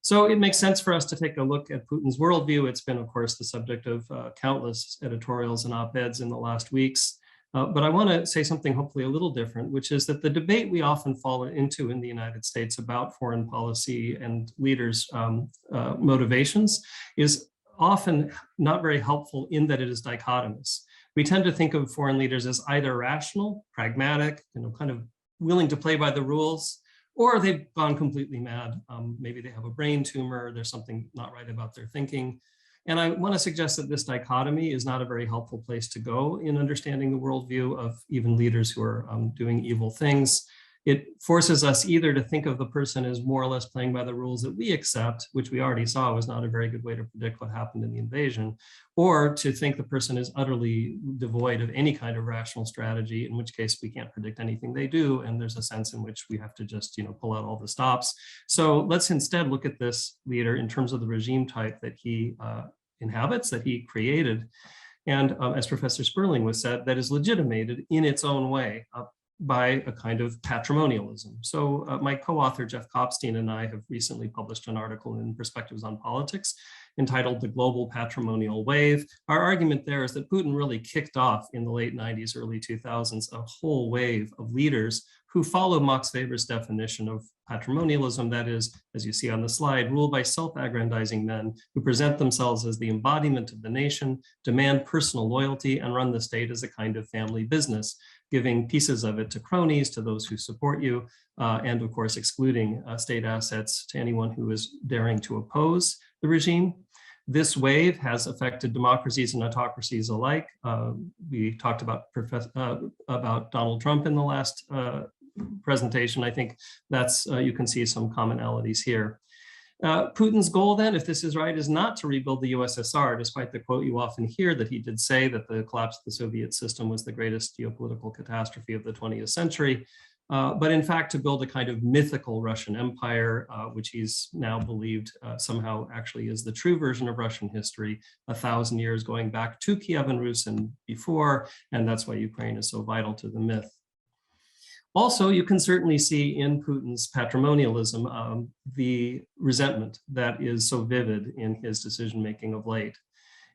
So it makes sense for us to take a look at Putin's worldview. It's been, of course, the subject of countless editorials and op-eds in the last weeks. But I want to say something hopefully a little different, which is that the debate we often fall into in the United States about foreign policy and leaders' motivations is often not very helpful in that it is dichotomous. We tend to think of foreign leaders as either rational, pragmatic, kind of willing to play by the rules, or they've gone completely mad. Maybe they have a brain tumor, there's something not right about their thinking. And I want to suggest that this dichotomy is not a very helpful place to go in understanding the worldview of even leaders who are doing evil things. It forces us either to think of the person as more or less playing by the rules that we accept, which we already saw was not a very good way to predict what happened in the invasion, or to think the person is utterly devoid of any kind of rational strategy, in which case we can't predict anything they do, and there's a sense in which we have to just pull out all the stops. So let's instead look at this leader in terms of the regime type that he inhabits, that he created, and as Professor Sperling was said, that is legitimated in its own way by a kind of patrimonialism. So my co-author Jeff Kopstein and I have recently published an article in Perspectives on Politics entitled The Global Patrimonial Wave. Our argument there is that Putin really kicked off in the late 90s, early 2000s, a whole wave of leaders who follow Max Weber's definition of patrimonialism, that is, as you see on the slide, ruled by self-aggrandizing men who present themselves as the embodiment of the nation, demand personal loyalty, and run the state as a kind of family business, giving pieces of it to cronies, to those who support you, and of course excluding state assets to anyone who is daring to oppose the regime. This wave has affected democracies and autocracies alike. We talked about Donald Trump in the last presentation. I think that's, you can see some commonalities here. Putin's goal then, if this is right, is not to rebuild the USSR, despite the quote you often hear that he did say that the collapse of the Soviet system was the greatest geopolitical catastrophe of the 20th century, but in fact to build a kind of mythical Russian empire, which he's now believed somehow actually is the true version of Russian history, 1,000 years going back to Kiev and Rus and before, and that's why Ukraine is so vital to the myth. Also, you can certainly see in Putin's patrimonialism the resentment that is so vivid in his decision-making of late.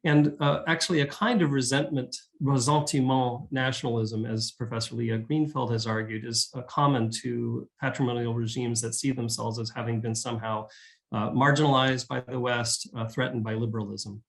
And actually a kind of resentment, ressentiment nationalism, as Professor Leah Greenfeld has argued, is common to patrimonial regimes that see themselves as having been somehow marginalized by the West, threatened by liberalism.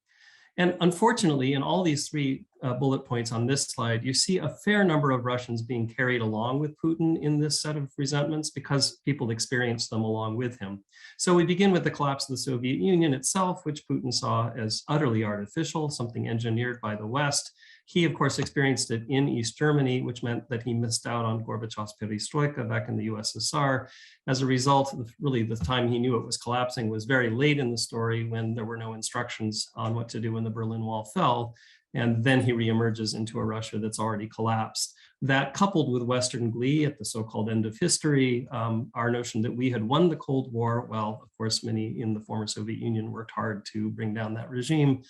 And unfortunately, in all these three bullet points on this slide, you see a fair number of Russians being carried along with Putin in this set of resentments because people experienced them along with him. So we begin with the collapse of the Soviet Union itself, which Putin saw as utterly artificial, something engineered by the West. He, of course, experienced it in East Germany, which meant that he missed out on Gorbachev's perestroika back in the USSR. As a result, really the time he knew it was collapsing was very late in the story when there were no instructions on what to do when the Berlin Wall fell. And then he reemerges into a Russia that's already collapsed. That, coupled with Western glee at the so-called end of history, our notion that we had won the Cold War, well, of course, many in the former Soviet Union worked hard to bring down that regime,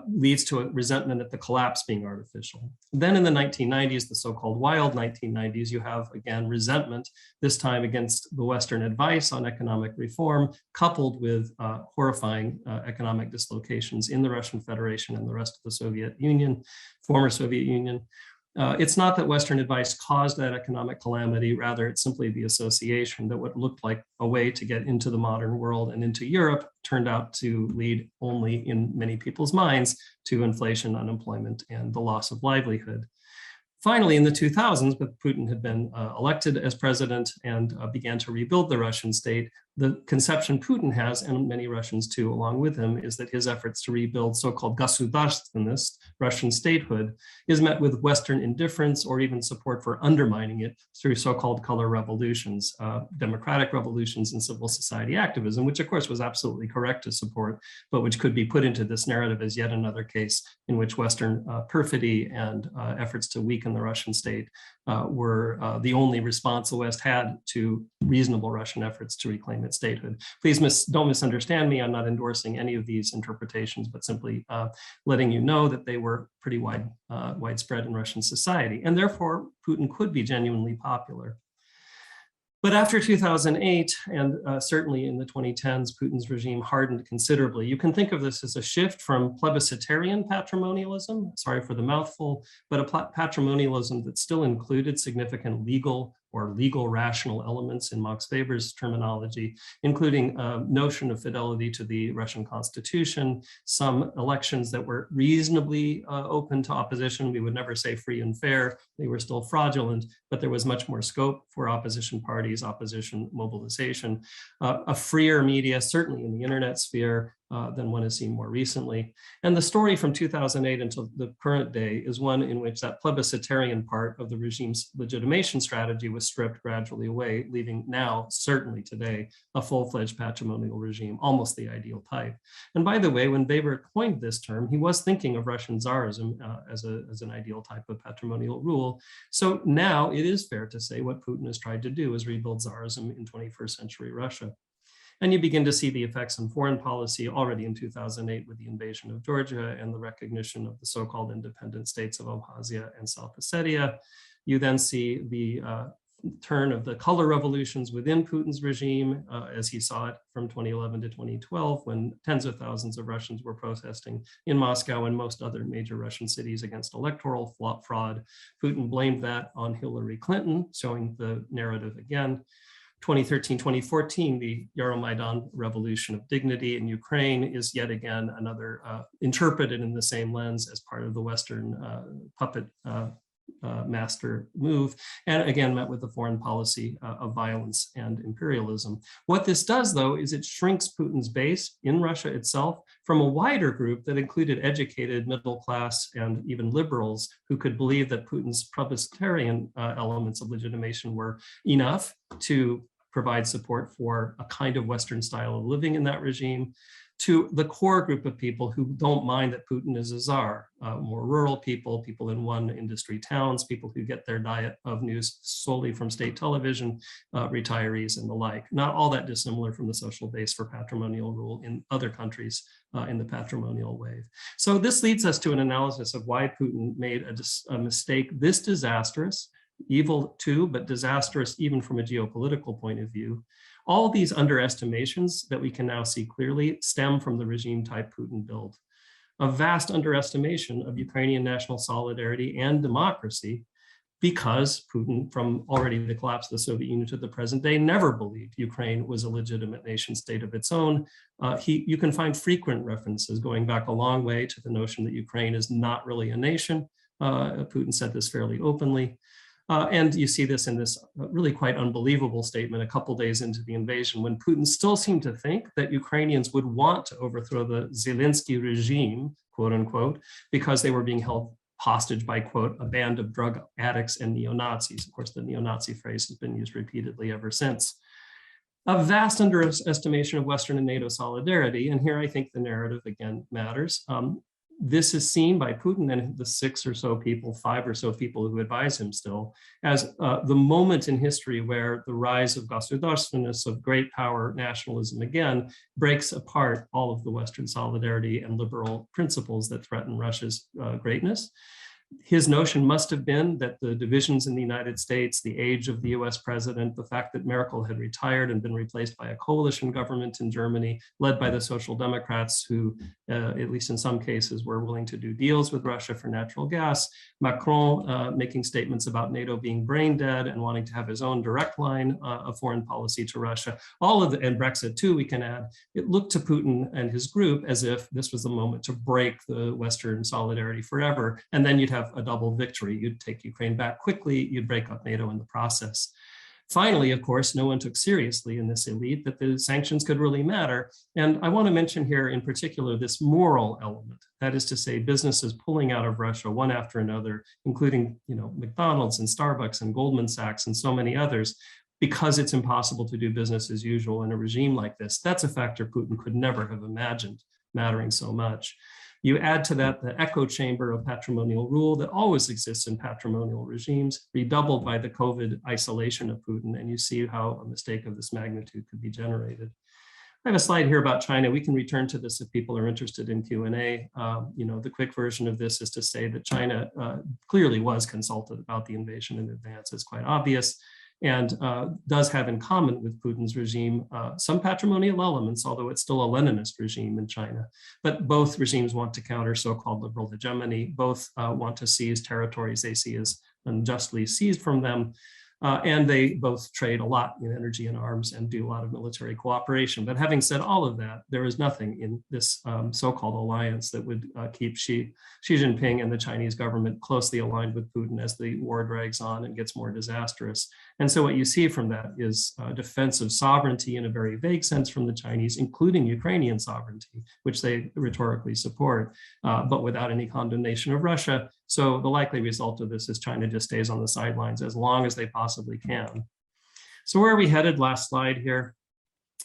leads to a resentment at the collapse being artificial. Then in the 1990s, the so-called wild 1990s, you have, again, resentment, this time against the Western advice on economic reform, coupled with horrifying economic dislocations in the Russian Federation and the rest of the Soviet Union, former Soviet Union. It's not that Western advice caused that economic calamity, rather it's simply the association that what looked like a way to get into the modern world and into Europe turned out to lead only in many people's minds to inflation, unemployment, and the loss of livelihood. Finally, in the 2000s, when Putin had been elected as president and began to rebuild the Russian state, the conception Putin has, and many Russians too along with him, is that his efforts to rebuild so-called государственность, Russian statehood, is met with Western indifference or even support for undermining it through so-called color revolutions, democratic revolutions and civil society activism, which of course was absolutely correct to support, but which could be put into this narrative as yet another case in which Western perfidy and efforts to weaken the Russian state were the only response the West had to reasonable Russian efforts to reclaim its statehood. Please don't misunderstand me. I'm not endorsing any of these interpretations, but simply letting you know that they were pretty widespread in Russian society. And therefore, Putin could be genuinely popular. But after 2008, and certainly in the 2010s, Putin's regime hardened considerably. You can think of this as a shift from plebiscitarian patrimonialism, sorry for the mouthful, but a patrimonialism that still included significant legal or legal rational elements in Max Weber's terminology, including a notion of fidelity to the Russian constitution, some elections that were reasonably open to opposition. We would never say free and fair. They were still fraudulent, but there was much more scope for opposition parties, opposition mobilization, a freer media, certainly in the internet sphere, than one has seen more recently. And the story from 2008 until the current day is one in which that plebiscitarian part of the regime's legitimation strategy was stripped gradually away, leaving now, certainly today, a full-fledged patrimonial regime, almost the ideal type. And by the way, when Weber coined this term, he was thinking of Russian Tsarism as an ideal type of patrimonial rule. So now it is fair to say what Putin has tried to do is rebuild Tsarism in 21st century Russia. And you begin to see the effects on foreign policy already in 2008 with the invasion of Georgia and the recognition of the so-called independent states of Abkhazia and South Ossetia. You then see the turn of the color revolutions within Putin's regime, as he saw it from 2011 to 2012, when tens of thousands of Russians were protesting in Moscow and most other major Russian cities against electoral fraud. Putin blamed that on Hillary Clinton, showing the narrative again. 2013, 2014, the Euromaidan revolution of dignity in Ukraine is yet again another interpreted in the same lens as part of the Western puppet master move, and again met with the foreign policy of violence and imperialism. What this does, though, is it shrinks Putin's base in Russia itself from a wider group that included educated, middle class, and even liberals who could believe that Putin's plebiscitarian elements of legitimation were enough to provide support for a kind of Western style of living in that regime, to the core group of people who don't mind that Putin is a czar, more rural people, people in one industry towns, people who get their diet of news solely from state television, retirees and the like. Not all that dissimilar from the social base for patrimonial rule in other countries in the patrimonial wave. So this leads us to an analysis of why Putin made a mistake this disastrous, evil too, but disastrous even from a geopolitical point of view. All these underestimations that we can now see clearly stem from the regime type Putin build. A vast underestimation of Ukrainian national solidarity and democracy, because Putin, from already the collapse of the Soviet Union to the present day, never believed Ukraine was a legitimate nation state of its own. You can find frequent references going back a long way to the notion that Ukraine is not really a nation. Putin said this fairly openly. And you see this in this really quite unbelievable statement a couple days into the invasion, when Putin still seemed to think that Ukrainians would want to overthrow the Zelensky regime, quote unquote, because they were being held hostage by, quote, a band of drug addicts and neo-Nazis. Of course, the neo-Nazi phrase has been used repeatedly ever since. A vast underestimation of Western and NATO solidarity. And here I think the narrative again matters. This is seen by Putin and the 6 or so people, 5 or so people who advise him still, as the moment in history where the rise of gosударственность, of great power nationalism again, breaks apart all of the Western solidarity and liberal principles that threaten Russia's greatness. His notion must have been that the divisions in the United States, the age of the US president, the fact that Merkel had retired and been replaced by a coalition government in Germany, led by the Social Democrats who, at least in some cases, were willing to do deals with Russia for natural gas, Macron making statements about NATO being brain dead and wanting to have his own direct line of foreign policy to Russia, and Brexit too, we can add. It looked to Putin and his group as if this was the moment to break the Western solidarity forever, and then you'd have a double victory. You'd take Ukraine back quickly, you'd break up NATO in the process. Finally, of course, no one took seriously in this elite that the sanctions could really matter. And I want to mention here in particular this moral element. That is to say, businesses pulling out of Russia one after another, including McDonald's and Starbucks and Goldman Sachs and so many others, because it's impossible to do business as usual in a regime like this. That's a factor Putin could never have imagined mattering so much. You add to that the echo chamber of patrimonial rule that always exists in patrimonial regimes, redoubled by the COVID isolation of Putin, and you see how a mistake of this magnitude could be generated. I have a slide here about China. We can return to this if people are interested in Q&A. The quick version of this is to say that China clearly was consulted about the invasion in advance. It's quite obvious, and does have in common with Putin's regime some patrimonial elements, although it's still a Leninist regime in China. But both regimes want to counter so-called liberal hegemony. Both want to seize territories they see as unjustly seized from them. And they both trade a lot in energy and arms and do a lot of military cooperation. But having said all of that, there is nothing in this so-called alliance that would keep Xi Jinping and the Chinese government closely aligned with Putin as the war drags on and gets more disastrous. And so what you see from that is defense of sovereignty in a very vague sense from the Chinese, including Ukrainian sovereignty, which they rhetorically support, but without any condemnation of Russia. So the likely result of this is China just stays on the sidelines as long as they possibly can. So where are we headed? Last slide here.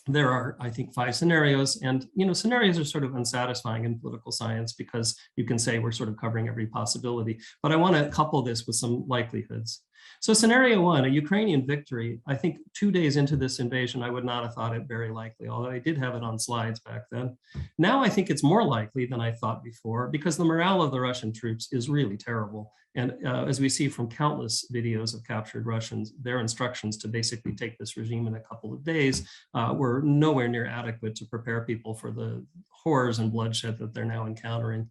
There are, I think, 5 scenarios, and scenarios are sort of unsatisfying in political science because you can say we're sort of covering every possibility, but I want to couple this with some likelihoods. So scenario 1, a Ukrainian victory. I think 2 days into this invasion, I would not have thought it very likely, although I did have it on slides back then. Now I think it's more likely than I thought before because the morale of the Russian troops is really terrible. And as we see from countless videos of captured Russians, their instructions to basically take this regime in a couple of days were nowhere near adequate to prepare people for the horrors and bloodshed that they're now encountering.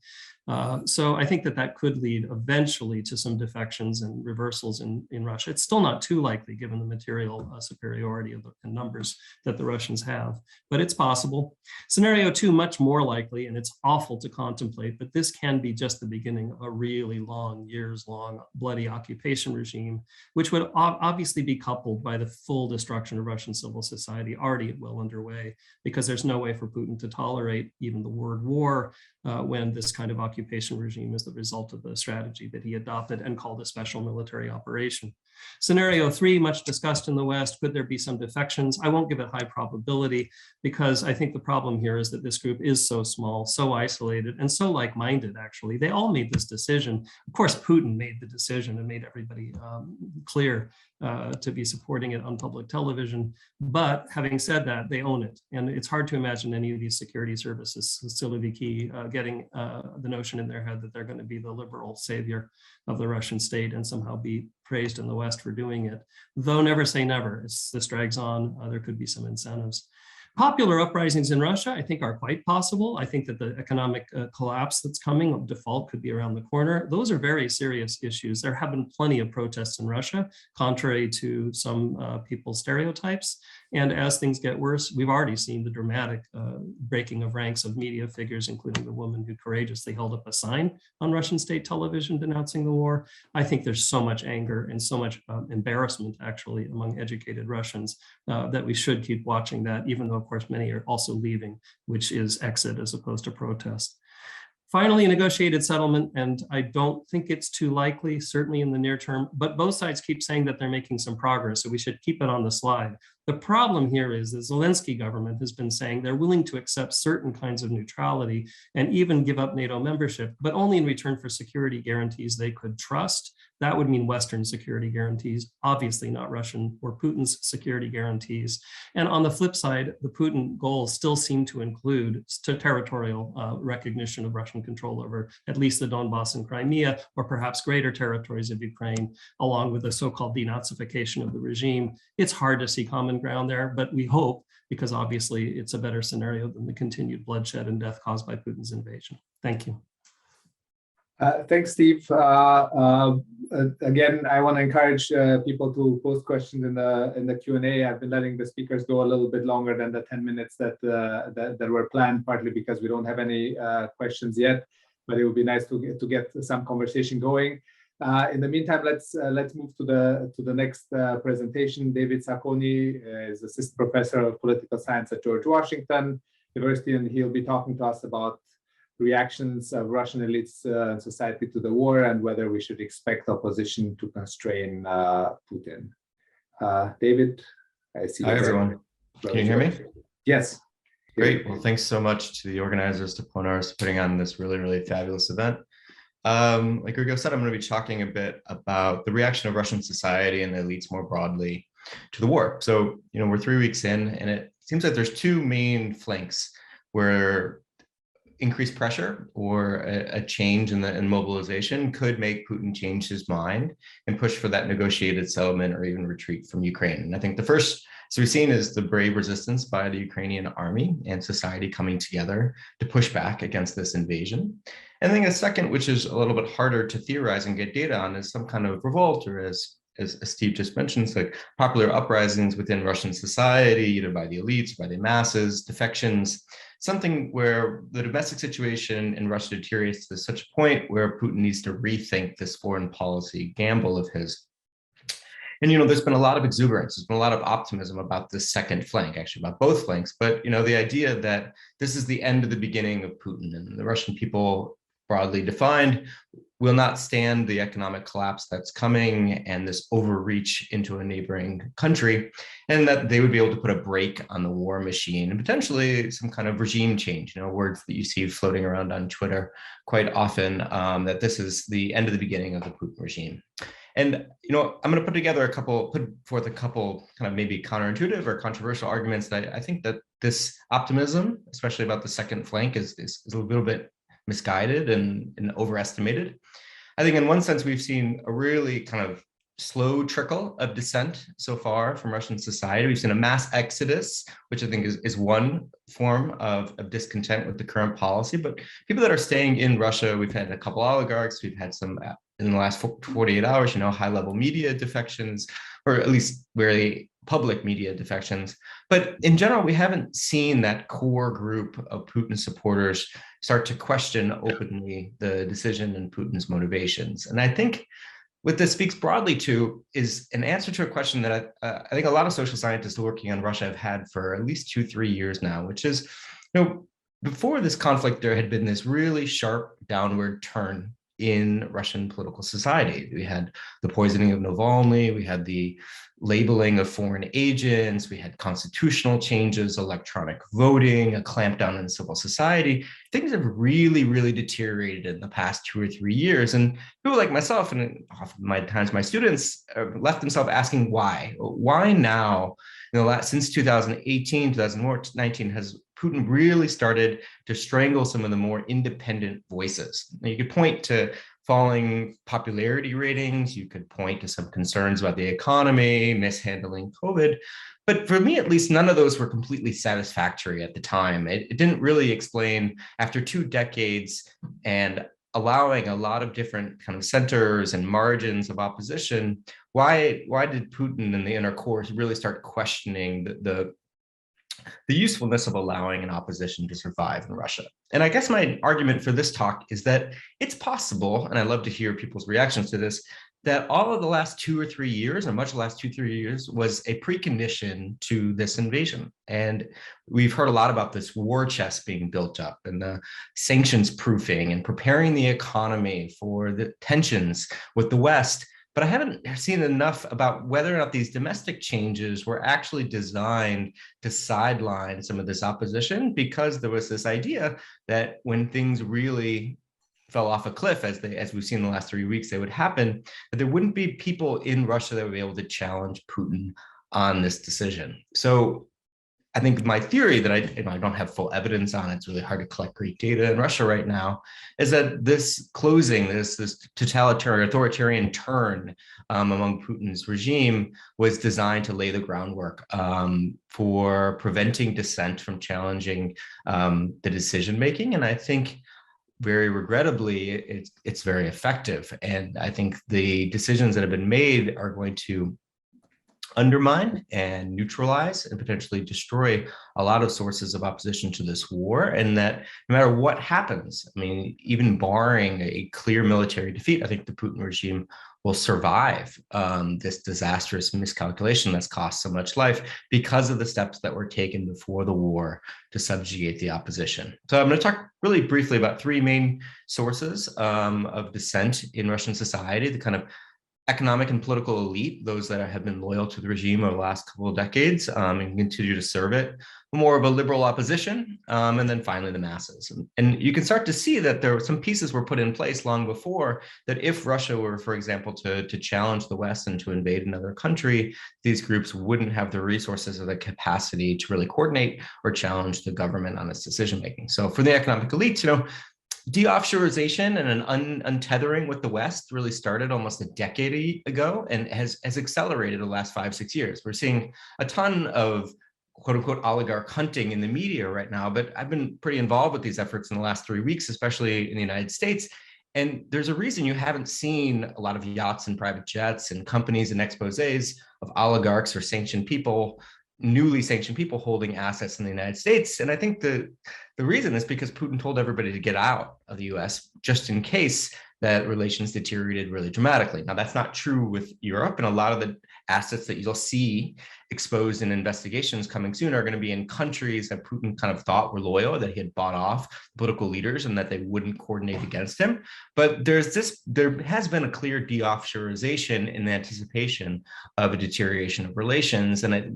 So I think that could lead eventually to some defections and reversals in Russia. It's still not too likely given the material superiority of the numbers that the Russians have, but it's possible. Scenario 2, much more likely, and it's awful to contemplate, but this can be just the beginning of a really long, years-long bloody occupation regime, which would obviously be coupled by the full destruction of Russian civil society already well underway, because there's no way for Putin to tolerate even the word war when this kind of occupation regime is the result of the strategy that he adopted and called a special military operation. Scenario 3, much discussed in the West, could there be some defections? I won't give it high probability because I think the problem here is that this group is so small, so isolated, and so like-minded, actually. They all made this decision. Of course, Putin made the decision and made everybody clear to be supporting it on public television. But having said that, they own it. And it's hard to imagine any of these security services, Siloviki, getting the notion in their head that they're going to be the liberal savior of the Russian state and somehow be praised in the West for doing it. Though never say never. As this drags on, there could be some incentives. Popular uprisings in Russia, I think, are quite possible. I think that the economic collapse that's coming of default could be around the corner. Those are very serious issues. There have been plenty of protests in Russia, contrary to some people's stereotypes. And as things get worse, we've already seen the dramatic breaking of ranks of media figures, including the woman who courageously held up a sign on Russian state television denouncing the war. I think there's so much anger and so much embarrassment, actually, among educated Russians that we should keep watching that, even though, of course, many are also leaving, which is exit as opposed to protest. Finally, a negotiated settlement, and I don't think it's too likely, certainly in the near term, but both sides keep saying that they're making some progress, so we should keep it on the slide. The problem here is the Zelensky government has been saying they're willing to accept certain kinds of neutrality and even give up NATO membership, but only in return for security guarantees they could trust. That would mean Western security guarantees, obviously not Russian or Putin's security guarantees. And on the flip side, the Putin goals still seem to include territorial recognition of Russian control over at least the Donbass and Crimea, or perhaps greater territories of Ukraine, along with the so-called denazification of the regime. It's hard to see common ground there, but we hope, because obviously it's a better scenario than the continued bloodshed and death caused by Putin's invasion. Thank you. Thanks, Steve. Again, I want to encourage people to post questions in the Q&A. I've been letting the speakers go a little bit longer than the 10 minutes that were planned, partly because we don't have any questions yet, but it would be nice to get some conversation going. In the meantime, let's move to the next presentation. David Sacconi is assistant professor of political science at George Washington University, and he'll be talking to us about reactions of Russian elites and society to the war and whether we should expect opposition to constrain Putin. David, I see. Hi, everyone. Can you hear me? Yes. Great. Well, thanks so much to the organizers, to Ponars, for putting on this really, really fabulous event. Like Grigo said, I'm going to be talking a bit about the reaction of Russian society and the elites more broadly to the war. So, we're 3 weeks in, and it seems like there's two main flanks where increased pressure or a change in mobilization could make Putin change his mind and push for that negotiated settlement or even retreat from Ukraine. And I think the first, so we've seen, is the brave resistance by the Ukrainian army and society coming together to push back against this invasion. And I think a second, which is a little bit harder to theorize and get data on, is some kind of revolt or, as as Steve just mentioned, it's like popular uprisings within Russian society, either by the elites, by the masses, defections, something where the domestic situation in Russia deteriorates to such a point where Putin needs to rethink this foreign policy gamble of his. And, there's been a lot of exuberance, there's been a lot of optimism about this second flank, actually about both flanks. But, the idea that this is the end of the beginning of Putin, and the Russian people, broadly defined, will not stand the economic collapse that's coming and this overreach into a neighboring country, and that they would be able to put a brake on the war machine and potentially some kind of regime change, words that you see floating around on Twitter quite often, that this is the end of the beginning of the Putin regime. And, I'm going to put forth a couple kind of maybe counterintuitive or controversial arguments that I think that this optimism, especially about the second flank, is a little bit misguided and overestimated. I think in one sense, we've seen a really kind of slow trickle of dissent so far from Russian society. We've seen a mass exodus, which I think is one form of discontent with the current policy. But people that are staying in Russia, we've had a couple oligarchs, we've had some in the last 48 hours, high-level media defections, or at least very public media defections. But in general, we haven't seen that core group of Putin supporters start to question openly the decision and Putin's motivations. And I think what this speaks broadly to is an answer to a question that I think a lot of social scientists working on Russia have had for at least 2-3 years now, which is, before this conflict, there had been this really sharp downward turn in Russian political society. We had the poisoning of Navalny, we had the labeling of foreign agents, we had constitutional changes, electronic voting, a clampdown in civil society. Things have really, really deteriorated in the past 2 or 3 years. And people like myself, and oftentimes my students, left themselves asking why? Why now? Since 2018, 2019, has Putin really started to strangle some of the more independent voices? Now, you could point to falling popularity ratings, you could point to some concerns about the economy, mishandling COVID, but for me, at least, none of those were completely satisfactory at the time. It didn't really explain, after 2 decades and allowing a lot of different kind of centers and margins of opposition, why did Putin and the inner core really start questioning the usefulness of allowing an opposition to survive in Russia? And I guess my argument for this talk is that it's possible, and I'd love to hear people's reactions to this, that all of the last 2 or 3 years, or much of the last 2-3 years, was a precondition to this invasion. And we've heard a lot about this war chest being built up and the sanctions proofing and preparing the economy for the tensions with the West. But I haven't seen enough about whether or not these domestic changes were actually designed to sideline some of this opposition, because there was this idea that when things really fell off a cliff, as we've seen in the last 3 weeks, they would happen, that there wouldn't be people in Russia that would be able to challenge Putin on this decision. So I think my theory that I don't have full evidence on, it's really hard to collect great data in Russia right now, is that this closing, this totalitarian, authoritarian turn among Putin's regime was designed to lay the groundwork for preventing dissent from challenging the decision-making. And I think, very regrettably, it's very effective. And I think the decisions that have been made are going to undermine and neutralize and potentially destroy a lot of sources of opposition to this war, and that no matter what happens, even barring a clear military defeat, I think the Putin regime will survive this disastrous miscalculation that's cost so much life because of the steps that were taken before the war to subjugate the opposition. So I'm going to talk really briefly about 3 main sources of dissent in Russian society: the kind of economic and political elite, those that have been loyal to the regime over the last couple of decades and continue to serve it, more of a liberal opposition, and then finally the masses. And you can start to see that there were some pieces were put in place long before, that if Russia were, for example, to challenge the West and to invade another country, these groups wouldn't have the resources or the capacity to really coordinate or challenge the government on its decision-making. So for the economic elites, de-offshorization and an untethering with the West really started almost a decade ago and has accelerated the last 5-6 years. We're seeing a ton of quote unquote oligarch hunting in the media right now, but I've been pretty involved with these efforts in the last 3 weeks, especially in the United States. And there's a reason you haven't seen a lot of yachts and private jets and companies and exposés of oligarchs or sanctioned people, newly sanctioned people holding assets in the United States. And I think the reason is because Putin told everybody to get out of the US just in case that relations deteriorated really dramatically. Now, that's not true with Europe, and a lot of the assets that you'll see exposed in investigations coming soon are going to be in countries that Putin kind of thought were loyal, that he had bought off political leaders and that they wouldn't coordinate against him. But there has been a clear de-offshoreization in anticipation of a deterioration of relations. And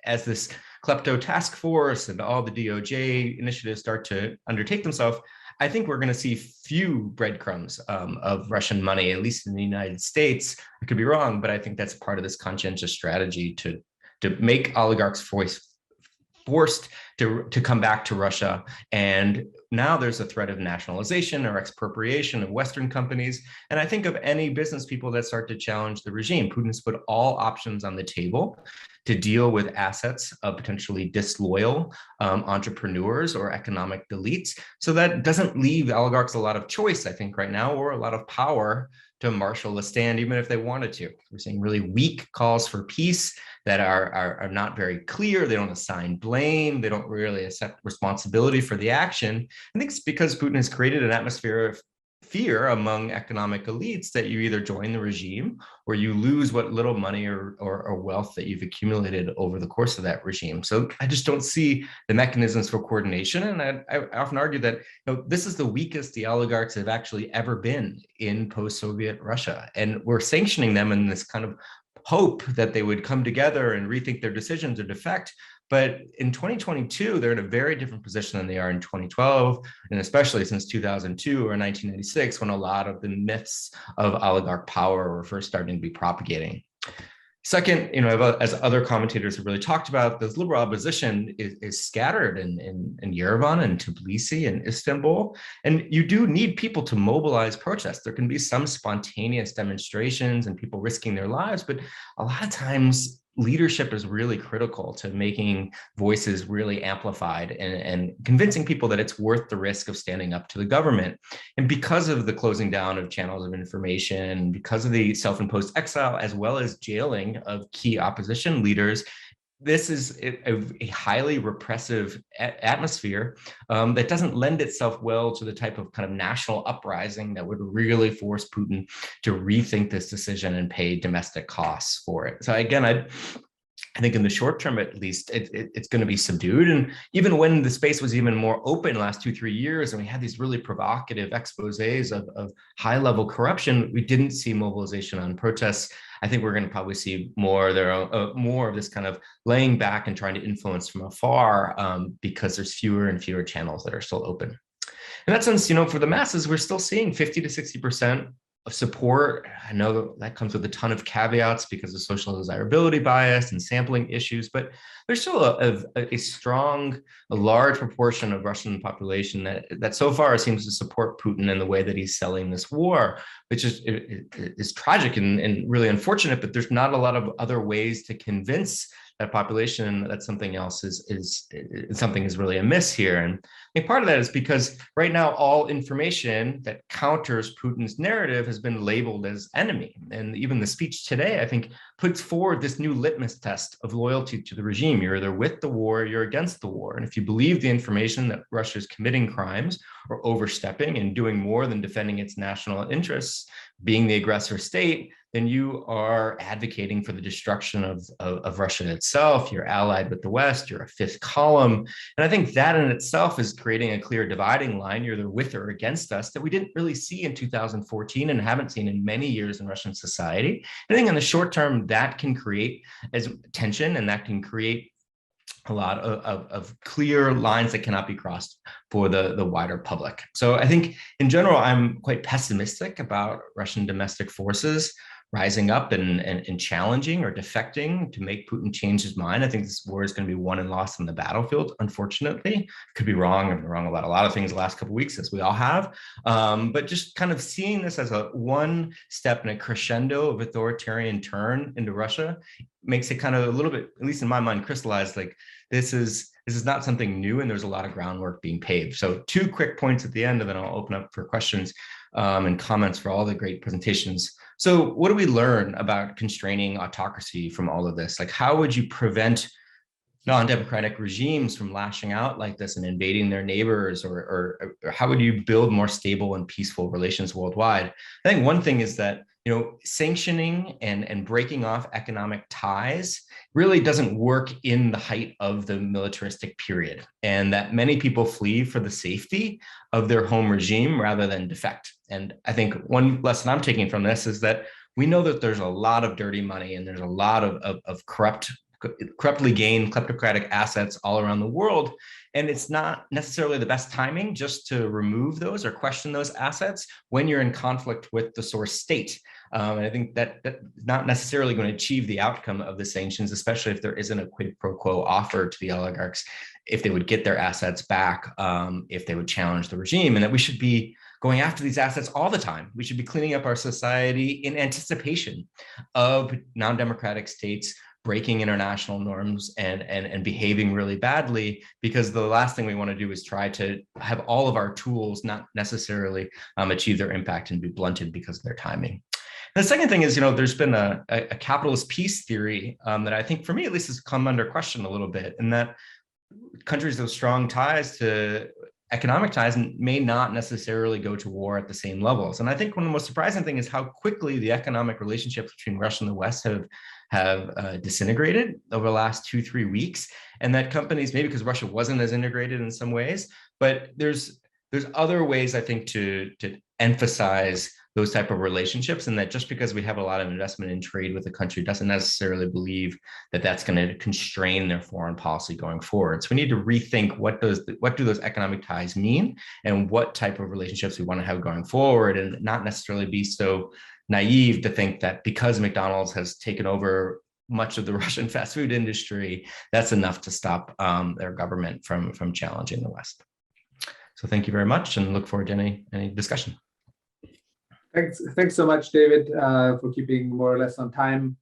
as this klepto task force and all the DOJ initiatives start to undertake themselves, I think we're going to see few breadcrumbs of Russian money, at least in the United States. I could be wrong, but I think that's part of this conscientious strategy to make oligarchs forced to come back to Russia. And now there's a threat of nationalization or expropriation of Western companies. And I think of any business people that start to challenge the regime. Putin has put all options on the table to deal with assets of potentially disloyal entrepreneurs or economic elites. So that doesn't leave oligarchs a lot of choice, I think, right now, or a lot of power to marshal a stand, even if they wanted to. We're seeing really weak calls for peace that are not very clear. They don't assign blame. They don't really accept responsibility for the action. I think it's because Putin has created an atmosphere of fear among economic elites that you either join the regime or you lose what little money or wealth that you've accumulated over the course of that regime. So I just don't see the mechanisms for coordination. And I often argue that this is the weakest the oligarchs have actually ever been in post-Soviet Russia. And we're sanctioning them in this kind of hope that they would come together and rethink their decisions or defect. But in 2022, they're in a very different position than they are in 2012, and especially since 2002 or 1996, when a lot of the myths of oligarch power were first starting to be propagating. Second, as other commentators have really talked about, this liberal opposition is scattered in Yerevan and Tbilisi and Istanbul. And you do need people to mobilize protests. There can be some spontaneous demonstrations and people risking their lives, but a lot of times leadership is really critical to making voices really amplified and convincing people that it's worth the risk of standing up to the government. And because of the closing down of channels of information, because of the self-imposed exile, as well as jailing of key opposition leaders, this is a highly repressive atmosphere that doesn't lend itself well to the type of kind of national uprising that would really force Putin to rethink this decision and pay domestic costs for it. So again, I think in the short term, at least, it's going to be subdued. And even when the space was even more open the last 2-3 years, and we had these really provocative exposés of high-level corruption, we didn't see mobilization on protests. I think we're going to probably see more of this kind of laying back and trying to influence from afar because there's fewer and fewer channels that are still open. In that sense, for the masses, we're still seeing 50 to 60% of support. I know that comes with a ton of caveats because of social desirability bias and sampling issues, but there's still a large proportion of Russian population that so far seems to support Putin in the way that he's selling this war, which is tragic and really unfortunate, but there's not a lot of other ways to convince that population that something else is really amiss here. And I think part of that is because right now all information that counters Putin's narrative has been labeled as enemy. And even the speech today, I think, puts forward this new litmus test of loyalty to the regime. You're either with the war or you're against the war. And if you believe the information that Russia is committing crimes or overstepping and doing more than defending its national interests, being the aggressor state, then you are advocating for the destruction of Russia itself. You're allied with the West, you're a fifth column. And I think that in itself is creating a clear dividing line. You're either with or against us that we didn't really see in 2014 and haven't seen in many years in Russian society. I think in the short term, that can create as tension, and that can create a lot of clear lines that cannot be crossed for the wider public. So I think in general, I'm quite pessimistic about Russian domestic forces rising up and challenging or defecting to make Putin change his mind. I think this war is going to be won and lost on the battlefield, unfortunately. Could be wrong. I've been wrong about a lot of things the last couple of weeks, as we all have. But just kind of seeing this as a one step in a crescendo of authoritarian turn into Russia makes it kind of a little bit, at least in my mind, crystallized like this is not something new, and there's a lot of groundwork being paved. So 2 quick points at the end, and then I'll open up for questions and comments for all the great presentations. So what do we learn about constraining autocracy from all of this? Like, how would you prevent non-democratic regimes from lashing out like this and invading their neighbors, or how would you build more stable and peaceful relations worldwide? I think one thing is that, you know, sanctioning and breaking off economic ties really doesn't work in the height of the militaristic period, and that many people flee for the safety of their home regime rather than defect. And I think one lesson I'm taking from this is that we know that there's a lot of dirty money and there's a lot of corruptly gained kleptocratic assets all around the world. And it's not necessarily the best timing just to remove those or question those assets when you're in conflict with the source state. And I think that that's not necessarily going to achieve the outcome of the sanctions, especially if there isn't a quid pro quo offer to the oligarchs, if they would get their assets back, if they would challenge the regime, and that we should be going after these assets all the time. We should be cleaning up our society in anticipation of non-democratic states breaking international norms and behaving really badly, because the last thing we want to do is try to have all of our tools not necessarily achieve their impact and be blunted because of their timing. And the second thing is, you know, there's been a capitalist peace theory that I think, for me at least, has come under question a little bit, in that countries with strong ties to economic ties may not necessarily go to war at the same levels. And I think one of the most surprising thing is how quickly the economic relationships between Russia and the West have disintegrated over the last 2-3 weeks, and that companies, maybe because Russia wasn't as integrated in some ways, but there's other ways, I think, to emphasize those type of relationships, and that just because we have a lot of investment in trade with a country doesn't necessarily believe that that's going to constrain their foreign policy going forward. So we need to rethink what do those economic ties mean, and what type of relationships we want to have going forward, and not necessarily be so naive to think that because McDonald's has taken over much of the Russian fast food industry, that's enough to stop their government from challenging the West. So thank you very much, and look forward to any discussion. Thanks so much, David, for keeping more or less on time.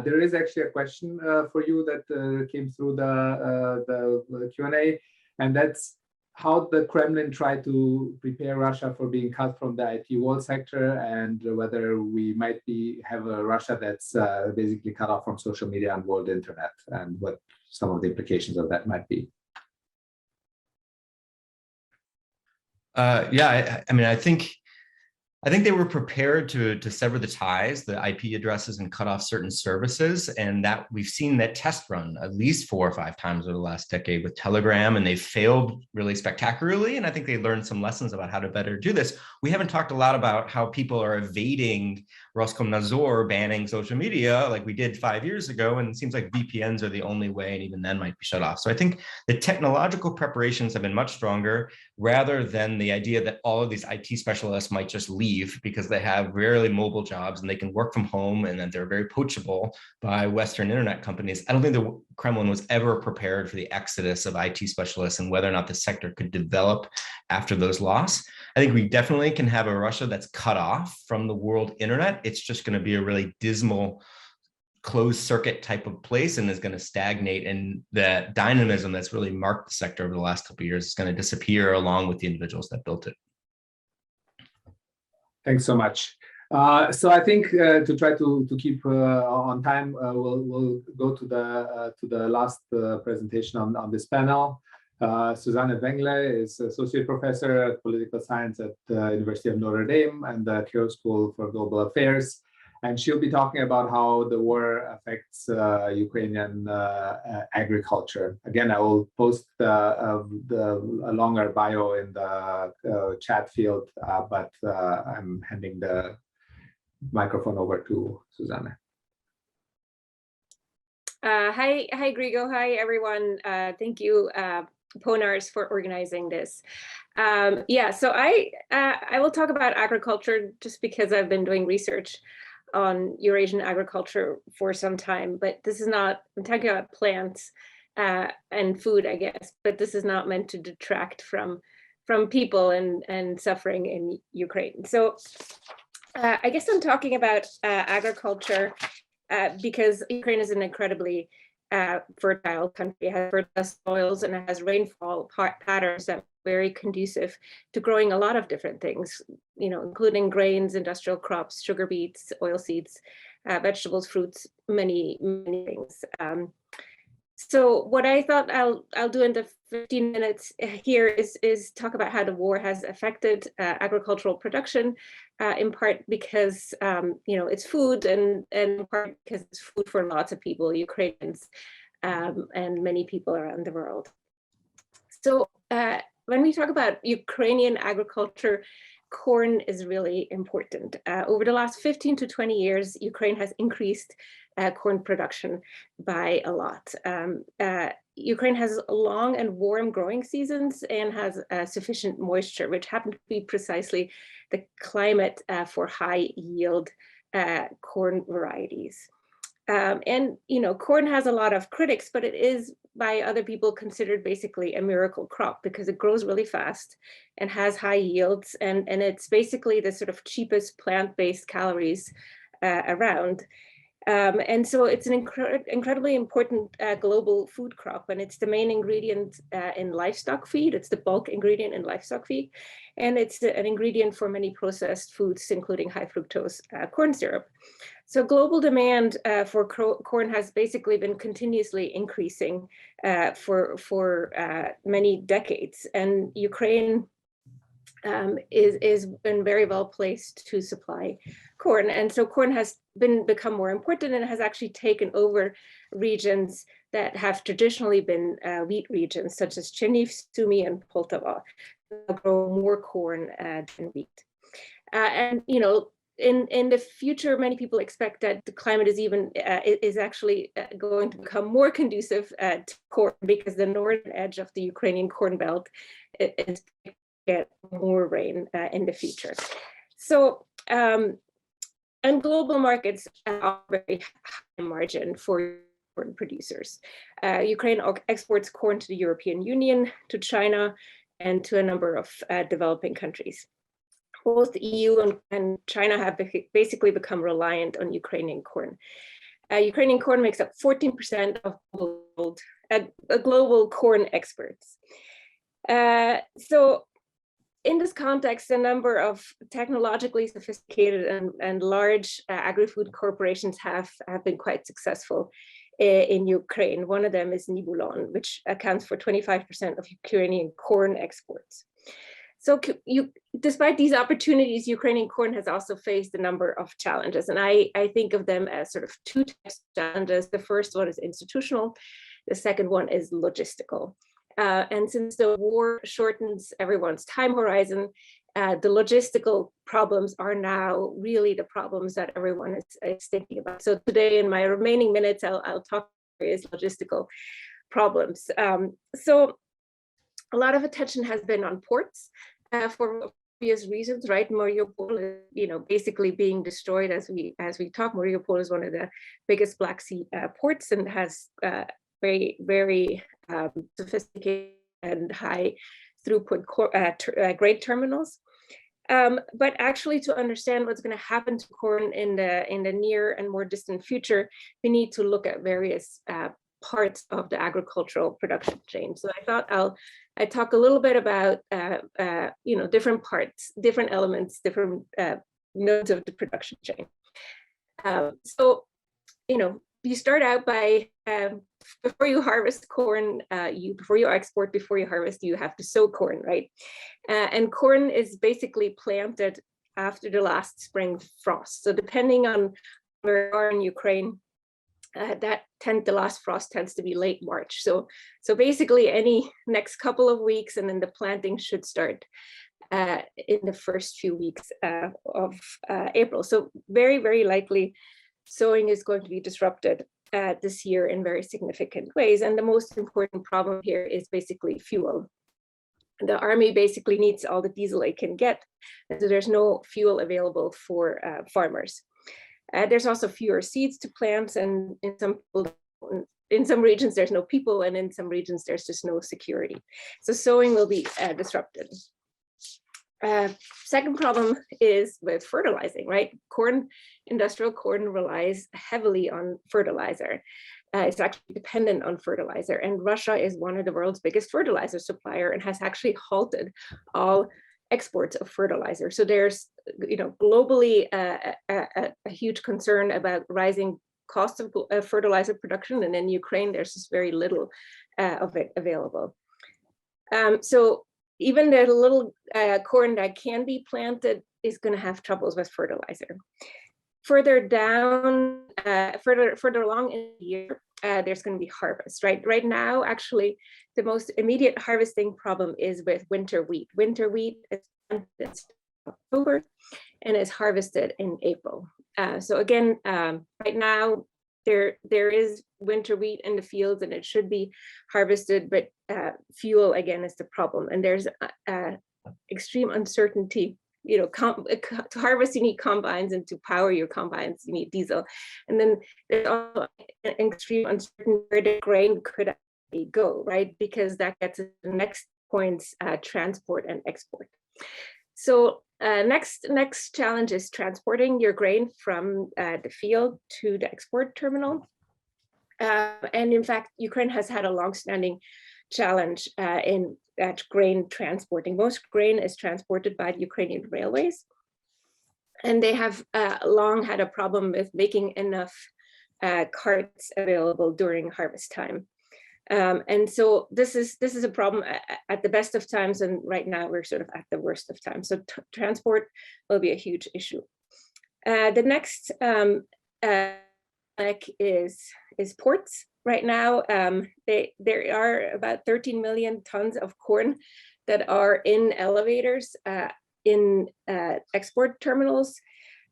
There is actually a question for you that came through the Q&A, and that's how the Kremlin tried to prepare Russia for being cut from the IT world sector, and whether we might have a Russia that's basically cut off from social media and world internet, and what some of the implications of that might be. Yeah, I mean, I think they were prepared to sever the ties, the IP addresses, and cut off certain services. And that we've seen that test run at least 4 or 5 times over the last decade with Telegram, and they failed really spectacularly. And I think they learned some lessons about how to better do this. We haven't talked a lot about how people are evading Roskomnadzor banning social media like we did 5 years ago. And it seems like VPNs are the only way, and even then might be shut off. So I think the technological preparations have been much stronger, rather than the idea that all of these IT specialists might just leave because they have rarely mobile jobs and they can work from home, and that they're very poachable by Western internet companies. I don't think the Kremlin was ever prepared for the exodus of IT specialists and whether or not the sector could develop after those losses. I think we definitely can have a Russia that's cut off from the world internet. It's just going to be a really dismal closed circuit type of place, and is going to stagnate, and the dynamism that's really marked the sector over the last couple of years is going to disappear along with the individuals that built it. Thanks so much. So I think to try to keep on time, we'll go to the last presentation on this panel. Susanne Wengle is Associate Professor at Political Science at the University of Notre Dame and the Keough School for Global Affairs. And she'll be talking about how the war affects Ukrainian agriculture. Again, I will post a longer bio in the chat field, but I'm handing the microphone over to Susanne. Hi, Grigo. Hi, everyone. Thank you, Ponars, for organizing this. Yeah, so I will talk about agriculture just because I've been doing research on Eurasian agriculture for some time, but this is not, I'm talking about plants and food, I guess, but this is not meant to detract from people and suffering in Ukraine. So I guess I'm talking about agriculture because Ukraine is an incredibly fertile country. It has fertile soils and it has rainfall patterns that are very conducive to growing a lot of different things, you know, including grains, industrial crops, sugar beets, oilseeds, vegetables, fruits, many things. So what I thought I'll do in the 15 minutes here is talk about how the war has affected agricultural production, in part because you know, it's food, and in part because it's food for lots of people, Ukrainians, and many people around the world. So when we talk about Ukrainian agriculture, corn is really important. Over the last 15 to 20 years, Ukraine has increased corn production by a lot. Ukraine has long and warm growing seasons and has sufficient moisture, which happen to be precisely the climate for high yield corn varieties. And, you know, corn has a lot of critics, but it is by other people considered basically a miracle crop because it grows really fast and has high yields. And it's basically the sort of cheapest plant-based calories around. And so it's an incredibly important global food crop, and it's the main ingredient in livestock feed. It's the bulk ingredient in livestock feed, and it's an ingredient for many processed foods, including high fructose corn syrup. So global demand for corn has basically been continuously increasing for many decades, and Ukraine is been very well placed to supply corn. And so corn has become more important and has actually taken over regions that have traditionally been wheat regions, such as Chernihiv, Sumy, and Poltava, grow more corn than wheat. And, you know, in the future, many people expect that the climate is actually going to become more conducive to corn because the northern edge of the Ukrainian corn belt is get more rain in the future. So, and global markets are very high margin for corn producers. Ukraine exports corn to the European Union, to China, and to a number of developing countries. Both the EU and China have basically become reliant on Ukrainian corn. Ukrainian corn makes up 14% of global corn exports. So in this context, a number of technologically sophisticated and large agri-food corporations have been quite successful in Ukraine. One of them is Nibulon, which accounts for 25% of Ukrainian corn exports. So despite these opportunities, Ukrainian corn has also faced a number of challenges. And I think of them as sort of two types of challenges. The first one is institutional. The second one is logistical. And since the war shortens everyone's time horizon, the logistical problems are now really the problems that everyone is thinking about. So today, in my remaining minutes, I'll talk about various logistical problems. So a lot of attention has been on ports for obvious reasons, right? Mariupol is, you know, basically being destroyed as we talk. Mariupol is one of the biggest Black Sea ports and has very, very sophisticated and high throughput grain terminals. But actually, to understand what's going to happen to corn in the near and more distant future, we need to look at various parts of the agricultural production chain. So I thought I talk a little bit about you know, different parts, different elements, different nodes of the production chain. So, you know, you start out by before you harvest corn, before you export, before you harvest, you have to sow corn, right? And corn is basically planted after the last spring frost. So depending on where you are in Ukraine, the last frost tends to be late March. So basically any next couple of weeks, and then the planting should start in the first few weeks of April. So very, very likely sowing is going to be disrupted this year in very significant ways. And the most important problem here is basically fuel. The army basically needs all the diesel it can get, so there's no fuel available for farmers. There's also fewer seeds to plant, and in some regions there's no people, and in some regions there's just no security. So sowing will be disrupted. Second problem is with fertilizing, right? Industrial corn relies heavily on fertilizer. It's actually dependent on fertilizer, and Russia is one of the world's biggest fertilizer supplier and has actually halted all exports of fertilizer. So there's, globally a huge concern about rising costs of fertilizer production, and in Ukraine there's just very little of it available. So even the little corn that can be planted is going to have troubles with fertilizer. Further down, further along in the year, there's going to be harvest, right? Right now, actually, the most immediate harvesting problem is with winter wheat. Winter wheat is planted in October and is harvested in April. So again, right now, there is winter wheat in the fields and it should be harvested, but fuel again is the problem. And there's extreme uncertainty. To harvest you need combines, and to power your combines you need diesel. And then there's also extreme uncertainty where the grain could actually go, right? Because that gets to the next points, transport and export. So next challenge is transporting your grain from the field to the export terminal. And in fact, Ukraine has had a long-standing challenge in that grain transporting. Most grain is transported by the Ukrainian railways. And they have long had a problem with making enough carts available during harvest time. And so this is a problem at the best of times, and right now we're sort of at the worst of times. So transport will be a huge issue. The next is ports. Right now, there are about 13 million tons of corn that are in elevators in export terminals,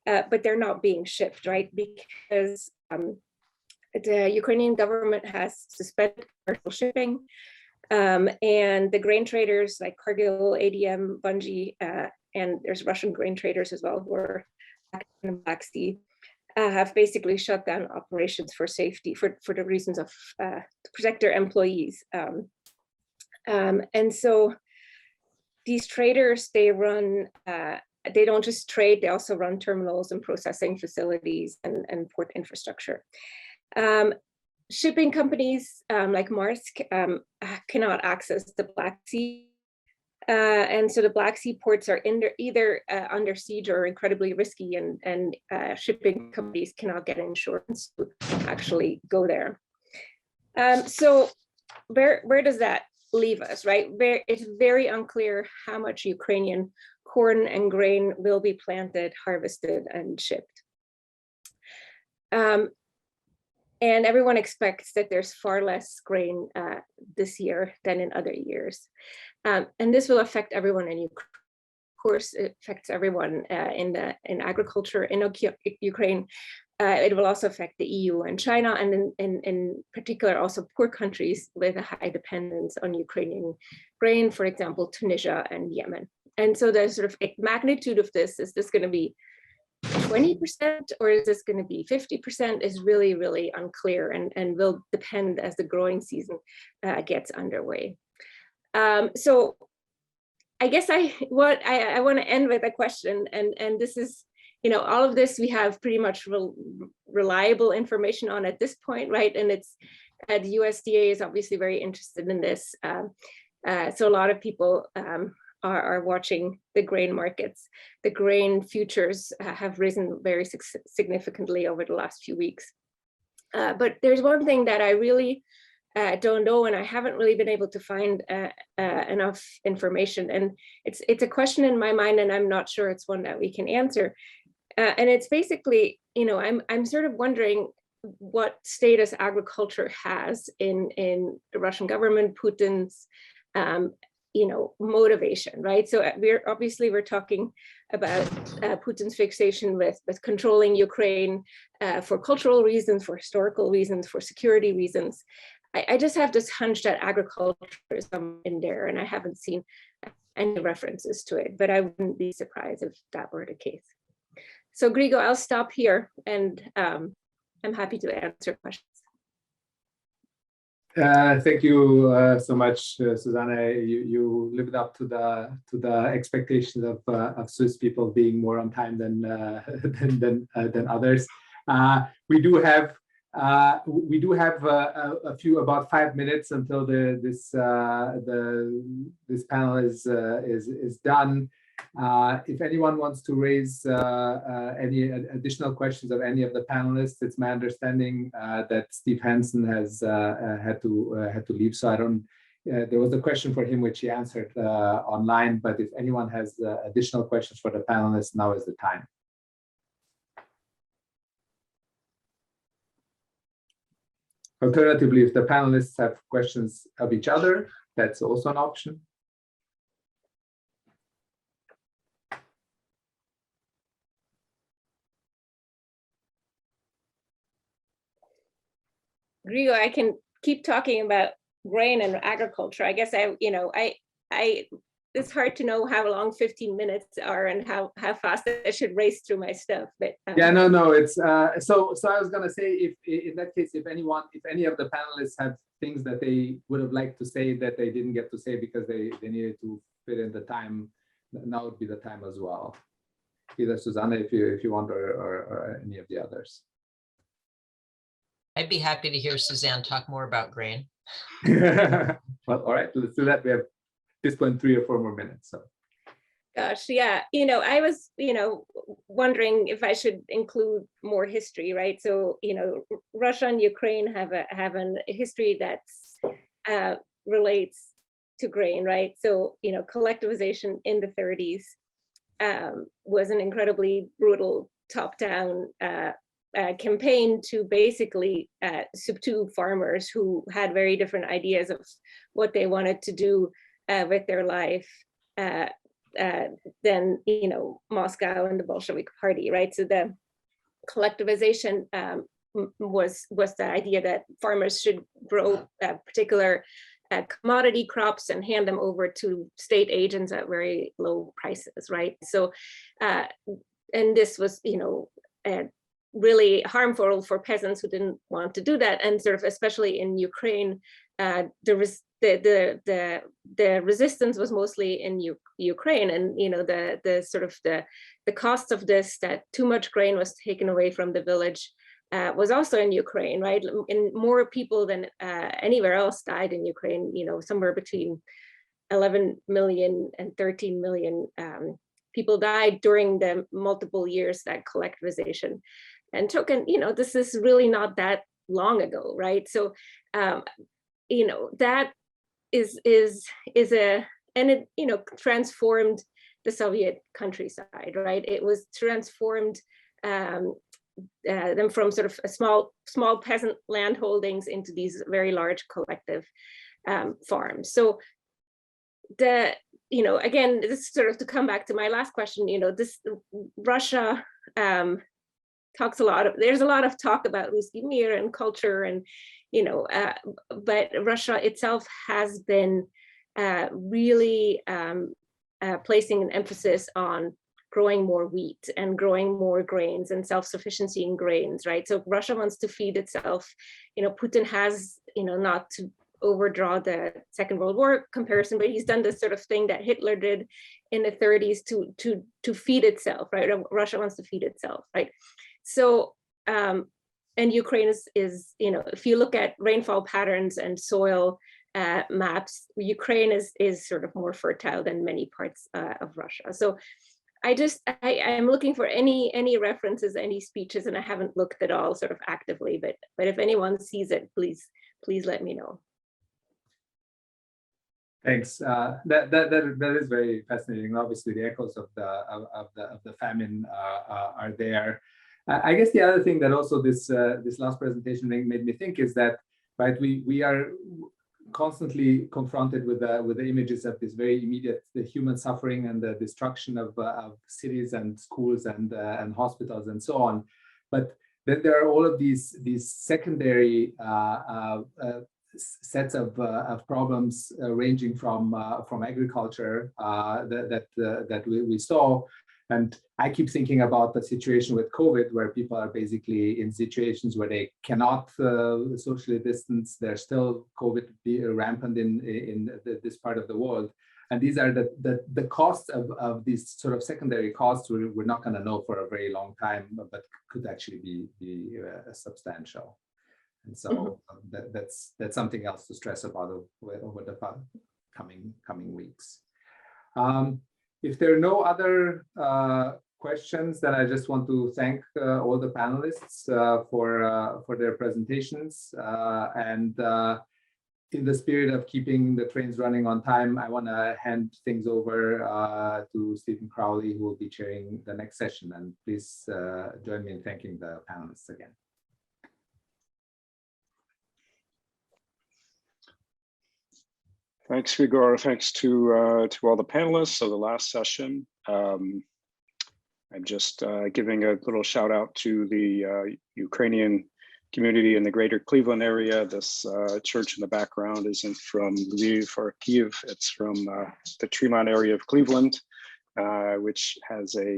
but they're not being shipped, right? Because the Ukrainian government has suspended commercial shipping, and the grain traders like Cargill, ADM, Bungie, and there's Russian grain traders as well who are in the Black Sea, have basically shut down operations for safety, for the reasons of to protect their employees. And so these traders, they don't just trade, they also run terminals and processing facilities and port infrastructure. Shipping companies like Maersk cannot access the Black Sea. And so the Black Sea ports are either under siege or incredibly risky, and shipping companies cannot get insurance to actually go there. So where does that leave us, right? It's very unclear how much Ukrainian corn and grain will be planted, harvested, and shipped. And everyone expects that there's far less grain this year than in other years. And this will affect everyone in Ukraine. Of course, it affects everyone in agriculture in Ukraine. It will also affect the EU and China, and in particular also poor countries with a high dependence on Ukrainian grain, for example, Tunisia and Yemen. And so the sort of magnitude of this, is this going to be 20% or is this going to be 50%, is really, really unclear, and will depend as the growing season gets underway. So I guess I want to end with a question, and this is, all of this we have pretty much reliable information on at this point, right? And it's the USDA is obviously very interested in this. So a lot of people are watching the grain markets. The grain futures have risen very significantly over the last few weeks. But there's one thing that I really don't know, and I haven't really been able to find enough information. And it's a question in my mind, and I'm not sure it's one that we can answer. And it's basically, I'm sort of wondering what status agriculture has in the Russian government, Putin's motivation, right? So we're talking about Putin's fixation with controlling Ukraine for cultural reasons, for historical reasons, for security reasons. I just have this hunch that agriculture is in there, and I haven't seen any references to it, but I wouldn't be surprised if that were the case. So Grigo, I'll stop here, and I'm happy to answer questions. Thank you so much, Susanna. You lived up to the expectations of Swiss people being more on time than others. We do have a few, about 5 minutes until this panel is done. If anyone wants to raise any additional questions of any of the panelists, it's my understanding that Steve Hansen has had to leave. So I don't. There was a question for him which he answered online. But if anyone has additional questions for the panelists, now is the time. Alternatively, if the panelists have questions of each other, that's also an option. Grigo, I can keep talking about grain and agriculture. I guess it's hard to know how long 15 minutes are and how fast I should race through my stuff. But yeah, no, it's so I was gonna say, if in that case, if any of the panelists have things that they would have liked to say that they didn't get to say because they needed to fit in the time, now would be the time as well. Either Susanna, if you want, or any of the others. I'd be happy to hear Suzanne talk more about grain. Well, all right, let's do that. We have at this point 3 or 4 more minutes. So. Gosh, yeah, I was, wondering if I should include more history, right? So, Russia and Ukraine have a history that's relates to grain, right? So, collectivization in the 30s was an incredibly brutal top-down campaign to basically subdue farmers who had very different ideas of what they wanted to do with their life than Moscow and the Bolshevik Party, right? So the collectivization was the idea that farmers should grow particular commodity crops and hand them over to state agents at very low prices, right? So and this was really harmful for peasants who didn't want to do that, and sort of especially in Ukraine, the resistance was mostly in Ukraine, and the cost of this, that too much grain was taken away from the village, was also in Ukraine, right? And more people than anywhere else died in Ukraine. Somewhere between 11 million and 13 million people died during the multiple years that collectivization and took. And this is really not that long ago, right? So that is it transformed the Soviet countryside, right? It was transformed them from sort of a small peasant land holdings into these very large collective farms. So again, this is sort of to come back to my last question, Russia talks a lot of, there's a lot of talk about Ruski Mir and culture and, but Russia itself has been really placing an emphasis on growing more wheat and growing more grains and self-sufficiency in grains, right? So Russia wants to feed itself. Putin has, not to overdraw the Second World War comparison, but he's done this sort of thing that Hitler did in the 30s to feed itself, right? Russia wants to feed itself, right? So, and Ukraine is, if you look at rainfall patterns and soil maps, Ukraine is sort of more fertile than many parts of Russia. So I'm looking for any references, any speeches, and I haven't looked at all sort of actively, but if anyone sees it, please let me know. Thanks. That is very fascinating. Obviously, the echoes of the famine are there. I guess the other thing that also this last presentation made me think is that, right, we are constantly confronted with the images of this very immediate human suffering and the destruction of cities and schools and hospitals and so on. But then there are all of these secondary sets of problems ranging from agriculture that we saw, And I keep thinking about the situation with COVID, where people are basically in situations where they cannot socially distance. There's still COVID rampant in this part of the world. And these are the costs of these sort of secondary costs we're not going to know for a very long time, but could actually be substantial. And so that's something else to stress about over the coming weeks. If there are no other questions, then I just want to thank all the panelists for their presentations. And in the spirit of keeping the trains running on time, I want to hand things over to Stephen Crowley, who will be chairing the next session. And please join me in thanking the panelists again. Thanks, Grigor. Thanks to all the panelists of the last session. I'm just giving a little shout out to the Ukrainian community in the greater Cleveland area. This church in the background isn't from Lviv or Kiev. It's from the Tremont area of Cleveland, which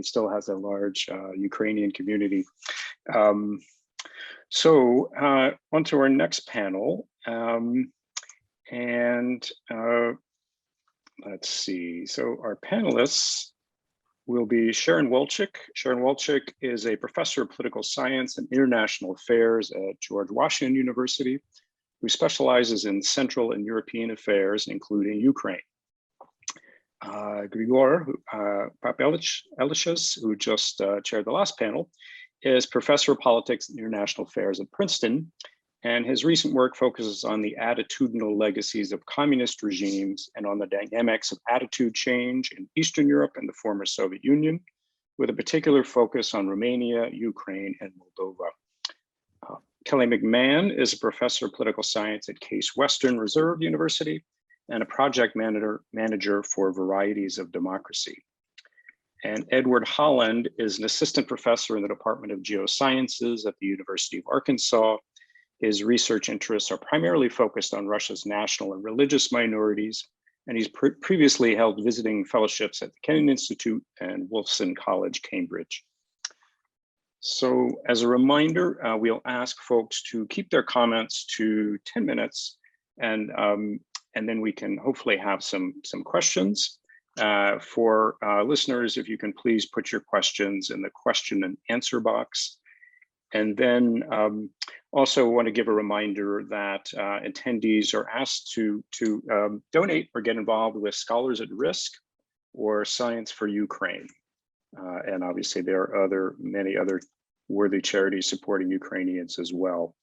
still has a large Ukrainian community. So on to our next panel. Let's see, so our panelists will be Sharon Wolchik. Sharon Wolchik is a professor of political science and international affairs at George Washington University, who specializes in Central and European affairs, including Ukraine. Grigor Papelishus, who just chaired the last panel, is professor of politics and international affairs at Princeton, and his recent work focuses on the attitudinal legacies of communist regimes and on the dynamics of attitude change in Eastern Europe and the former Soviet Union, with a particular focus on Romania, Ukraine, and Moldova. Kelly McMahon is a professor of political science at Case Western Reserve University and a project manager for Varieties of Democracy. And Edward Holland is an assistant professor in the Department of Geosciences at the University of Arkansas. His research interests are primarily focused on Russia's national and religious minorities, and he's previously held visiting fellowships at the Kennan Institute and Wolfson College, Cambridge. So as a reminder, we'll ask folks to keep their comments to 10 minutes, and then we can hopefully have some questions. For listeners, if you can please put your questions in the question and answer box. And then also want to give a reminder that attendees are asked to donate or get involved with Scholars at Risk or Science for Ukraine. And obviously there are many other worthy charities supporting Ukrainians as well.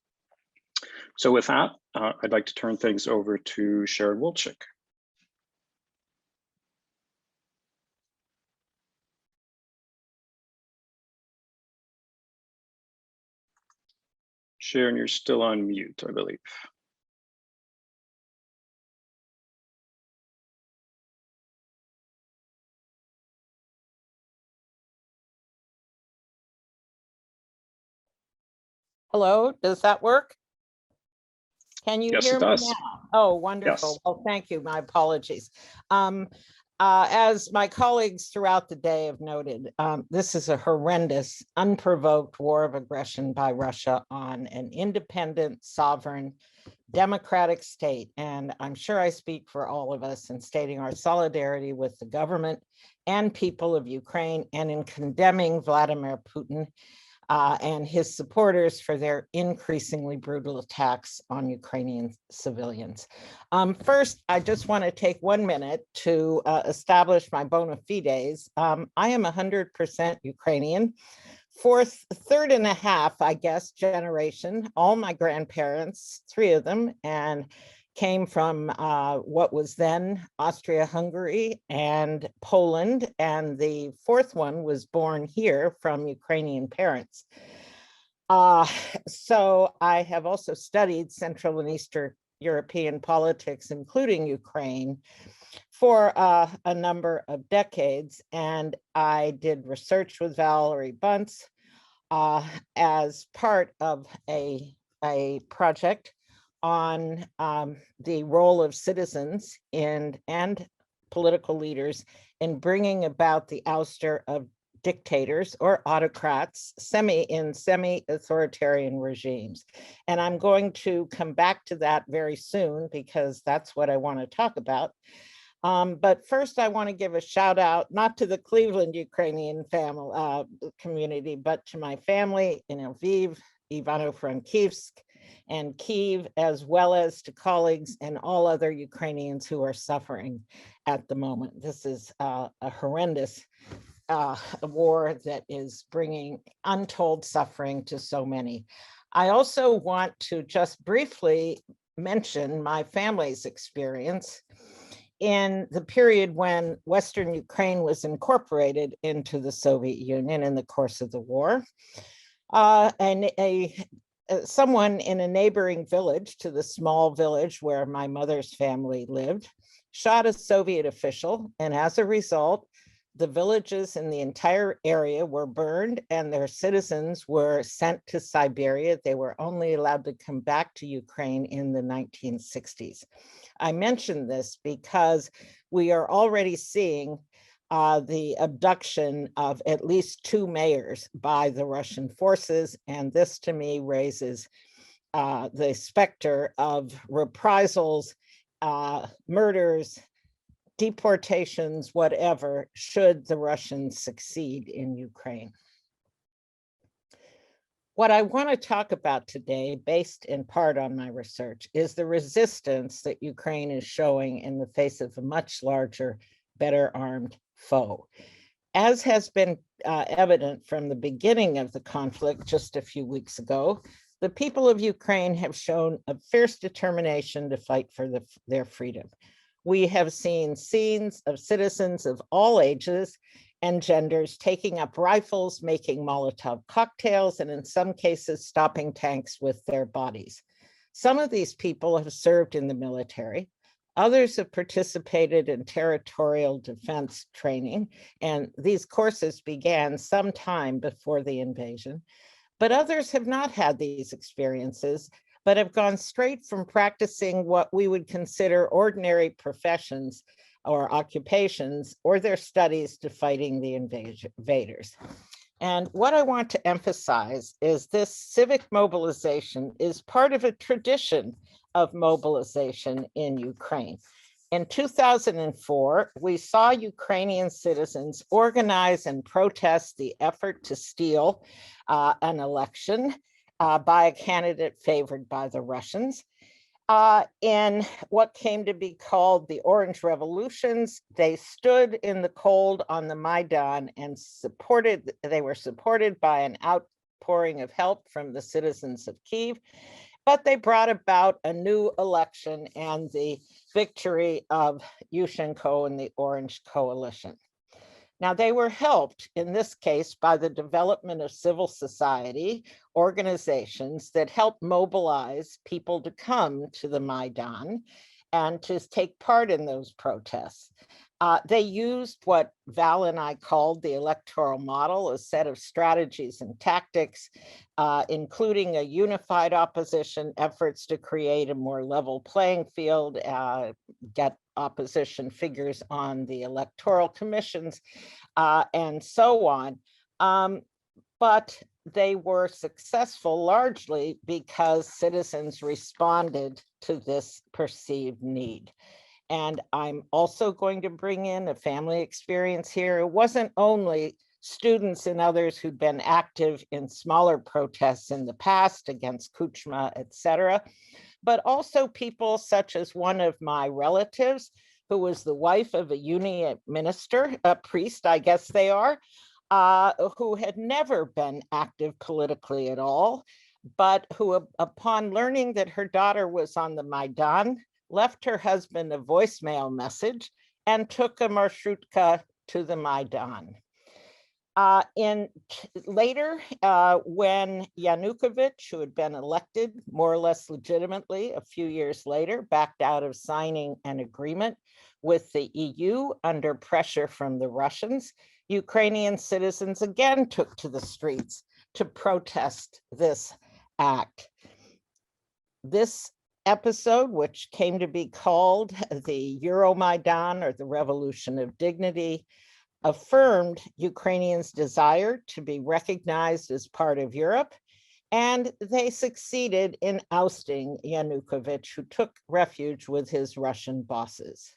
So with that, I'd like to turn things over to Sharon Wolchik. Sharon, you're still on mute, I believe. Hello, does that work? Can you Yes, hear it me does. now? Oh, wonderful. Yes. Well, thank you. My apologies. As my colleagues throughout the day have noted, this is a horrendous, unprovoked war of aggression by Russia on an independent, sovereign, democratic state. And I'm sure I speak for all of us in stating our solidarity with the government and people of Ukraine and in condemning Vladimir Putin and his supporters for their increasingly brutal attacks on Ukrainian civilians. First, I just want to take 1 minute to establish my bona fides. I am 100% Ukrainian, third and a half, I guess, generation. All my grandparents, 3 of them, and came from what was then Austria-Hungary and Poland, and the 4th one was born here from Ukrainian parents. So I have also studied Central and Eastern European politics, including Ukraine, for a number of decades, and I did research with Valerie Bunce as part of a project on the role of citizens and political leaders in bringing about the ouster of dictators or autocrats, semi-authoritarian regimes. And I'm going to come back to that very soon because that's what I want to talk about. But first, I want to give a shout out, not to the Cleveland Ukrainian family community, but to my family in Lviv, Ivano-Frankivsk, and Kyiv, as well as to colleagues and all other Ukrainians who are suffering at the moment. This is a horrendous war that is bringing untold suffering to so many. I also want to just briefly mention my family's experience in the period when Western Ukraine was incorporated into the Soviet Union in the course of the war. Someone in a neighboring village to the small village where my mother's family lived shot a Soviet official, and as a result, the villages in the entire area were burned and their citizens were sent to Siberia. They were only allowed to come back to Ukraine in the 1960s. I mention this because we are already seeing the abduction of at least 2 mayors by the Russian forces. And this to me raises the specter of reprisals, murders, deportations, whatever, should the Russians succeed in Ukraine. What I want to talk about today, based in part on my research, is the resistance that Ukraine is showing in the face of a much larger, better armed foe. As has been evident from the beginning of the conflict just a few weeks ago, the people of Ukraine have shown a fierce determination to fight for their freedom. We have seen scenes of citizens of all ages and genders taking up rifles, making Molotov cocktails, and in some cases, stopping tanks with their bodies. Some of these people have served in the military. Others have participated in territorial defense training, and these courses began some time before the invasion. But others have not had these experiences, but have gone straight from practicing what we would consider ordinary professions or occupations or their studies to fighting the invaders. And what I want to emphasize is this civic mobilization is part of a tradition of mobilization in Ukraine. In 2004, we saw Ukrainian citizens organize and protest the effort to steal an election by a candidate favored by the Russians. In what came to be called the Orange Revolutions, they stood in the cold on the Maidan and they were supported by an outpouring of help from the citizens of Kyiv, but they brought about a new election and the victory of Yushchenko and the Orange Coalition. Now, they were helped in this case by the development of civil society organizations that helped mobilize people to come to the Maidan and to take part in those protests. They used what Val and I called the electoral model, a set of strategies and tactics, including a unified opposition, efforts to create a more level playing field, get opposition figures on the electoral commissions, and so on. But they were successful largely because citizens responded to this perceived need. And I'm also going to bring in a family experience here. It wasn't only students and others who'd been active in smaller protests in the past against Kuchma, et cetera, but also people such as one of my relatives, who was the wife of a union minister, a priest, I guess they are, who had never been active politically at all, but who, upon learning that her daughter was on the Maidan, left her husband a voicemail message and took a marshrutka to the Maidan. Later, when Yanukovych, who had been elected more or less legitimately a few years later, backed out of signing an agreement with the EU under pressure from the Russians, Ukrainian citizens again took to the streets to protest this act. This episode, which came to be called the Euromaidan or the Revolution of Dignity, affirmed Ukrainians' desire to be recognized as part of Europe, and they succeeded in ousting Yanukovych, who took refuge with his Russian bosses.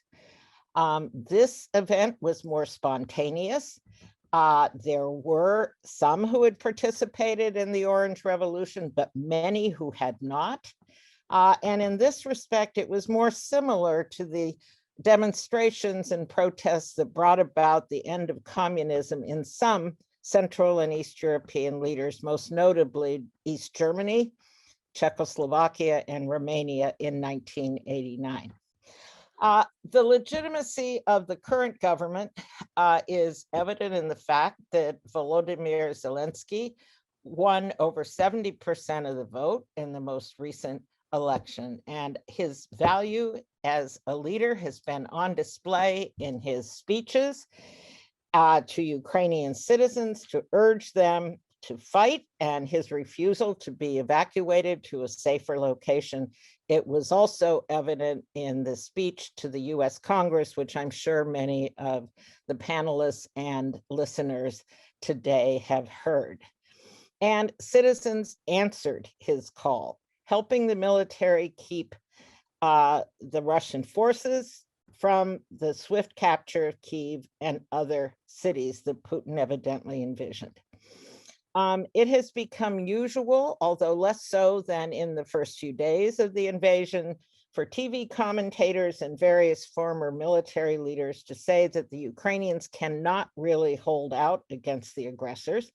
This event was more spontaneous. There were some who had participated in the Orange Revolution, but many who had not. And in this respect, it was more similar to the demonstrations and protests that brought about the end of communism in some Central and East European leaders, most notably East Germany, Czechoslovakia, and Romania in 1989. The legitimacy of the current government is evident in the fact that Volodymyr Zelensky won over 70% of the vote in the most recent election, and his value as a leader has been on display in his speeches to Ukrainian citizens to urge them to fight, and his refusal to be evacuated to a safer location. It was also evident in the speech to the US Congress, which I'm sure many of the panelists and listeners today have heard. And citizens answered his call, helping the military keep the Russian forces from the swift capture of Kyiv and other cities that Putin evidently envisioned. It has become usual, although less so than in the first few days of the invasion, for TV commentators and various former military leaders to say that the Ukrainians cannot really hold out against the aggressors,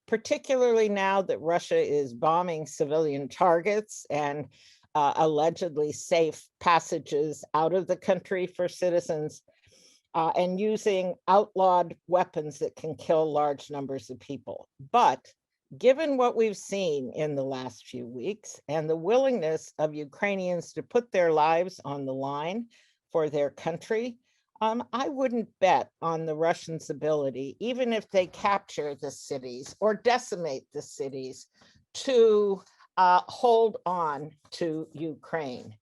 particularly now that Russia is bombing civilian targets and allegedly safe passages out of the country for citizens, and using outlawed weapons that can kill large numbers of people. But given what we've seen in the last few weeks and the willingness of Ukrainians to put their lives on the line for their country, I wouldn't bet on the Russians' ability, even if they capture the cities or decimate the cities, to hold on to Ukraine,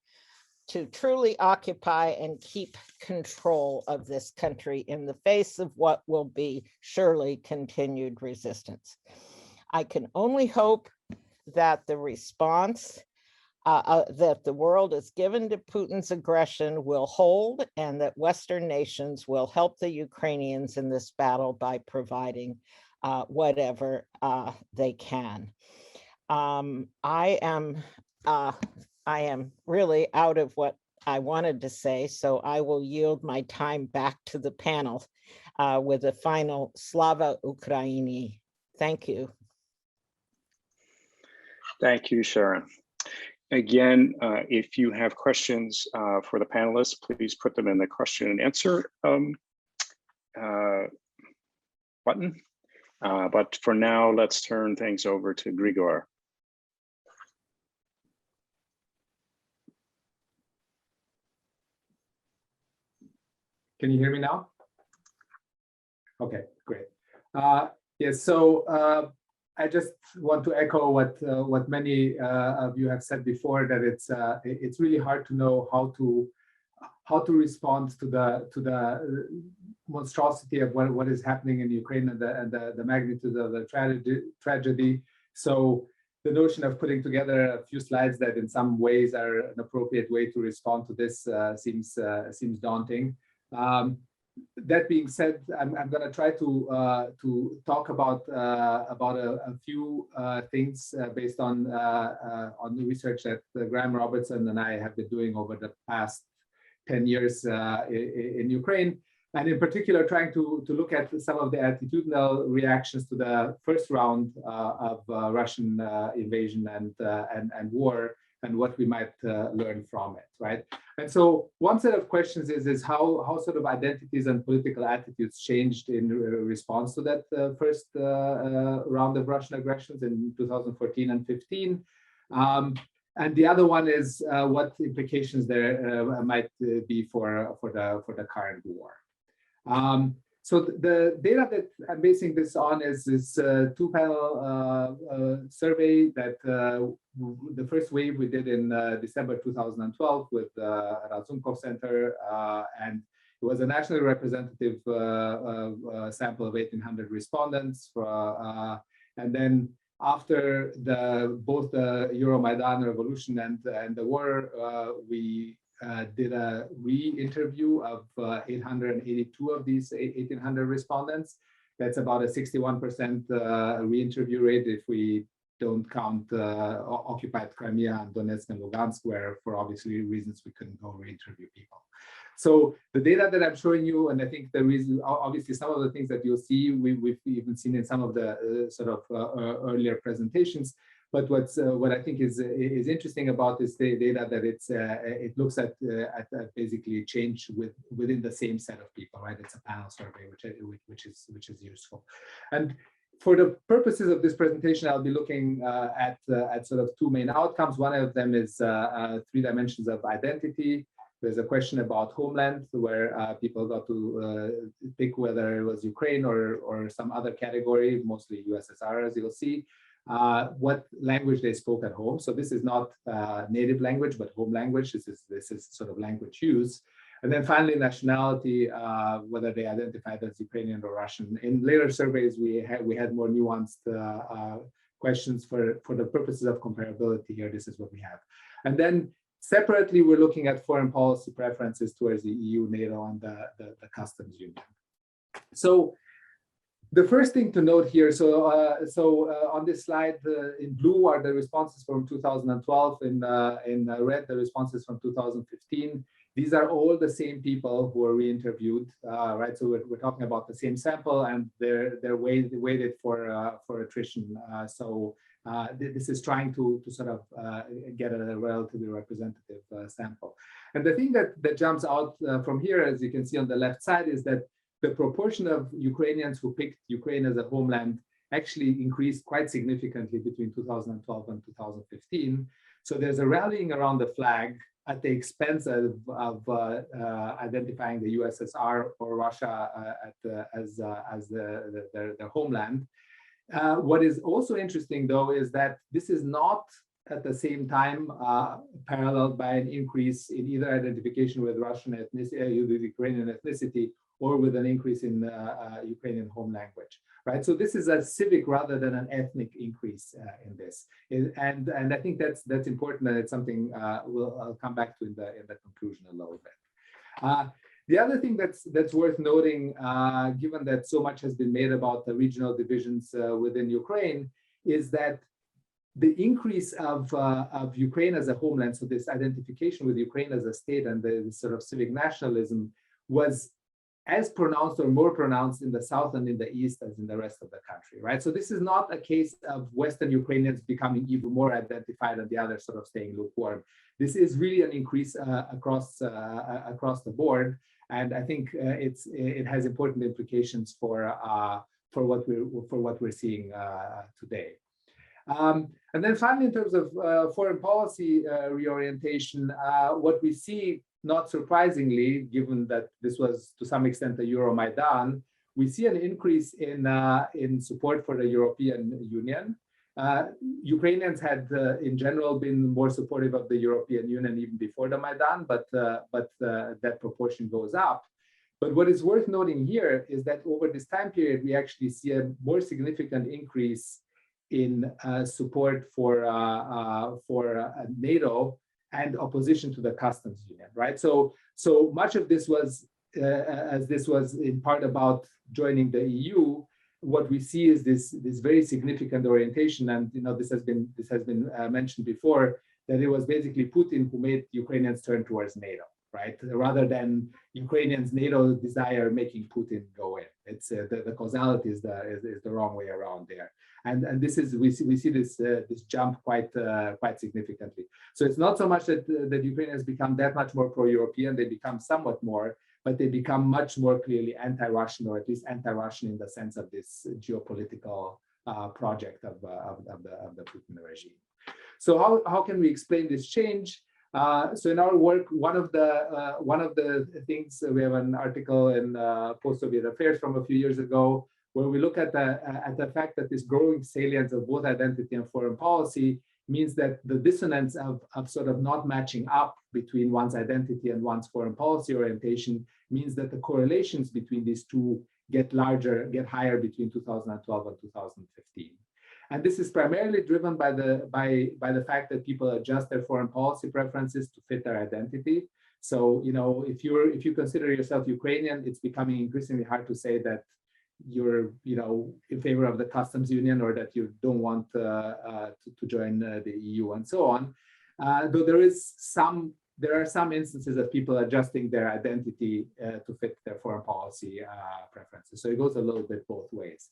to truly occupy and keep control of this country in the face of what will be surely continued resistance. I can only hope that the response that the world has given to Putin's aggression will hold, and that Western nations will help the Ukrainians in this battle by providing whatever they can. I am really out of what I wanted to say, so I will yield my time back to the panel with a final Slava Ukraini. Thank you. Thank you, Sharon. Again, if you have questions for the panelists, please put them in the question and answer button. But for now, let's turn things over to Grigor. Can you hear me now? Okay, great. Yes, so I just want to echo what many of you have said before, that it's really hard to know how to respond to the monstrosity of what is happening in Ukraine and the magnitude of the tragedy. So the notion of putting together a few slides that in some ways are an appropriate way to respond to this seems daunting. That being said, I'm going to try to talk about a few things based on the research that Graham Robertson and I have been doing over the past 10 years in Ukraine, and in particular trying to look at some of the attitudinal reactions to the first round of Russian invasion and war, and what we might learn from it, right? And so one set of questions is how sort of identities and political attitudes changed in response to that first round of Russian aggressions in 2014 and 15. And the other one is what implications there might be for the current war. So the data that I'm basing this on is this two-panel survey that the first wave we did in December 2012 with Razumkov Center, and It was a nationally representative sample of 1,800 respondents. And then after both the Euromaidan revolution and the war, we did a re-interview of 882 of these 1,800 respondents. That's about a 61% re-interview rate if we don't count occupied Crimea and Donetsk and Lugansk, where for obviously reasons we couldn't go re-interview people. So the data that I'm showing you, and I think the reason, obviously some of the things that you'll see, we've even seen in some of the earlier presentations. But what I think is interesting about this data that it looks at basically change within the same set of people, right? It's a panel survey, which is useful. And for the purposes of this presentation, I'll be looking at sort of two main outcomes. One of them is 3 dimensions of identity. There's a question about homeland, where people got to pick whether it was Ukraine or some other category, mostly USSR, as you'll see, what language they spoke at home. So this is not native language, but home language. This is sort of language use. And then finally, nationality, whether they identified as Ukrainian or Russian. In later surveys, we had more nuanced questions for the purposes of comparability here. This is what we have. And then separately, we're looking at foreign policy preferences towards the EU, NATO, and the customs union. So the first thing to note here, on this slide, in blue are the responses from 2012, in red, the responses from 2015. These are all the same people who were re-interviewed, right? So we're talking about the same sample, and they're weighted for attrition. This is trying to sort of get a relatively representative sample. And the thing that jumps out from here, as you can see on the left side, is that the proportion of Ukrainians who picked Ukraine as a homeland actually increased quite significantly between 2012 and 2015. So there's a rallying around the flag at the expense of identifying the USSR or Russia as their homeland. What is also interesting, though, is that this is not at the same time paralleled by an increase in either identification with Russian ethnicity, with Ukrainian ethnicity, or with an increase in Ukrainian home language, right? So this is a civic rather than an ethnic increase in this, and I think that's important, and it's something I'll come back to in the conclusion a little bit. The other thing that's worth noting, given that so much has been made about the regional divisions within Ukraine, is that the increase of Ukraine as a homeland, so this identification with Ukraine as a state and the sort of civic nationalism, was as pronounced or more pronounced in the south and in the east as in the rest of the country, right? So this is not a case of Western Ukrainians becoming even more identified and the others sort of staying lukewarm. This is really an increase across the board, and I think it has important implications for what we're seeing today. And then finally, in terms of foreign policy reorientation, what we see, not surprisingly, given that this was to some extent the Euromaidan, we see an increase in support for the European Union. Ukrainians had, in general, been more supportive of the European Union even before the Maidan, but that proportion goes up. But what is worth noting here is that over this time period, we actually see a more significant increase in support for NATO and opposition to the customs union, right? So much of this was, as this was in part about joining the EU, what we see is this very significant orientation, and this has been mentioned before, that it was basically Putin who made Ukrainians turn towards NATO, right? Rather than Ukrainians' NATO desire making Putin go in. It's the causality is the wrong way around there. And this is we see this jump quite significantly. So it's not so much that Ukrainians become that much more pro-European; they become somewhat more, but they become much more clearly anti-Russian, or at least anti-Russian in the sense of this geopolitical project of the Putin regime. So how can we explain this change? So in our work, one of the things, we have an article in Post-Soviet Affairs from a few years ago, where we look at the fact that this growing salience of both identity and foreign policy means that the dissonance of sort of not matching up between one's identity and one's foreign policy orientation means that the correlations between these two get higher between 2012 and 2015. And this is primarily driven by the fact that people adjust their foreign policy preferences to fit their identity. So, if you consider yourself Ukrainian, it's becoming increasingly hard to say that you're, in favor of the customs union or that you don't want to join the EU and so on. Though there are some instances of people adjusting their identity to fit their foreign policy preferences. So it goes a little bit both ways.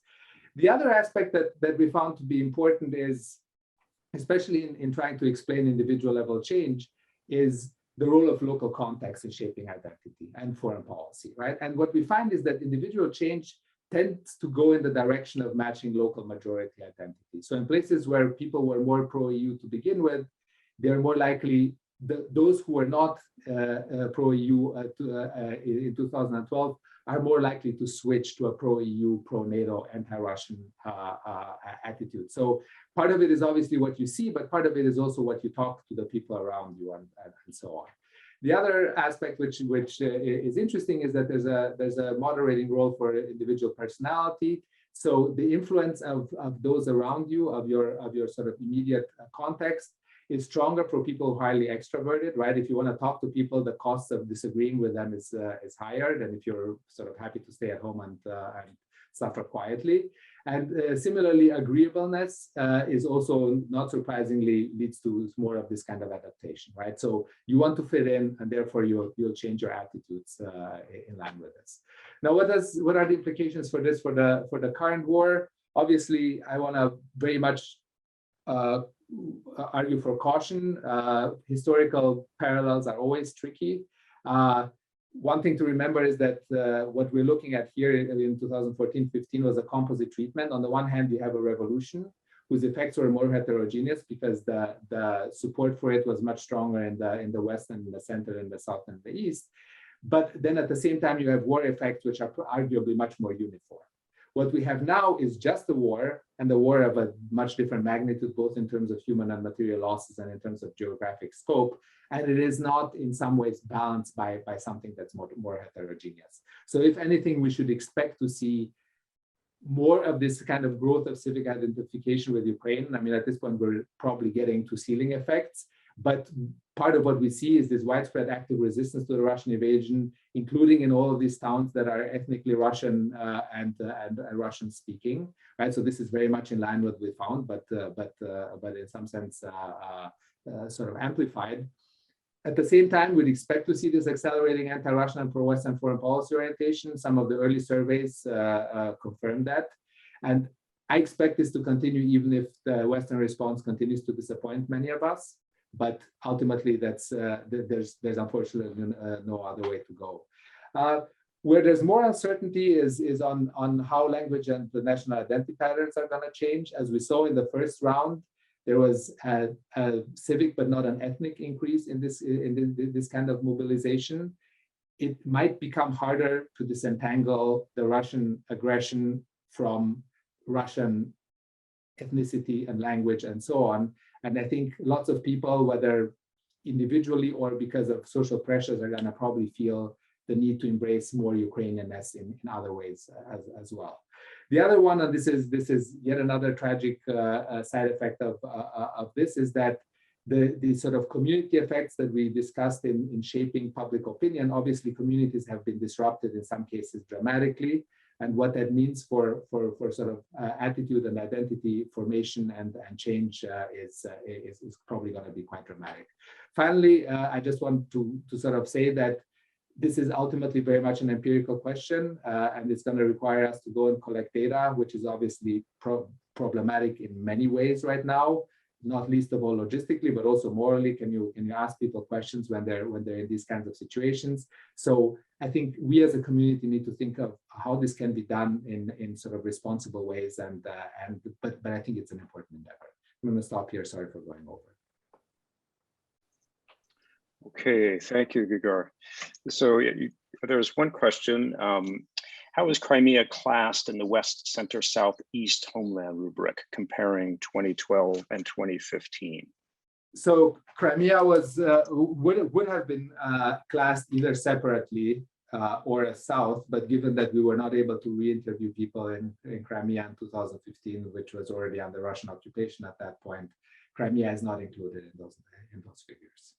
The other aspect that we found to be important is, especially in trying to explain individual level change, is the role of local context in shaping identity and foreign policy, right? And what we find is that individual change tends to go in the direction of matching local majority identity. So in places where people were more pro-EU to begin with, they're more likely, those who were not pro-EU in 2012 are more likely to switch to a pro-EU, pro-NATO, anti-Russian attitude. So part of it is obviously what you see, but part of it is also what you talk to the people around you and so on. The other aspect which is interesting is that there's a moderating role for individual personality. So the influence of those around you, of your sort of immediate context, is stronger for people who are highly extroverted, right? If you want to talk to people, the cost of disagreeing with them is higher than if you're sort of happy to stay at home and suffer quietly. And similarly, agreeableness is also, not surprisingly, leads to more of this kind of adaptation, right? So you want to fit in, and therefore you'll change your attitudes in line with this. Now, what are the implications for this for the current war? Obviously, I want to very much argue for caution. Historical parallels are always tricky. One thing to remember is that what we're looking at here in 2014-15 was a composite treatment. On the one hand, you have a revolution whose effects were more heterogeneous because the support for it was much stronger in the West and in the center, in the South and the East. But then at the same time, you have war effects, which are arguably much more uniform. What we have now is just a war, and the war of a much different magnitude, both in terms of human and material losses and in terms of geographic scope. And it is not in some ways balanced by something that's more heterogeneous. So if anything, we should expect to see more of this kind of growth of civic identification with Ukraine. I mean, at this point, we're probably getting to ceiling effects. But part of what we see is this widespread active resistance to the Russian invasion, including in all of these towns that are ethnically Russian and Russian speaking, right? So this is very much in line with what we found, but in some sense sort of amplified. At the same time, we'd expect to see this accelerating anti-Russian and pro-Western foreign policy orientation. Some of the early surveys confirm that. And I expect this to continue even if the Western response continues to disappoint many of us. But ultimately, there's unfortunately no other way to go. Where there's more uncertainty is on how language and the national identity patterns are going to change. As we saw in the first round, there was a civic but not an ethnic increase in this kind of mobilization. It might become harder to disentangle the Russian aggression from Russian ethnicity and language and so on. And I think lots of people, whether individually or because of social pressures, are going to probably feel the need to embrace more Ukrainianness in other ways as well. The other one, and this is yet another tragic side effect of this, is that the sort of community effects that we discussed in shaping public opinion. Obviously, communities have been disrupted in some cases dramatically. And what that means for sort of attitude and identity formation and change is probably going to be quite dramatic. Finally, I just want to sort of say that this is ultimately very much an empirical question, and it's going to require us to go and collect data, which is obviously problematic in many ways right now, not least of all logistically, but also morally. Can you ask people questions when they're in these kinds of situations? So I think we as a community need to think of how this can be done in sort of responsible ways, but I think it's an important endeavor. I'm going to stop here. Sorry for going over. Okay, thank you, Grigor. So there's one question. how is Crimea classed in the West, Center, South, East homeland rubric, comparing 2012 and 2015? So Crimea was would have been classed either separately or as South, but given that we were not able to re-interview people in Crimea in 2015, which was already under Russian occupation at that point, Crimea is not included in those figures.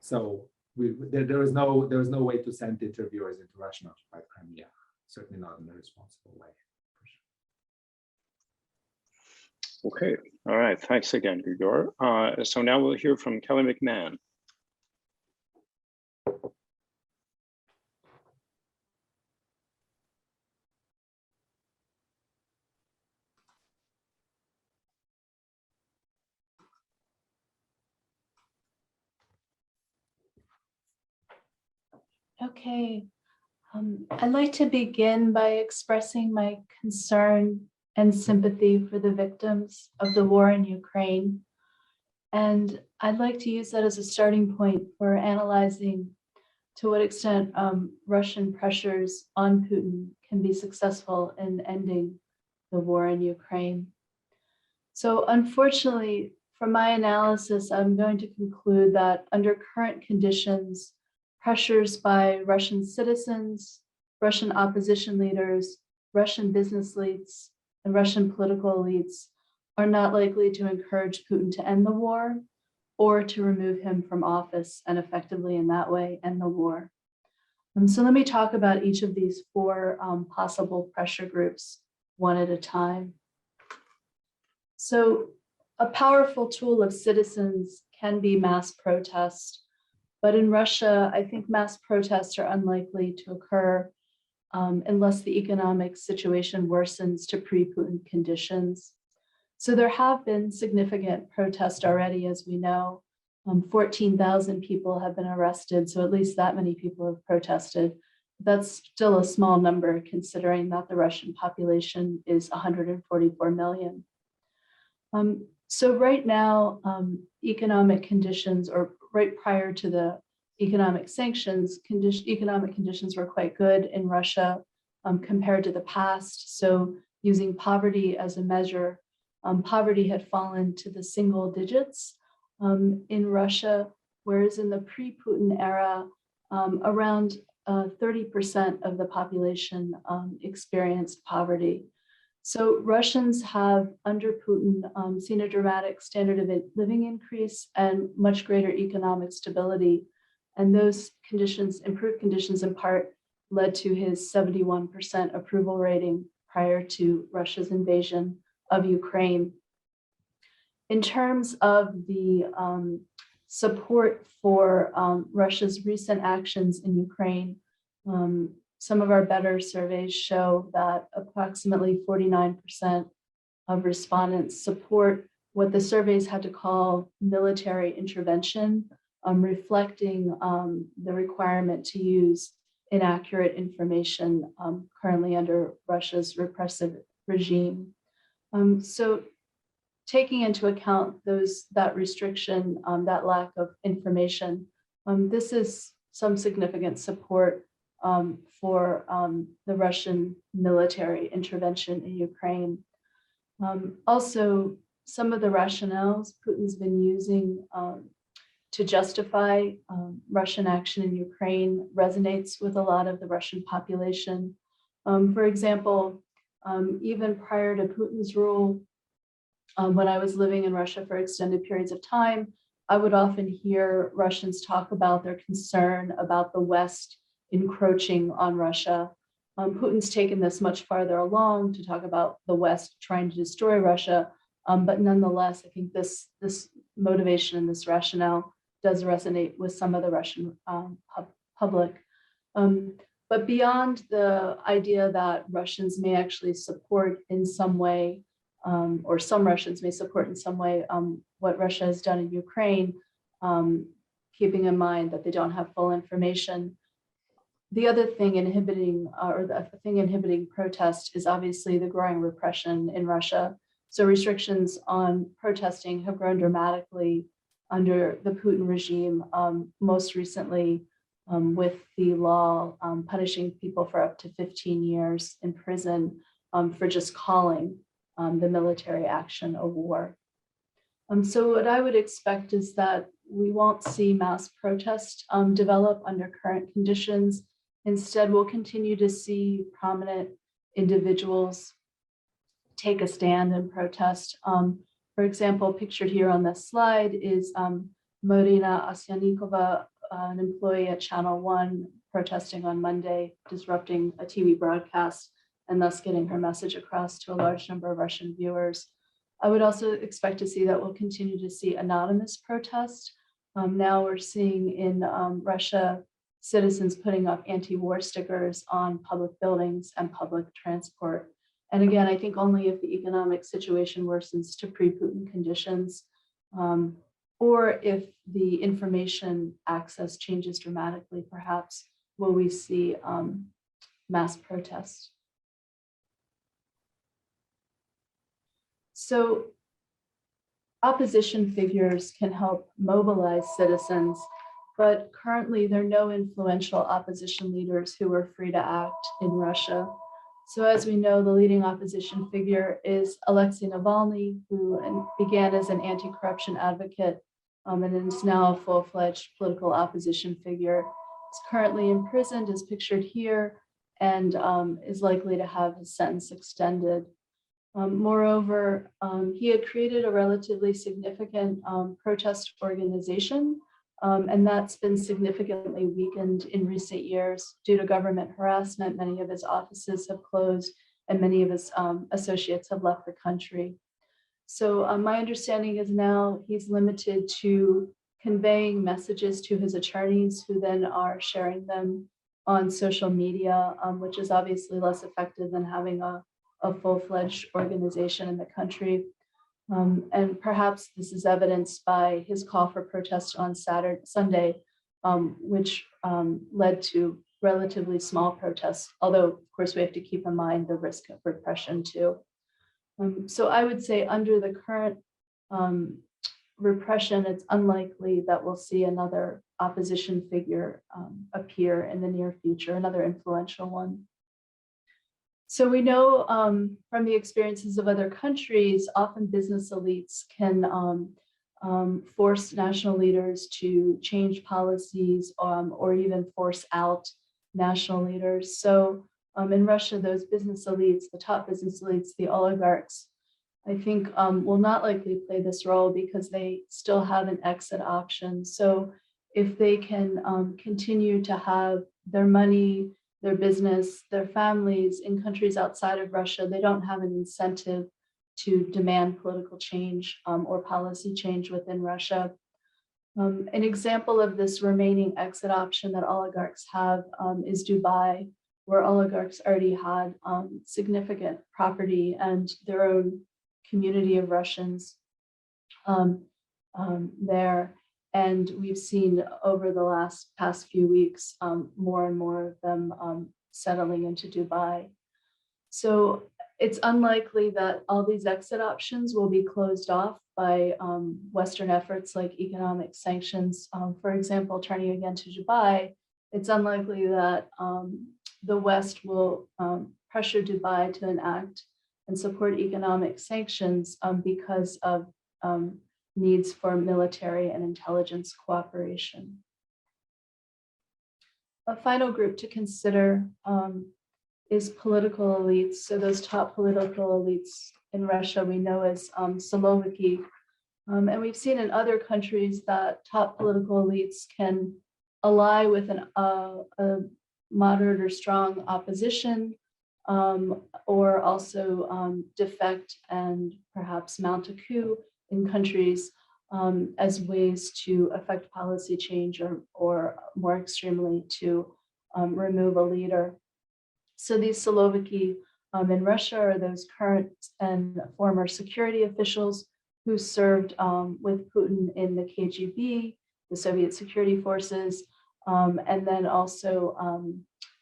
So there was no way to send interviewers into Russian occupied Crimea, certainly not in a responsible way. Okay, all right, thanks again, Grigor. So now we'll hear from Kelly McMahon. Okay, I'd like to begin by expressing my concern and sympathy for the victims of the war in Ukraine. And I'd like to use that as a starting point for analyzing to what extent Russian pressures on Putin can be successful in ending the war in Ukraine. So unfortunately, from my analysis, I'm going to conclude that under current conditions, pressures by Russian citizens, Russian opposition leaders, Russian business elites, and Russian political elites are not likely to encourage Putin to end the war or to remove him from office and effectively in that way end the war. So let me talk about each of these four possible pressure groups one at a time. So a powerful tool of citizens can be mass protest, but in Russia, I think mass protests are unlikely to occur unless the economic situation worsens to pre-Putin conditions. So there have been significant protests already, as we know. 14,000 people have been arrested, so at least that many people have protested. That's still a small number considering that the Russian population is 144 million. So right now, economic conditions, or right prior to the economic sanctions, economic conditions were quite good in Russia compared to the past. So using poverty as a measure, poverty had fallen to the single digits in Russia, whereas in the pre-Putin era, around 30% of the population experienced poverty. So Russians have, under Putin, seen a dramatic standard of living increase and much greater economic stability. And those conditions, improved conditions in part, led to his 71% approval rating prior to Russia's invasion of Ukraine. In terms of the support for Russia's recent actions in Ukraine, some of our better surveys show that approximately 49% of respondents support what the surveys had to call military intervention, reflecting the requirement to use inaccurate information currently under Russia's repressive regime. So taking into account that restriction, that lack of information, this is some significant support for the Russian military intervention in Ukraine. Also, some of the rationales Putin's been using to justify Russian action in Ukraine resonates with a lot of the Russian population. For example, even prior to Putin's rule, when I was living in Russia for extended periods of time, I would often hear Russians talk about their concern about the West encroaching on Russia. Putin's taken this much farther along to talk about the West trying to destroy Russia, but nonetheless, I think this motivation and this rationale does resonate with some of the Russian public. But beyond the idea that Russians may actually support in some way, or some Russians may support in some way what Russia has done in Ukraine, keeping in mind that they don't have full information. The other thing inhibiting, or the thing inhibiting protest is obviously the growing repression in Russia. So restrictions on protesting have grown dramatically under the Putin regime. Most recently, with the law punishing people for up to 15 years in prison for just calling the military action a war. So what I would expect is that we won't see mass protest develop under current conditions. Instead, we'll continue to see prominent individuals take a stand and protest. For example, pictured here on this slide is Marina Asyanikova, an employee at Channel 1, protesting on Monday, disrupting a TV broadcast and thus getting her message across to a large number of Russian viewers. I would also expect to see that we'll continue to see anonymous protest. Now we're seeing in Russia, citizens putting up anti-war stickers on public buildings and public transport. And again, I think only if the economic situation worsens to pre-Putin conditions, or if the information access changes dramatically, perhaps, will we see mass protests. So opposition figures can help mobilize citizens, but currently there are no influential opposition leaders who are free to act in Russia. So as we know, the leading opposition figure is Alexei Navalny, who began as an anti-corruption advocate and is now a full-fledged political opposition figure. He's currently imprisoned, as pictured here, and is likely to have his sentence extended. Moreover, he had created a relatively significant protest organization, and that's been significantly weakened in recent years due to government harassment. Many of his offices have closed and many of his associates have left the country. So my understanding is now he's limited to conveying messages to his attorneys, who then are sharing them on social media, which is obviously less effective than having a full-fledged organization in the country. And perhaps this is evidenced by his call for protest on Sunday, which led to relatively small protests, although of course we have to keep in mind the risk of repression too. So I would say under the current repression, it's unlikely that we'll see another opposition figure appear in the near future, another influential one. So we know from the experiences of other countries, often business elites can force national leaders to change policies or even force out national leaders. So in Russia, those business elites, the top business elites, the oligarchs, I think will not likely play this role because they still have an exit option. So if they can continue to have their money, their business, their families in countries outside of Russia, they don't have an incentive to demand political change or policy change within Russia. An example of this remaining exit option that oligarchs have is Dubai, where oligarchs already had significant property and their own community of Russians there. And we've seen over the past few weeks, more and more of them settling into Dubai. So it's unlikely that all these exit options will be closed off by Western efforts like economic sanctions. For example, turning again to Dubai, it's unlikely that the West will pressure Dubai to enact and support economic sanctions because of needs for military and intelligence cooperation. A final group to consider is political elites. So those top political elites in Russia we know as Siloviki. And we've seen in other countries that top political elites can ally with a moderate or strong opposition, or also defect and perhaps mount a coup in countries as ways to affect policy change or more extremely to remove a leader. So these Siloviki in Russia are those current and former security officials who served with Putin in the KGB, the Soviet security forces, and then also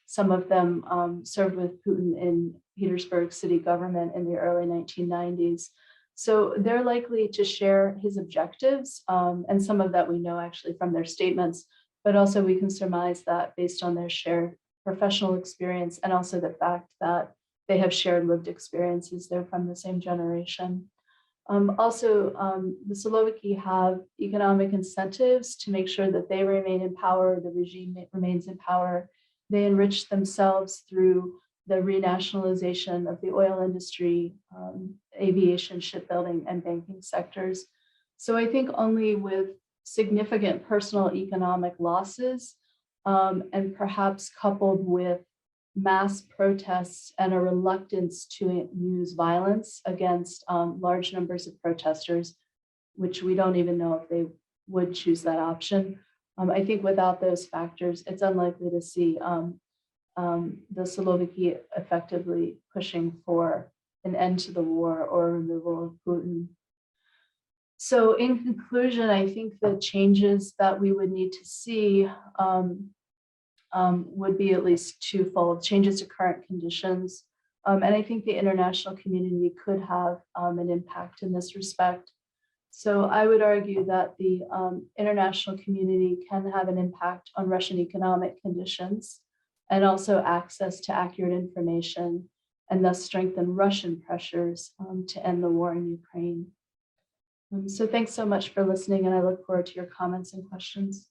some of them served with Putin in Petersburg city government in the early 1990s. So they're likely to share his objectives, and some of that we know actually from their statements, but also we can surmise that based on their shared professional experience and also the fact that they have shared lived experiences, they're from the same generation. The Slovaki have economic incentives to make sure that they remain in power, the regime remains in power. They enrich themselves through the renationalization of the oil industry, aviation, shipbuilding, and banking sectors. So I think only with significant personal economic losses and perhaps coupled with mass protests and a reluctance to use violence against large numbers of protesters, which we don't even know if they would choose that option. I think without those factors, it's unlikely to see the Slovaki effectively pushing for an end to the war or removal of Putin. So in conclusion, I think the changes that we would need to see would be at least twofold: changes to current conditions. And I think the international community could have an impact in this respect. So I would argue that the international community can have an impact on Russian economic conditions and also access to accurate information, and thus strengthen Russian pressures to end the war in Ukraine. So thanks so much for listening, and I look forward to your comments and questions.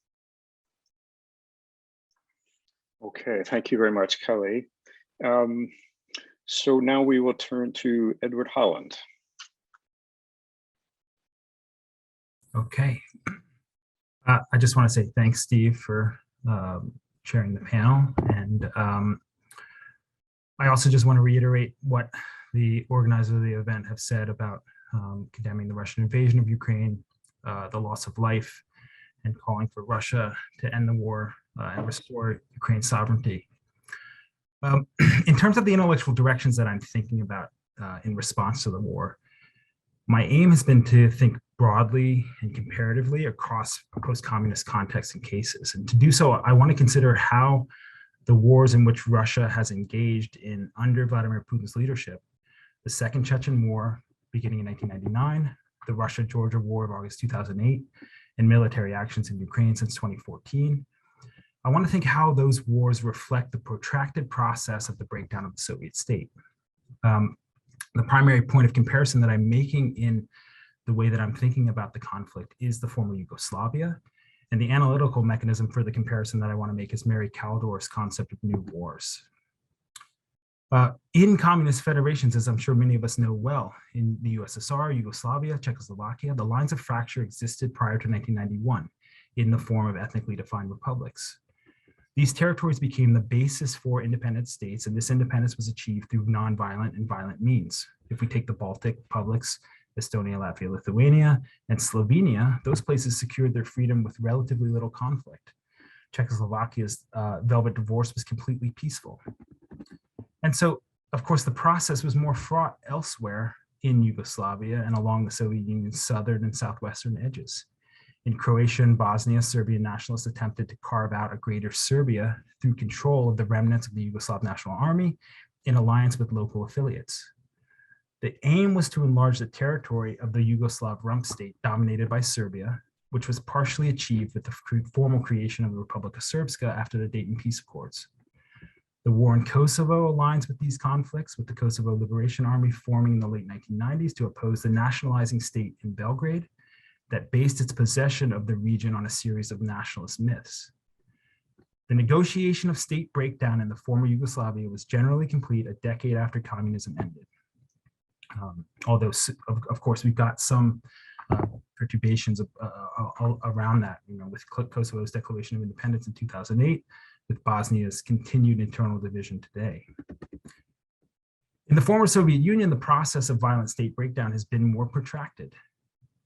Okay, thank you very much, Kelly. So now we will turn to Edward Holland. Okay. I just want to say thanks, Steve, for chairing the panel. And I also just want to reiterate what the organizers of the event have said about condemning the Russian invasion of Ukraine, the loss of life, and calling for Russia to end the war and restore Ukraine's sovereignty. In terms of the intellectual directions that I'm thinking about in response to the war, my aim has been to think broadly and comparatively across post-communist contexts and cases. And to do so, I want to consider how the wars in which Russia has engaged in under Vladimir Putin's leadership, the Second Chechen War beginning in 1999, the Russia-Georgia War of August 2008, and military actions in Ukraine since 2014. I want to think how those wars reflect the protracted process of the breakdown of the Soviet state. The primary point of comparison that I'm making in the way that I'm thinking about the conflict is the former Yugoslavia, and the analytical mechanism for the comparison that I want to make is Mary Kaldorf's concept of new wars. In communist federations, as I'm sure many of us know well, in the USSR, Yugoslavia, Czechoslovakia, the lines of fracture existed prior to 1991 in the form of ethnically defined republics. These territories became the basis for independent states, and this independence was achieved through nonviolent and violent means. If we take the Baltic republics, Estonia, Latvia, Lithuania, and Slovenia, those places secured their freedom with relatively little conflict. Czechoslovakia's velvet divorce was completely peaceful. And so, of course, the process was more fraught elsewhere in Yugoslavia and along the Soviet Union's southern and southwestern edges. In Croatia and Bosnia, Serbian nationalists attempted to carve out a greater Serbia through control of the remnants of the Yugoslav National Army in alliance with local affiliates. The aim was to enlarge the territory of the Yugoslav rump state dominated by Serbia, which was partially achieved with the formal creation of the Republika Srpska after the Dayton Peace Accords. The war in Kosovo aligns with these conflicts, with the Kosovo Liberation Army forming in the late 1990s to oppose the nationalizing state in Belgrade that based its possession of the region on a series of nationalist myths. The negotiation of state breakdown in the former Yugoslavia was generally complete a decade after communism ended. Although, of course, we've got some perturbations around that, with Kosovo's declaration of independence in 2008, with Bosnia's continued internal division today. In the former Soviet Union, the process of violent state breakdown has been more protracted.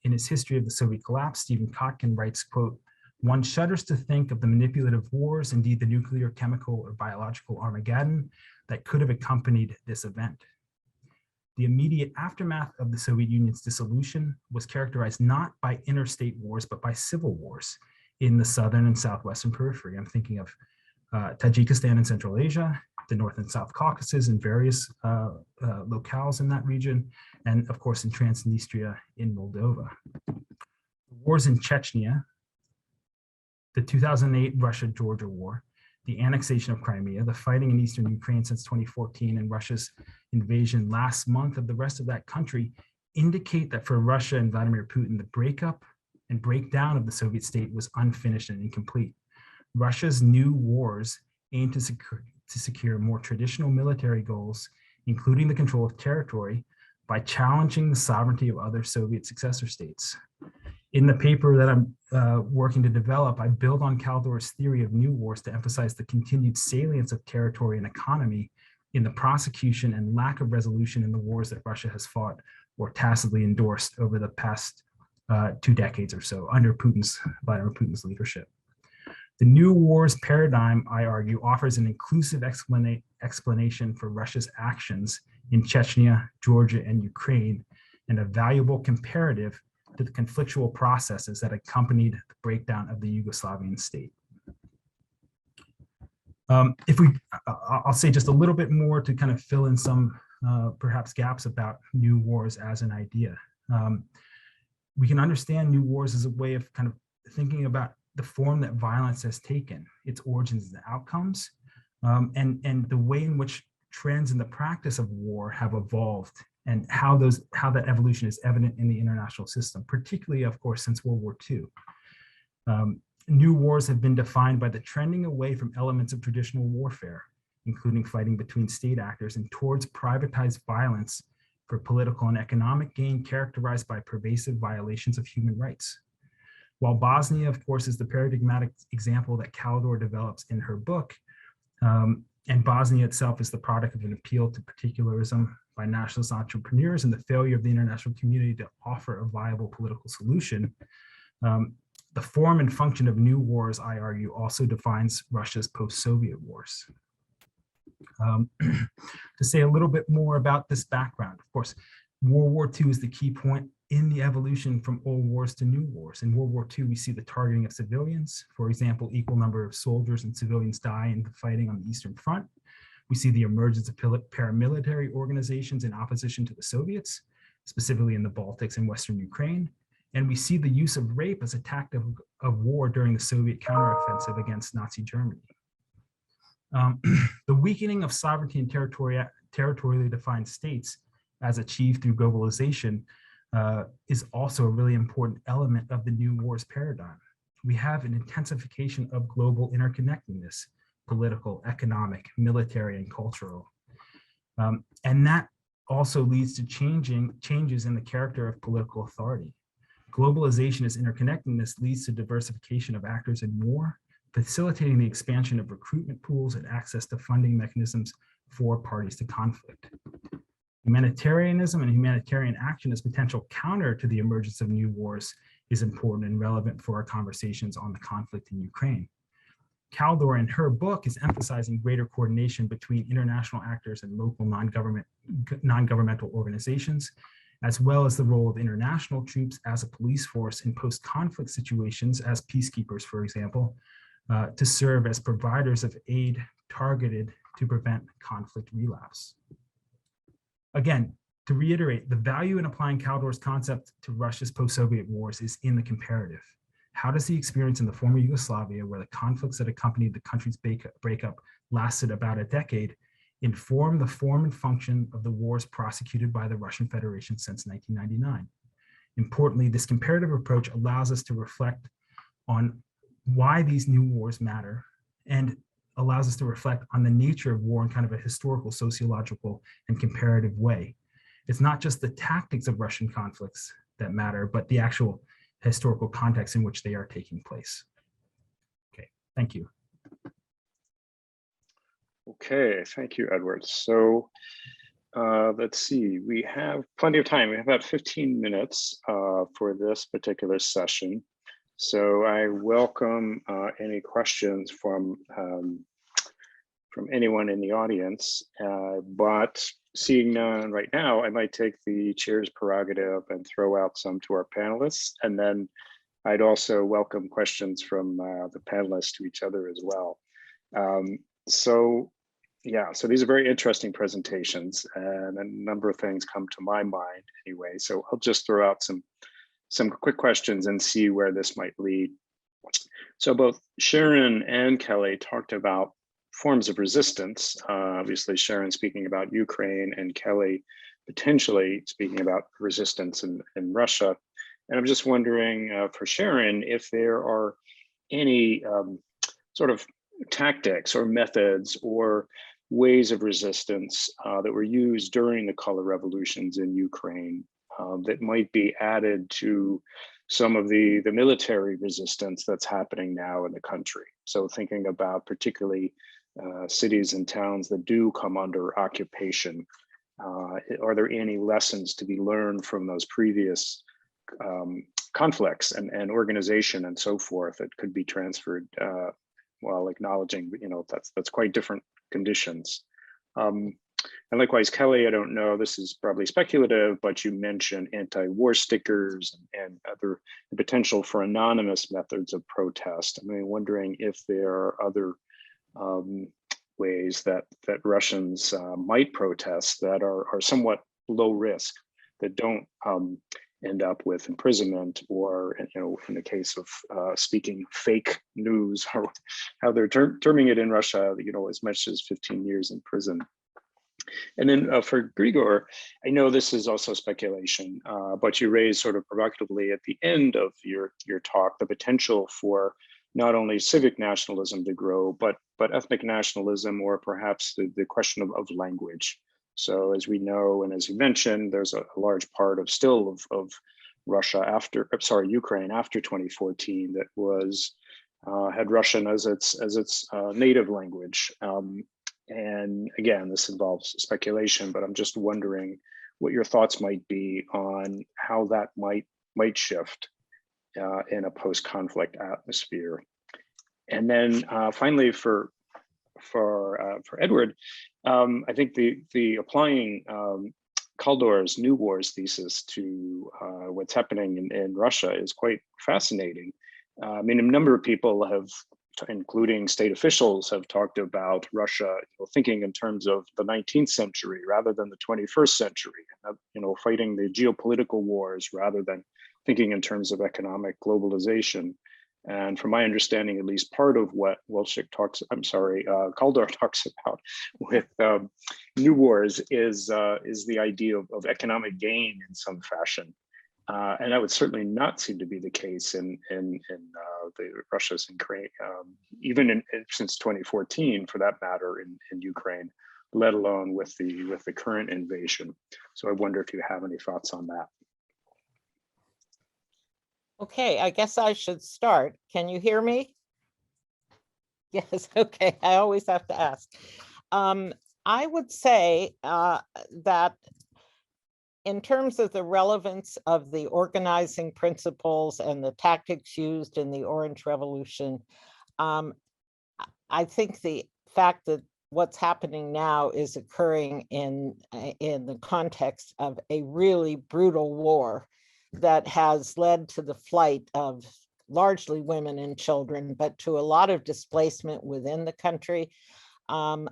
In his history of the Soviet collapse, Stephen Kotkin writes, quote, "One shudders to think of the manipulative wars, indeed the nuclear, chemical, or biological Armageddon that could have accompanied this event." The immediate aftermath of the Soviet Union's dissolution was characterized not by interstate wars, but by civil wars in the southern and southwestern periphery. I'm thinking of Tajikistan in Central Asia, the North and South Caucasus and various locales in that region, and of course in Transnistria in Moldova. The wars in Chechnya the 2008 Russia-Georgia war, the annexation of Crimea, the fighting in eastern Ukraine since 2014, and Russia's invasion last month of the rest of that country indicate that for Russia and Vladimir Putin, the breakup and breakdown of the Soviet state was unfinished and incomplete. Russia's new wars aim to secure more traditional military goals, including the control of territory, by challenging the sovereignty of other Soviet successor states. In the paper that I'm working to develop, I build on Kaldor's theory of new wars to emphasize the continued salience of territory and economy in the prosecution and lack of resolution in the wars that Russia has fought or tacitly endorsed over the past 2 decades or so under Vladimir Putin's leadership. The new wars paradigm, I argue, offers an inclusive explanation for Russia's actions in Chechnya, Georgia, and Ukraine, and a valuable comparative to the conflictual processes that accompanied the breakdown of the Yugoslavian state. I'll say just a little bit more to kind of fill in some perhaps gaps about new wars as an idea. We can understand new wars as a way of kind of thinking about the form that violence has taken, its origins and outcomes, and the way in which trends in the practice of war have evolved, and how that evolution is evident in the international system, particularly, of course, since World War II. New wars have been defined by the trending away from elements of traditional warfare, including fighting between state actors, and towards privatized violence for political and economic gain characterized by pervasive violations of human rights. While Bosnia, of course, is the paradigmatic example that Kaldor develops in her book, and Bosnia itself is the product of an appeal to particularism by nationalist entrepreneurs and the failure of the international community to offer a viable political solution, the form and function of new wars, I argue, also defines Russia's post-Soviet wars. To say a little bit more about this background, of course, World War II is the key point in the evolution from old wars to new wars. In World War II, we see the targeting of civilians. For example, equal number of soldiers and civilians die in the fighting on the Eastern Front. We see the emergence of paramilitary organizations in opposition to the Soviets, specifically in the Baltics and Western Ukraine. And we see the use of rape as a tactic of war during the Soviet counteroffensive against Nazi Germany. The weakening of sovereignty and territorially defined states as achieved through globalization is also a really important element of the new wars paradigm. We have an intensification of global interconnectedness, political, economic, military, and cultural. And that also leads to changes in the character of political authority. Globalization as interconnectedness leads to diversification of actors in war, facilitating the expansion of recruitment pools and access to funding mechanisms for parties to conflict. Humanitarianism and humanitarian action as potential counter to the emergence of new wars is important and relevant for our conversations on the conflict in Ukraine. Kaldor in her book is emphasizing greater coordination between international actors and local non-governmental organizations, as well as the role of international troops as a police force in post-conflict situations as peacekeepers, for example, to serve as providers of aid targeted to prevent conflict relapse. Again, to reiterate, the value in applying Kaldor's concept to Russia's post-Soviet wars is in the comparative. How does the experience in the former Yugoslavia, where the conflicts that accompanied the country's breakup lasted about a decade, inform the form and function of the wars prosecuted by the Russian Federation since 1999? Importantly, this comparative approach allows us to reflect on why these new wars matter, and allows us to reflect on the nature of war in kind of a historical, sociological, and comparative way. It's not just the tactics of Russian conflicts that matter, but the actual historical context in which they are taking place. Okay, thank you. Okay, thank you, Edward. So let's see, we have plenty of time. We have about 15 minutes for this particular session. So I welcome any questions from anyone in the audience, but seeing none right now, I might take the chair's prerogative and throw out some to our panelists, and then I'd also welcome questions from the panelists to each other as well. So these are very interesting presentations, and a number of things come to my mind anyway. So I'll just throw out some quick questions and see where this might lead. So both Sharon and Kelly talked about forms of resistance. Obviously, Sharon speaking about Ukraine and Kelly potentially speaking about resistance in Russia. And I'm just wondering for Sharon if there are any sort of tactics or methods or ways of resistance that were used during the color revolutions in Ukraine that might be added to some of the military resistance that's happening now in the country. So thinking about particularly cities and towns that do come under occupation, are there any lessons to be learned from those previous conflicts and organization and so forth that could be transferred while acknowledging, that's quite different conditions. And likewise, Kelly, I don't know, this is probably speculative, but you mentioned anti-war stickers and other the potential for anonymous methods of protest. I mean, wondering if there are other ways that Russians might protest that are somewhat low risk, that don't end up with imprisonment or, in the case of speaking fake news, or how they're terming it in Russia, as much as 15 years in prison. And then for Grigor, I know this is also speculation, but you raised sort of provocatively at the end of your talk the potential for not only civic nationalism to grow, but ethnic nationalism, or perhaps the question of language. So as we know, and as you mentioned, there's a large part of still of Russia Ukraine after 2014 that was had Russian as its native language. And again, this involves speculation, but I'm just wondering what your thoughts might be on how that might shift in a post-conflict atmosphere. And then finally, for Edward, I think the applying Kaldor's New Wars thesis to what's happening in Russia is quite fascinating. I mean, a number of people have, including state officials, have talked about Russia, thinking in terms of the 19th century rather than the 21st century, fighting the geopolitical wars rather than thinking in terms of economic globalization. And from my understanding, at least part of what Kaldor talks about with New Wars is the idea of economic gain in some fashion. And that would certainly not seem to be the case in the Russia's Ukraine, even since 2014, for that matter, in Ukraine, let alone with the current invasion. So I wonder if you have any thoughts on that. Okay, I guess I should start. Can you hear me? Yes, okay, I always have to ask. I would say that in terms of the relevance of the organizing principles and the tactics used in the Orange Revolution, I think the fact that what's happening now is occurring in the context of a really brutal war that has led to the flight of largely women and children, but to a lot of displacement within the country. I'm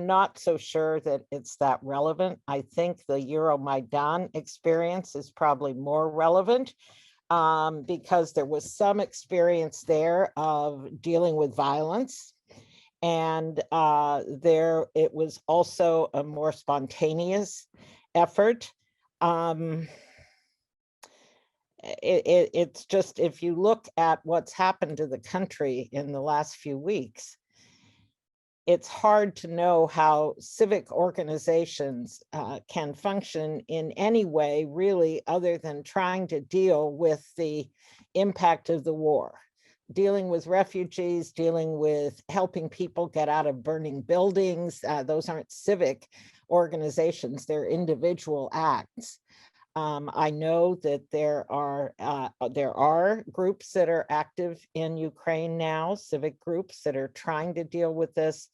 not so sure that it's that relevant. I think the Euromaidan experience is probably more relevant because there was some experience there of dealing with violence. And it was also a more spontaneous effort. It's just, if you look at what's happened to the country in the last few weeks, it's hard to know how civic organizations can function in any way, really, other than trying to deal with the impact of the war, dealing with refugees, dealing with helping people get out of burning buildings. Those aren't civic organizations, they're individual acts. I know that there are groups that are active in Ukraine now, civic groups that are trying to deal with this.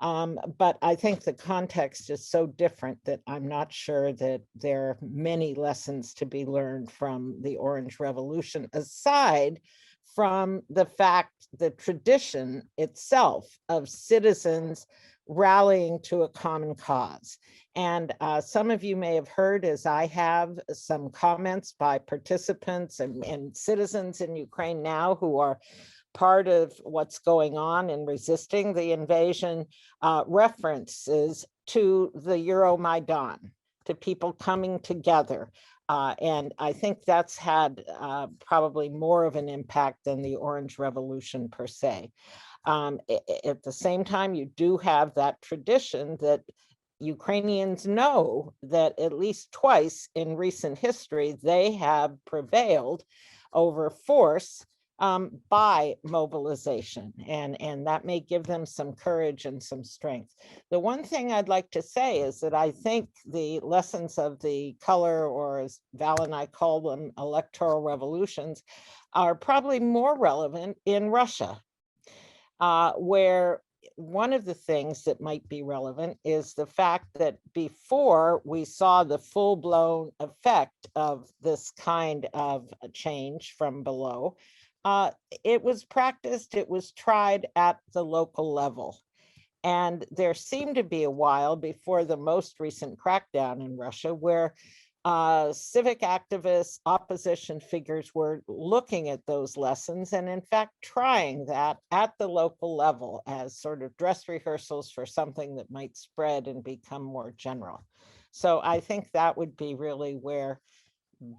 But I think the context is so different that I'm not sure that there are many lessons to be learned from the Orange Revolution, aside from the fact, the tradition itself of citizens rallying to a common cause. And some of you may have heard, as I have, some comments by participants and citizens in Ukraine now who are part of what's going on in resisting the invasion references to the Euromaidan, to people coming together. And I think that's had probably more of an impact than the Orange Revolution per se. At the same time, you do have that tradition that Ukrainians know that at least twice in recent history, they have prevailed over force by mobilization, and that may give them some courage and some strength. The one thing I'd like to say is that I think the lessons of the color, or as Val and I call them, electoral revolutions, are probably more relevant in Russia, where one of the things that might be relevant is the fact that before we saw the full-blown effect of this kind of change from below, it was practiced, it was tried at the local level. And there seemed to be a while before the most recent crackdown in Russia where civic activists, opposition figures were looking at those lessons and in fact trying that at the local level as sort of dress rehearsals for something that might spread and become more general. So I think that would be really where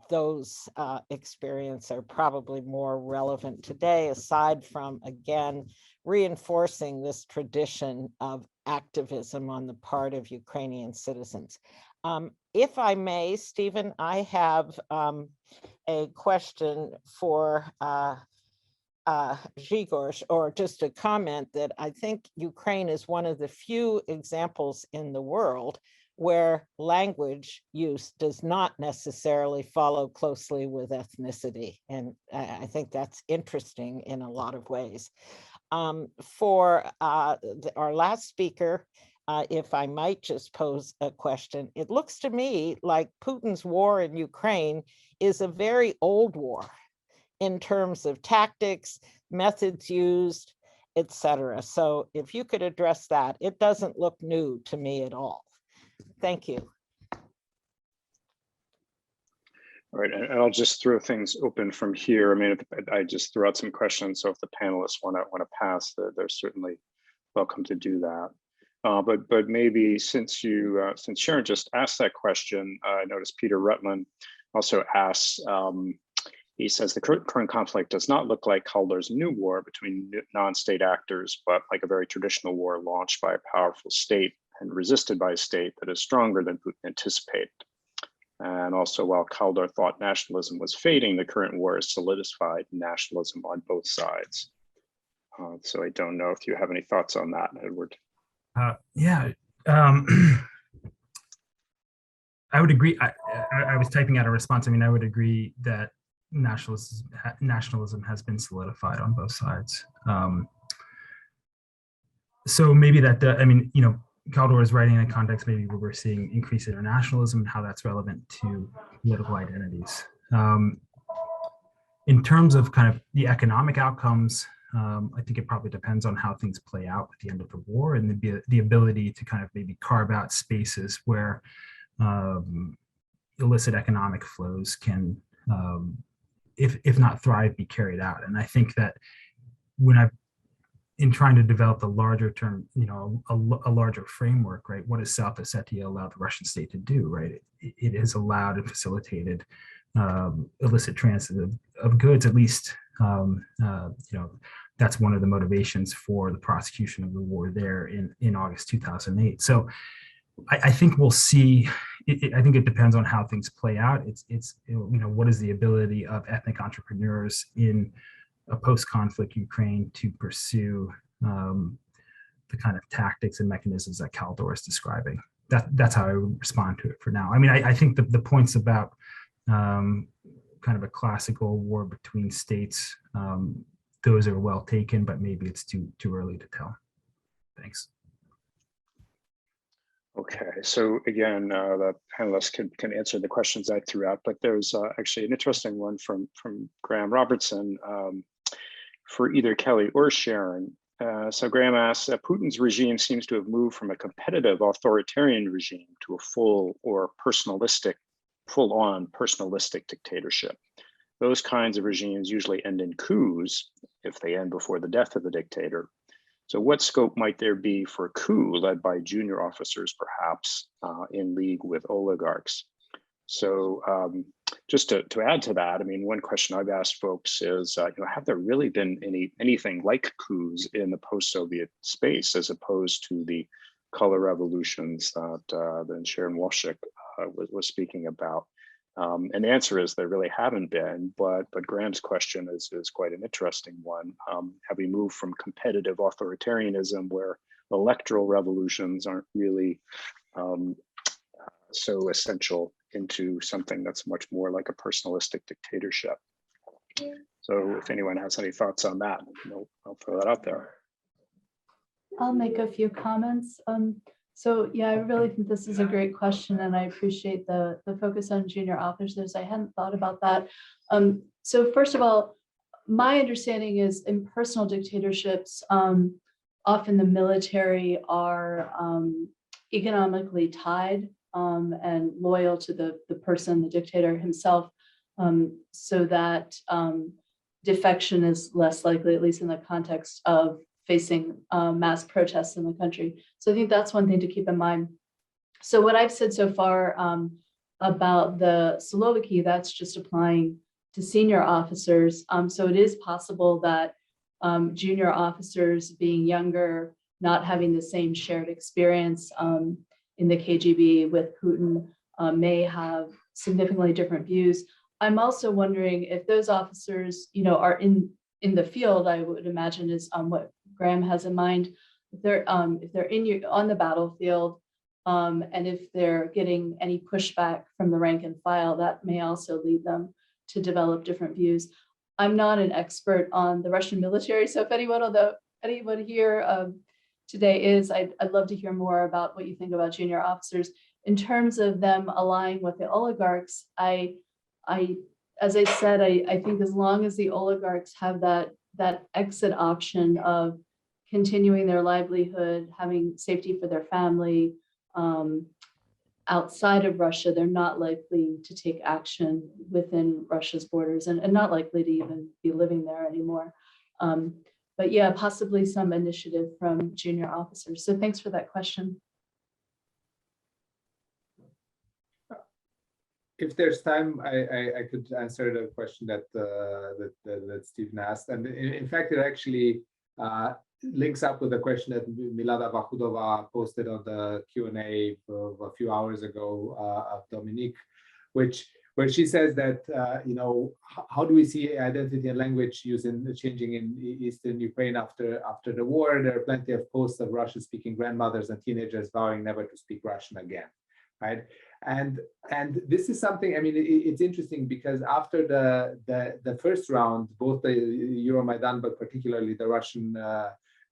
those experiences are probably more relevant today, aside from, again, reinforcing this tradition of activism on the part of Ukrainian citizens. If I may, Stephen, I have a question for Zhigor, or just a comment that I think Ukraine is one of the few examples in the world where language use does not necessarily follow closely with ethnicity. And I think that's interesting in a lot of ways. For our last speaker, if I might just pose a question, it looks to me like Putin's war in Ukraine is a very old war in terms of tactics, methods used, etc. So if you could address that, it doesn't look new to me at all. Thank you. All right, and I'll just throw things open from here. I mean, I just threw out some questions, so if the panelists want to pass, they're certainly welcome to do that. But maybe since Sharon just asked that question, I noticed Peter Rutland also asks. He says the current conflict does not look like Calder's new war between non-state actors, but like a very traditional war launched by a powerful state and resisted by a state that is stronger than Putin anticipated. And also, while Calder thought nationalism was fading, the current war has solidified nationalism on both sides. So I don't know if you have any thoughts on that, Edward. Yeah, I would agree. I was typing out a response. I mean, I would agree that nationalism has been solidified on both sides. So maybe that, I mean, you know, Calder is writing in a context maybe where we're seeing increased internationalism and how that's relevant to political identities. In terms of kind of the economic outcomes, I think it probably depends on how things play out at the end of the war and the ability to kind of maybe carve out spaces where illicit economic flows can, if not thrive, be carried out. And I think that in trying to develop the larger term, you know, a larger framework, right? What does South Ossetia allow the Russian state to do, right? It has allowed and facilitated illicit transit of goods, at least, you know, that's one of the motivations for the prosecution of the war there in August 2008. So I think we'll see, I think it depends on how things play out. It's you know, what is the ability of ethnic entrepreneurs in a post-conflict Ukraine to pursue the kind of tactics and mechanisms that Calder is describing. That's how I would respond to it for now. I mean, I think the points about kind of a classical war between states, those are well taken, but maybe it's too early to tell. Thanks. Okay, so again, the panelists can answer the questions I threw out, but there's actually an interesting one from Graham Robertson for either Kelly or Sharon. So Graham asks, Putin's regime seems to have moved from a competitive authoritarian regime to a full-on personalistic dictatorship. Those kinds of regimes usually end in coups, if they end before the death of the dictator. So what scope might there be for a coup led by junior officers, perhaps in league with oligarchs? So just to add to that, I mean, one question I've asked folks is, have there really been anything like coups in the post-Soviet space as opposed to the color revolutions that Sharon Walshik was speaking about? And the answer is there really haven't been, but Graham's question is quite an interesting one. Have we moved from competitive authoritarianism where electoral revolutions aren't really so essential into something that's much more like a personalistic dictatorship? So if anyone has any thoughts on that, I'll throw that out there. I'll make a few comments. So yeah, I really think this is a great question, and I appreciate the focus on junior officers. I hadn't thought about that. So first of all, my understanding is in personal dictatorships, often the military are economically tied and loyal to the person, the dictator himself, so that defection is less likely, at least in the context of facing mass protests in the country. So I think that's one thing to keep in mind. So what I've said so far about the Siloviki, that's just applying to senior officers. So it is possible that junior officers being younger, not having the same shared experience in the KGB with Putin may have significantly different views. I'm also wondering if those officers, are in the field. I would imagine is what Graham has in mind. If they're on the battlefield, and if they're getting any pushback from the rank and file, that may also lead them to develop different views. I'm not an expert on the Russian military, so if anyone here today is, I'd love to hear more about what you think about junior officers. In terms of them aligning with the oligarchs, as I said, I think as long as the oligarchs have that exit option of continuing their livelihood, having safety for their family outside of Russia, they're not likely to take action within Russia's borders and not likely to even be living there anymore. But yeah, possibly some initiative from junior officers. So thanks for that question. If there's time, I could answer the question that Stephen asked. And in fact, it actually links up with the question that Milada Vahudova posted on the Q&A a few hours ago of Dominique, where she says that, how do we see identity and language changing in Eastern Ukraine after the war? There are plenty of posts of Russian-speaking grandmothers and teenagers vowing never to speak Russian again, right? And this is something, it's interesting because after the first round, both the Euromaidan, but particularly the Russian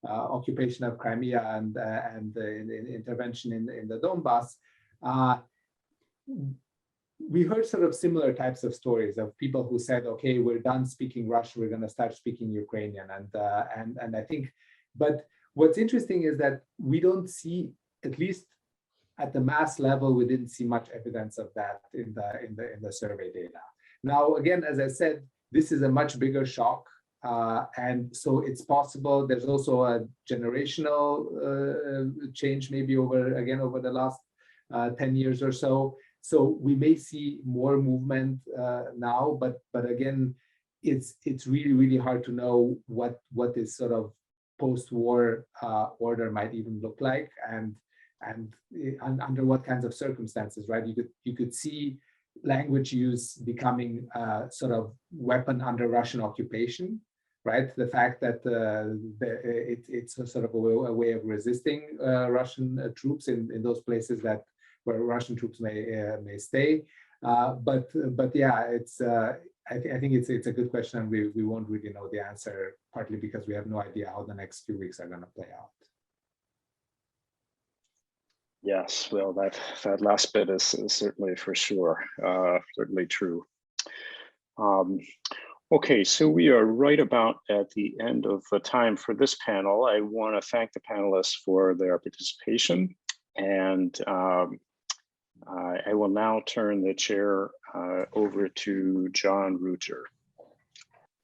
occupation of Crimea and the intervention in the Donbass, we heard sort of similar types of stories of people who said, okay, we're done speaking Russian, we're going to start speaking Ukrainian. And I think, but what's interesting is that we don't see, at least at the mass level, we didn't see much evidence of that in the survey data. Now, again, as I said, this is a much bigger shock. And so it's possible there's also a generational change maybe over the last 10 years or so. So we may see more movement now, but again, it's really, really hard to know what this sort of post-war order might even look like and under what kinds of circumstances, right? You could see language use becoming sort of weapon under Russian occupation, right? The fact that it's a sort of a way of resisting Russian troops in those places where Russian troops may stay. But yeah, I think it's a good question, and we won't really know the answer, partly because we have no idea how the next few weeks are going to play out. Yes, well, that last bit is certainly for sure, certainly true. Okay, so we are right about at the end of the time for this panel. I want to thank the panelists for their participation, and I will now turn the chair over to John Ruger.